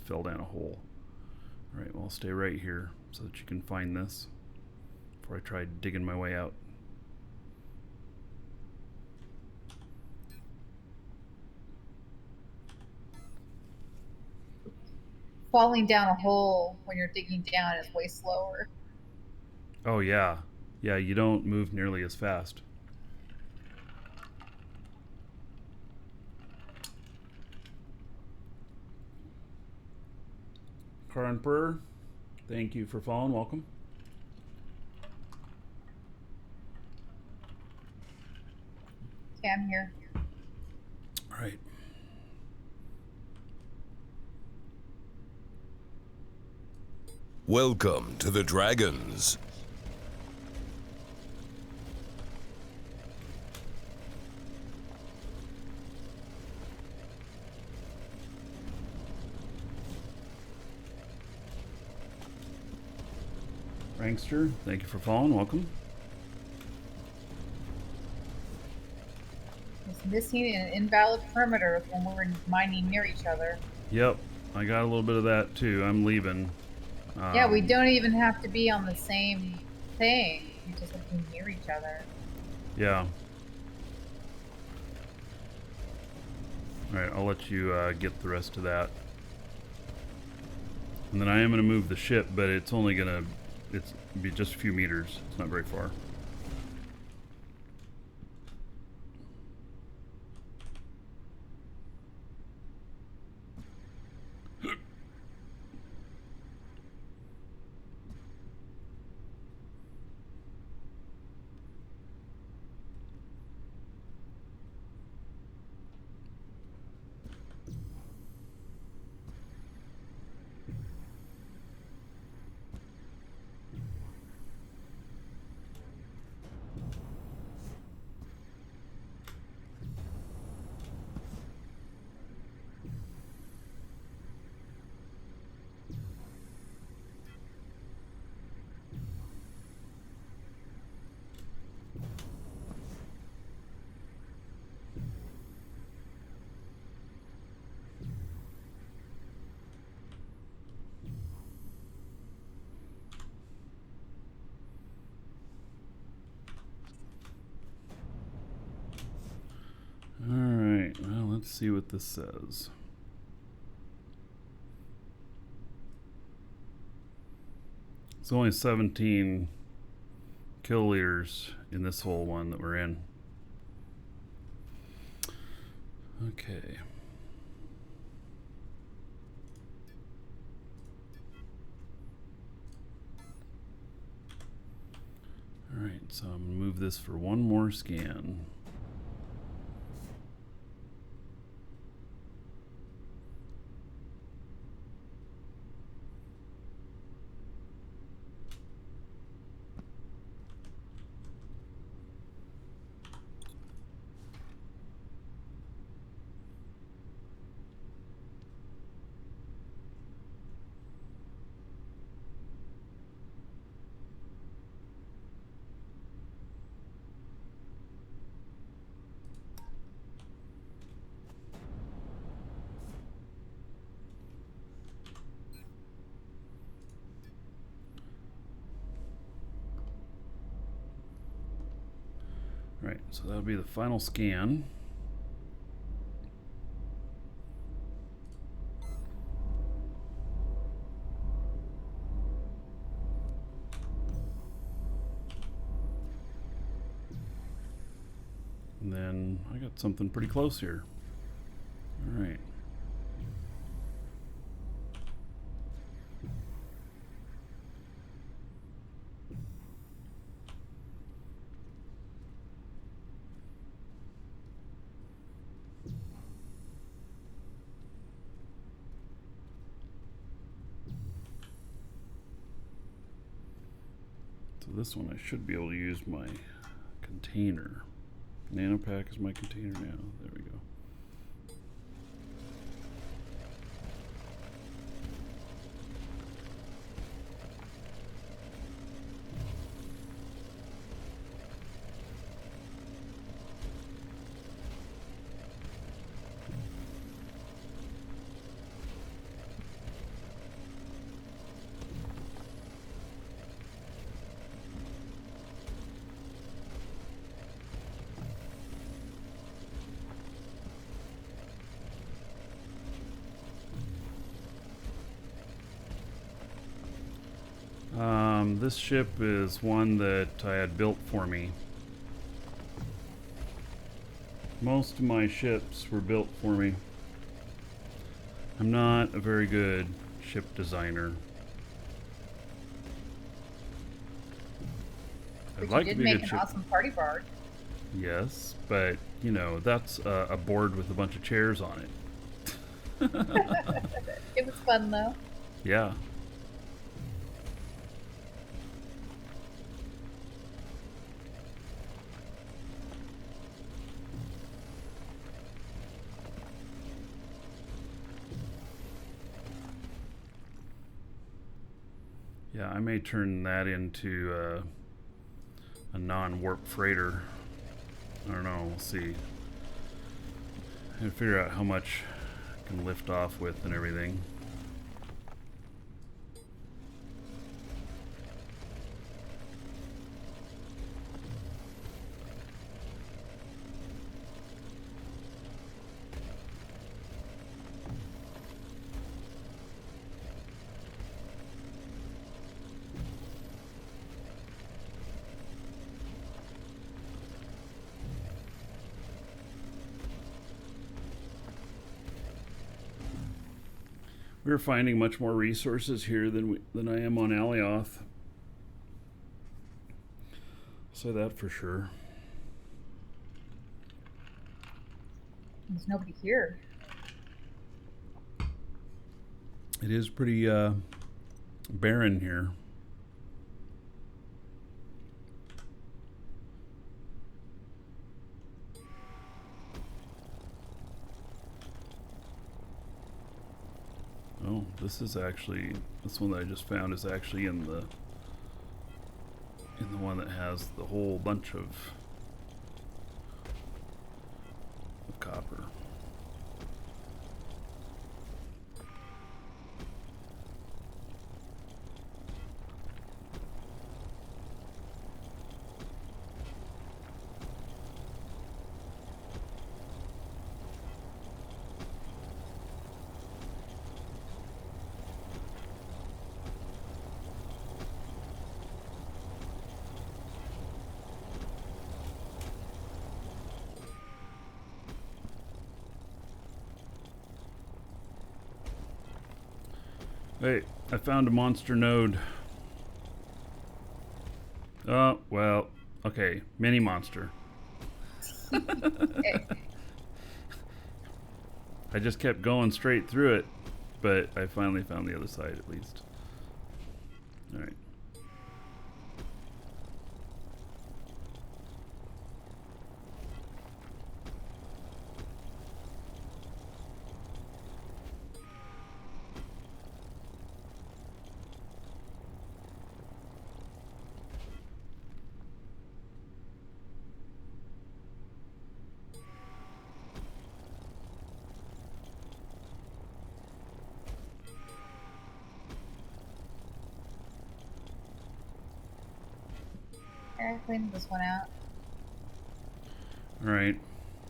fell down a hole. Alright, well, I'll stay right here so that you can find this before I try digging my way out. Falling down a hole when you're digging down is way slower. Oh, yeah. Yeah, you don't move nearly as fast. Karnpur, thank you for following. Welcome. Okay, I'm here. All right. Welcome to the Dragons. Prankster, thank you for following. Welcome. It's missing an invalid perimeter when we're mining near each other. Yep, I got a little bit of that too. I'm leaving. Yeah, we don't even have to be on the same thing. We just have to be near each other. Yeah. Alright, I'll let you get the rest of that. And then I am going to move the ship, but it's only going to be just a few meters. It's not very far. Alright, well, let's see what this says. It's only 17 kill leaders in this whole one that we're in. Okay. Alright, so I'm gonna move this for one more scan. Right, so that'll be the final scan. And then I got something pretty close here. All right. So this one I should be able to use my container. Nanopack is my container now. There we go. This ship is one that I had built for me. Most of my ships were built for me. I'm not a very good ship designer. But I'd like you to did be a make good an ship. awesome party bard. Yes, but you know, that's a board with a bunch of chairs on it. It was fun though. Yeah. Yeah, I may turn that into a non-warp freighter. I don't know, we'll see. I gotta figure out how much I can lift off with and everything. We're finding much more resources here than I am on Alioth. Say that for sure. There's nobody here. It is pretty barren here. Oh, this one that I just found is actually in the one that has the whole bunch of copper. Hey, I found a monster node. Oh, well, okay, mini monster. Okay. I just kept going straight through it, but I finally found the other side at least. Alright. I cleaned this one out. Alright.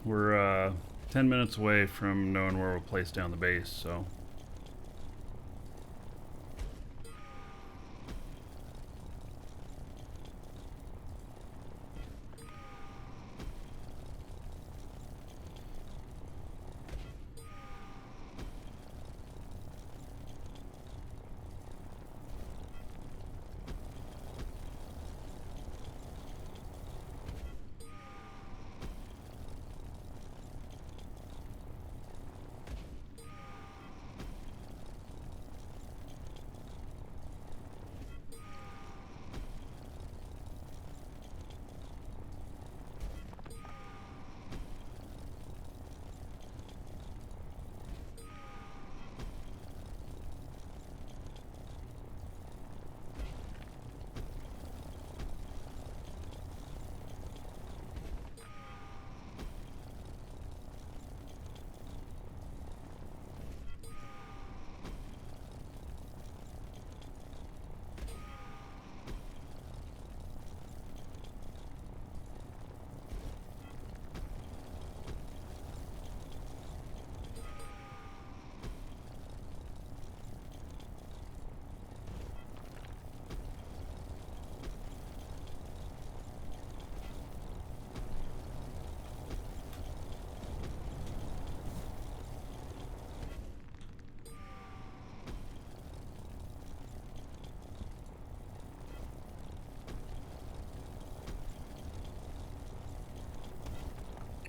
We're 10 minutes away from knowing where we'll place down the base, so.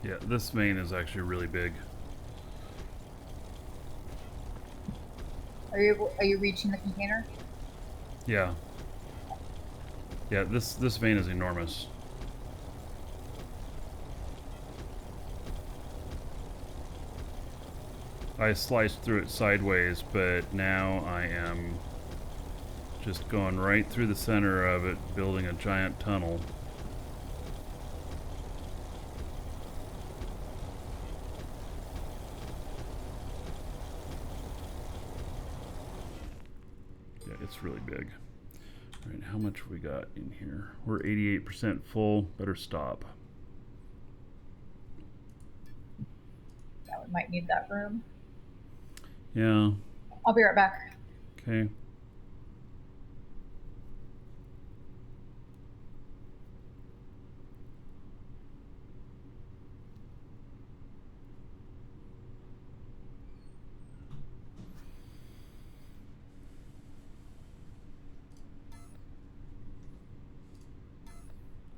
Yeah, this vein is actually really big. Are you reaching the container? Yeah. Yeah, this vein is enormous. I sliced through it sideways, but now I am just going right through the center of it, building a giant tunnel. Yeah, it's really big. All right, how much we got in here? We're 88% full. Better stop. Yeah, we might need that room. Yeah. I'll be right back. Okay.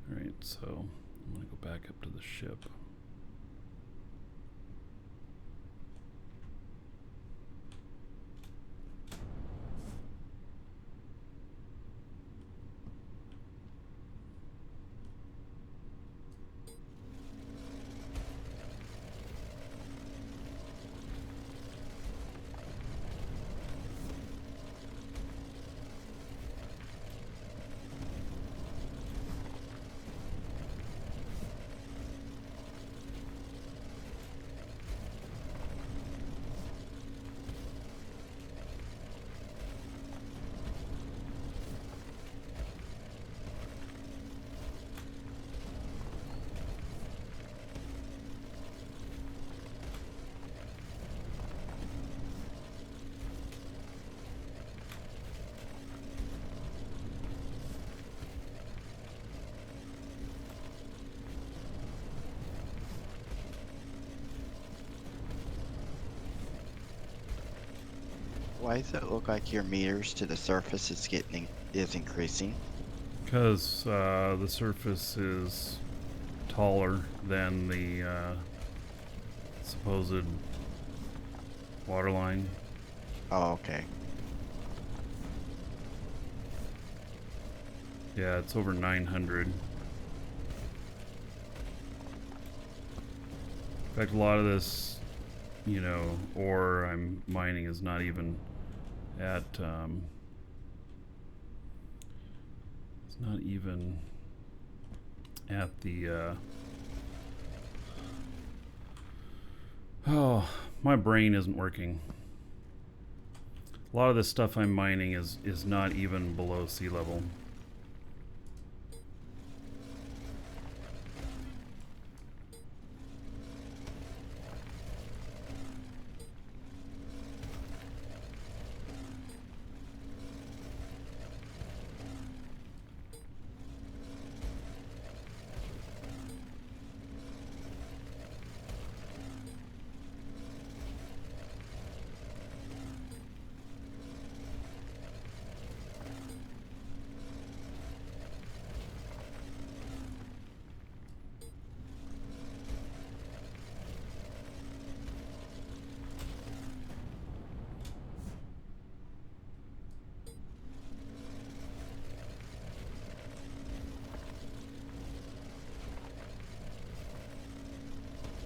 All right, so I'm gonna go back up to the ship. Why does it look like your meters to the surface is increasing? Because the surface is taller than the supposed waterline. Oh, okay. Yeah, it's over 900. In fact, a lot of this, you know, ore I'm mining is not even at, it's not even at the, oh, my brain isn't working. A lot of this stuff I'm mining is not even below sea level.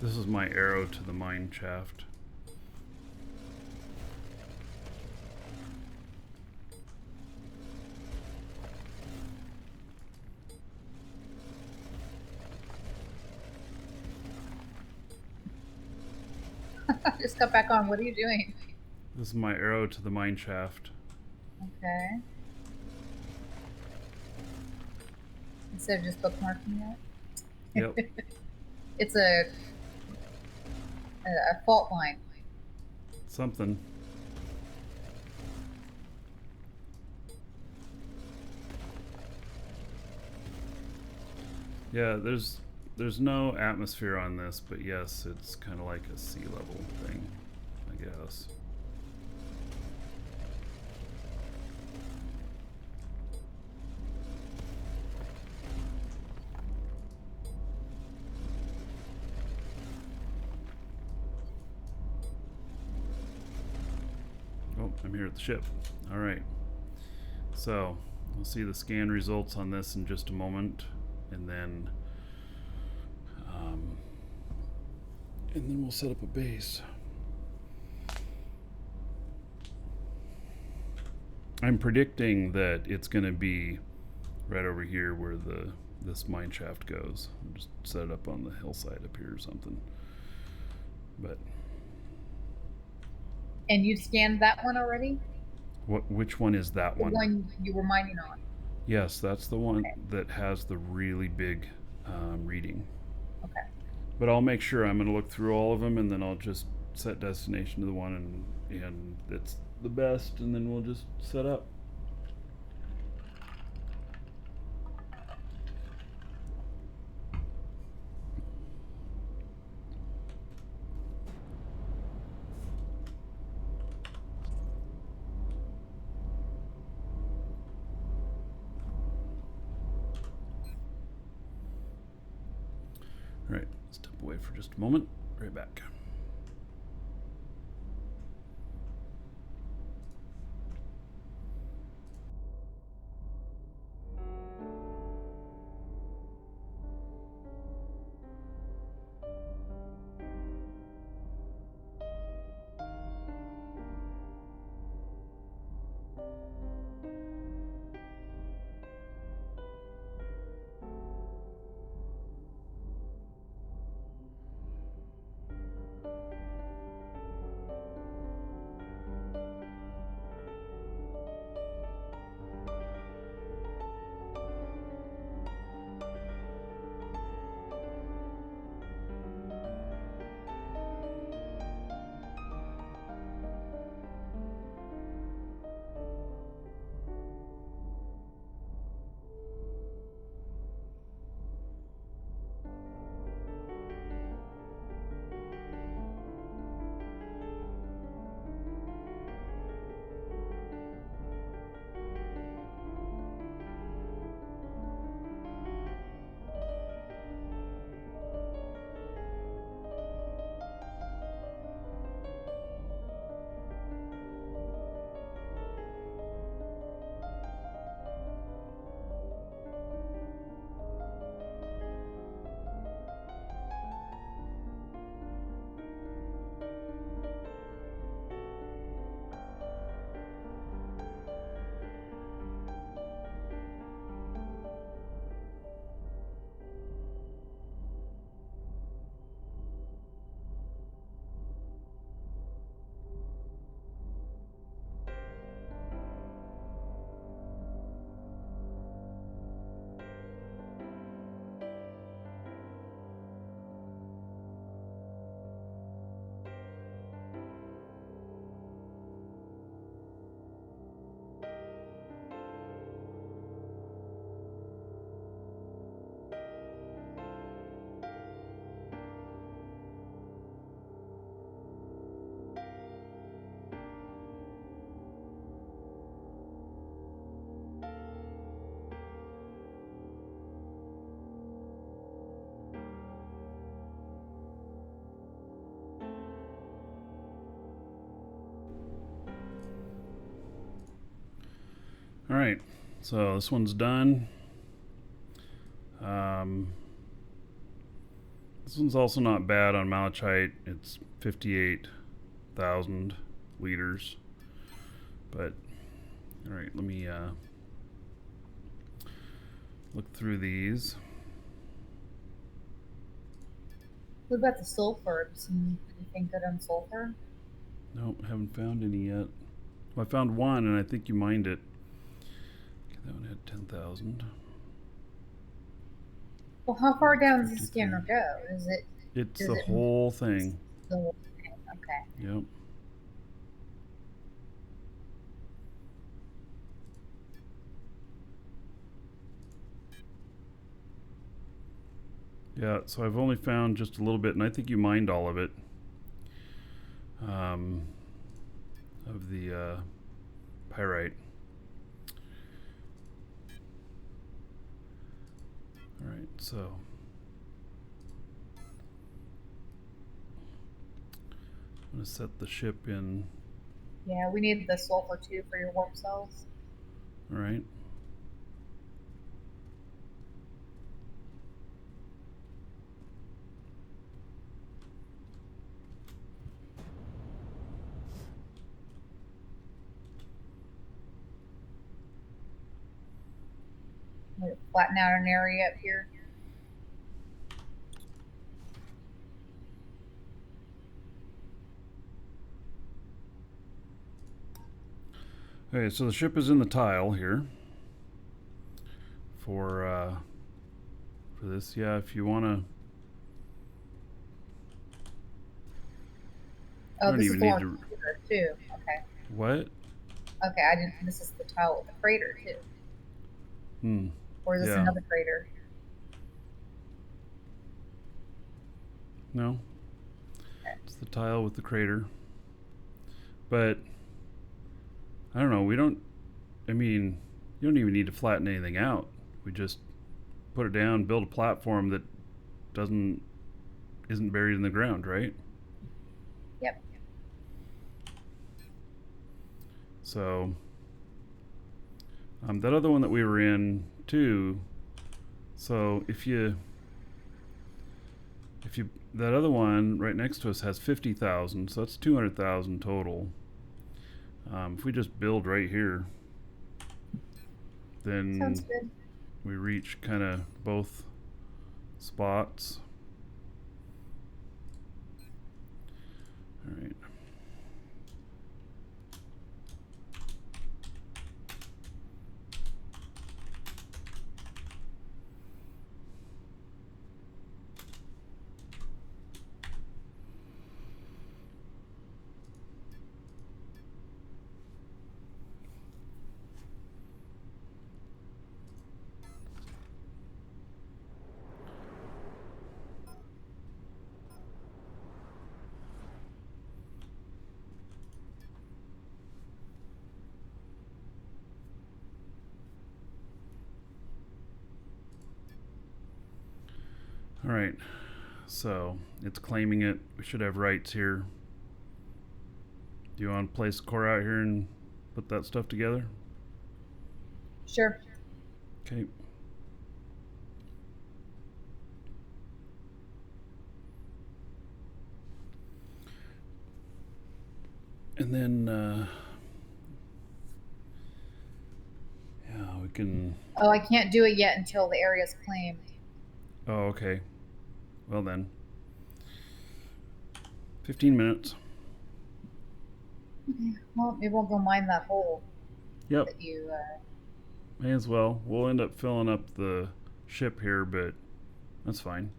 This is my arrow to the mine shaft. I just got back on. What are you doing? This is my arrow to the mine shaft. Okay. Instead of just bookmarking it. Yep. It's a fault line. Something. Yeah, there's no atmosphere on this, but yes, it's kind of like a sea level thing, I guess. I'm here at the ship. All right. So we'll see the scan results on this in just a moment, and then we'll set up a base. I'm predicting that it's going to be right over here where this mine shaft goes. I'll just set it up on the hillside up here or something. But And you scanned that one already? which one is that The one? one you were mining on. Yes, that's the one Okay. that has the really big reading. Okay. But I'll make sure I'm going to look through all of them, and then I'll just set destination to the one and it's the best, and then we'll just set up. All right, step away for just a moment. Right back. All right, so this one's done. This one's also not bad on malachite. It's 58,000 liters. But, all right, let me look through these. What about the sulfur? Anything good on sulfur? Nope, haven't found any yet. Well, I found one, and I think you mined it. Okay, that one had 10,000. Well, how far down does the scanner go? Is it? It's Does the it- whole thing. The whole thing? Okay. Yep. Yeah, so I've only found just a little bit, and I think you mined all of it. Of the pyrite. All right, so I'm gonna set the ship in Yeah, we need the sulfur too for your warp cells. All right. We flatten out an area up here. Okay, so the ship is in the tile here. For this, yeah, if you want to. Oh, don't this is even the need one to- with the crater too. Okay. What? Okay, I didn't. This is the tile with the crater too. Hmm. Or is this Yeah. another crater? No. It's the tile with the crater. But I don't know. We don't. I mean, you don't even need to flatten anything out. We just put it down, build a platform that isn't buried in the ground, right? Yep. So that other one that we were in too. So if you that other one right next to us has 50,000, so that's 200,000 total. If we just build right here, then Sounds good. we reach kind of both spots. All right. All right, so it's claiming it. We should have rights here. Do you want to place a core out here and put that stuff together? Sure. Okay. And then, yeah, we can. Oh, I can't do it yet until the area's claimed. Oh, okay. Well then, 15 minutes. Okay. Well, maybe we'll go mine that hole Yep. that you. May as well. We'll end up filling up the ship here, but that's fine.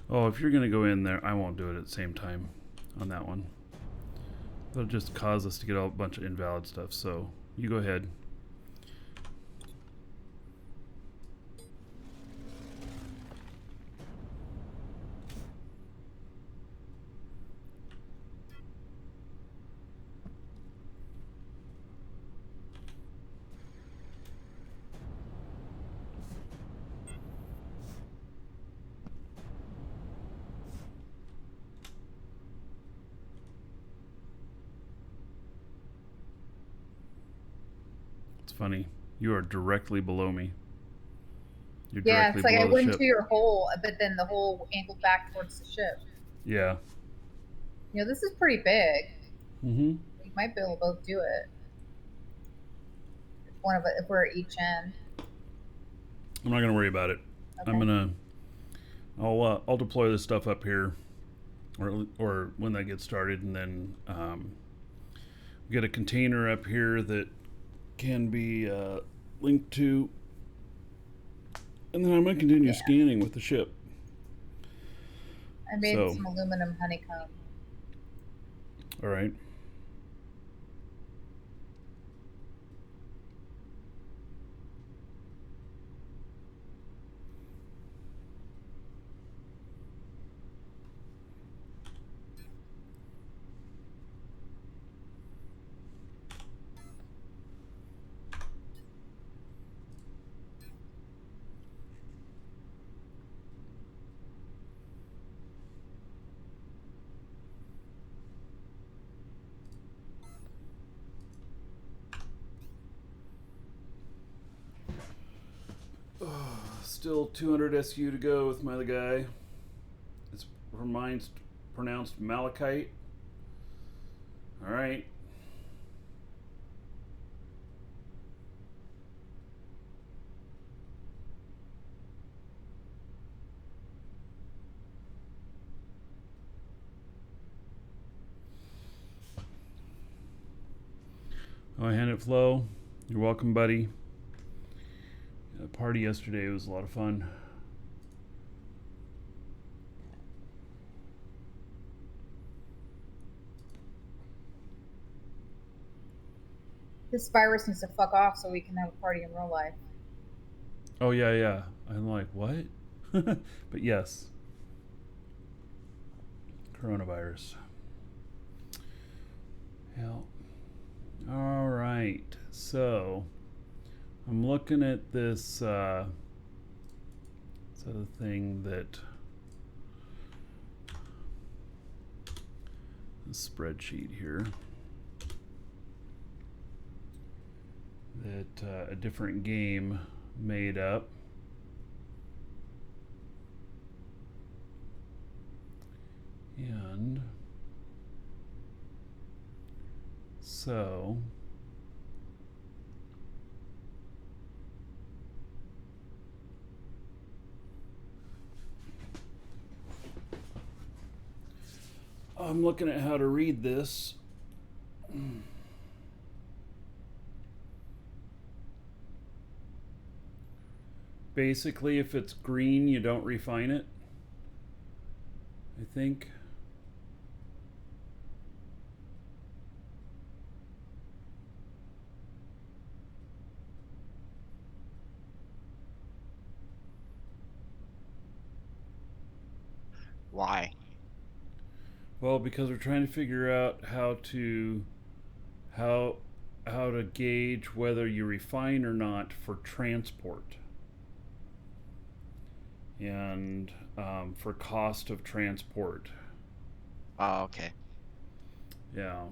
Oh, if you're going to go in there, I won't do it at the same time on that one. That'll just cause us to get a bunch of invalid stuff, so you go ahead. It's funny. You are directly below me. You're Yeah, directly it's like I below the went ship. into your hole, but then the hole angled back towards the ship. Yeah. You know, this is pretty big. Mm-hmm. We might be able to both do it. One of it, if we're at each end. I'm not gonna worry about it. Okay. I'll deploy this stuff up here, or when that gets started, and then we get a container up here that can be linked to, and then I'm gonna continue scanning with the ship. I made So- some aluminum honeycomb. All right. Still 200 SU to go with my other guy. It's pronounced Malachite. All right. Oh, hand it Flo. You're welcome, buddy. The party yesterday was a lot of fun. This virus needs to fuck off so we can have a party in real life. Oh yeah, yeah. I'm like, what? But yes. Coronavirus. Hell. All right. So I'm looking at this other thing that this spreadsheet here that a different game made up. And so I'm looking at how to read this. Basically, if it's green, you don't refine it, I think. Why? Well, because we're trying to figure out how to gauge whether you refine or not for transport and for cost of transport. Oh, okay. Yeah.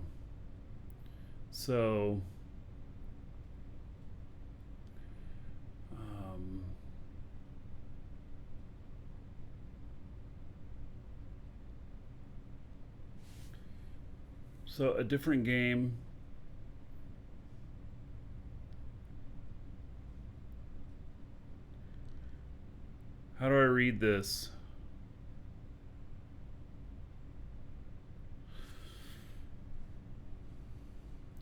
So so a different game. How do I read this?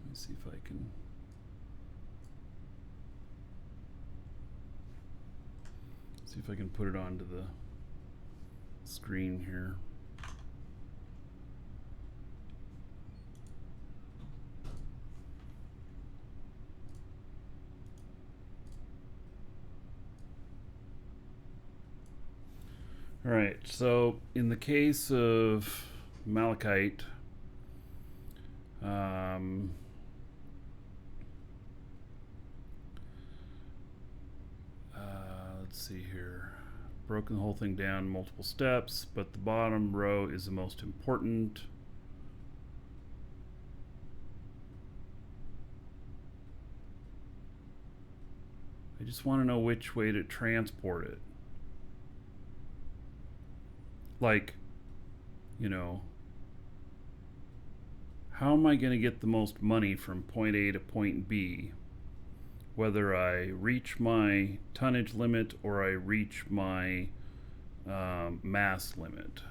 Let me see if I can. See if I can put it onto the screen here. All right, so in the case of Malachite, let's see here. Broken the whole thing down multiple steps, but the bottom row is the most important. I just want to know which way to transport it. Like, you know, how am I going to get the most money from point A to point B? Whether I reach my tonnage limit or I reach my mass limit.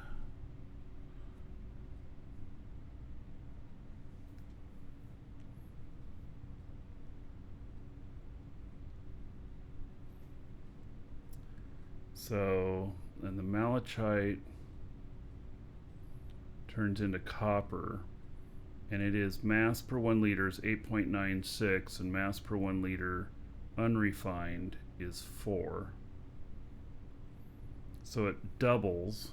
So, and the malachite turns into copper. and it is mass per 1 liter is 8.96, and mass per 1 liter unrefined is 4. So it doubles.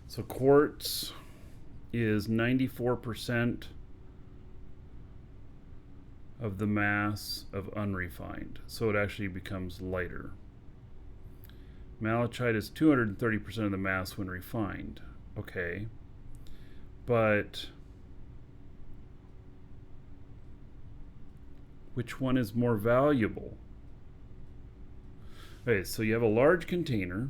So quartz is 94% of the mass of unrefined, so it actually becomes lighter. Malachite is 230% of the mass when refined. Okay, but which one is more valuable? Okay, so you have a large container,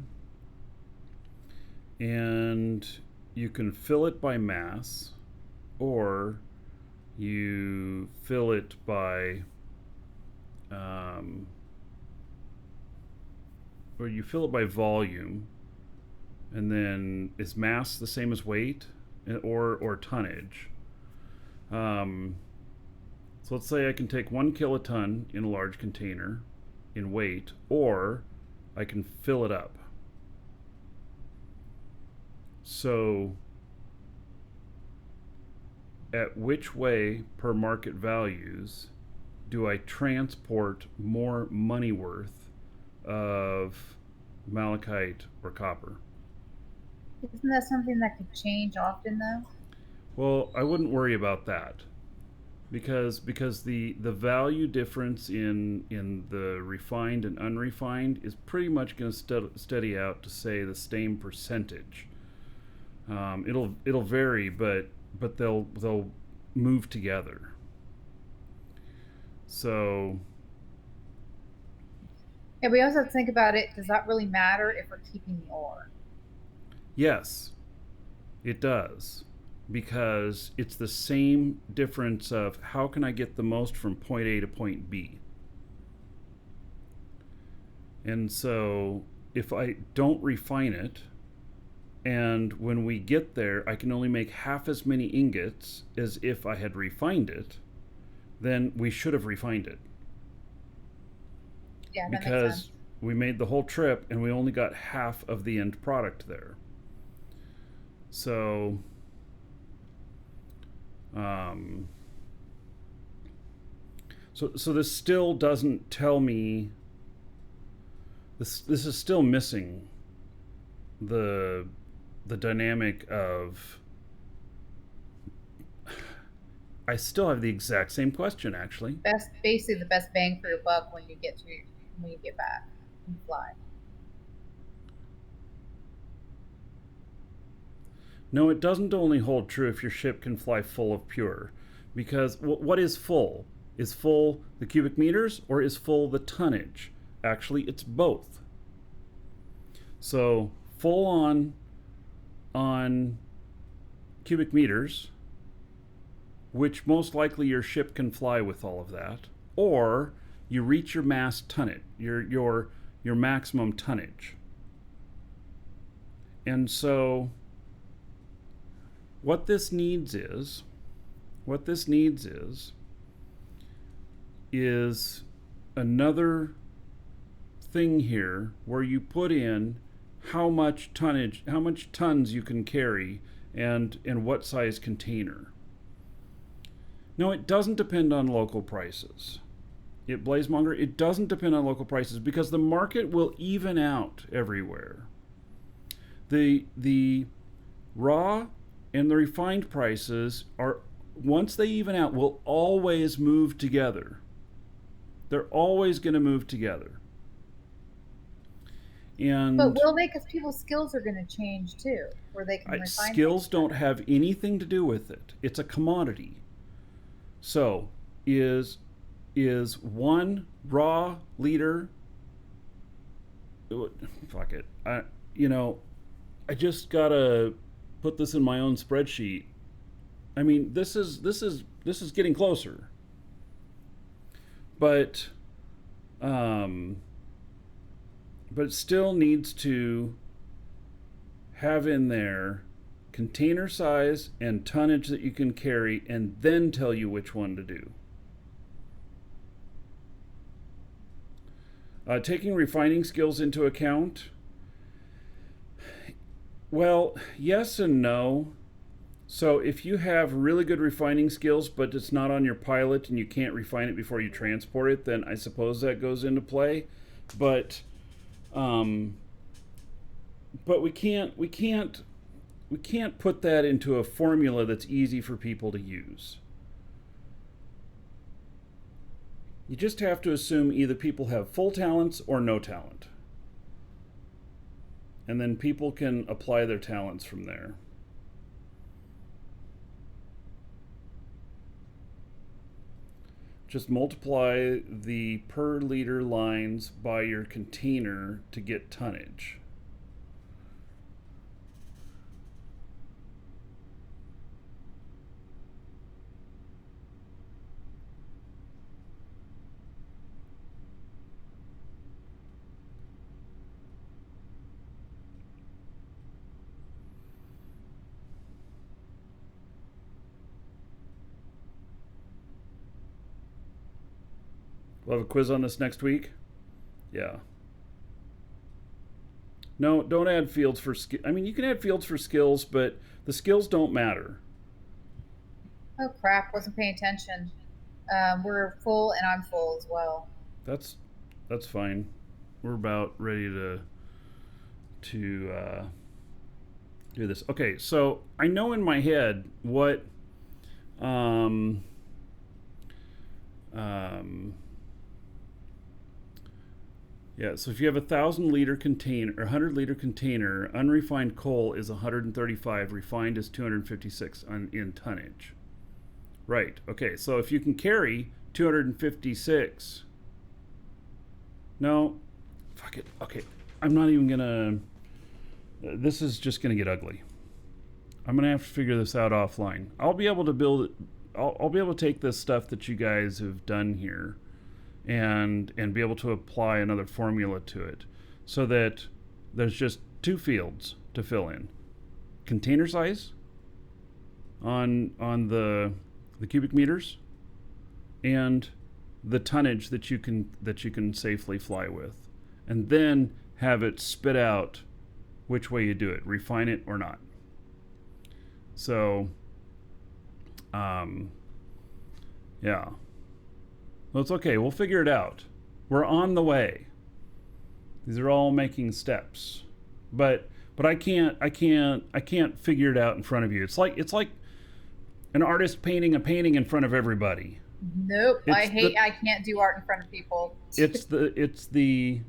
and you can fill it by mass, or you fill it by or you fill it by volume, and then is mass the same as weight or tonnage? So let's say I can take 1 kiloton in a large container in weight, or I can fill it up. So at which way per market values do I transport more money worth of malachite or copper? Isn't that something that could change often, though? Well, I wouldn't worry about that, because the value difference in the refined and unrefined is pretty much going to steady out to, say, the same percentage. It'll vary, but they'll move together. So Yeah, we also have to think about it. Does that really matter if we're keeping the ore? yes, it does, because it's the same difference of how can I get the most from point A to point B. And so if I don't refine it, and when we get there I can only make half as many ingots as if I had refined it, then we should have refined it. Yeah, that makes Because sense. we made the whole trip and we only got half of the end product there. So so this still doesn't tell me, this is still missing the dynamic of, I still have the exact same question, actually. Basically the best bang for your buck when you get back and fly. No, it doesn't only hold true if your ship can fly full of pure, because what is full? Is full the cubic meters, or is full the tonnage? Actually, it's both. So full on cubic meters, which most likely your ship can fly with all of that, or you reach your mass tonnage, your maximum tonnage. And so what this needs is another thing here where you put in how much tons you can carry, and what size container. No, it doesn't depend on local prices. Blazemonger, it doesn't depend on local prices, because the market will even out everywhere. The raw and the refined prices are, once they even out, will always move together. They're always going to move together. And But will they? Because people's skills are going to change too, where they can refine skills things don't better. have anything to do with it. It's a commodity. So is 1 raw liter, fuck it, I just gotta put this in my own spreadsheet. I mean, this is getting closer, but it still needs to have in there container size and tonnage that you can carry, and then tell you which one to do. Taking refining skills into account. Well, yes and no. So if you have really good refining skills, but it's not on your pilot and you can't refine it before you transport it, then I suppose that goes into play. But we can't put that into a formula that's easy for people to use. You just have to assume either people have full talents or no talent. And then people can apply their talents from there. Just multiply the per liter lines by your container to get tonnage. We'll have a quiz on this next week. Yeah. No, don't add fields for skill. I mean, you can add fields for skills, but the skills don't matter. Oh crap! Wasn't paying attention. We're full, and I'm full as well. That's fine. We're about ready to do this. Okay, so I know in my head what yeah, so if you have 1,000-liter container or 100-liter container, unrefined coal is 135, refined is 256 in tonnage. Right. Okay, so if you can carry 256, no, fuck it. Okay, I'm not even gonna. This is just gonna get ugly. I'm gonna have to figure this out offline. I'll be able to build. I'll be able to take this stuff that you guys have done here and be able to apply another formula to it so that there's just two fields to fill in: container size on the cubic meters and the tonnage that you can safely fly with, and then have it spit out which way you do it, refine it or not. So yeah. Well, it's okay. We'll figure it out. We're on the way. These are all making steps, but I can't figure it out in front of you. It's like an artist painting a painting in front of everybody. Nope. I can't do art in front of people. It's the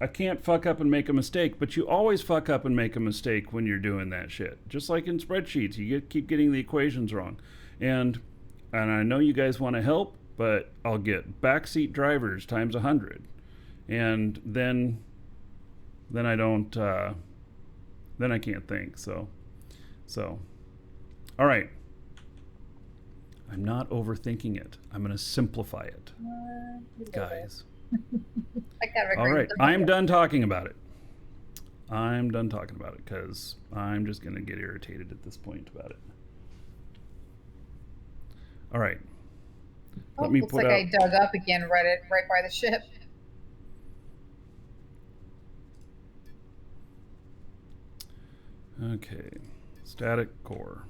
I can't fuck up and make a mistake, but you always fuck up and make a mistake when you're doing that shit. Just like in spreadsheets, you keep getting the equations wrong, and I know you guys want to help, but I'll get backseat drivers times 100, and then I don't then I can't think. So all right. I'm not overthinking it. I'm going to simplify it, guys. All right, I'm done talking about it. I'm done talking about it because I'm just going to get irritated at this point about it. All right. Let me looks put like out. I dug up again right by the ship. Okay, static core.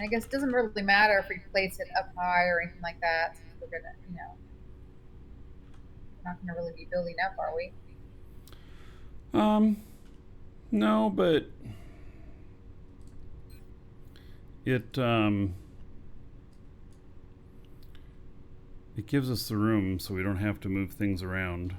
I guess it doesn't really matter if we place it up high or anything like that. We're gonna, we're not gonna really be building up, are we? No, but it gives us the room so we don't have to move things around.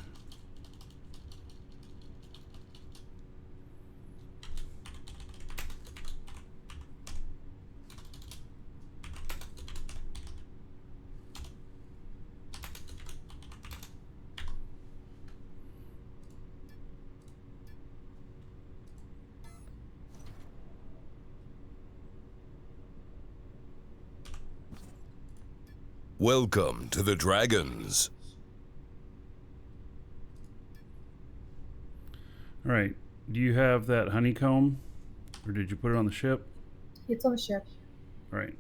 Welcome to the Dragons. All right. Do you have that honeycomb? Or did you put it on the ship? It's on the ship. All right.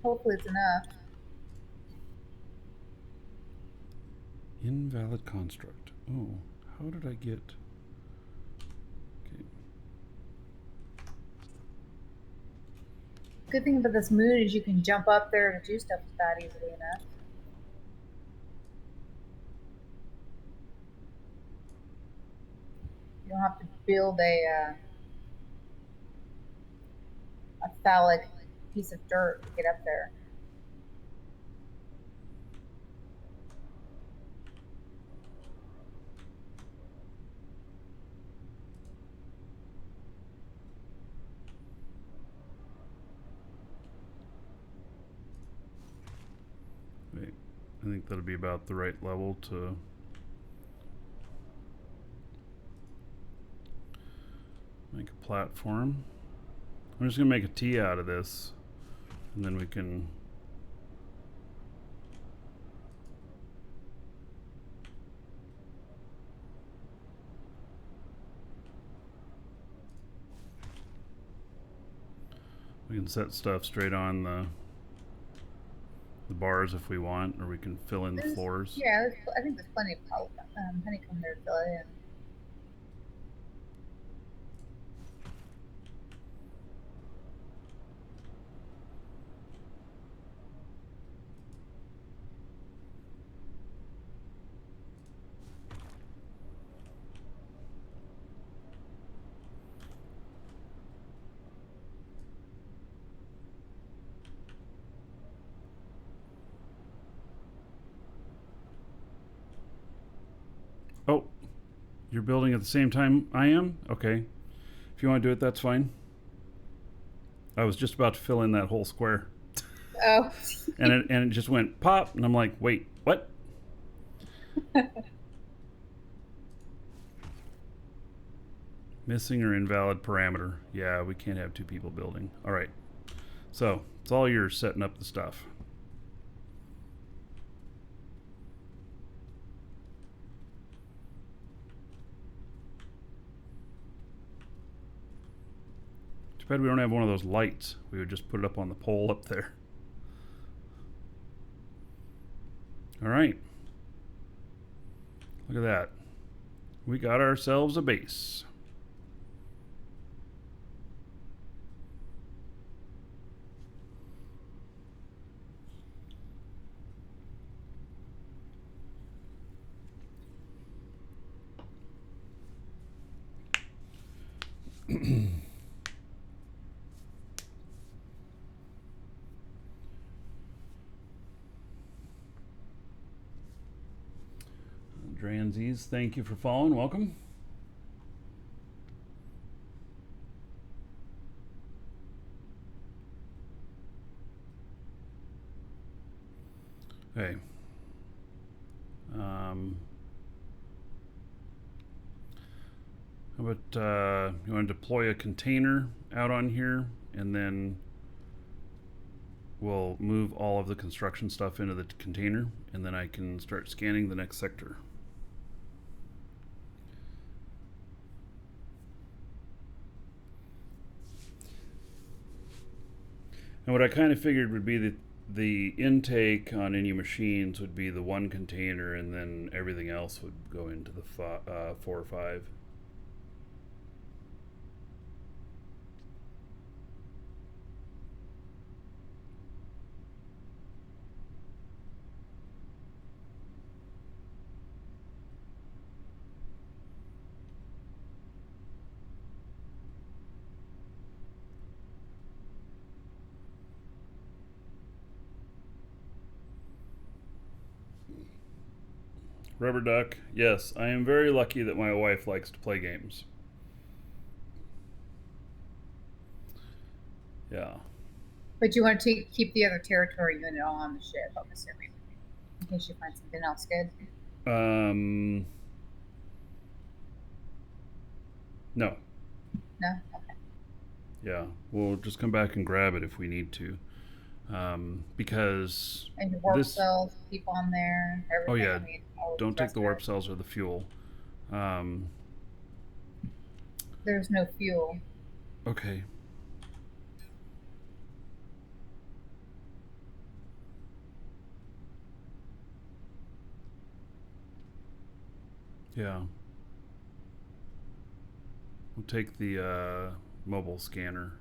Hopefully it's enough. Invalid construct. Oh, how did I get... Okay. Good thing about this moon is you can jump up there and do stuff with that easily enough. You don't have to build a phallic piece of dirt to get up there. Wait. I think that'll be about the right level to... make a platform. I'm just gonna make a T out of this, and then we can... we can set stuff straight on the bars if we want, or we can fill in the floors. Yeah, I think there's plenty of honeycomb there to fill it in. Oh, you're building at the same time I am? Okay. If you want to do it, that's fine. I was just about to fill in that whole square. Oh. and it just went pop, and I'm like, wait, what? Missing or invalid parameter. Yeah, we can't have two people building. All right. So, it's all yours setting up the stuff. Too bad we don't have one of those lights. We would just put it up on the pole up there. All right. Look at that. We got ourselves a base. Dranzies, thank you for following. Welcome. Okay. How about you want to deploy a container out on here, and then we'll move all of the construction stuff into the container, and then I can start scanning the next sector. And what I kind of figured would be that the intake on any machines would be the one container, and then everything else would go into the 4 or 5. Rubber duck, yes, I am very lucky that my wife likes to play games. Yeah. But you want to keep the other territory unit all on the ship, I'm assuming, in case you find something else good. No. No? Okay. Yeah, we'll just come back and grab it if we need to. Because And your warp this. cells keep on there. Oh Everything. yeah, I mean, all don't take the warp rest cells or the fuel. Um, there's no fuel. okay. Yeah. We'll take the mobile scanner.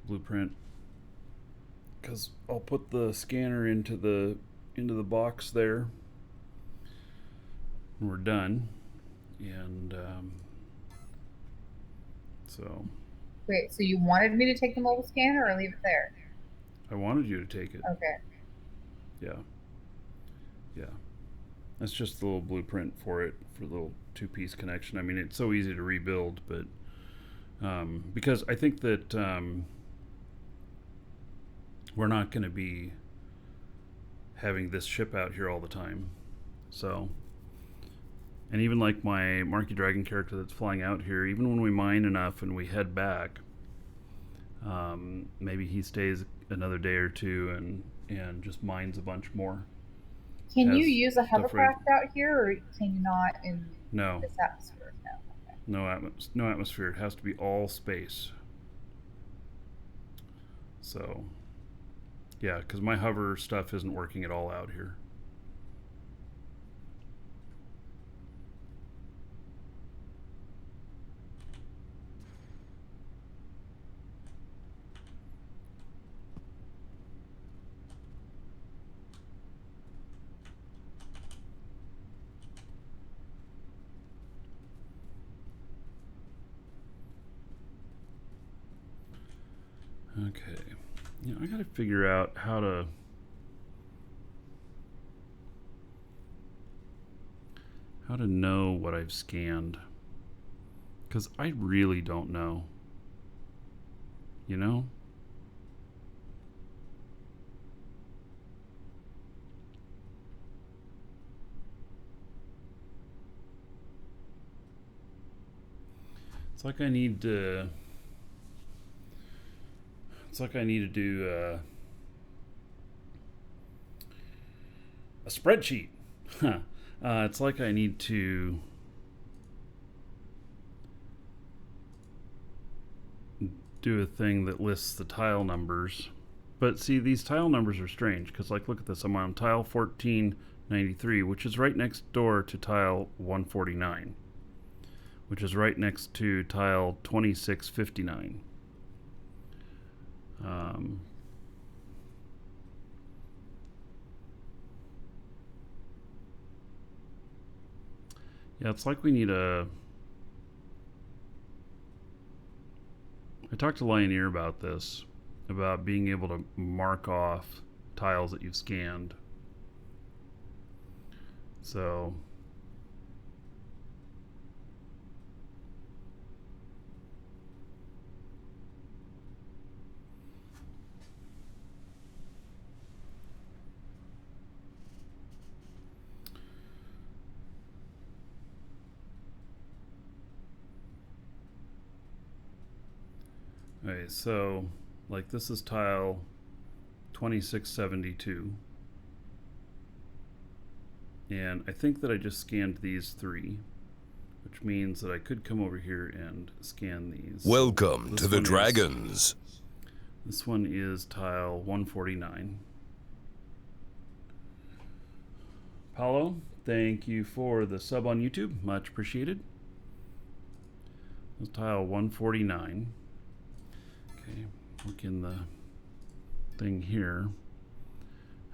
Blueprint. Because I'll put the scanner into the box there. And we're done. And so Wait, so you wanted me to take the mobile scanner or leave it there? I wanted you to take it. Okay. Yeah. Yeah. That's just the little blueprint for it, for the little two-piece connection. I mean, it's so easy to rebuild, but because I think that we're not going to be having this ship out here all the time. So, and even like my Marky Dragon character that's flying out here, even when we mine enough and we head back, maybe he stays another day or two and just mines a bunch more. Can Has you use a stuff hovercraft out here, or can you not in No, this atmosphere? No. Okay. no atmosphere. It has to be all space. So, yeah, because my hover stuff isn't working at all out here. Okay. Yeah, I gotta figure out how to know what I've scanned. Because I really don't know. You know? It's like I need to do a spreadsheet. It's like I need to do a thing that lists the tile numbers. But see, these tile numbers are strange because, like, look at this. I'm on tile 1493, which is right next door to tile 149, which is right next to tile 2659. Yeah, it's like we need a... I talked to Lioneer about this, about being able to mark off tiles that you've scanned. So... Okay, so like this is tile 2672, and I think that I just scanned these three, which means that I could come over here and scan these. Welcome This to the one is- Dragons. This one is tile 149. Paulo, thank you for the sub on YouTube, much appreciated. This is tile 149. Okay, look in the thing here,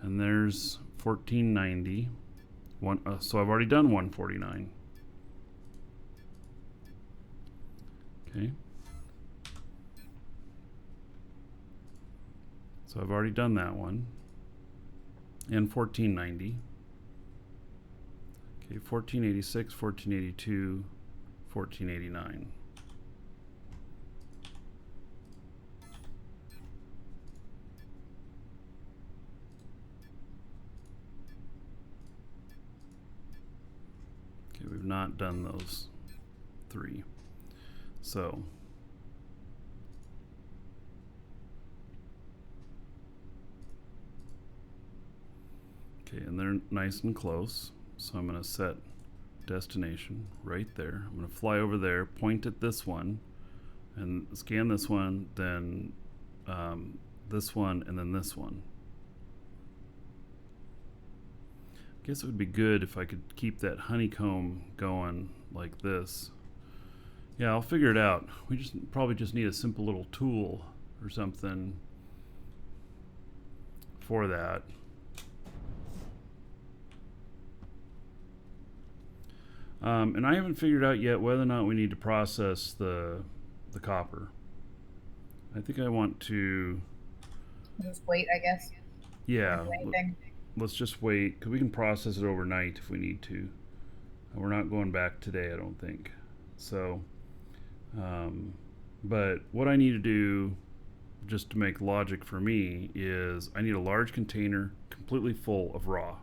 and there's 1490. So I've already done 149. Okay. So I've already done that one. And 1490. Okay, 1486, 1482, 1489. Okay, we've not done those three. So okay, and they're nice and close. So I'm going to set destination right there. I'm going to fly over there, point at this one, and scan this one, then this one, and then this one. I guess it would be good if I could keep that honeycomb going like this. Yeah, I'll figure it out. We probably just need a simple little tool or something for that. And I haven't figured out yet whether or not we need to process the copper. I think I want to. Just wait, I guess. Yeah. Do anything. Let's just wait, because we can process it overnight if we need to. And we're not going back today, I don't think. So, but what I need to do, just to make logic for me, is I need a large container completely full of raw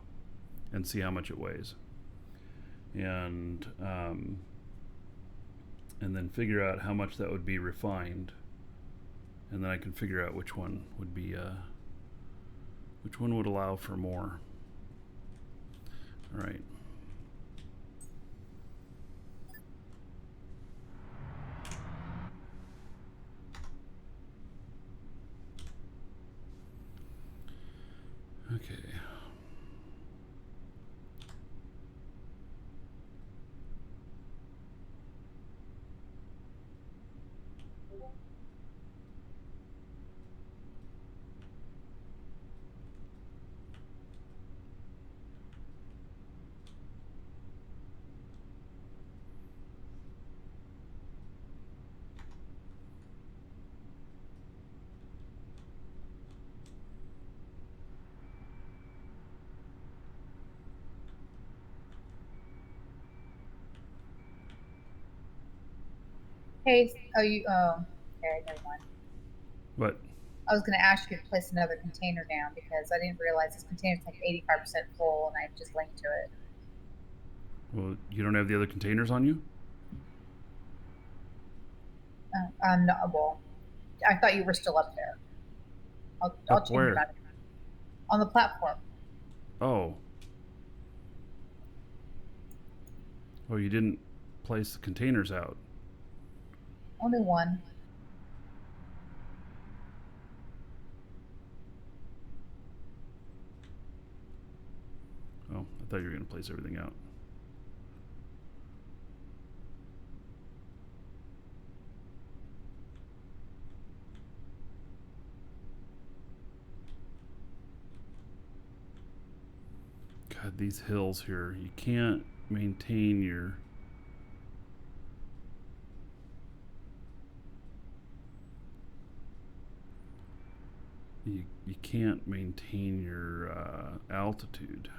and see how much it weighs. And then figure out how much that would be refined. And then I can figure out which one would be which one would allow for more. All right. Okay. Hey, oh, you, oh, okay, never mind. What? I was going to ask you to place another container down because I didn't realize this container's like 85% full and I just linked to it. Well, you don't have the other containers on you? No, well, I thought you were still up there. I'll Up change where? that. On the platform. Oh. Oh, you didn't place the containers out. Only one. Oh, I thought you were going to place everything out. God, these hills here, you can't maintain your... You can't maintain your altitude.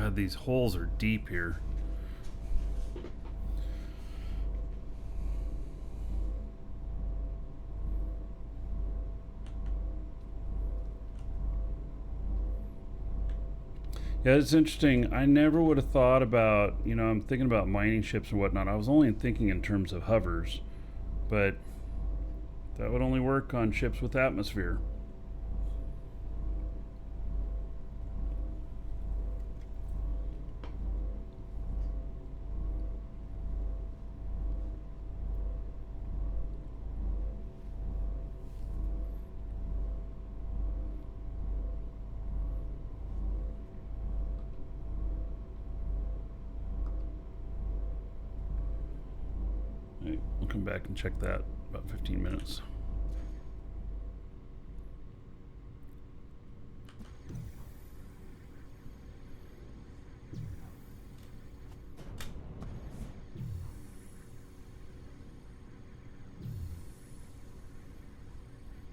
God, these holes are deep here. Yeah, it's interesting. I never would have thought about, I'm thinking about mining ships and whatnot. I was only thinking in terms of hovers, but that would only work on ships with atmosphere. Right, we'll come back and check that about 15 minutes.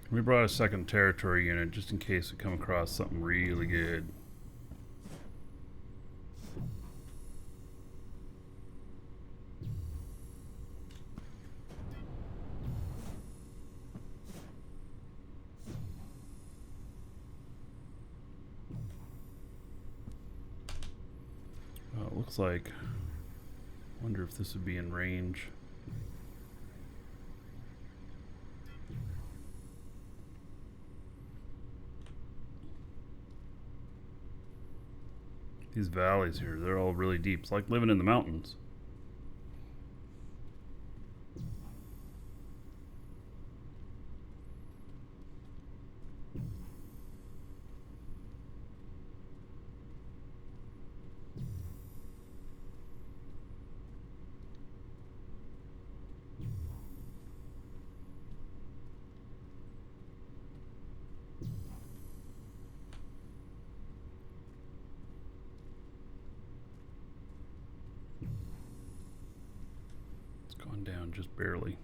We brought a second territory unit just in case we come across something really good. Well, it looks like, I wonder if this would be in range. These valleys here, they're all really deep. It's like living in the mountains. Gone down just barely.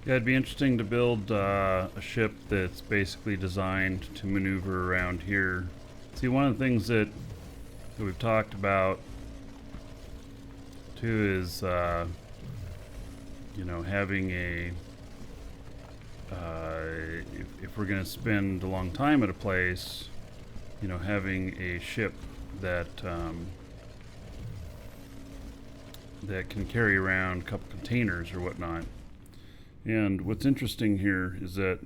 Yeah, it'd be interesting to build a ship that's basically designed to maneuver around here. See, one of the things that we've talked about too is, having a, if we're going to spend a long time at a place, having a ship that that can carry around a couple containers or whatnot. And what's interesting here is that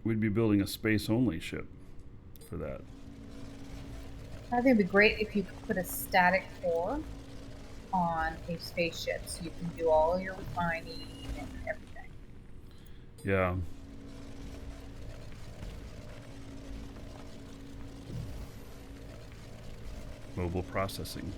we'd be building a space-only ship for that. I think it'd be great if you could put a static core on a spaceship so you can do all your refining and everything. Yeah. Mobile processing.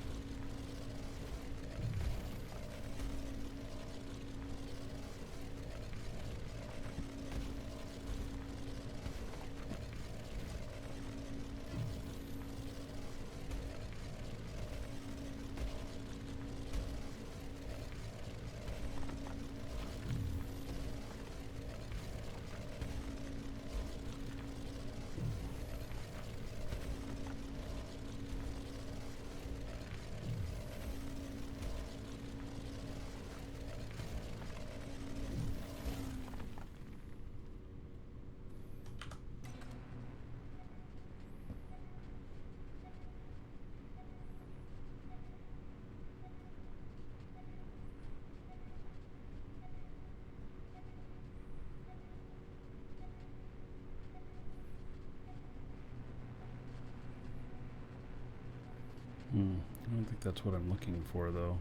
I don't think that's what I'm looking for, though.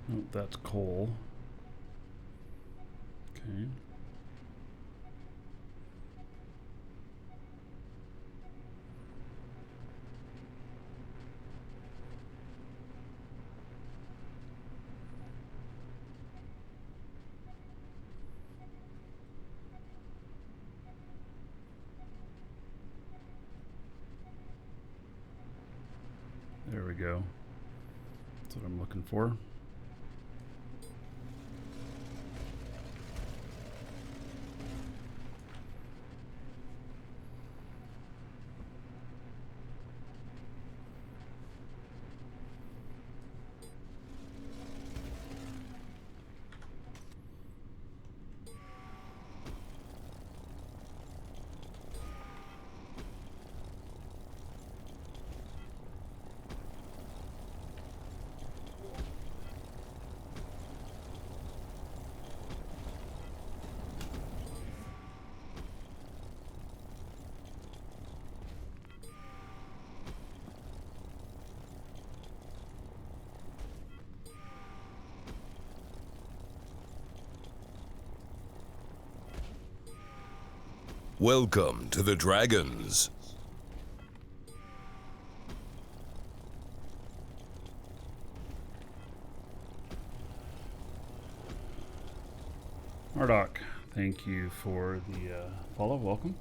Nope, that's coal. Okay. There we go. That's what I'm looking for. Welcome to the Dragons. Mardok, thank you for the follow. Welcome.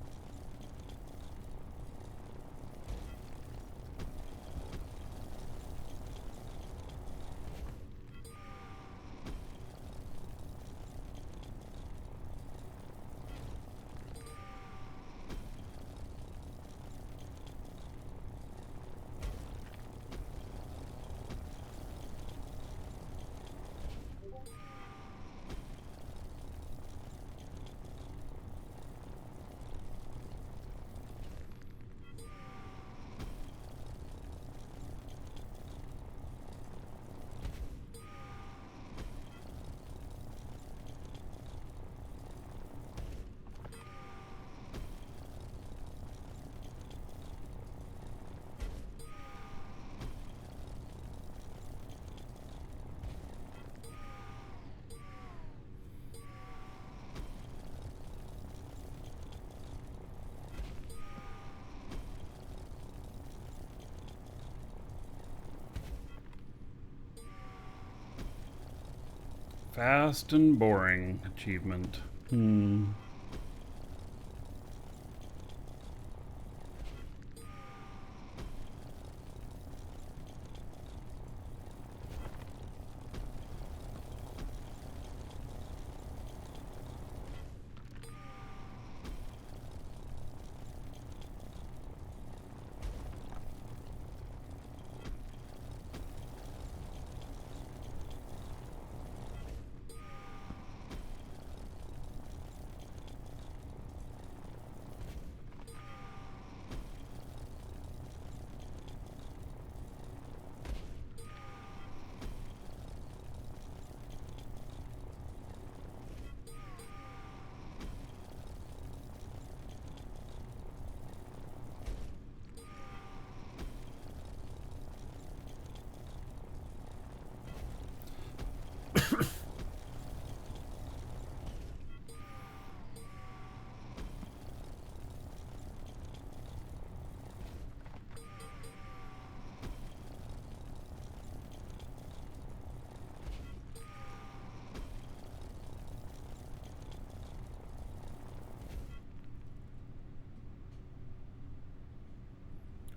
Fast and boring achievement.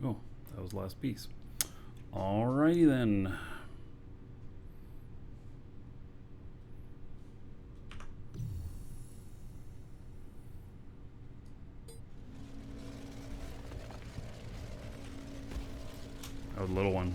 Oh, that was the last piece. Alrighty then. That was a little one.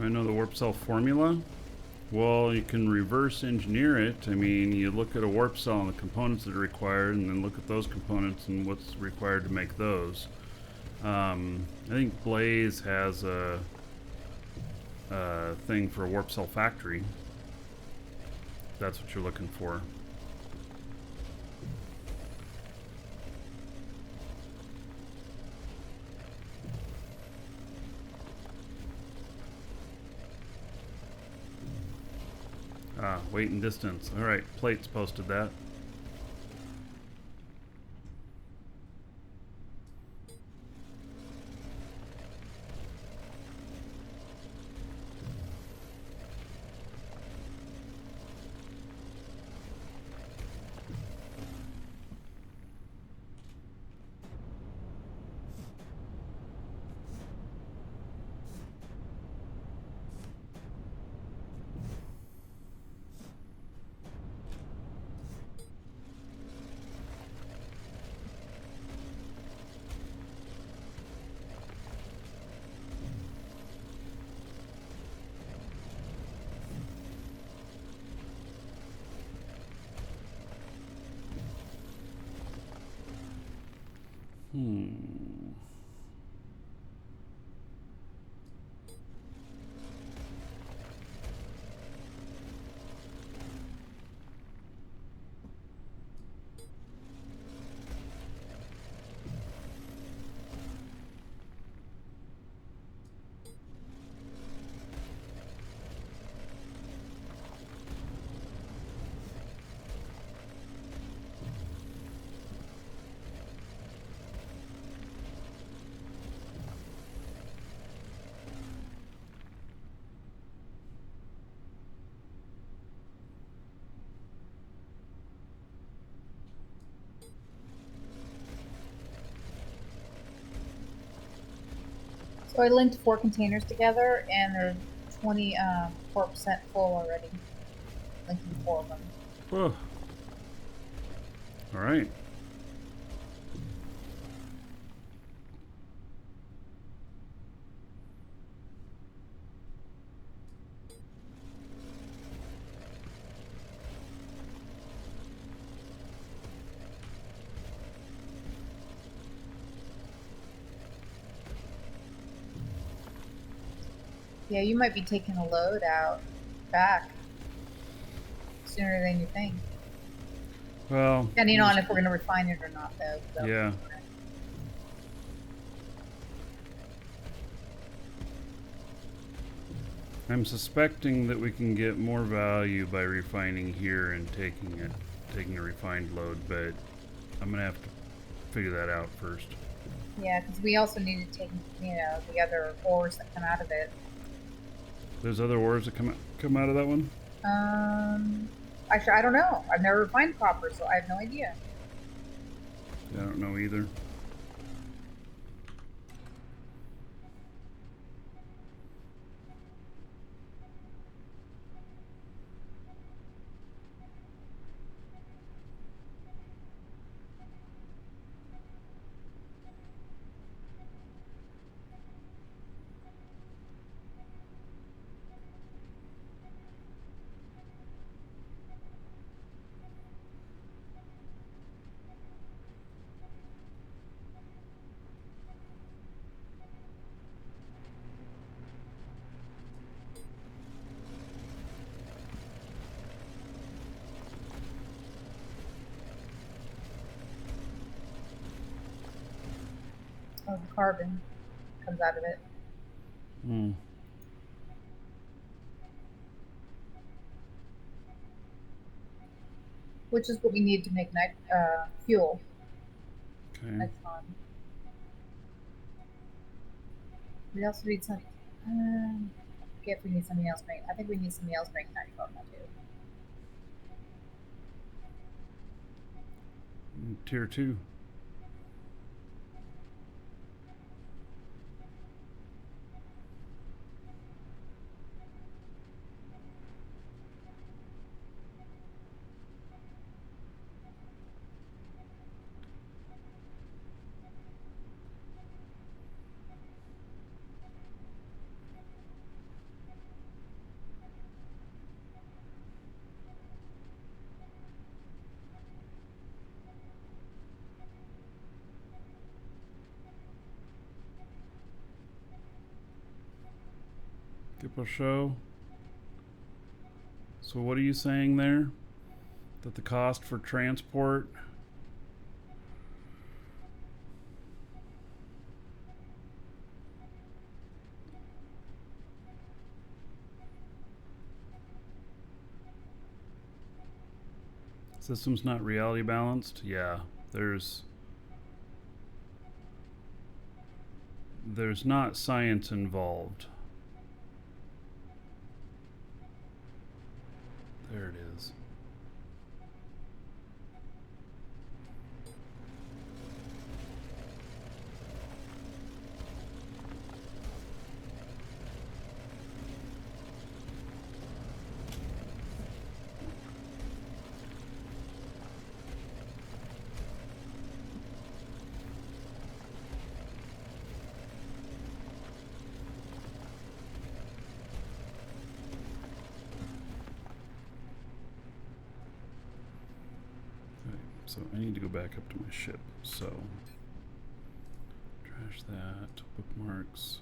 I know the warp cell formula. Well, you can reverse engineer it. I mean, you look at a warp cell and the components that are required, and then look at those components and what's required to make those. I think Blaze has a thing for a warp cell factory. If that's what you're looking for. Ah, weight and distance. Alright, Plates posted that. So I linked 4 containers together, and they're 24% full already. Linking 4 of them. Oh. Alright. Yeah, you might be taking a load out back sooner than you think. Well, Depending on if we're going to refine it or not, though. So. yeah. I'm suspecting that we can get more value by refining here and taking a refined load, but I'm gonna have to figure that out first. Yeah, because we also need to take, the other ores that come out of it. There's other ores that come out of that one? Actually, I don't know. I've never refined copper, so I have no idea. I don't know either. Oh, the carbon comes out of it. Hmm. Which is what we need to make fuel. Okay. Next time. We also need some. I forget if we need something else make. I think we need something else make nitrogen now too. Tier 2. Gippo show. So what are you saying there? That the cost for transport system's not reality balanced? Yeah, there's not science involved. There it is. So I need to go back up to my ship. So trash that, bookmarks.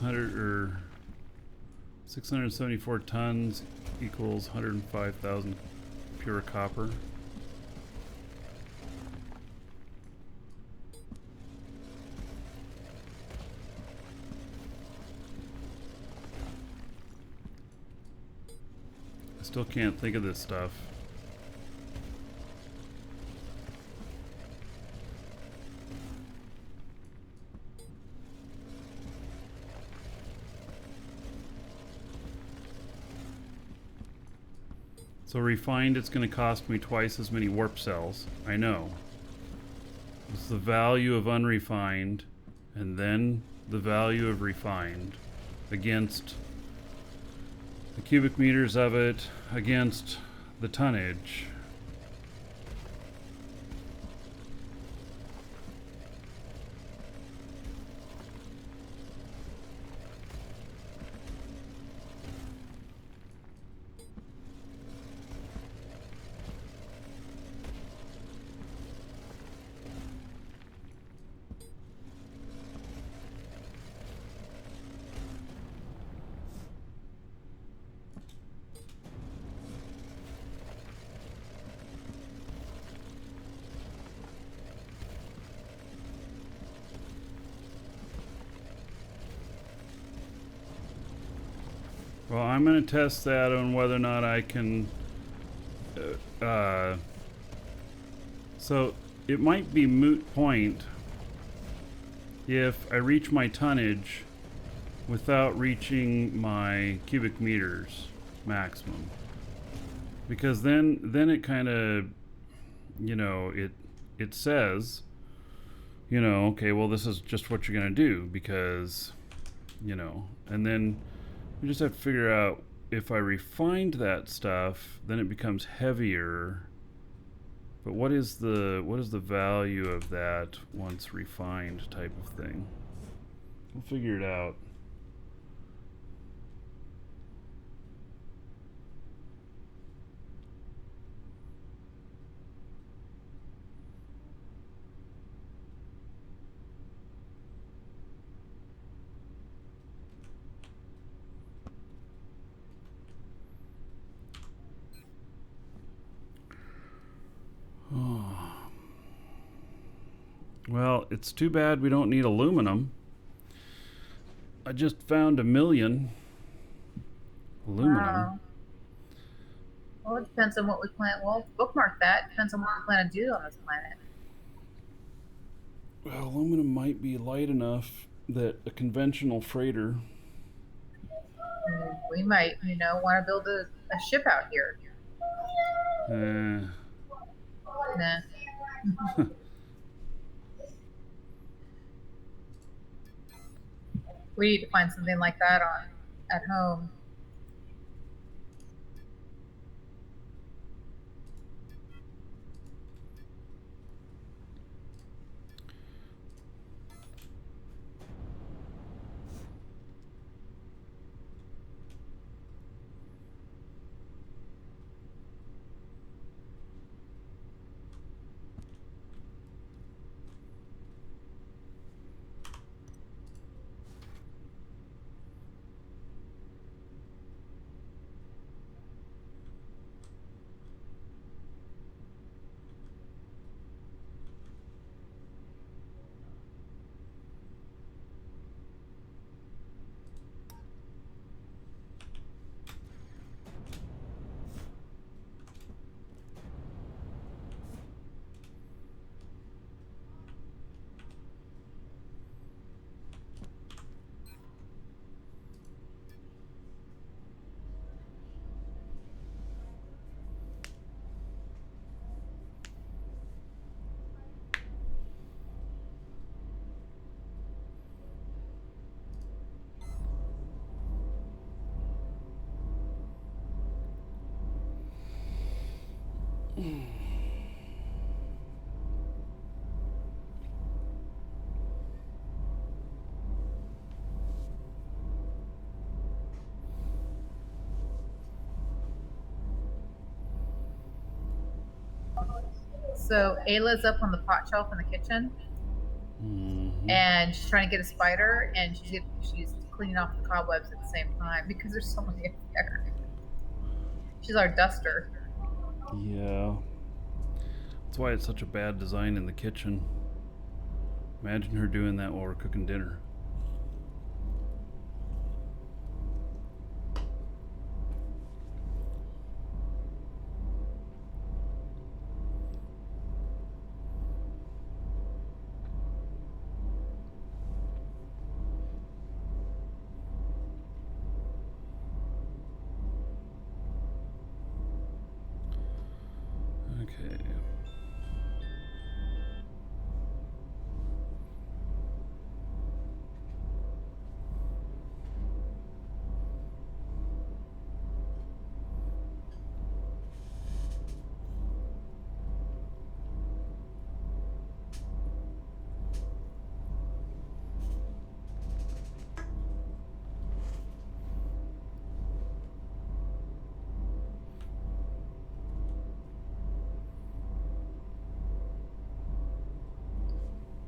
Or 674 tons equals 105,000 pure copper. I still can't think of this stuff. So refined, it's going to cost me twice as many warp cells. I know. It's the value of unrefined, and then the value of refined against the cubic meters of it, against the tonnage. Well, I'm going to test that on whether or not I can... so, it might be moot point if I reach my tonnage without reaching my cubic meters maximum. Because then it kind of, you know, it says, you know, okay, well, this is just what you're going to do because, you know, and then we just have to figure out if I refined that stuff, then it becomes heavier. But what is the value of that once refined type of thing? We'll figure it out. Well, it's too bad we don't need aluminum. I just found 1 million aluminum. Wow. Well, it depends on what we plan. Well, bookmark that. Depends on what we plan to do on this planet. Well, aluminum might be light enough that a conventional freighter. Mm. We might, want to build a ship out here. Nah. We need to find something like that at home. So Ayla's up on the pot shelf in the kitchen, and she's trying to get a spider, and she's cleaning off the cobwebs at the same time because there's so many up there. She's our duster. Yeah. That's why it's such a bad design in the kitchen. Imagine her doing that while we're cooking dinner. Okay.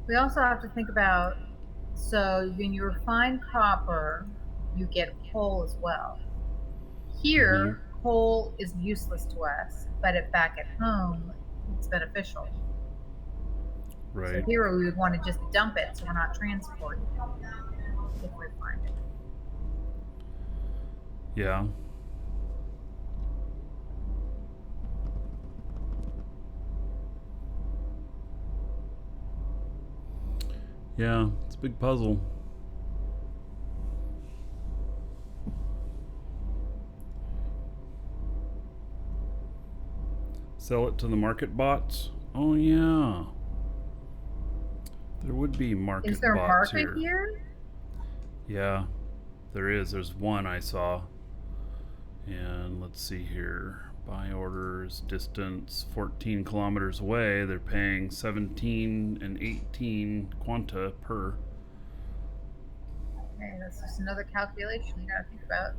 We also have to think about, so when you refine copper, you get coal as well. Here, coal is useless to us, but back at home, it's beneficial. Right. So here we would want to just dump it so we're not transporting it if we find it. Yeah. Yeah, it's a big puzzle. Sell it to the market bots? Oh yeah. There would be market Is there a bots market here? Yeah, there is. There's one I saw. And let's see here. Buy orders, distance 14 kilometers away. They're paying 17 and 18 quanta per. Okay, that's just another calculation you gotta think about.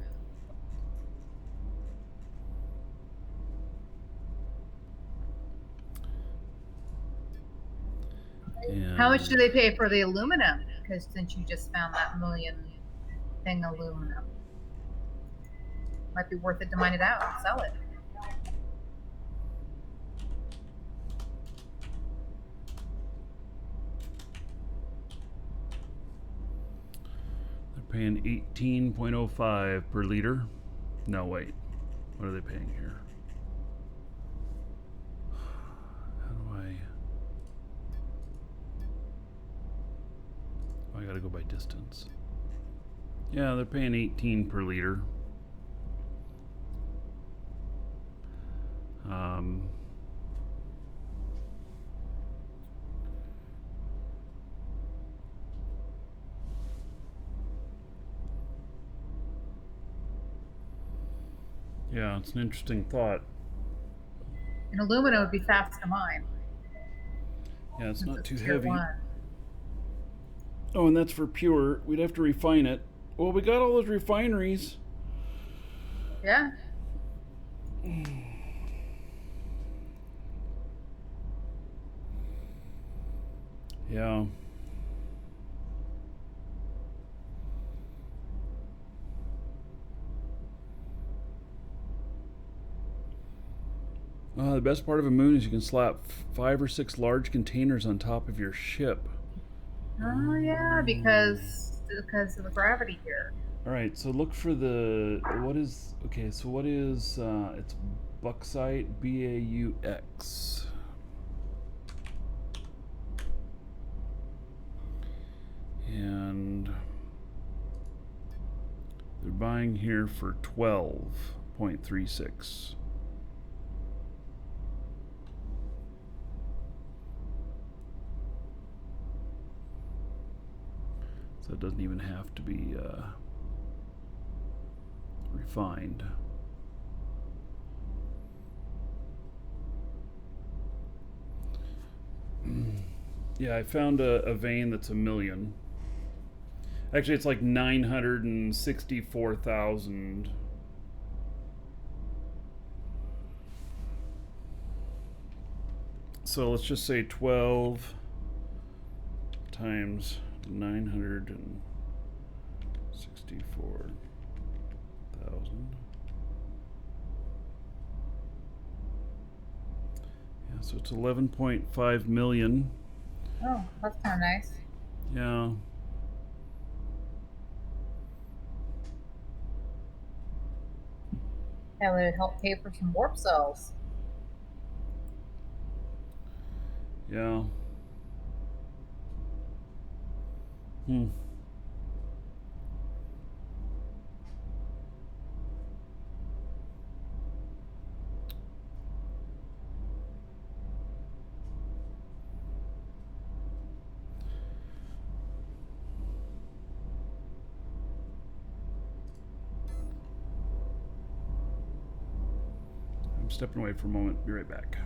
And How much do they pay for the aluminum? Because since you just found that million thing aluminum, might be worth it to mine it out and sell it. They're paying 18.05 per liter. No, wait. What are they paying here? How do I... Oh, I gotta go by distance. Yeah, they're paying 18 per liter. Yeah, it's an interesting thought. And aluminum would be fast to mine. Yeah, it's Since not too tier heavy. 1. Oh, and that's for pure. We'd have to refine it. Well, we got all those refineries. Yeah. Yeah. The best part of a moon is you can slap 5 or 6 large containers on top of your ship. Oh yeah, because of the gravity here. All right, so look for the what is okay. So what is it's bauxite, BAUX, and they're buying here for 12.36. So it doesn't even have to be refined. Yeah, I found a vein that's 1,000,000. Actually, it's like 964,000. So let's just say 12 times 964,000. Yeah, so it's 11.5 million. Oh, that's kind of nice. Yeah. That would help pay for some warp cells. Yeah. Hmm. I'm stepping away for a moment. Be right back.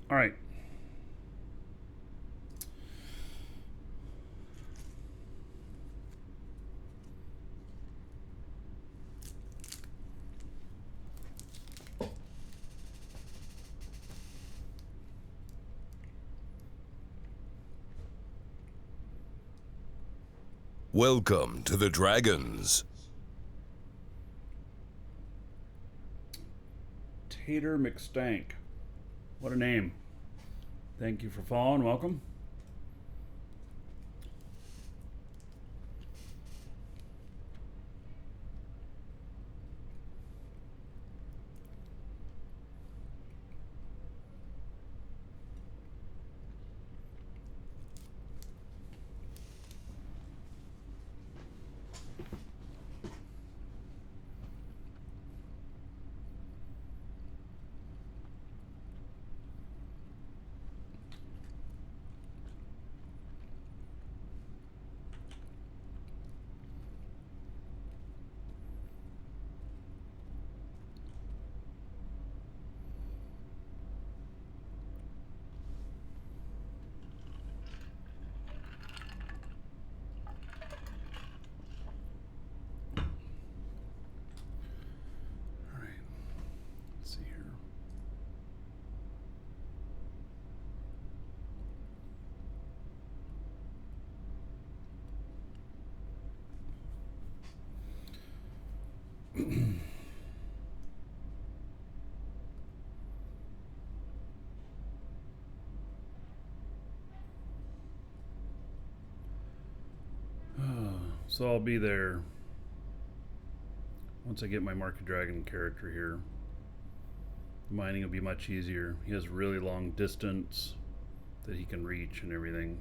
All right. Welcome to the Dragons. Tater McStank. What a name. Thank you for following. Welcome. All right. Let's see here. So I'll be there once I get my Market Dragon character here. Mining will be much easier. He has really long distance that he can reach and everything.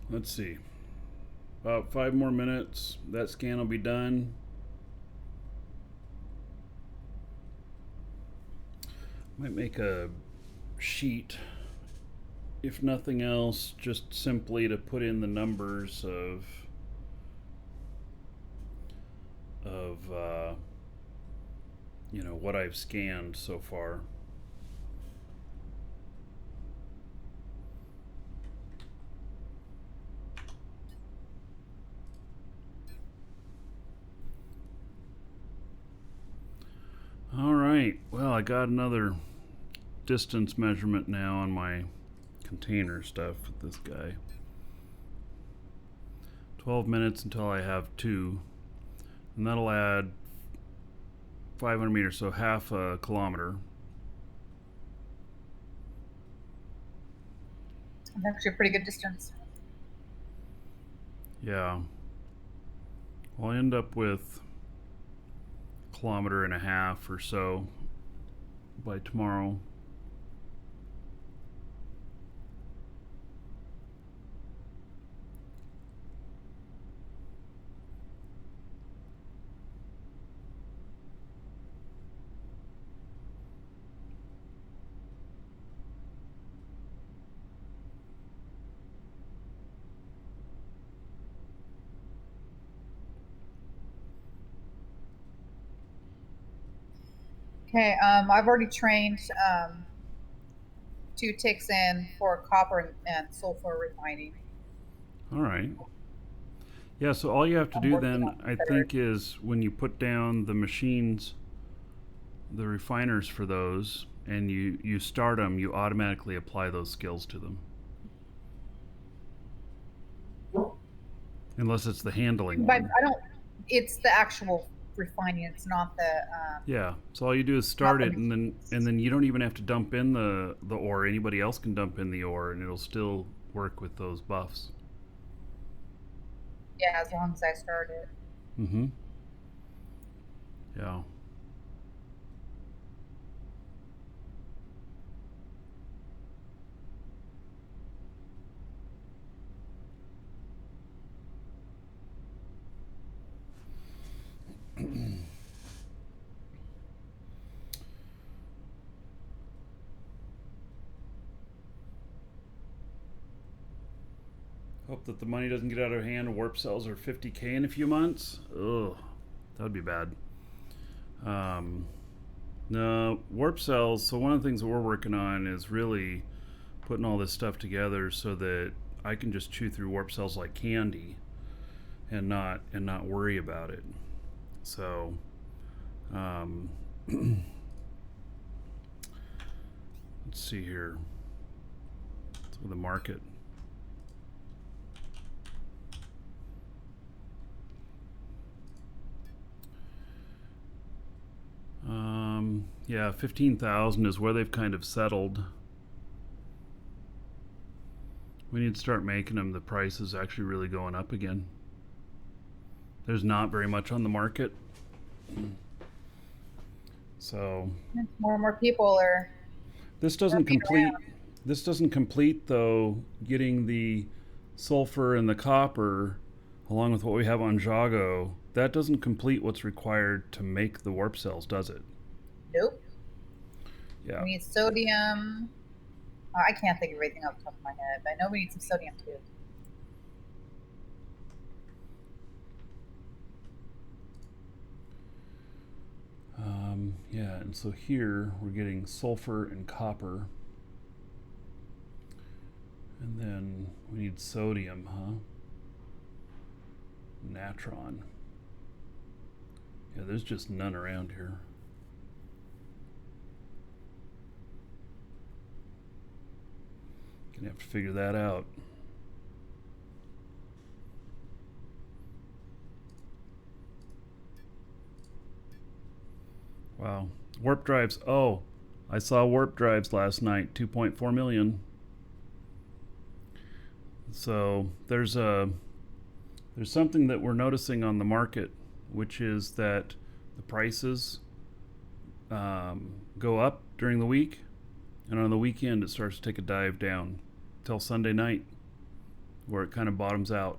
Let's see. About 5 more minutes. That scan will be done. Might make a sheet, if nothing else, just simply to put in the numbers of you know, what I've scanned so far. All right, well, I got another distance measurement now on my container stuff with this guy. 12 minutes until I have 2, and that'll add 500 meters, so half a kilometer. It's actually a pretty good distance. Yeah. Well, I end up with a kilometer and a half or so by tomorrow. Okay, I've already trained 2 ticks in for copper and sulfur refining. All right. Yeah, so all you have to I'm do working then, on the I third. think, is when you put down the machines, the refiners for those, and you start them, you automatically apply those skills to them. Unless it's the handling But one. I don't. It's the actual refining. It's not the. Yeah, so all you do is start the it, and then you don't even have to dump in the ore. Anybody else can dump in the ore, and it'll still work with those buffs. Yeah, as long as I start it. Mm-hmm. Yeah. Hope that the money doesn't get out of hand. Warp cells are 50K in a few months. Ugh, that would be bad. No, warp cells. So one of the things that we're working on is really putting all this stuff together so that I can just chew through warp cells like candy and not worry about it. So, let's see here. Let's look at the market. Yeah, 15,000 is where they've kind of settled. We need to start making them. The price is actually really going up again. There's not very much on the market. So More and more people are. this doesn't Working complete. around. This doesn't complete though. Getting the sulfur and the copper, along with what we have on Jago, that doesn't complete what's required to make the warp cells, does it? Nope. Yeah. We need sodium. I can't think of everything off the top of my head, but I know we need some sodium too. Yeah, and so here we're getting sulfur and copper. And then we need sodium, huh? Natron. Yeah, there's just none around here. Gonna have to figure that out. Wow. Warp drives. Oh, I saw warp drives last night. 2.4 million. So there's something that we're noticing on the market, which is that the prices go up during the week, and on the weekend it starts to take a dive down till Sunday night, where it kind of bottoms out.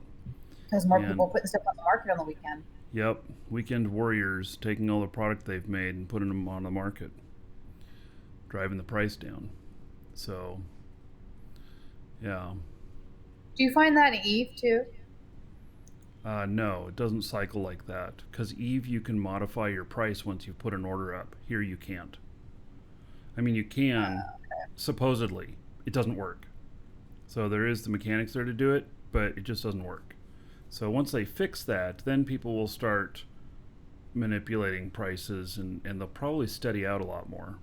Because more And- people putting stuff on the market on the weekend. Yep, weekend warriors taking all the product they've made and putting them on the market, driving the price down. So, yeah. Do you find that in Eve too? No, it doesn't cycle like that. Because Eve, you can modify your price once you put an order up. Here, you can't. I mean, you can, supposedly. It doesn't work. So there is the mechanics there to do it, but it just doesn't work. So once they fix that, then people will start manipulating prices, and they'll probably steady out a lot more.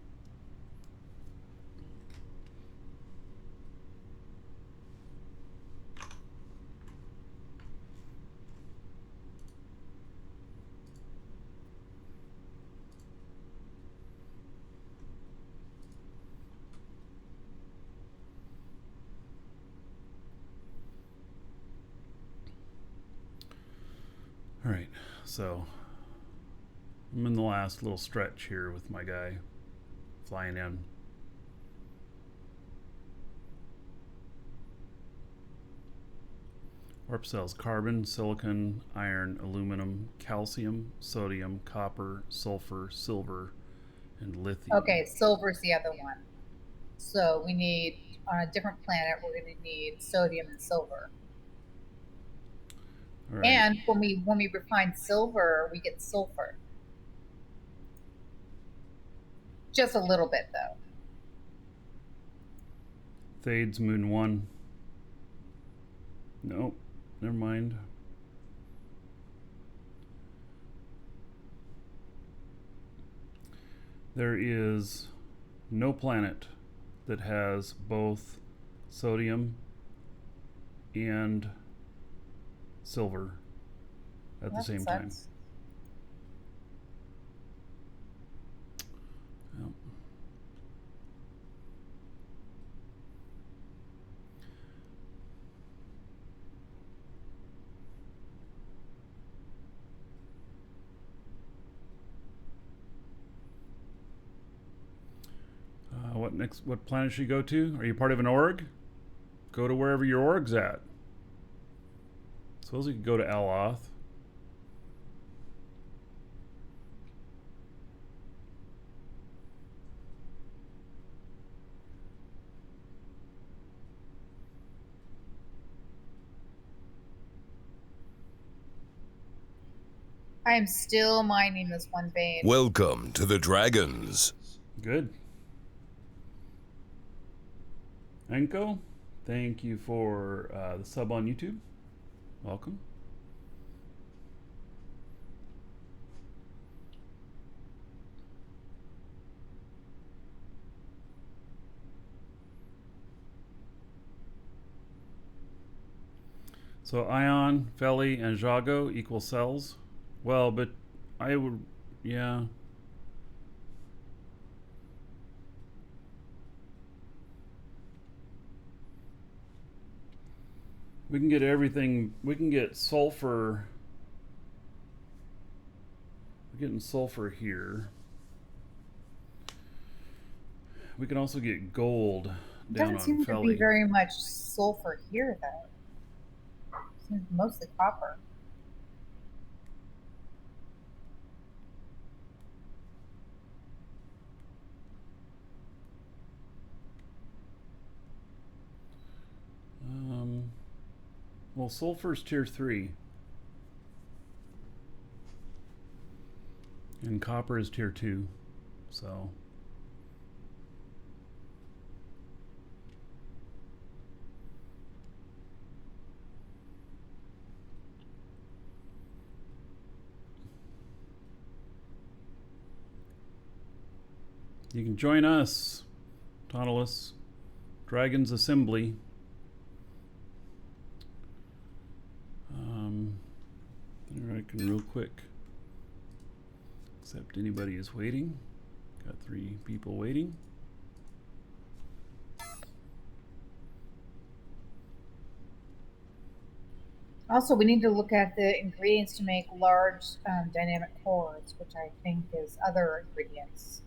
All right, so I'm in the last little stretch here with my guy flying in. Warp cells: carbon, silicon, iron, aluminum, calcium, sodium, copper, sulfur, silver, and lithium. Okay, silver's the other one. So we need, on a different planet, we're going to need sodium and silver. All right. And when we refine silver, we get sulfur. Just a little bit though. Thades Moon 1. Nope, never mind. There is no planet that has both sodium and silver at the That same time. sucks. Yep. What next? What planet should you go to? Are you part of an org? Go to wherever your org's at. Suppose you could go to Aloth. I am still mining this one vein. Welcome to the Dragons. Good. Enko, thank you for the sub on YouTube. Welcome. So Ion, Feli, and Jago equal cells. Well, but I would, yeah. We can get everything. We can get sulfur. We're getting sulfur here. We can also get gold It down doesn't on seem to be Feli. very much sulfur here, though. Seems mostly copper. Well, sulfur's tier 3. And copper is tier 2. So. You can join us, Nautilus, Dragons Assembly. I can real quick accept anybody is waiting. Got 3 people waiting. Also, we need to look at the ingredients to make large dynamic cores, which I think is other ingredients.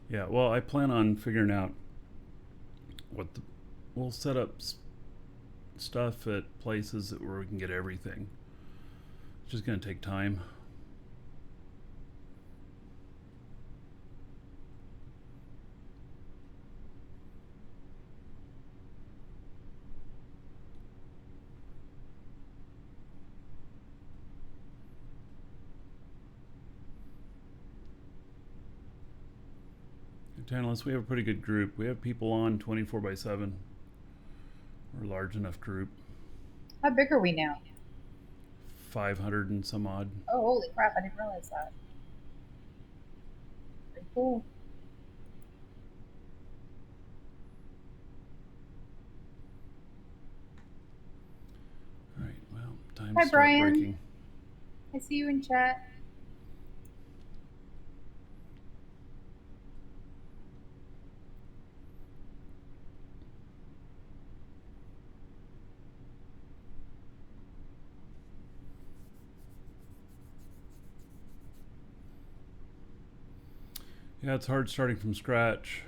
Yeah, well, I plan on figuring out what the, we'll set up stuff at places where we can get everything. It's just going to take time. Tantalus, we have a pretty good group. We have people on 24/7. We're a large enough group. How big are we now? 500 and some odd. Oh, holy crap, I didn't realize that. Pretty cool. All right, well, time Hi, to start Brian. breaking. I see you in chat. Yeah, it's hard starting from scratch.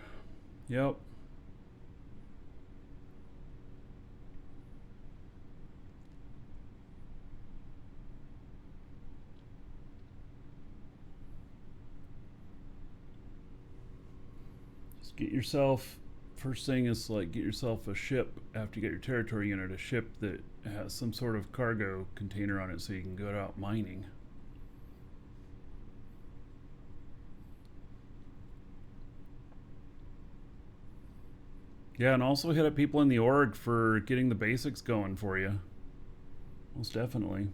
Yep. Just get yourself, first thing is like get yourself a ship after you get your territory unit, a ship that has some sort of cargo container on it so you can go out mining. Yeah, and also hit up people in the org for getting the basics going for you. Most definitely.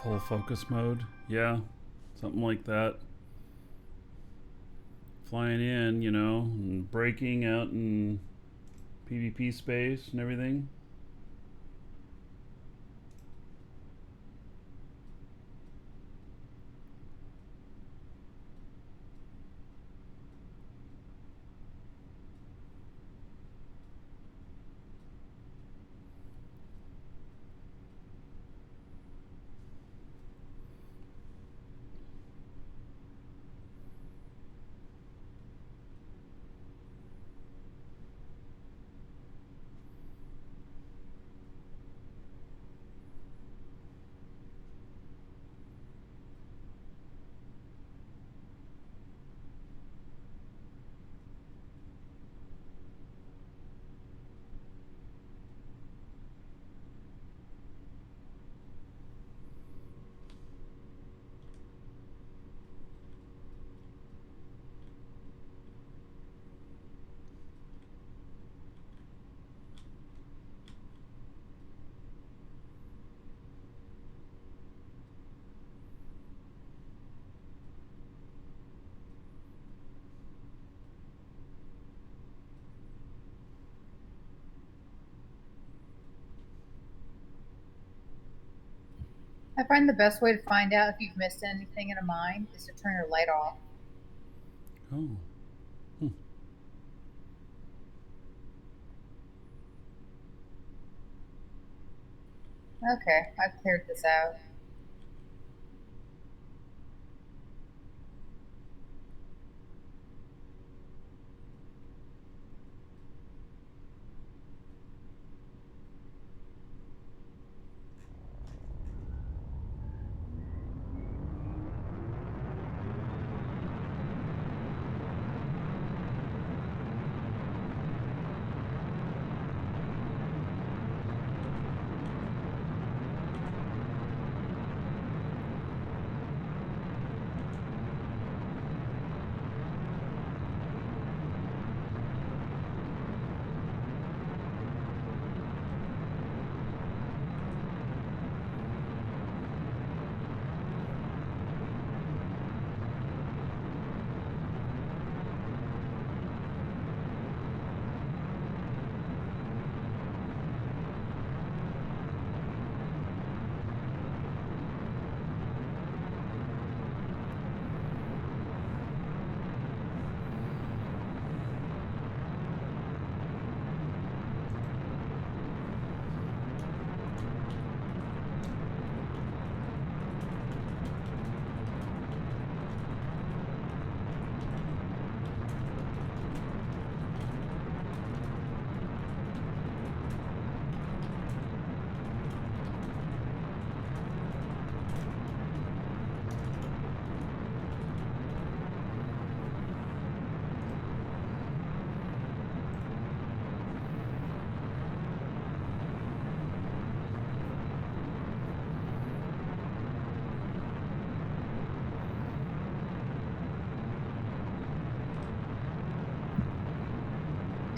Full focus mode. Yeah, something like that. Flying in, you know, and braking out in PvP space and everything. I find the best way to find out if you've missed anything in a mine is to turn your light off. Oh. Okay, I've cleared this out.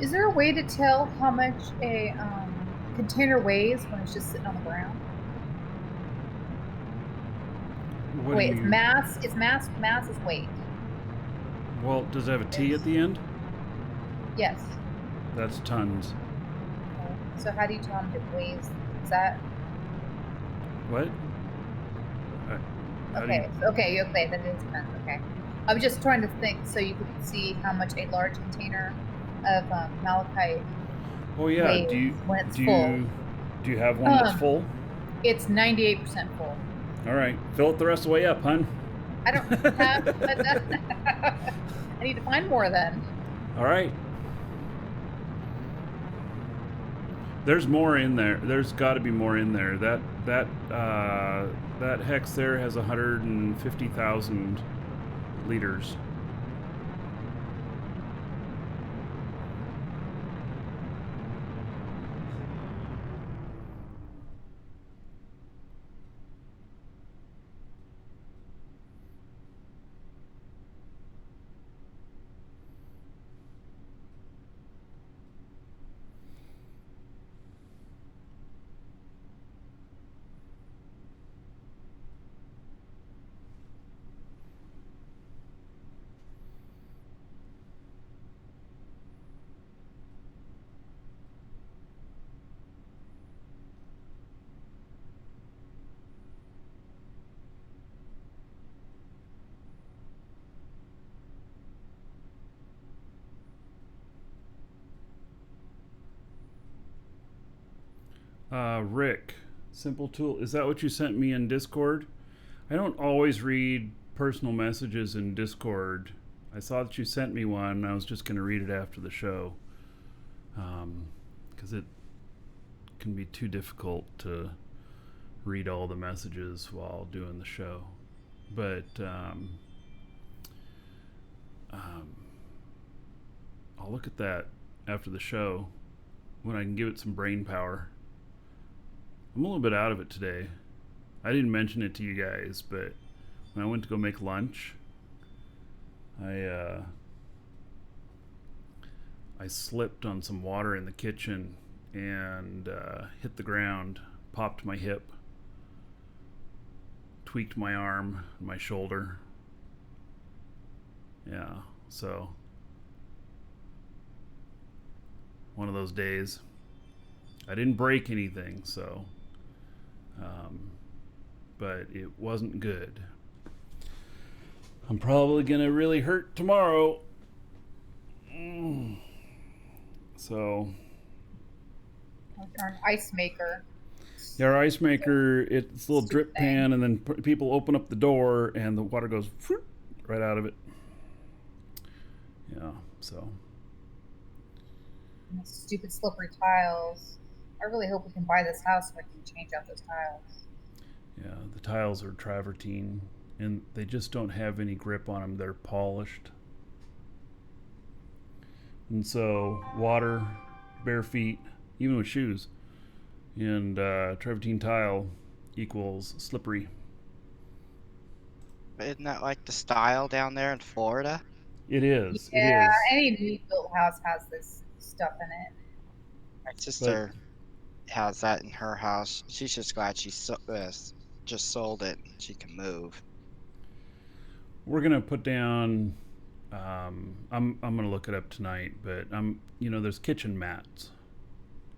Is there a way to tell how much a container weighs when it's just sitting on the ground? What Wait, do it's you... mass. It's mass. Mass is weight. Well, does it have a T at the end? Yes. That's tons. Okay. So how do you tell how much it weighs? Is that What? How do you... okay? Okay. That is tons. Okay. I was just trying to think so you could see how much a large container of malachite Oh yeah. weighs when it's Do full. you have one that's Um, full? It's 98% full. All right, fill it the rest of the way up, hun. I don't have. I need to find more then. All right. There's more in there. There's got to be more in there. That hex there has 150,000 liters. Rick, Simple Tool. Is that what you sent me in Discord? I don't always read personal messages in Discord. I saw that you sent me one, and I was just going to read it after the show. Because it can be too difficult to read all the messages while doing the show. But I'll look at that after the show when I can give it some brain power. I'm a little bit out of it today. I didn't mention it to you guys, but when I went to go make lunch, I slipped on some water in the kitchen and hit the ground, popped my hip, tweaked my arm, my shoulder. Yeah, so one of those days. I didn't break anything, so but it wasn't good. I'm probably gonna really hurt tomorrow. So Our ice maker. yeah, our ice maker, it's a little drip pan, and then people open up the door and the water goes right out of it. Yeah, so And the stupid slippery tiles. I really hope we can buy this house so I can change out those tiles. yeah, the tiles are travertine and they just don't have any grip on them. They're polished. And so water, bare feet, even with shoes, and travertine tile equals slippery. Isn't that like the style down there in Florida? It is. Yeah, It is. any new built house has this stuff in it. My sister has that in her house. She's just glad she just sold it and she can move. We're gonna put down. I'm gonna look it up tonight, but there's kitchen mats,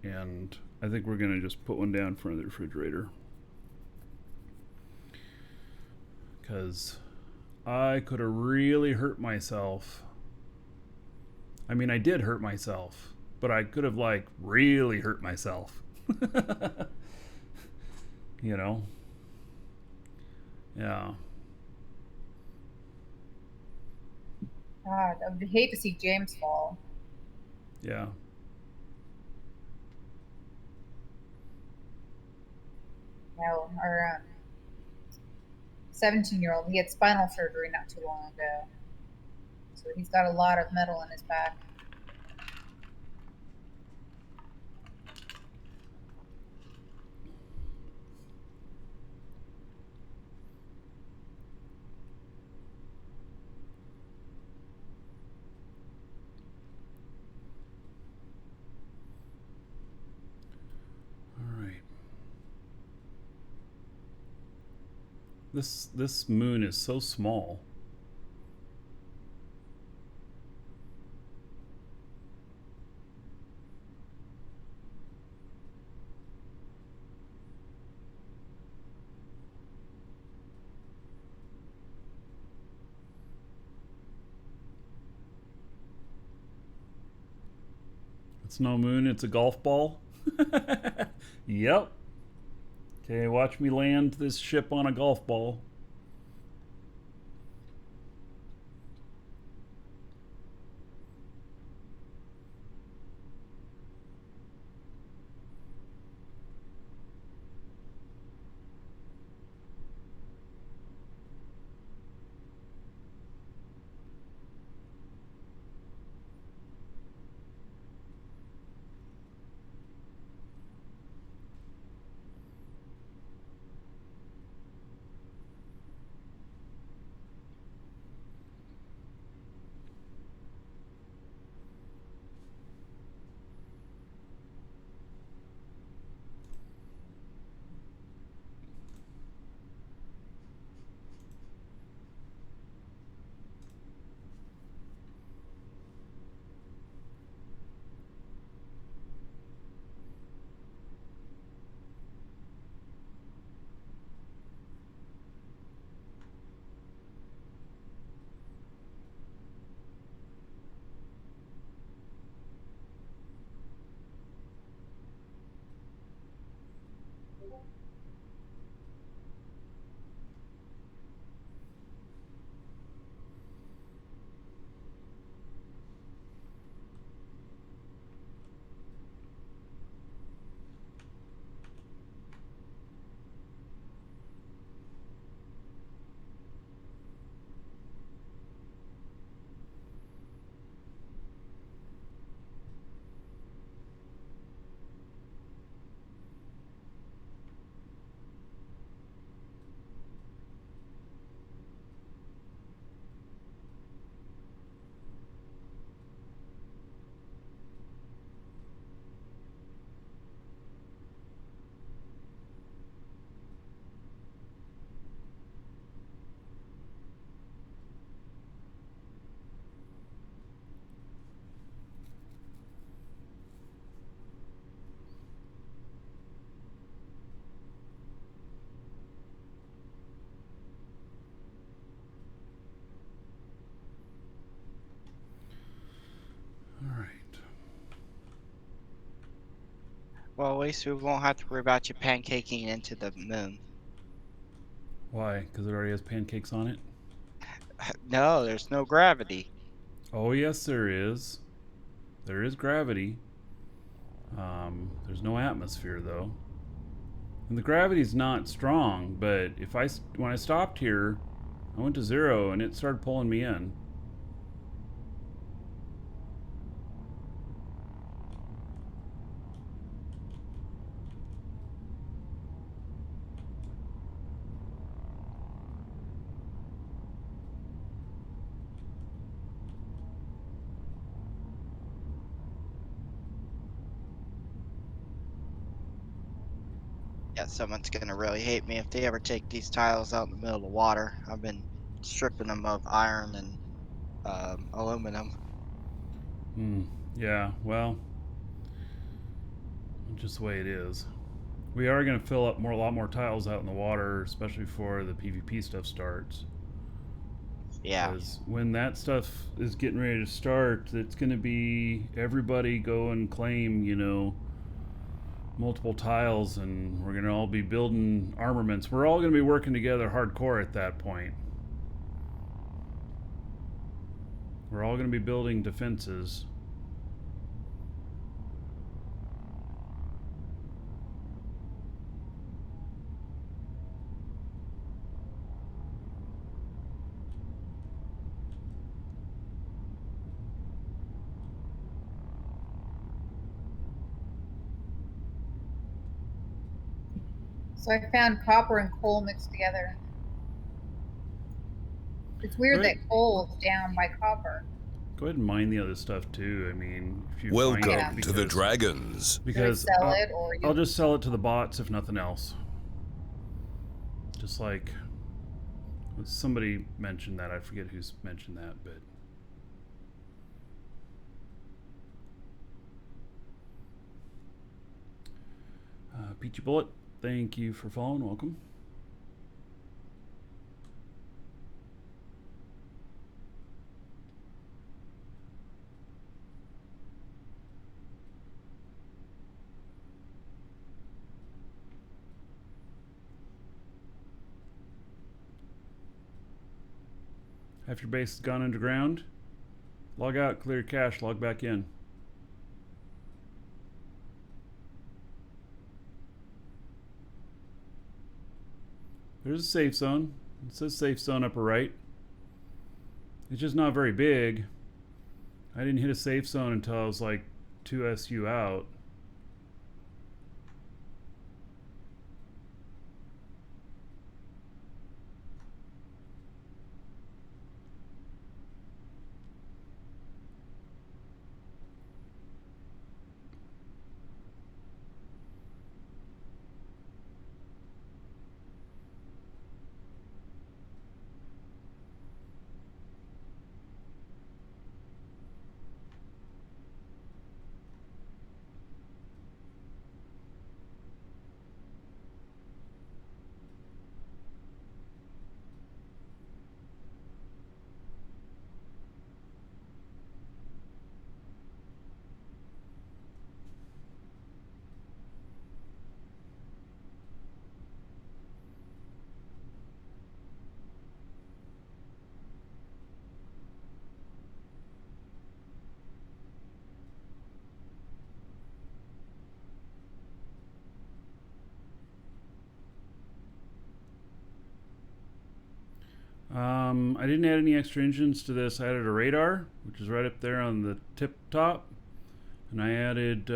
and I think we're gonna just put one down in front of the refrigerator because I could have really hurt myself. I mean, I did hurt myself, but I could have really hurt myself. You know? Yeah. God, I would hate to see James fall. Yeah. No, our 17-year-old, he had spinal surgery not too long ago. So he's got a lot of metal in his back. All right. This moon is so small. It's no moon, it's a golf ball. Yep. Okay, watch me land this ship on a golf ball. Well, at least we won't have to worry about you pancaking into the moon. Why? Because it already has pancakes on it? No, there's no gravity. Oh, yes, there is. There is gravity. There's no atmosphere, though. And the gravity's not strong, but when I stopped here, I went to 0 and it started pulling me in. Yeah, someone's gonna really hate me if they ever take these tiles out in the middle of the water. I've been stripping them of iron and aluminum. Yeah, well, just the way it is. We are going to fill up a lot more tiles out in the water, especially before the PvP stuff starts. Yeah. Because when that stuff is getting ready to start, it's going to be everybody go and claim, multiple tiles, and we're going to all be building armaments. We're all going to be working together hardcore at that point. We're all going to be building defenses. So I found copper and coal mixed together. It's weird Right. that coal is down by copper. Go ahead and mine the other stuff too. I mean, if you find Welcome it, to the Dragons. Do we because sell it or I'll just sell it to the bots if nothing else. Just like somebody mentioned that. I forget who's mentioned that, but Peachy Bullet, thank you for following. Welcome. After your base has gone underground, log out, clear your cache, log back in. There's a safe zone. It says safe zone upper right. It's just not very big. I didn't hit a safe zone until I was like 2 SU out. I didn't add any extra engines to this. I added a radar, which is right up there on the tip top. And I added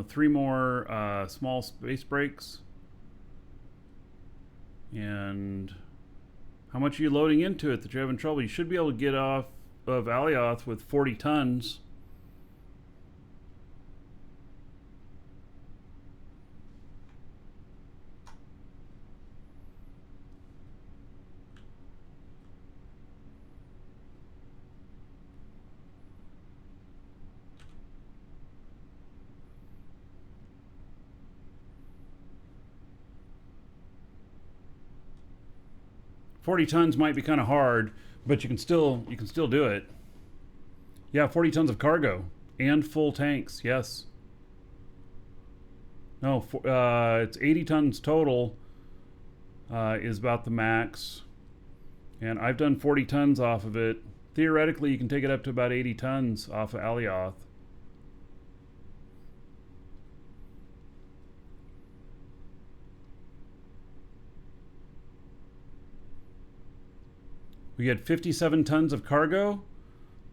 three more small space brakes. And how much are you loading into it that you're having trouble? You should be able to get off of Alioth with 40 tons. .40 tons might be kind of hard, but you can still do it. Yeah, 40 tons of cargo and full tanks. Yes. No, it's 80 tons total. Is about the max, and I've done 40 tons off of it. Theoretically, you can take it up to about 80 tons off of Alioth. We had 57 tons of cargo.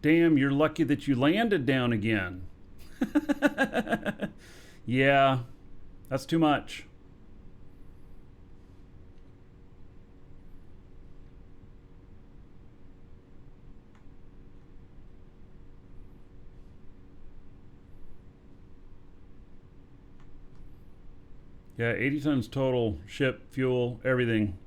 Damn, you're lucky that you landed down again. Yeah, that's too much. Yeah, 80 tons total, ship, fuel, everything.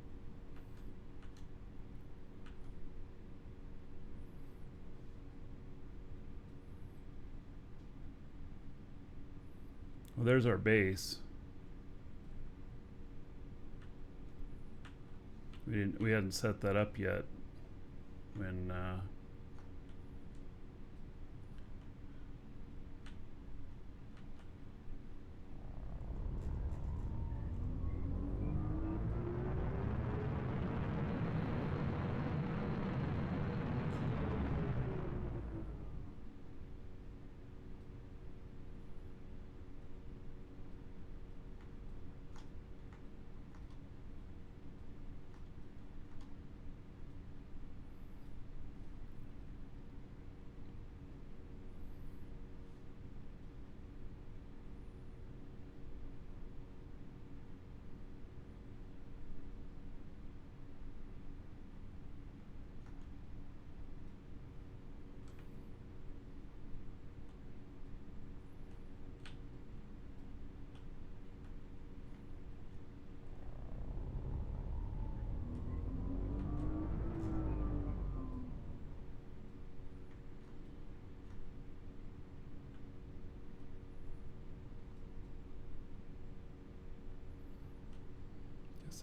Well, there's our base. We hadn't set that up yet when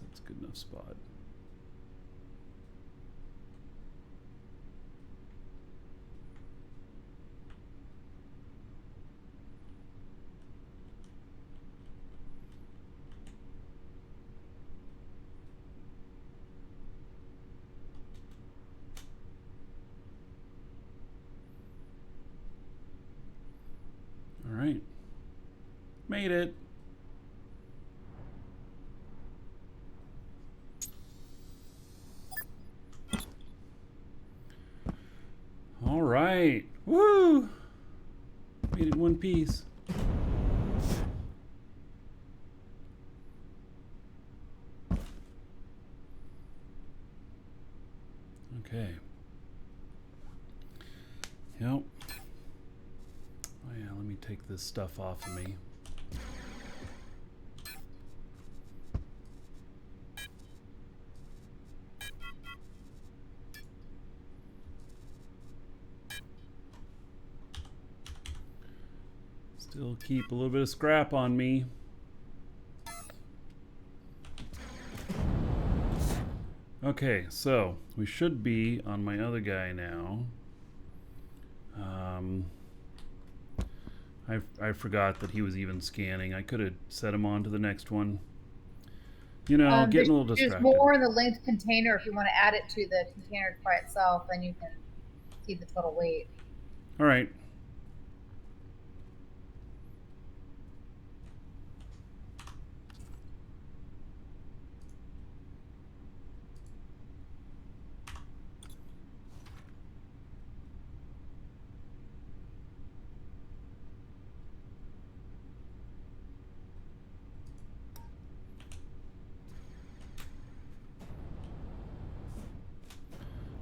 that's a good enough spot. All right. Made it. All right. Woo! Made it in one piece. Okay. Yep. Oh yeah, let me take this stuff off of me. Still keep a little bit of scrap on me. Okay, so we should be on my other guy now. I forgot that he was even scanning. I could have set him on to the next one. You know, getting a little distracted. There's more in the linked container. If you want to add it to the container by itself, then you can see the total weight. All right.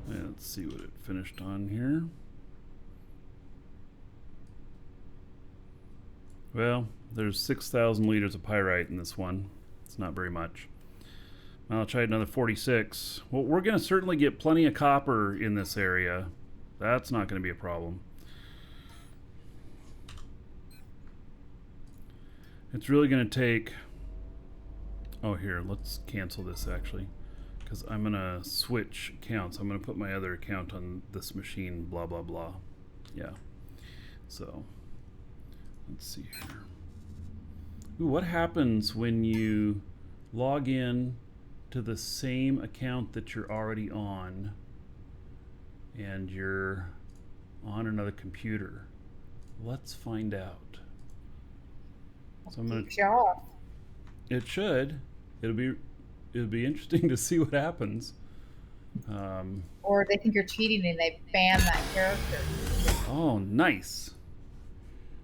Let's see what it finished on here. Well, there's 6,000 liters of pyrite in this one. It's not very much. I'll try another 46. Well, we're going to certainly get plenty of copper in this area. That's not going to be a problem. It's really going to take... Oh, here, let's cancel this actually. Because I'm going to switch accounts. I'm going to put my other account on this machine, blah, blah, blah. Yeah. So, let's see here. Ooh, what happens when you log in to the same account that you're already on and you're on another computer? Let's find out. So I'm gonna. Kicks you off. It should. It'll be interesting to see what happens. Or they think you're cheating and they ban that character. Oh, nice.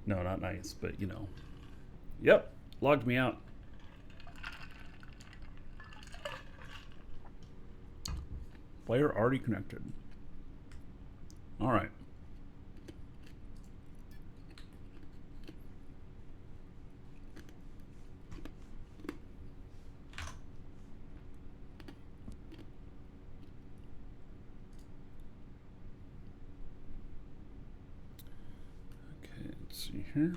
No, not nice, but you know. Yep, logged me out. Player already connected. All right. Okay, let's see here.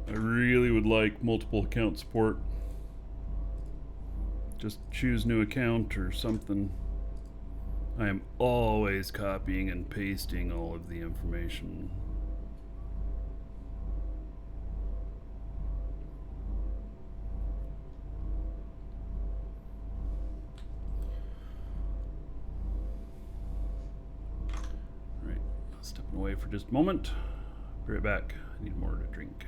I really would like multiple account support. Just choose new account or something. I am always copying and pasting all of the information. All right, stepping away for just a moment. Be right back. I need more to drink.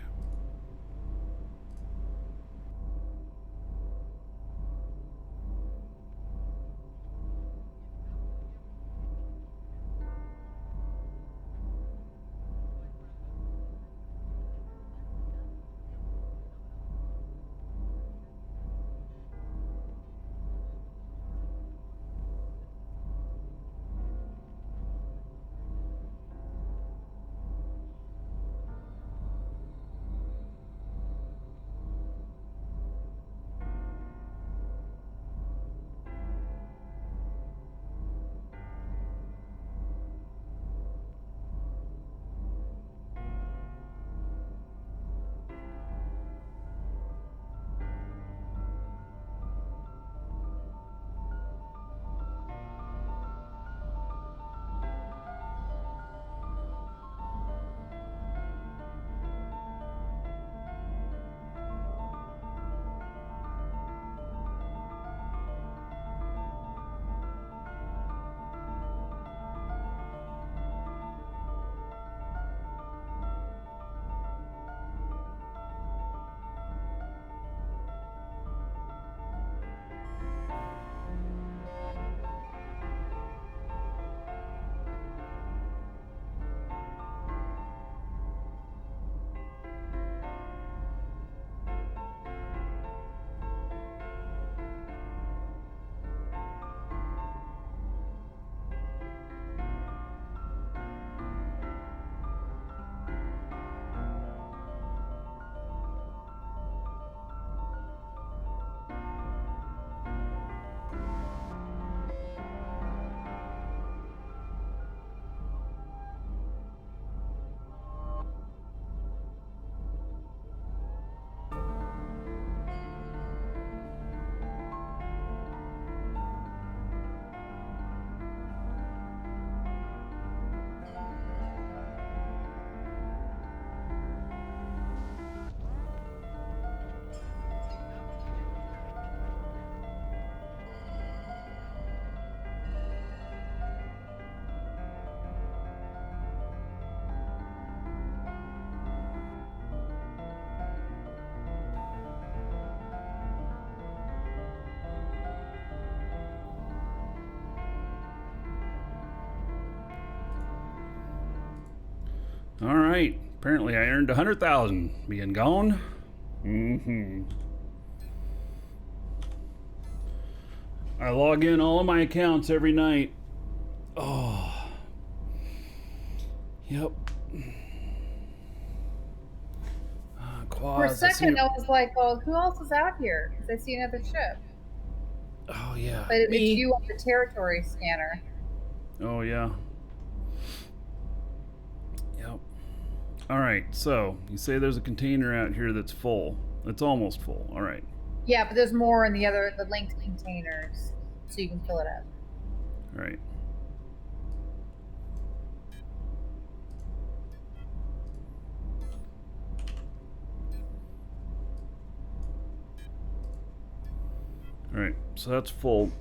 All right. Apparently, I earned 100,000 being gone. I log in all of my accounts every night. Oh. Yep. For a Quaz, I see second, your- I was like, "Oh, who else is out here?" Because I see another ship, Oh yeah. but it's Me. you on the territory scanner. Oh yeah. Yep. All right. So you say there's a container out here that's full. It's almost full. All right. Yeah, but there's more in the linked containers, so you can fill it up. All right. All right. So that's full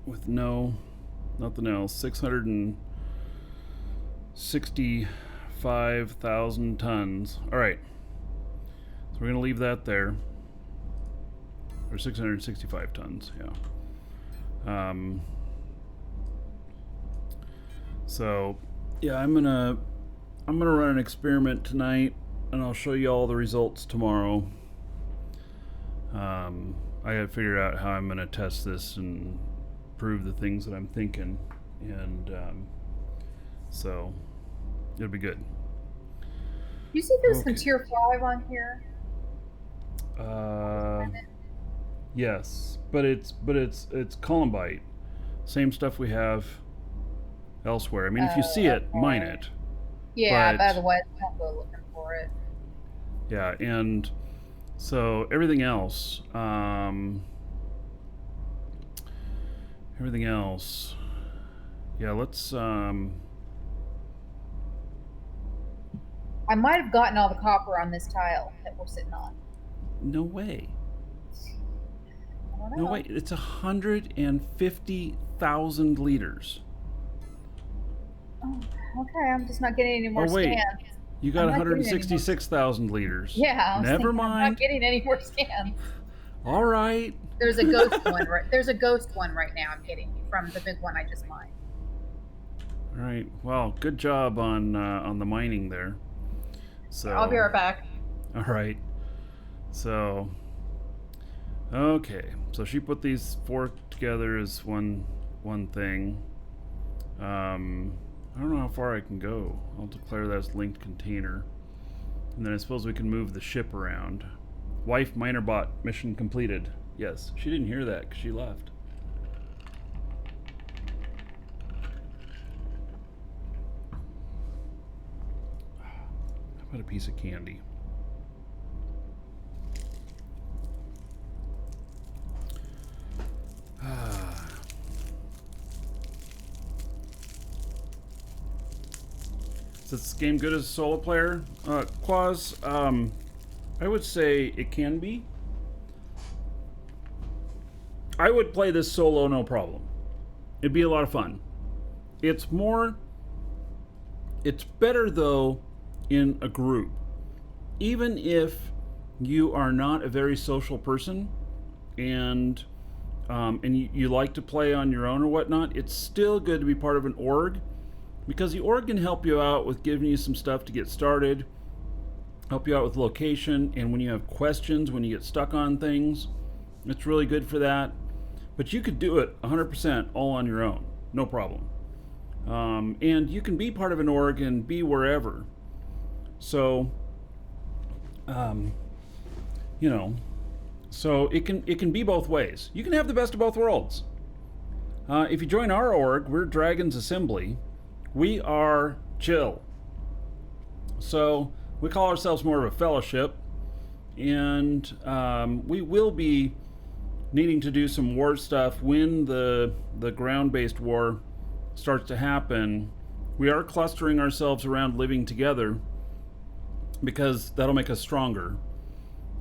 with nothing else. 665,000 tons. All right. So we're gonna leave that there. Or 665 tons. Yeah. So yeah, I'm gonna run an experiment tonight, and I'll show you all the results tomorrow. I gotta figure out how I'm gonna test this and prove the things that I'm thinking, and so it'll be good. You see there's some Okay. tier 5 on here? Yes, but it's Columbite, same stuff we have elsewhere. I mean, if you see it, okay. mine it. Yeah, But- but otherwise, don't go looking for it. Yeah, and so everything else, yeah, let's, I might have gotten all the copper on this tile that we're sitting on. no way. I don't know. No way. It's 150,000 liters. Oh, okay, I'm just not getting any more Oh, wait. scans. You got I'm not getting any more. 166,000 liters. Yeah, I was Never thinking, I'm mind. not getting any more scans. All right. There's a ghost one. There's a ghost one right now. I'm getting from the big one I just mined. All right. Well, good job on the mining there. So I'll be right back. All right. So, okay. So she put these 4 together as one thing. I don't know how far I can go. I'll declare that as linked container. And then I suppose we can move the ship around. Wife miner bot mission completed. Yes, she didn't hear that because she left. How about a piece of candy? Is this game good as a solo player? Quaz, I would say it can be. I would play this solo no problem. It'd be a lot of fun. It's better though in a group. Even if you are not a very social person and you like to play on your own or whatnot, it's still good to be part of an org, because the org can help you out with giving you some stuff to get started, help you out with location, and when you have questions, when you get stuck on things, it's really good for that. But you could do it 100% all on your own, no problem. And you can be part of an org and be wherever. So, so it can be both ways. You can have the best of both worlds. If you join our org, we're Dragon's Assembly. We are chill. So we call ourselves more of a fellowship, and we will be needing to do some war stuff when the ground-based war starts to happen. We are clustering ourselves around living together because that'll make us stronger,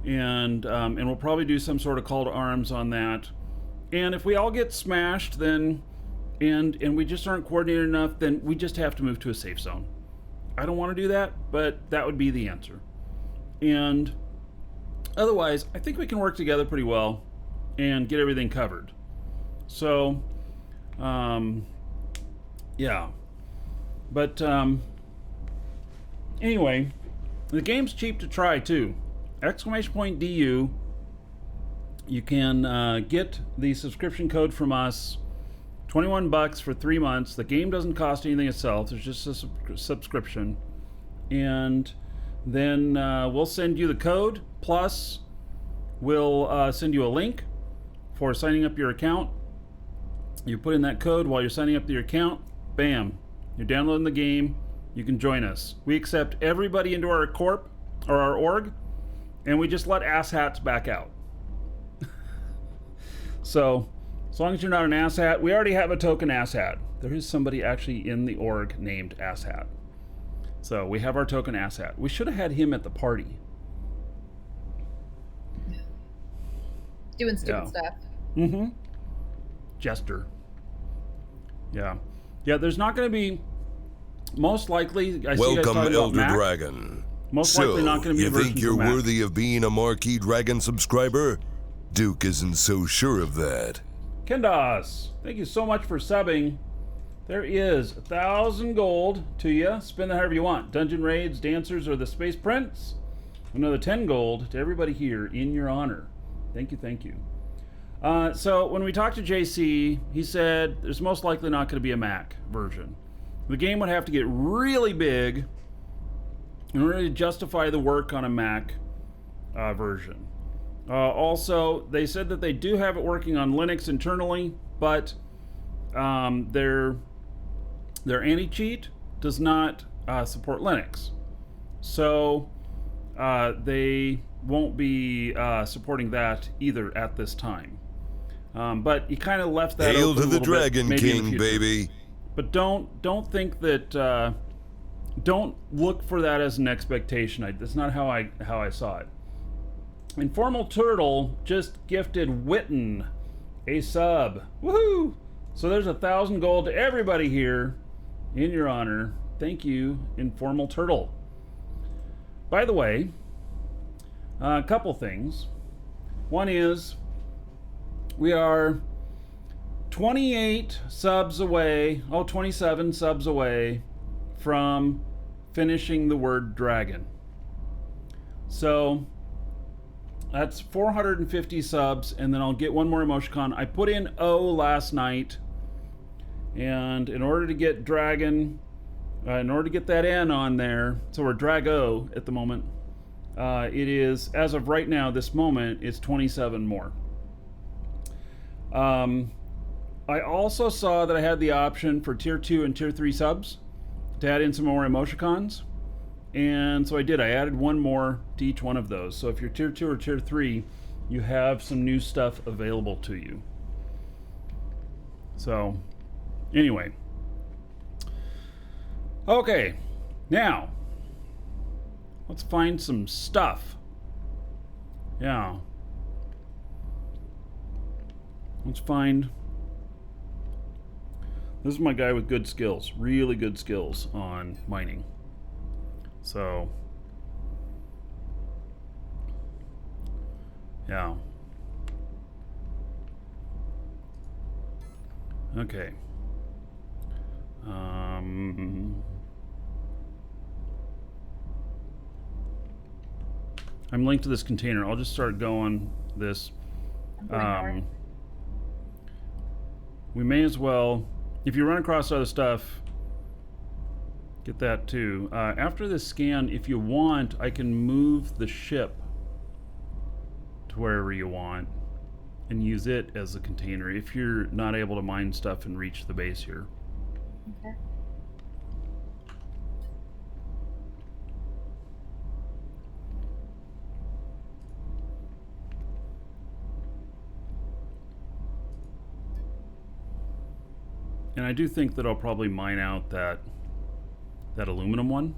and we'll probably do some sort of call to arms on that. And if we all get smashed, then and we just aren't coordinated enough, then we just have to move to a safe zone. I don't want to do that, but that would be the answer. And otherwise, I think we can work together pretty well and get everything covered. So, yeah. But anyway, the game's cheap to try too. !DU you can get the subscription code from us, $21 for 3 months. The game doesn't cost anything itself. It's just a subscription. And then we'll send you the code. Plus, we'll send you a link for signing up your account. You put in that code while you're signing up your account. Bam. You're downloading the game. You can join us. We accept everybody into our corp or our org, and we just let asshats back out. So, as long as you're not an asshat, we already have a token asshat. There is somebody actually in the org named asshat. So we have our token asshat. We should have had him at the party. Doing stupid stuff. Mm-hmm. Jester. Yeah. Yeah, there's not going to be, most likely, I see you guys Welcome, talking about Elder Mac. Dragon. Most likely not going to be you a version think for you're Mac. worthy of being a Marquee Dragon subscriber? Duke isn't so sure of that. Kendos, thank you so much for subbing. There is 1,000 gold to you. Spend that however you want. Dungeon raids, dancers, or the Space Prince. Another 10 gold to everybody here in your honor. Thank you, thank you. So when we talked to JC, he said there's most likely not going to be a Mac version. The game would have to get really big in order to justify the work on a Mac version. Also, they said that they do have it working on Linux internally, but their anti-cheat does not support Linux. So they won't be supporting that either at this time. But you kind of left that Hail open to a the little bit, Dragon maybe in the King, future. baby. But don't think that don't look for that as an expectation. That's not how I saw it. Informal Turtle just gifted Witten a sub. Woohoo! So there's 1,000 gold to everybody here in your honor. Thank you, Informal Turtle. By the way, a couple things. One is we are 28 subs away, 27 subs away from finishing the word dragon. So that's 450 subs, and then I'll get one more emoticon. I put in O last night, and in order to get dragon, in order to get that N on there, so we're Drago at the moment, it is, as of right now, this moment, it's 27 more. I also saw that I had the option for tier 2 and tier 3 subs to add in some more emoticons. And so I did. I added one more to each one of those. So if you're tier 2 or tier 3, you have some new stuff available to you. So, anyway. Okay, now, let's find some stuff. Yeah. Let's find... This is my guy with good skills. Really good skills on mining. So, yeah. Okay. I'm linked to this container. I'll just start going this. We may as well, if you run across other stuff, get that too. After this scan, if you want, I can move the ship to wherever you want and use it as a container if you're not able to mine stuff and reach the base here. Okay. And I do think that I'll probably mine out that aluminum one.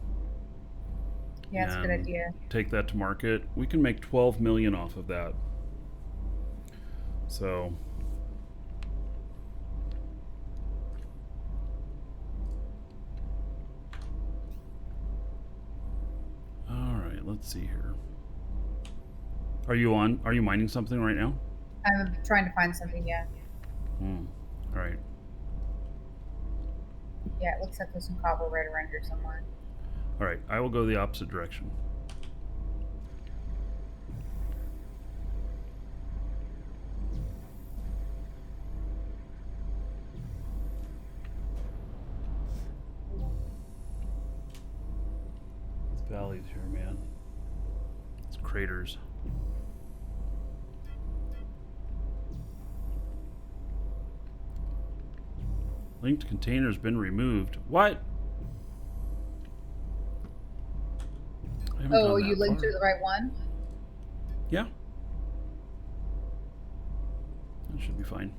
Yeah, that's a good and idea. Take that to market. We can make 12 million off of that. So all right, let's see here. Are you mining something right now? I'm trying to find something, yeah. All right. Yeah, it looks like there's some cobble right around here somewhere. All right, I will go the opposite direction. valleys here, man. It's craters. Linked container's been removed. What? I haven't Oh, gone you that linked far. to the right one? Yeah. That should be fine.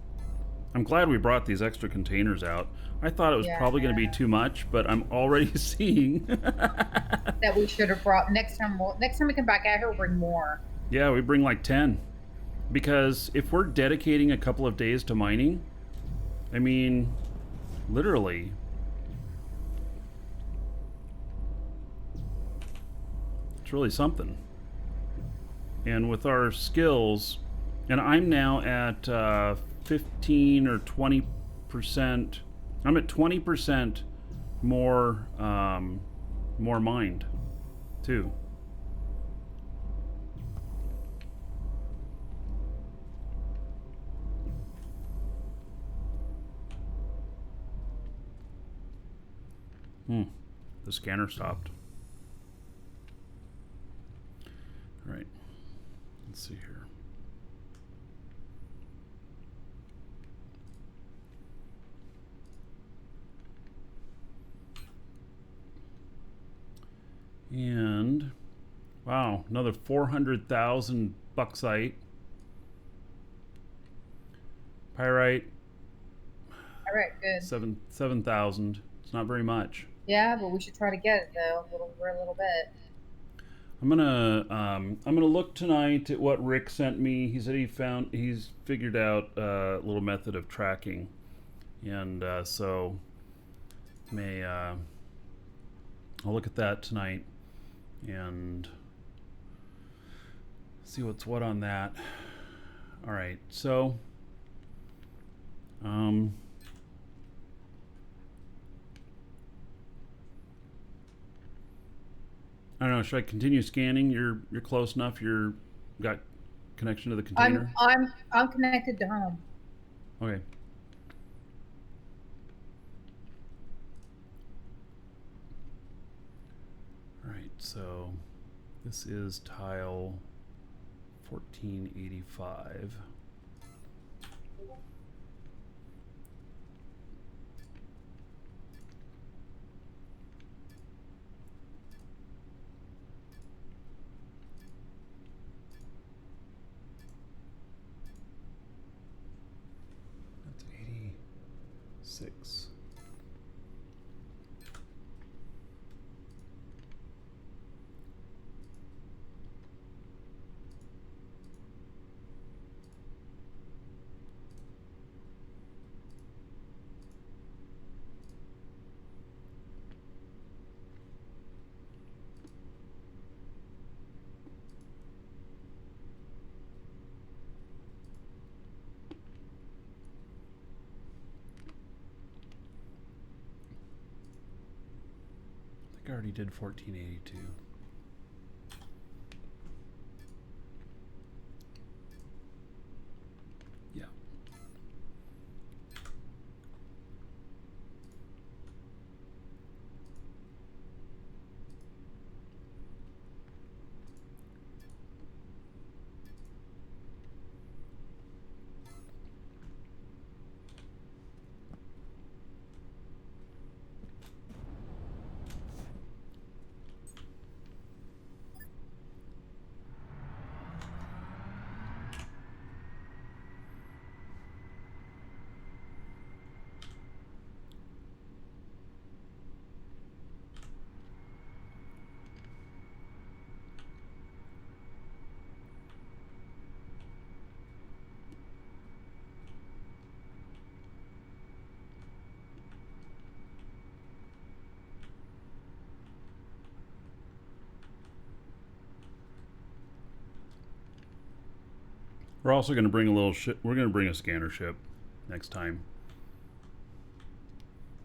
I'm glad we brought these extra containers out. I thought it was probably going to be Yeah. too much, but I'm already seeing. That we should have brought next time. Next time we come back out here, we'll bring more. Yeah, we bring like 10. Because if we're dedicating a couple of days to mining, I mean, literally, it's really something. And with our skills, and I'm now at 15 or 20%. I'm at 20% more more mined, too. The scanner stopped. All right. Let's see here. And wow, another 400,000 bauxite. Pyrite, All right, good. 7,000. It's not very much. Yeah, but we should try to get it though, for a little bit. I'm gonna look tonight at what Rick sent me. He said he's figured out a little method of tracking, and so I'll look at that tonight and see what's what on that. All right, so I don't know. Should I continue scanning? You're close enough. You're got connection to the container. I'm connected to home. Okay. All right. So this is tile 1485. That's 86. I think I already did 1482. Yeah. We're also going to bring a little ship. We're going to bring a scanner ship next time.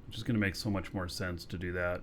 Which is going to make so much more sense to do that.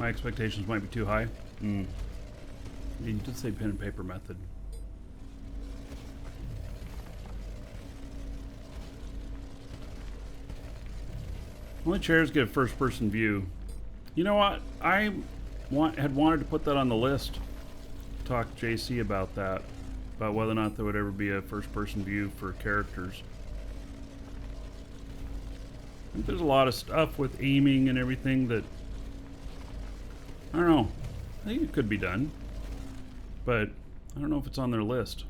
My expectations might be too high. You did say pen and paper method. Only chairs get a first-person view. You know what? I had wanted to put that on the list. Talk to JC about that. About whether or not there would ever be a first-person view for characters. I think there's a lot of stuff with aiming and everything that... I don't know. I think it could be done. But I don't know if it's on their list.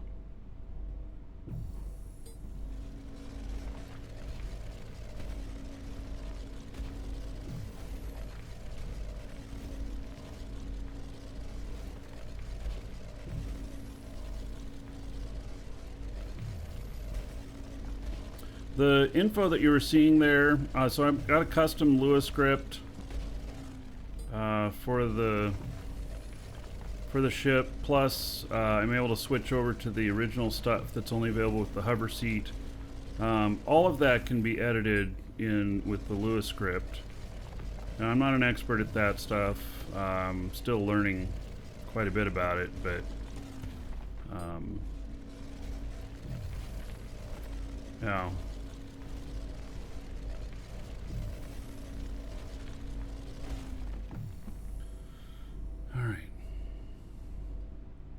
The info that you were seeing there, so I've got a custom Lua script for the ship. Plus, I'm able to switch over to the original stuff that's only available with the hover seat. All of that can be edited in with the Lua script. Now, I'm not an expert at that stuff. Still learning quite a bit about it, but yeah. Alright.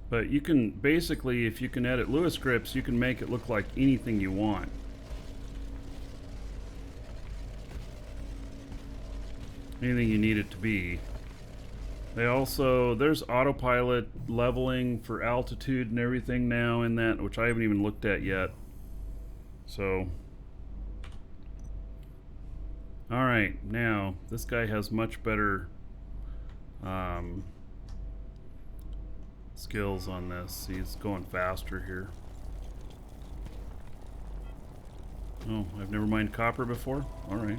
But you can basically, if you can edit Lua scripts, you can make it look like anything you want. Anything you need it to be. There's autopilot leveling for altitude and everything now in that, which I haven't even looked at yet. So. Alright, now, this guy has much better skills on this. He's going faster here. Oh, I've never mined copper before? Alright.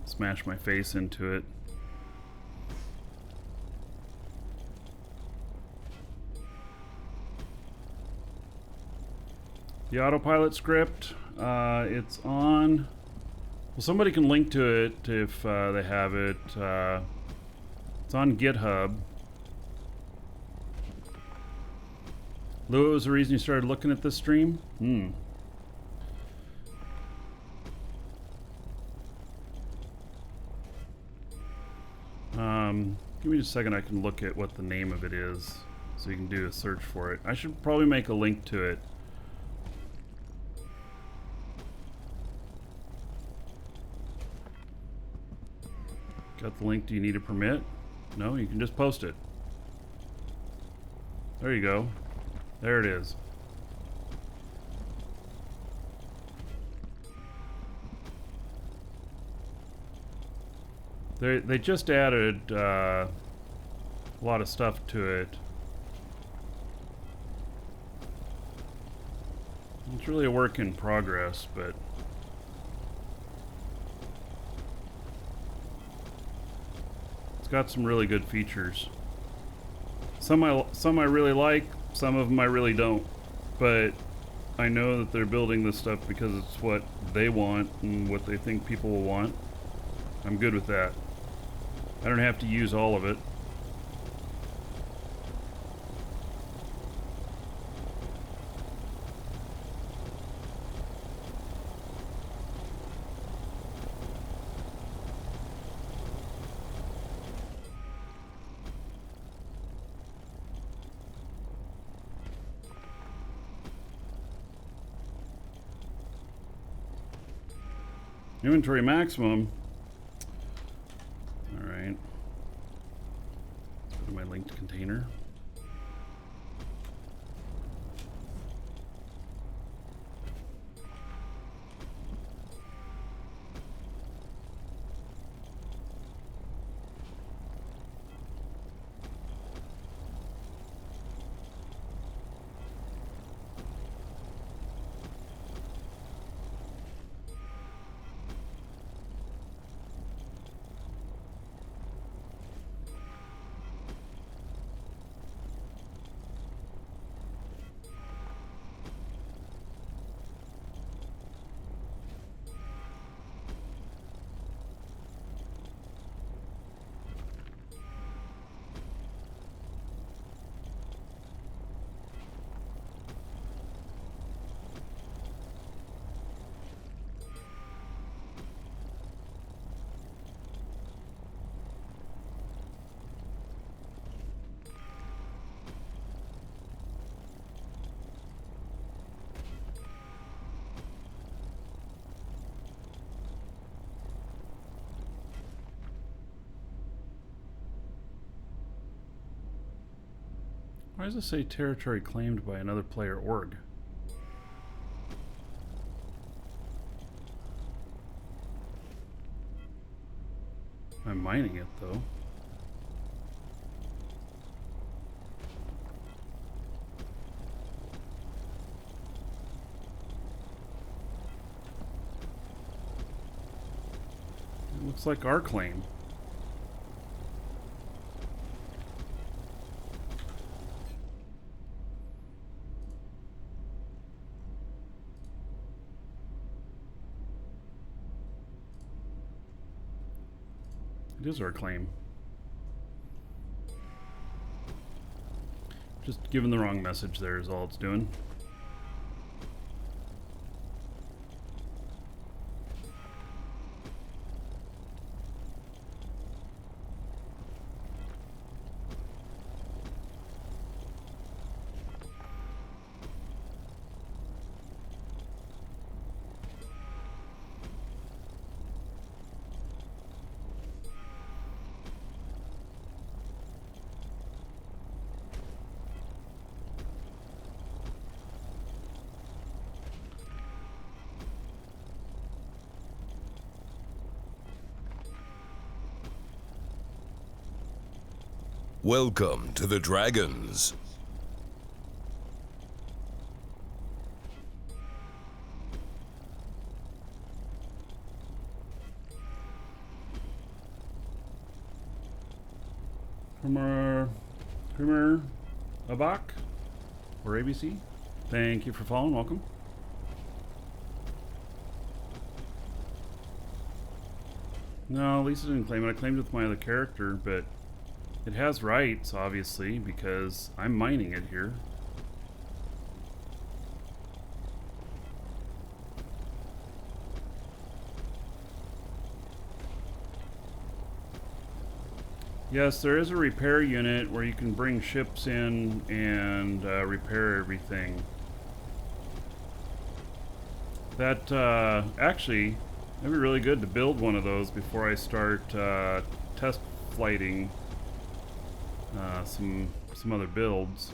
Smash my face into it. The autopilot script, it's on, well, somebody can link to it if they have it. It's on GitHub. Lou, was the reason you started looking at this stream? Give me just a second, I can look at what the name of it is, so you can do a search for it. I should probably make a link to it. Got the link, do you need a permit? No, you can just post it. There you go. There it is. They just added a lot of stuff to it. It's really a work in progress, but it's got some really good features. Some I really like, some of them I really don't. But I know that they're building this stuff because it's what they want and what they think people will want. I'm good with that. I don't have to use all of it. Inventory maximum. Alright. Let's go to my linked container. Why does it say territory claimed by another player org? I'm mining it though. It looks like our claim. It is our claim. Just giving the wrong message there is all it's doing. Welcome to the Dragons. Krimer Abak or ABC. Thank you for following. Welcome. No, Lisa didn't claim it. I claimed it with my other character, but it has rights, obviously, because I'm mining it here. Yes, there is a repair unit where you can bring ships in and repair everything. That, actually, that'd be really good to build one of those before I start test flighting some other builds.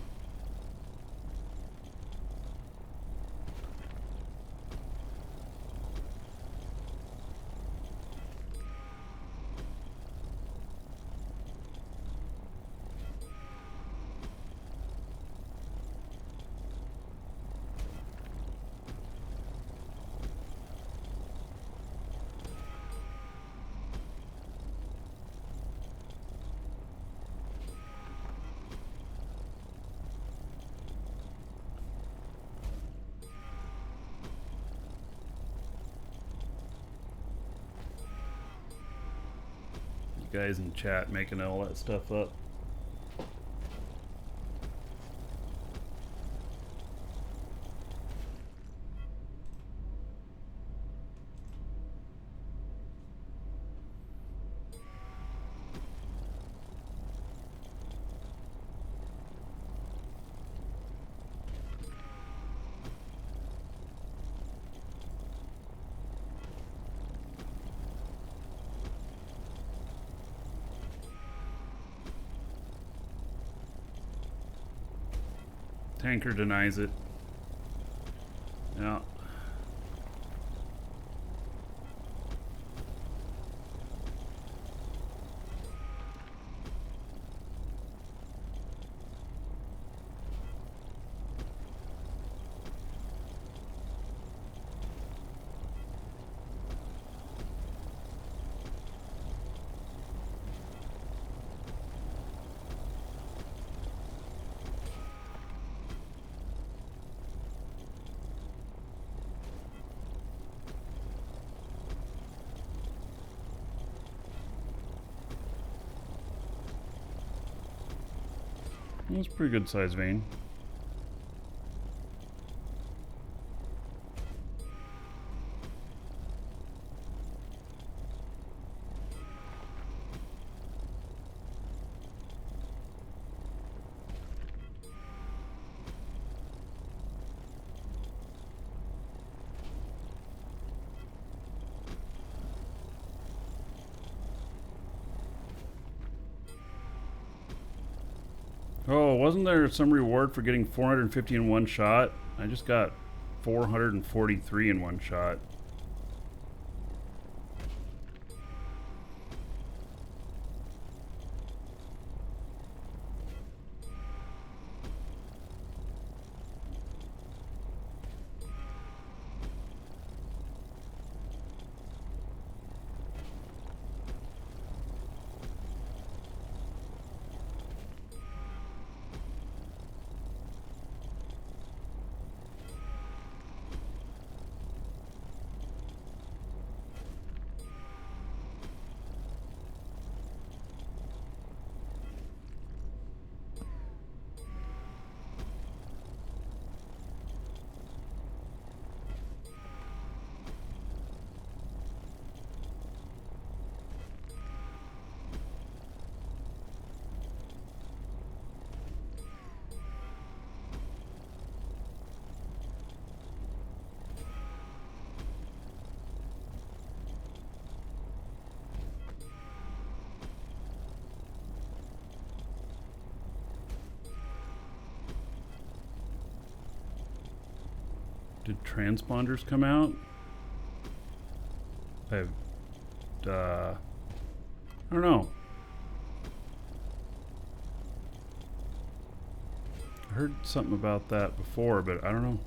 Guys in chat making all that stuff up. Tanker denies it. Yeah. That's a pretty good size vein. Oh, wasn't there some reward for getting 450 in one shot? I just got 443 in one shot. Did transponders come out? I don't know. I heard something about that before, but I don't know.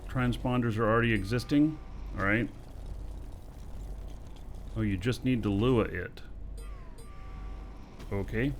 Transponders are already existing. All right. Oh, you just need to Lua it. Okay.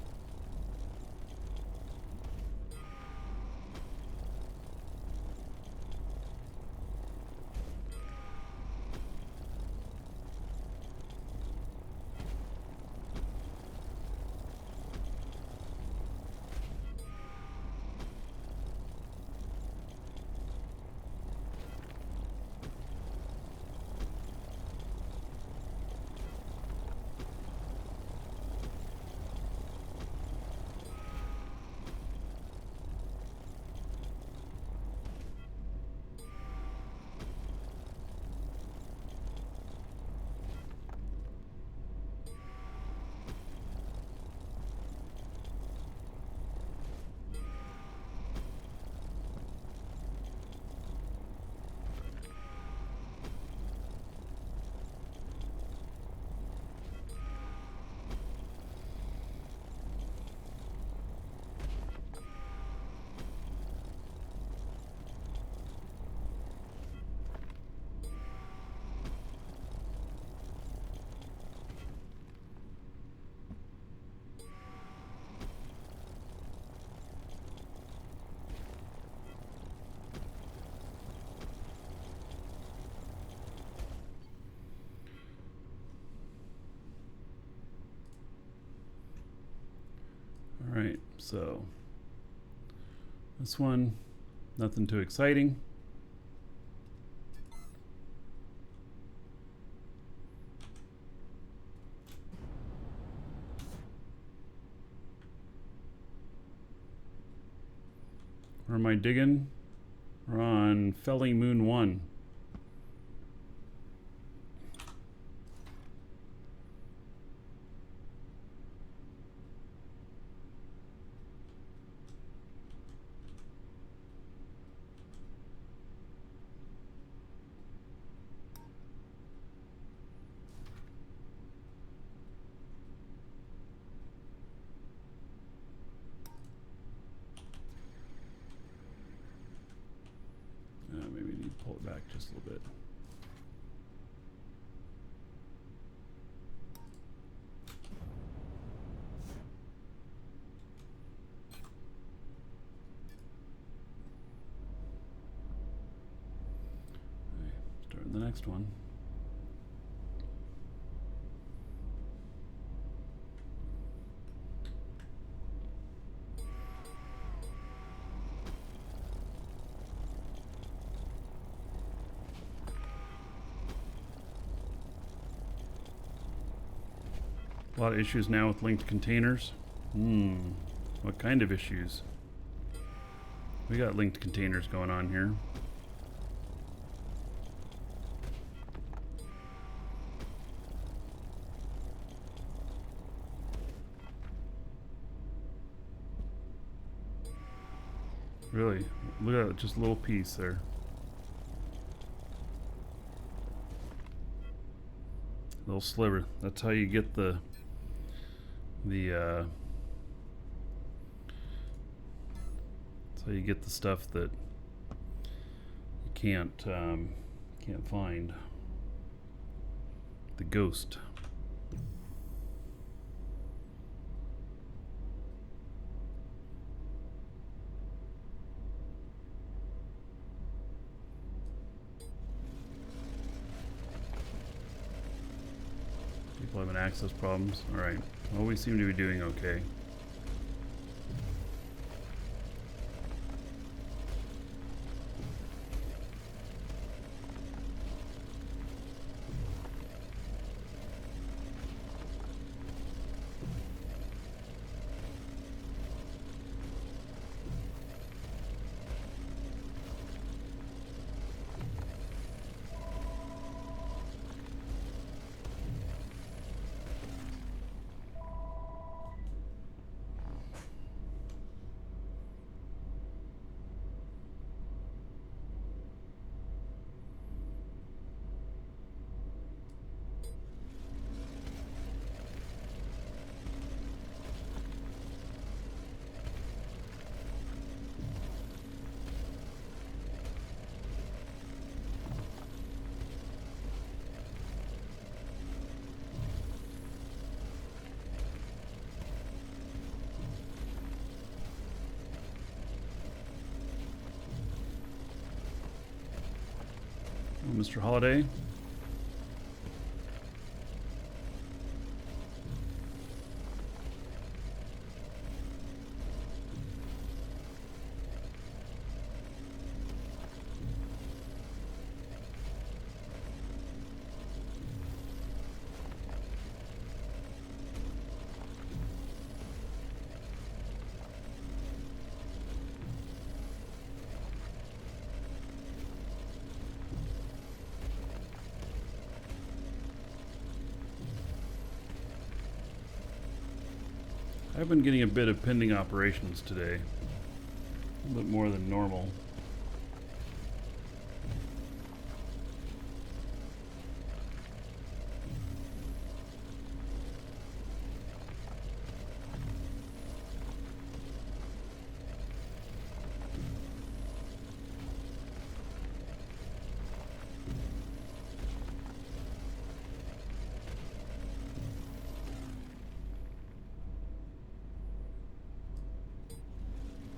All right, so this one, nothing too exciting. Where am I digging? We're on Felly Moon 1. Maybe we need to pull it back just a little bit. Okay, starting the next one. A lot of issues now with linked containers. What kind of issues? We got linked containers going on here. Really, look at that, just a little piece there. Little sliver. That's how you get the that's how you get the stuff that you can't find. The ghost. People having access problems. Alright. Well, we seem to be doing okay. Mr. Holiday. I've been getting a bit of pending operations today. A little bit more than normal.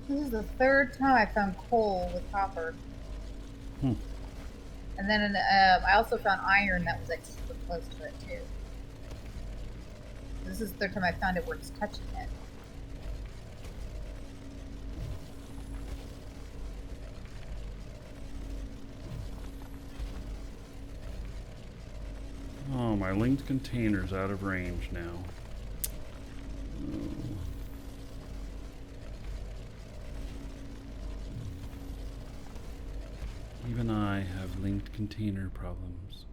This is the third time I found coal with copper. Hmm. And then I also found iron that was like super close to it too. This is the third time I found it where it's touching it. Oh, my linked container's out of range now. Oh. Even I have linked container problems.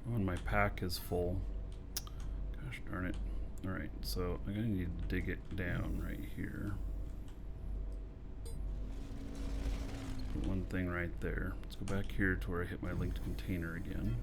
Oh, and my pack is full. Gosh darn it. Alright, so I'm gonna need to dig it down right here. Put one thing right there. Let's go back here to where I hit my linked container again.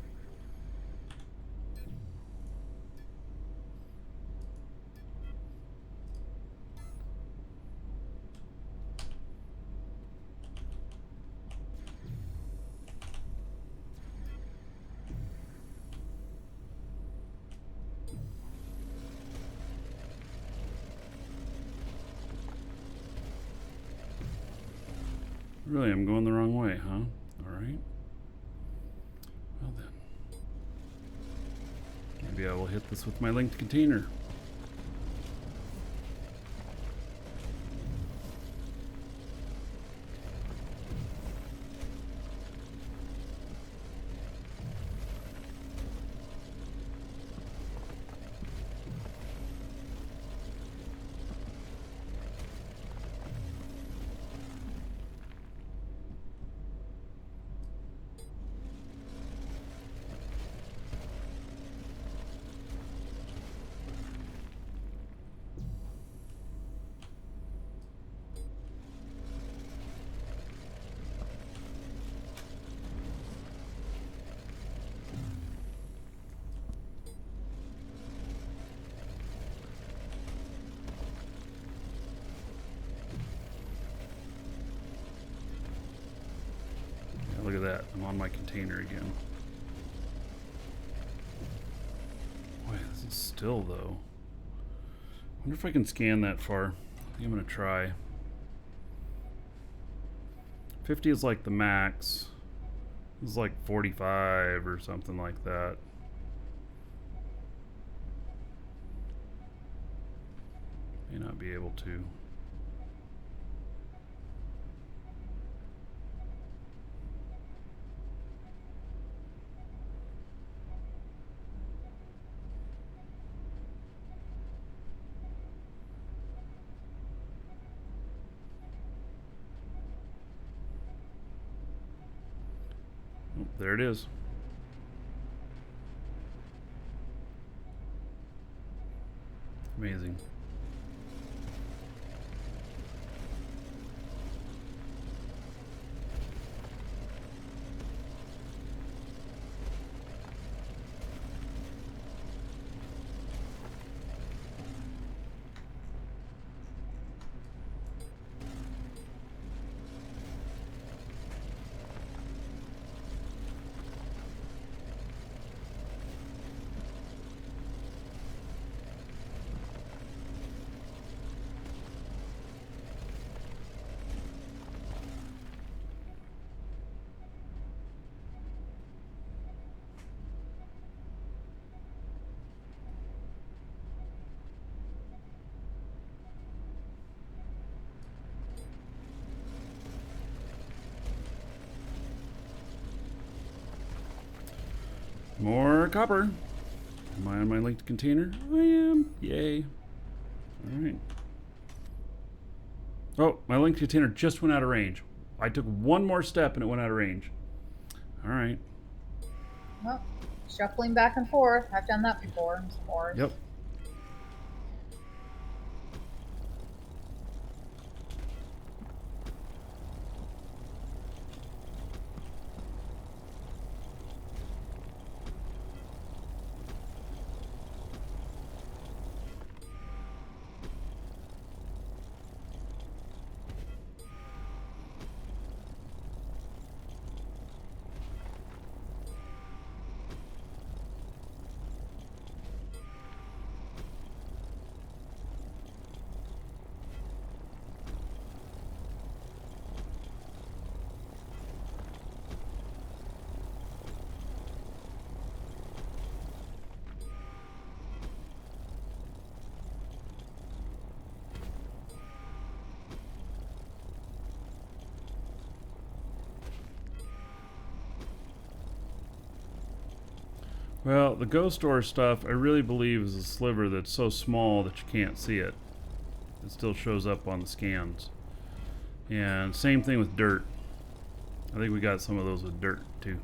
Really, I'm going the wrong way, huh? Alright. Well then. Maybe I will hit this with my linked container. Look at that. I'm on my container again. Boy, this is still though. I wonder if I can scan that far. I think I'm gonna try. 50 is like the max. This is like 45 or something like that. May not be able to. Oh, there it is. Amazing. More copper. Am I on my linked container? I am. Yay. Alright. Oh, my linked container just went out of range. I took one more step and it went out of range. Alright. Well, shuffling back and forth. I've done that before. Yep. Well, the ghost ore stuff, I really believe, is a sliver that's so small that you can't see it. It still shows up on the scans. And same thing with dirt. I think we got some of those with dirt, too.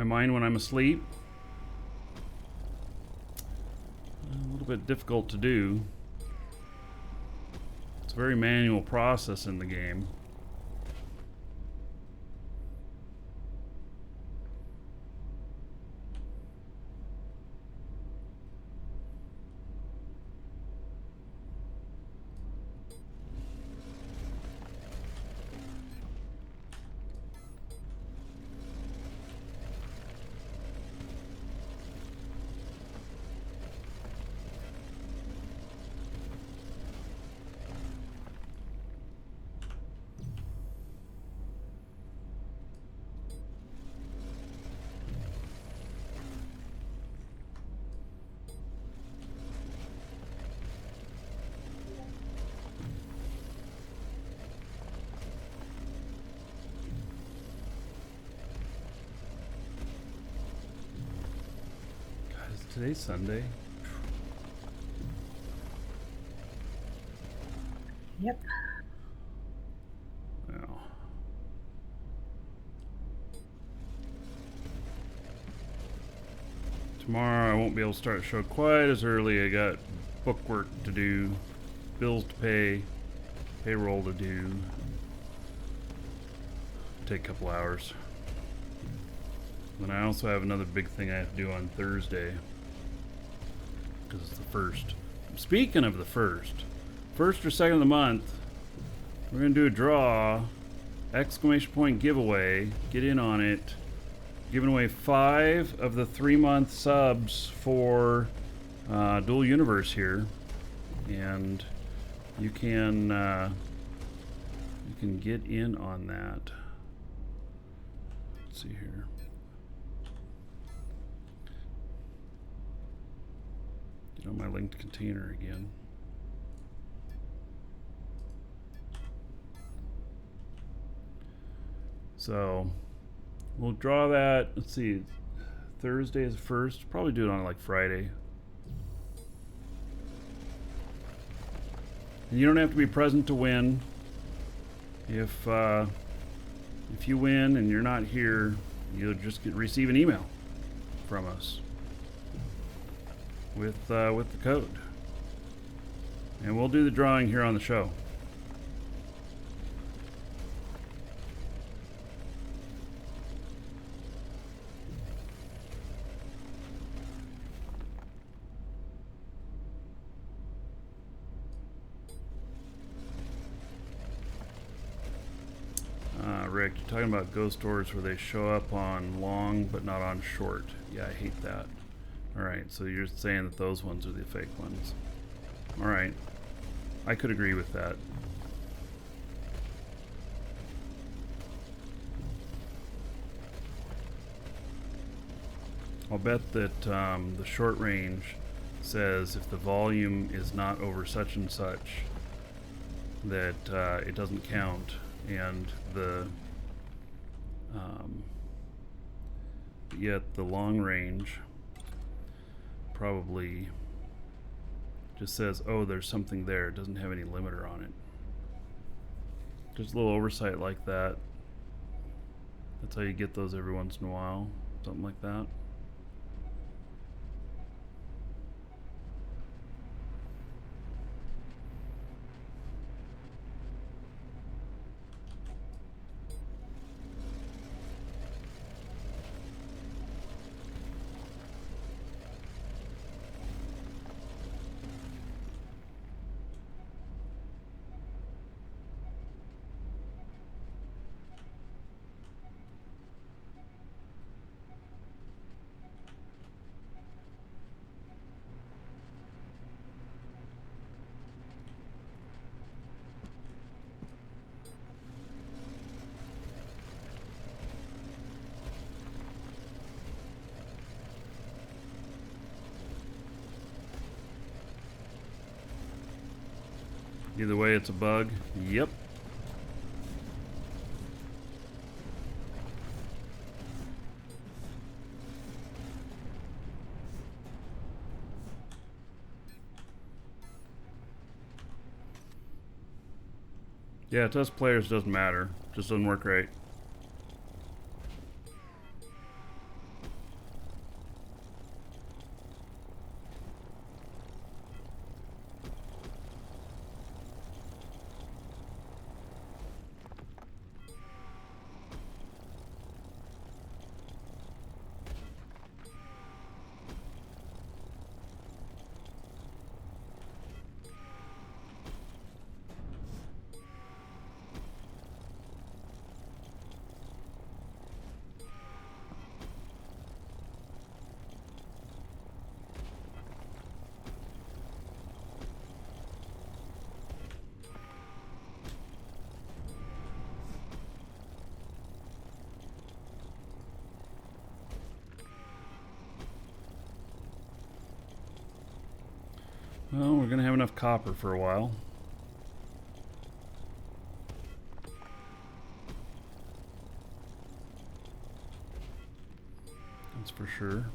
I mine when I'm asleep. A little bit difficult to do. It's a very manual process in the game. Today's Sunday. Yep. Well. Tomorrow I won't be able to start the show quite as early. I got book work to do, bills to pay, payroll to do. Take a couple hours. And I also have another big thing I have to do on Thursday. Because it's the first. Speaking of the first or second of the month, we're going to do a draw, exclamation point giveaway. Get in on it. Giving away 5 of the 3-month subs for Dual Universe here. And you can get in on that. Let's see here. Get on my linked container again. So we'll draw that. Let's see. Thursday is first. Probably do it on like Friday. And you don't have to be present to win. If you win and you're not here, you'll just receive an email from us with the code, and we'll do the drawing here on the show. Rick, you're talking about ghost doors where they show up on long but not on short. Yeah, I hate that. Alright, so you're saying that those ones are the fake ones. Alright. I could agree with that. I'll bet that the short range says if the volume is not over such and such, that it doesn't count, and yet the long range probably just says, oh, there's something there. It doesn't have any limiter on it. Just a little oversight like that. That's how you get those every once in a while. Something like that. Either way, it's a bug. Yep. Yeah, to us players doesn't matter. Just doesn't work right. Well, we're gonna have enough copper for a while. That's for sure.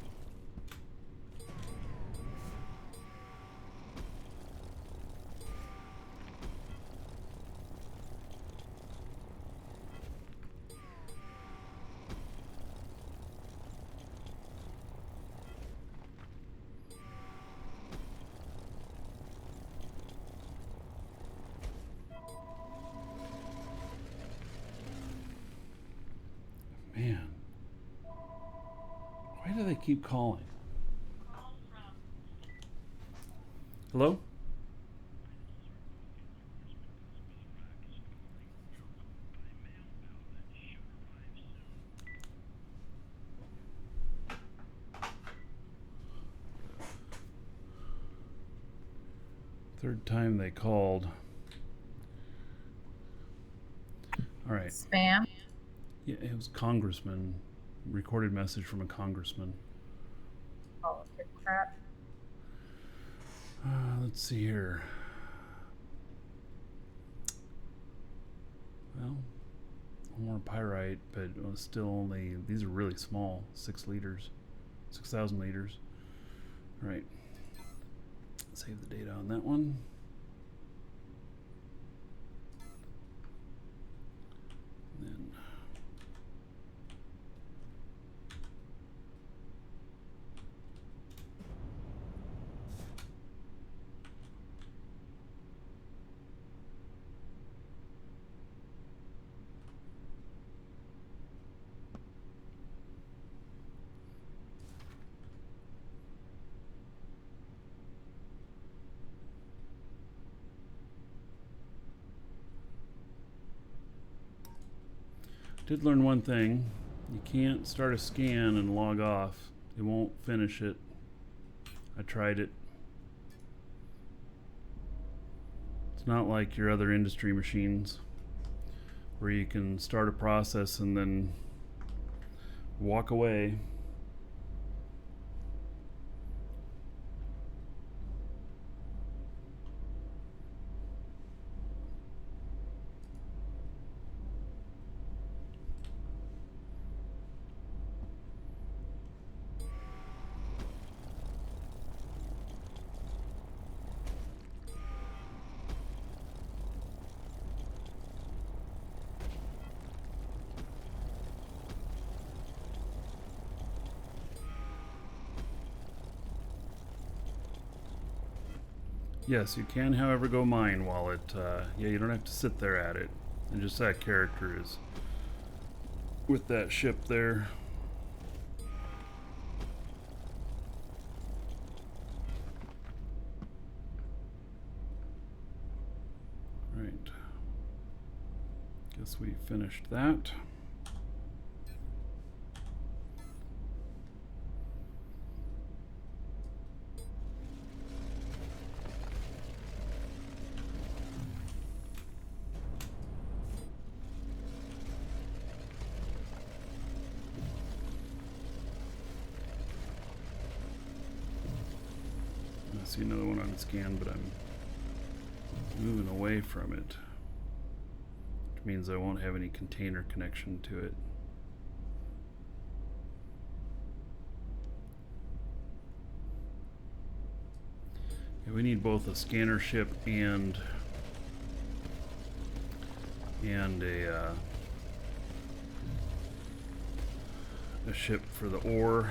Man. Why do they keep calling? Hello? Third time they called. All right. Spam. Yeah, it was congressman. Recorded message from a congressman. Politics crap. Let's see here. Well, more pyrite, but still only, these are really small, 6 liters, 6,000 liters. All right, save the data on that one. Then did learn one thing. You can't start a scan and log off. It won't finish it. I tried it. It's not like your other industry machines where you can start a process and then walk away. Yes, you can, however, go mine while it, yeah, you don't have to sit there at it. And just that character is with that ship there. Right. Guess we finished that. I see another one on scan, but I'm moving away from it, which means I won't have any container connection to it. Yeah, we need both a scanner ship and a ship for the ore.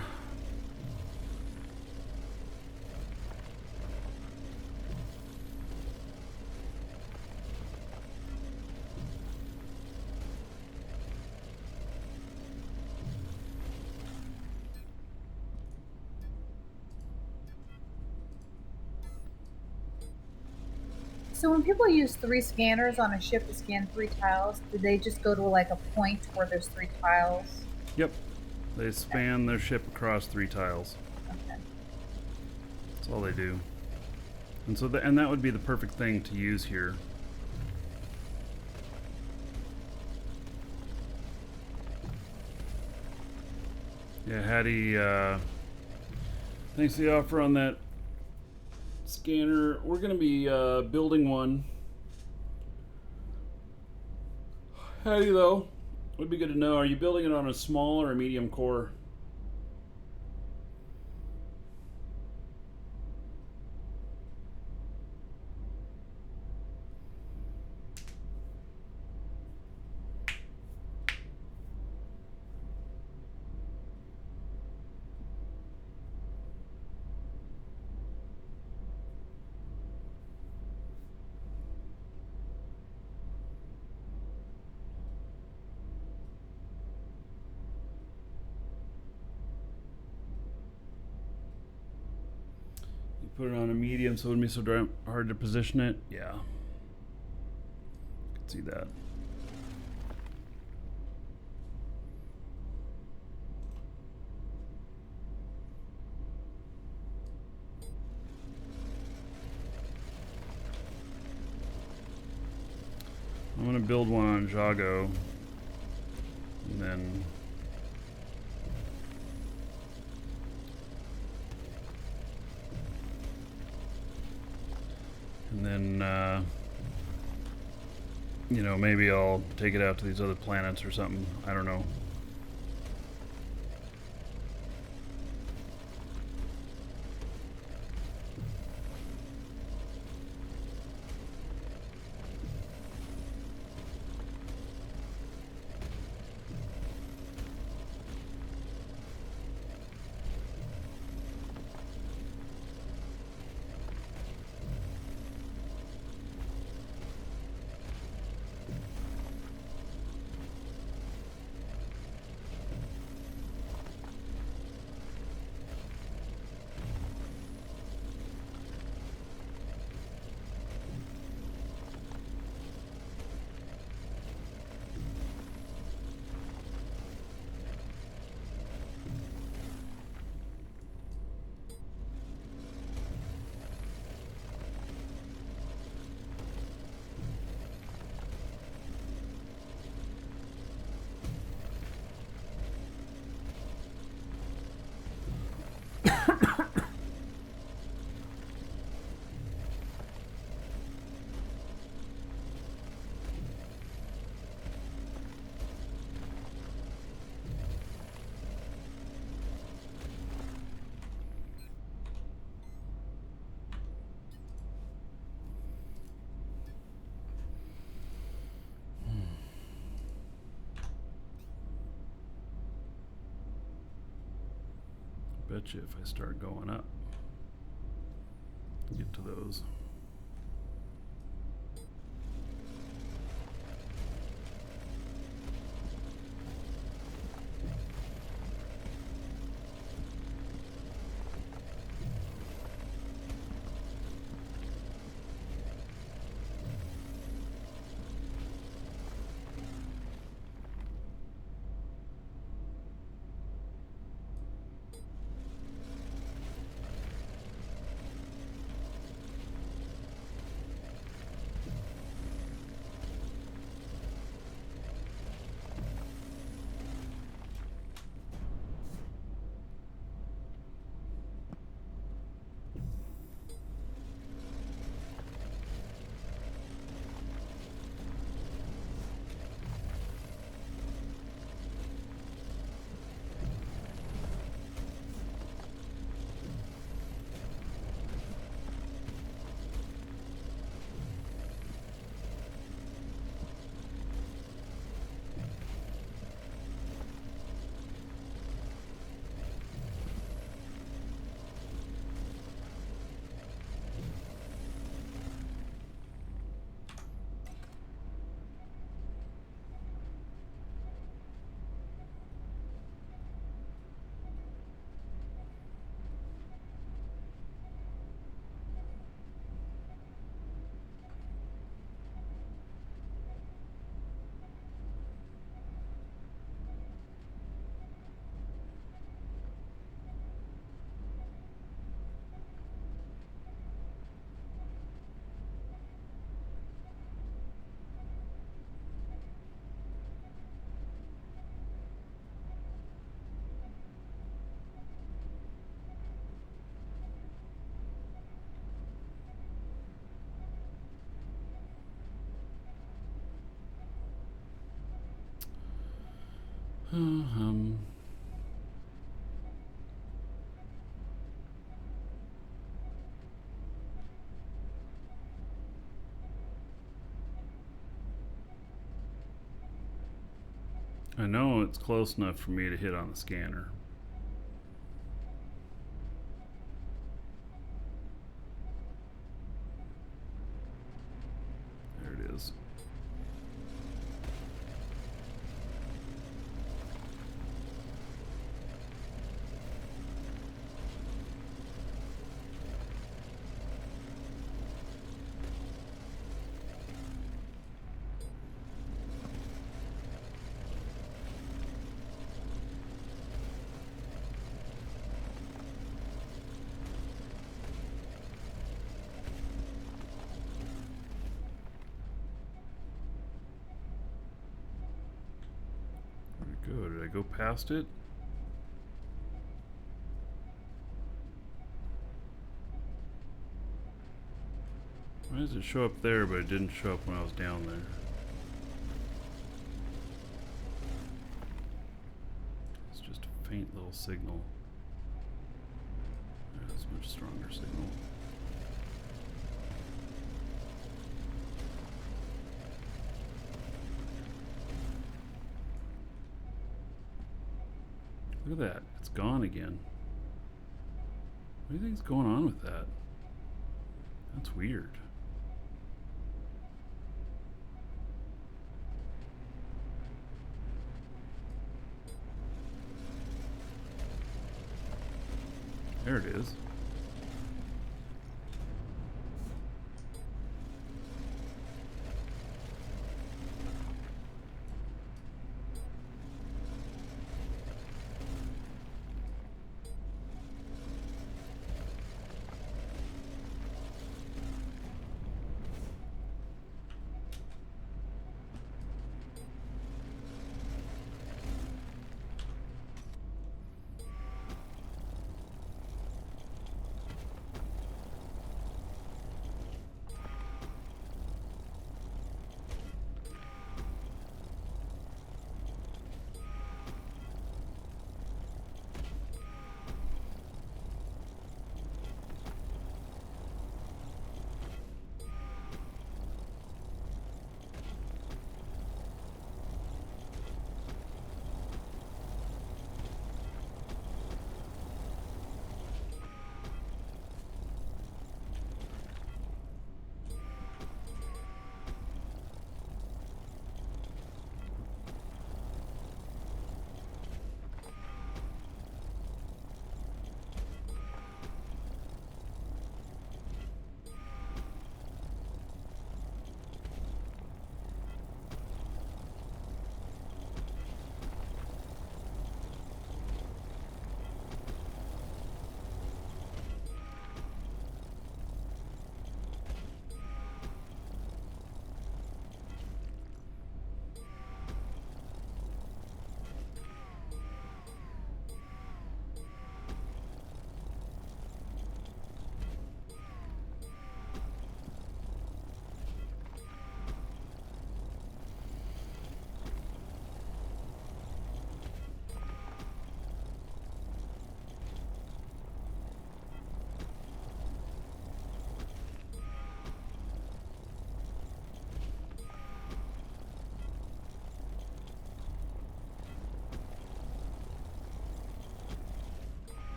So when people use 3 scanners on a ship to scan 3 tiles, do they just go to like a point where there's 3 tiles? Yep. They span their ship across 3 tiles. Okay. That's all they do. And so and that would be the perfect thing to use here. Yeah, Hattie, thanks for the offer on that scanner. We're going to be building one. Hey, though. Would be good to know. Are you building it on a small or a medium core? Put it on a medium so it wouldn't be so hard to position it. Yeah. Could see that. I'm gonna build one on Jago. And then you know, maybe I'll take it out to these other planets or something. I don't know. Bet you if I start going up, get to those. Um. I know it's close enough for me to hit on the scanner. There it is. Where'd it go? Did I go past it? Why does it show up there, but it didn't show up when I was down there? It's just a faint little signal. That's a much stronger signal. Look at that. It's gone again. What do you think's going on with that? That's weird. There it is.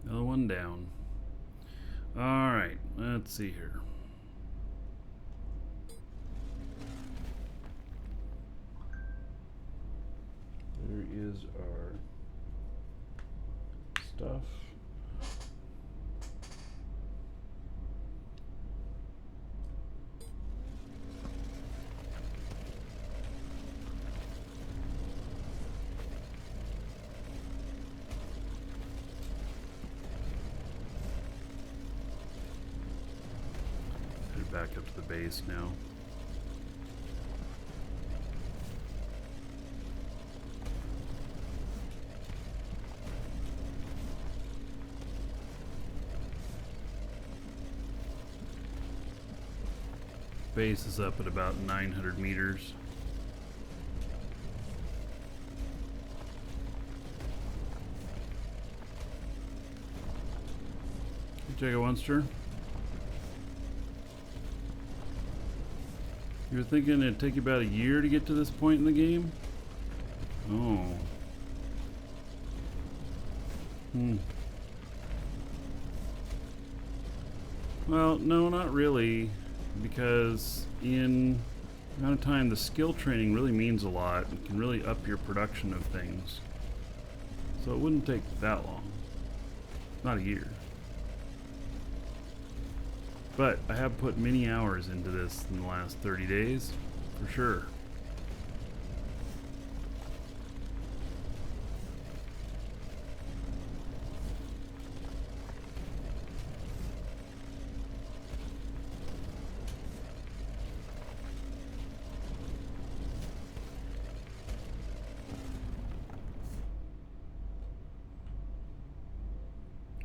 Another one down. Alright, let's see here. is our stuff. Head back up to the base now. Base is up at about 900 meters. Jacob Wunster. You were thinking it'd take you about a year to get to this point in the game? Oh. Well, no, not really. Because in the amount of time, the skill training really means a lot and can really up your production of things. So it wouldn't take that long. Not a year. But I have put many hours into this in the last 30 days, for sure.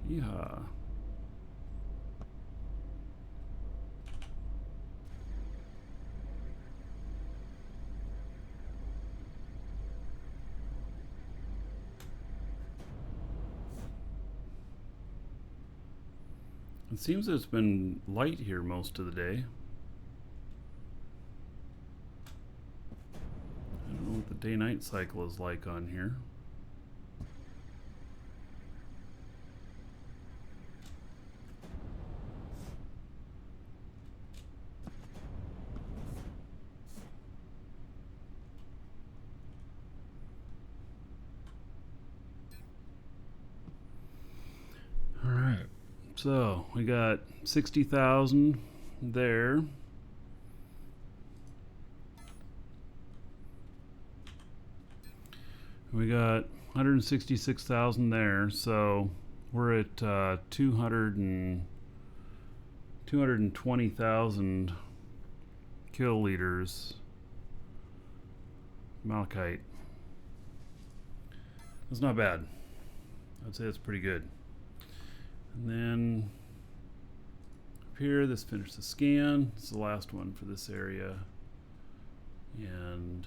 Yeehaw. It seems that it's been light here most of the day. I don't know what the day-night cycle is like on here. So we got 60,000 there. We got 166,000 there. So we're at 220,000 kill liters. Malachite. That's not bad. I'd say that's pretty good. And then up here, this finished the scan. It's the last one for this area. And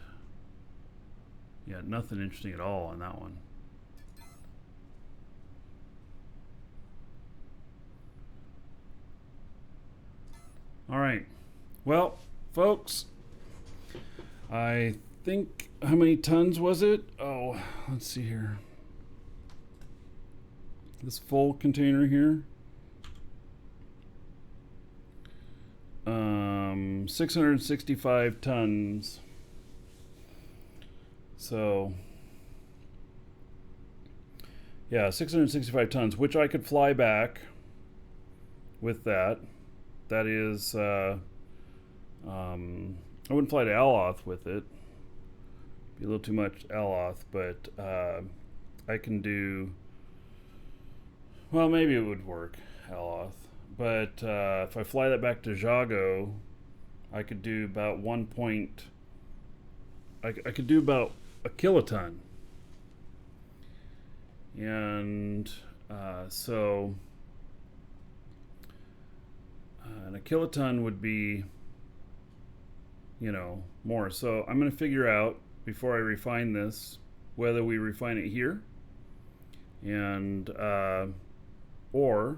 yeah, nothing interesting at all on that one. All right. Well, folks, I think, how many tons was it? Oh, let's see here. This full container here, 665 tons. So yeah, 665 tons, which I could fly back with that. That is, I wouldn't fly to Aloth with it. Be a little too much Aloth, but I can do. Well, maybe it would work, Aloth. But if I fly that back to Jago, I could do about I could do about a kiloton. And so and a kiloton would be, you know, more. So I'm going to figure out, before I refine this, whether we refine it here and or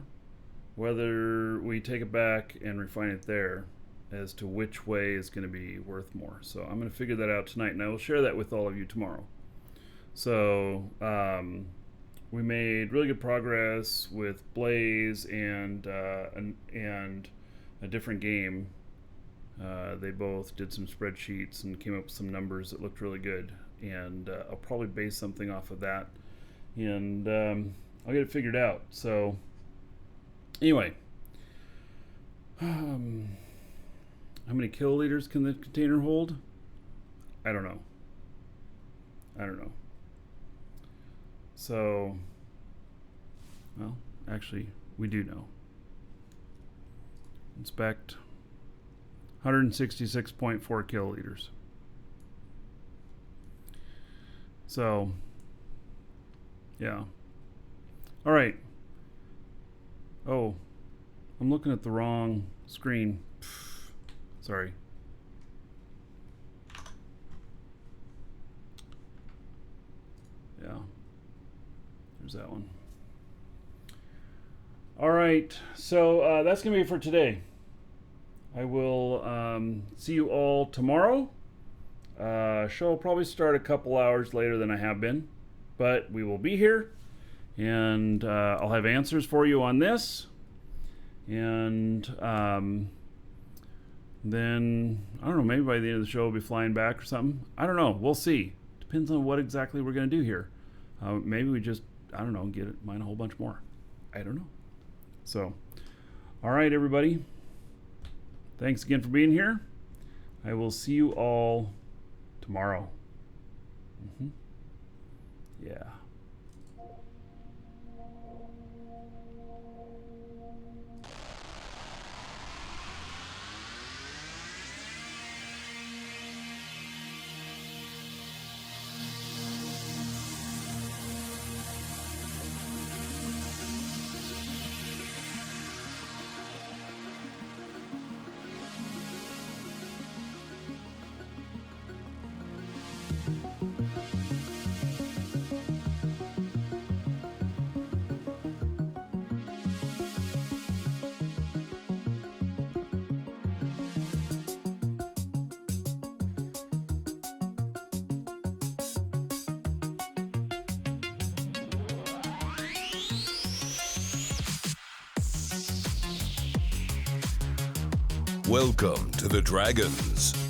whether we take it back and refine it there, as to which way is going to be worth more. So I'm going to figure that out tonight, and I will share that with all of you tomorrow. So we made really good progress with Blaze and a different game. They both did some spreadsheets and came up with some numbers that looked really good. and I'll probably base something off of that, and I'll get it figured out. So anyway, how many kiloliters can the container hold? I don't know. So, well, actually, we do know. Inspect 166.4 kiloliters. So, yeah. All right. Oh, I'm looking at the wrong screen. Sorry. Yeah. There's that one. All right. So that's going to be it for today. I will see you all tomorrow. Show will probably start a couple hours later than I have been, but we will be here, and I'll have answers for you on this. And then, I don't know, maybe by the end of the show we'll be flying back or something. I don't know. We'll see. Depends on what exactly we're going to do here. Maybe we just, I don't know, mine a whole bunch more. I don't know. So, all right, everybody. Thanks again for being here. I will see you all tomorrow. Yeah. Welcome to the Dragons.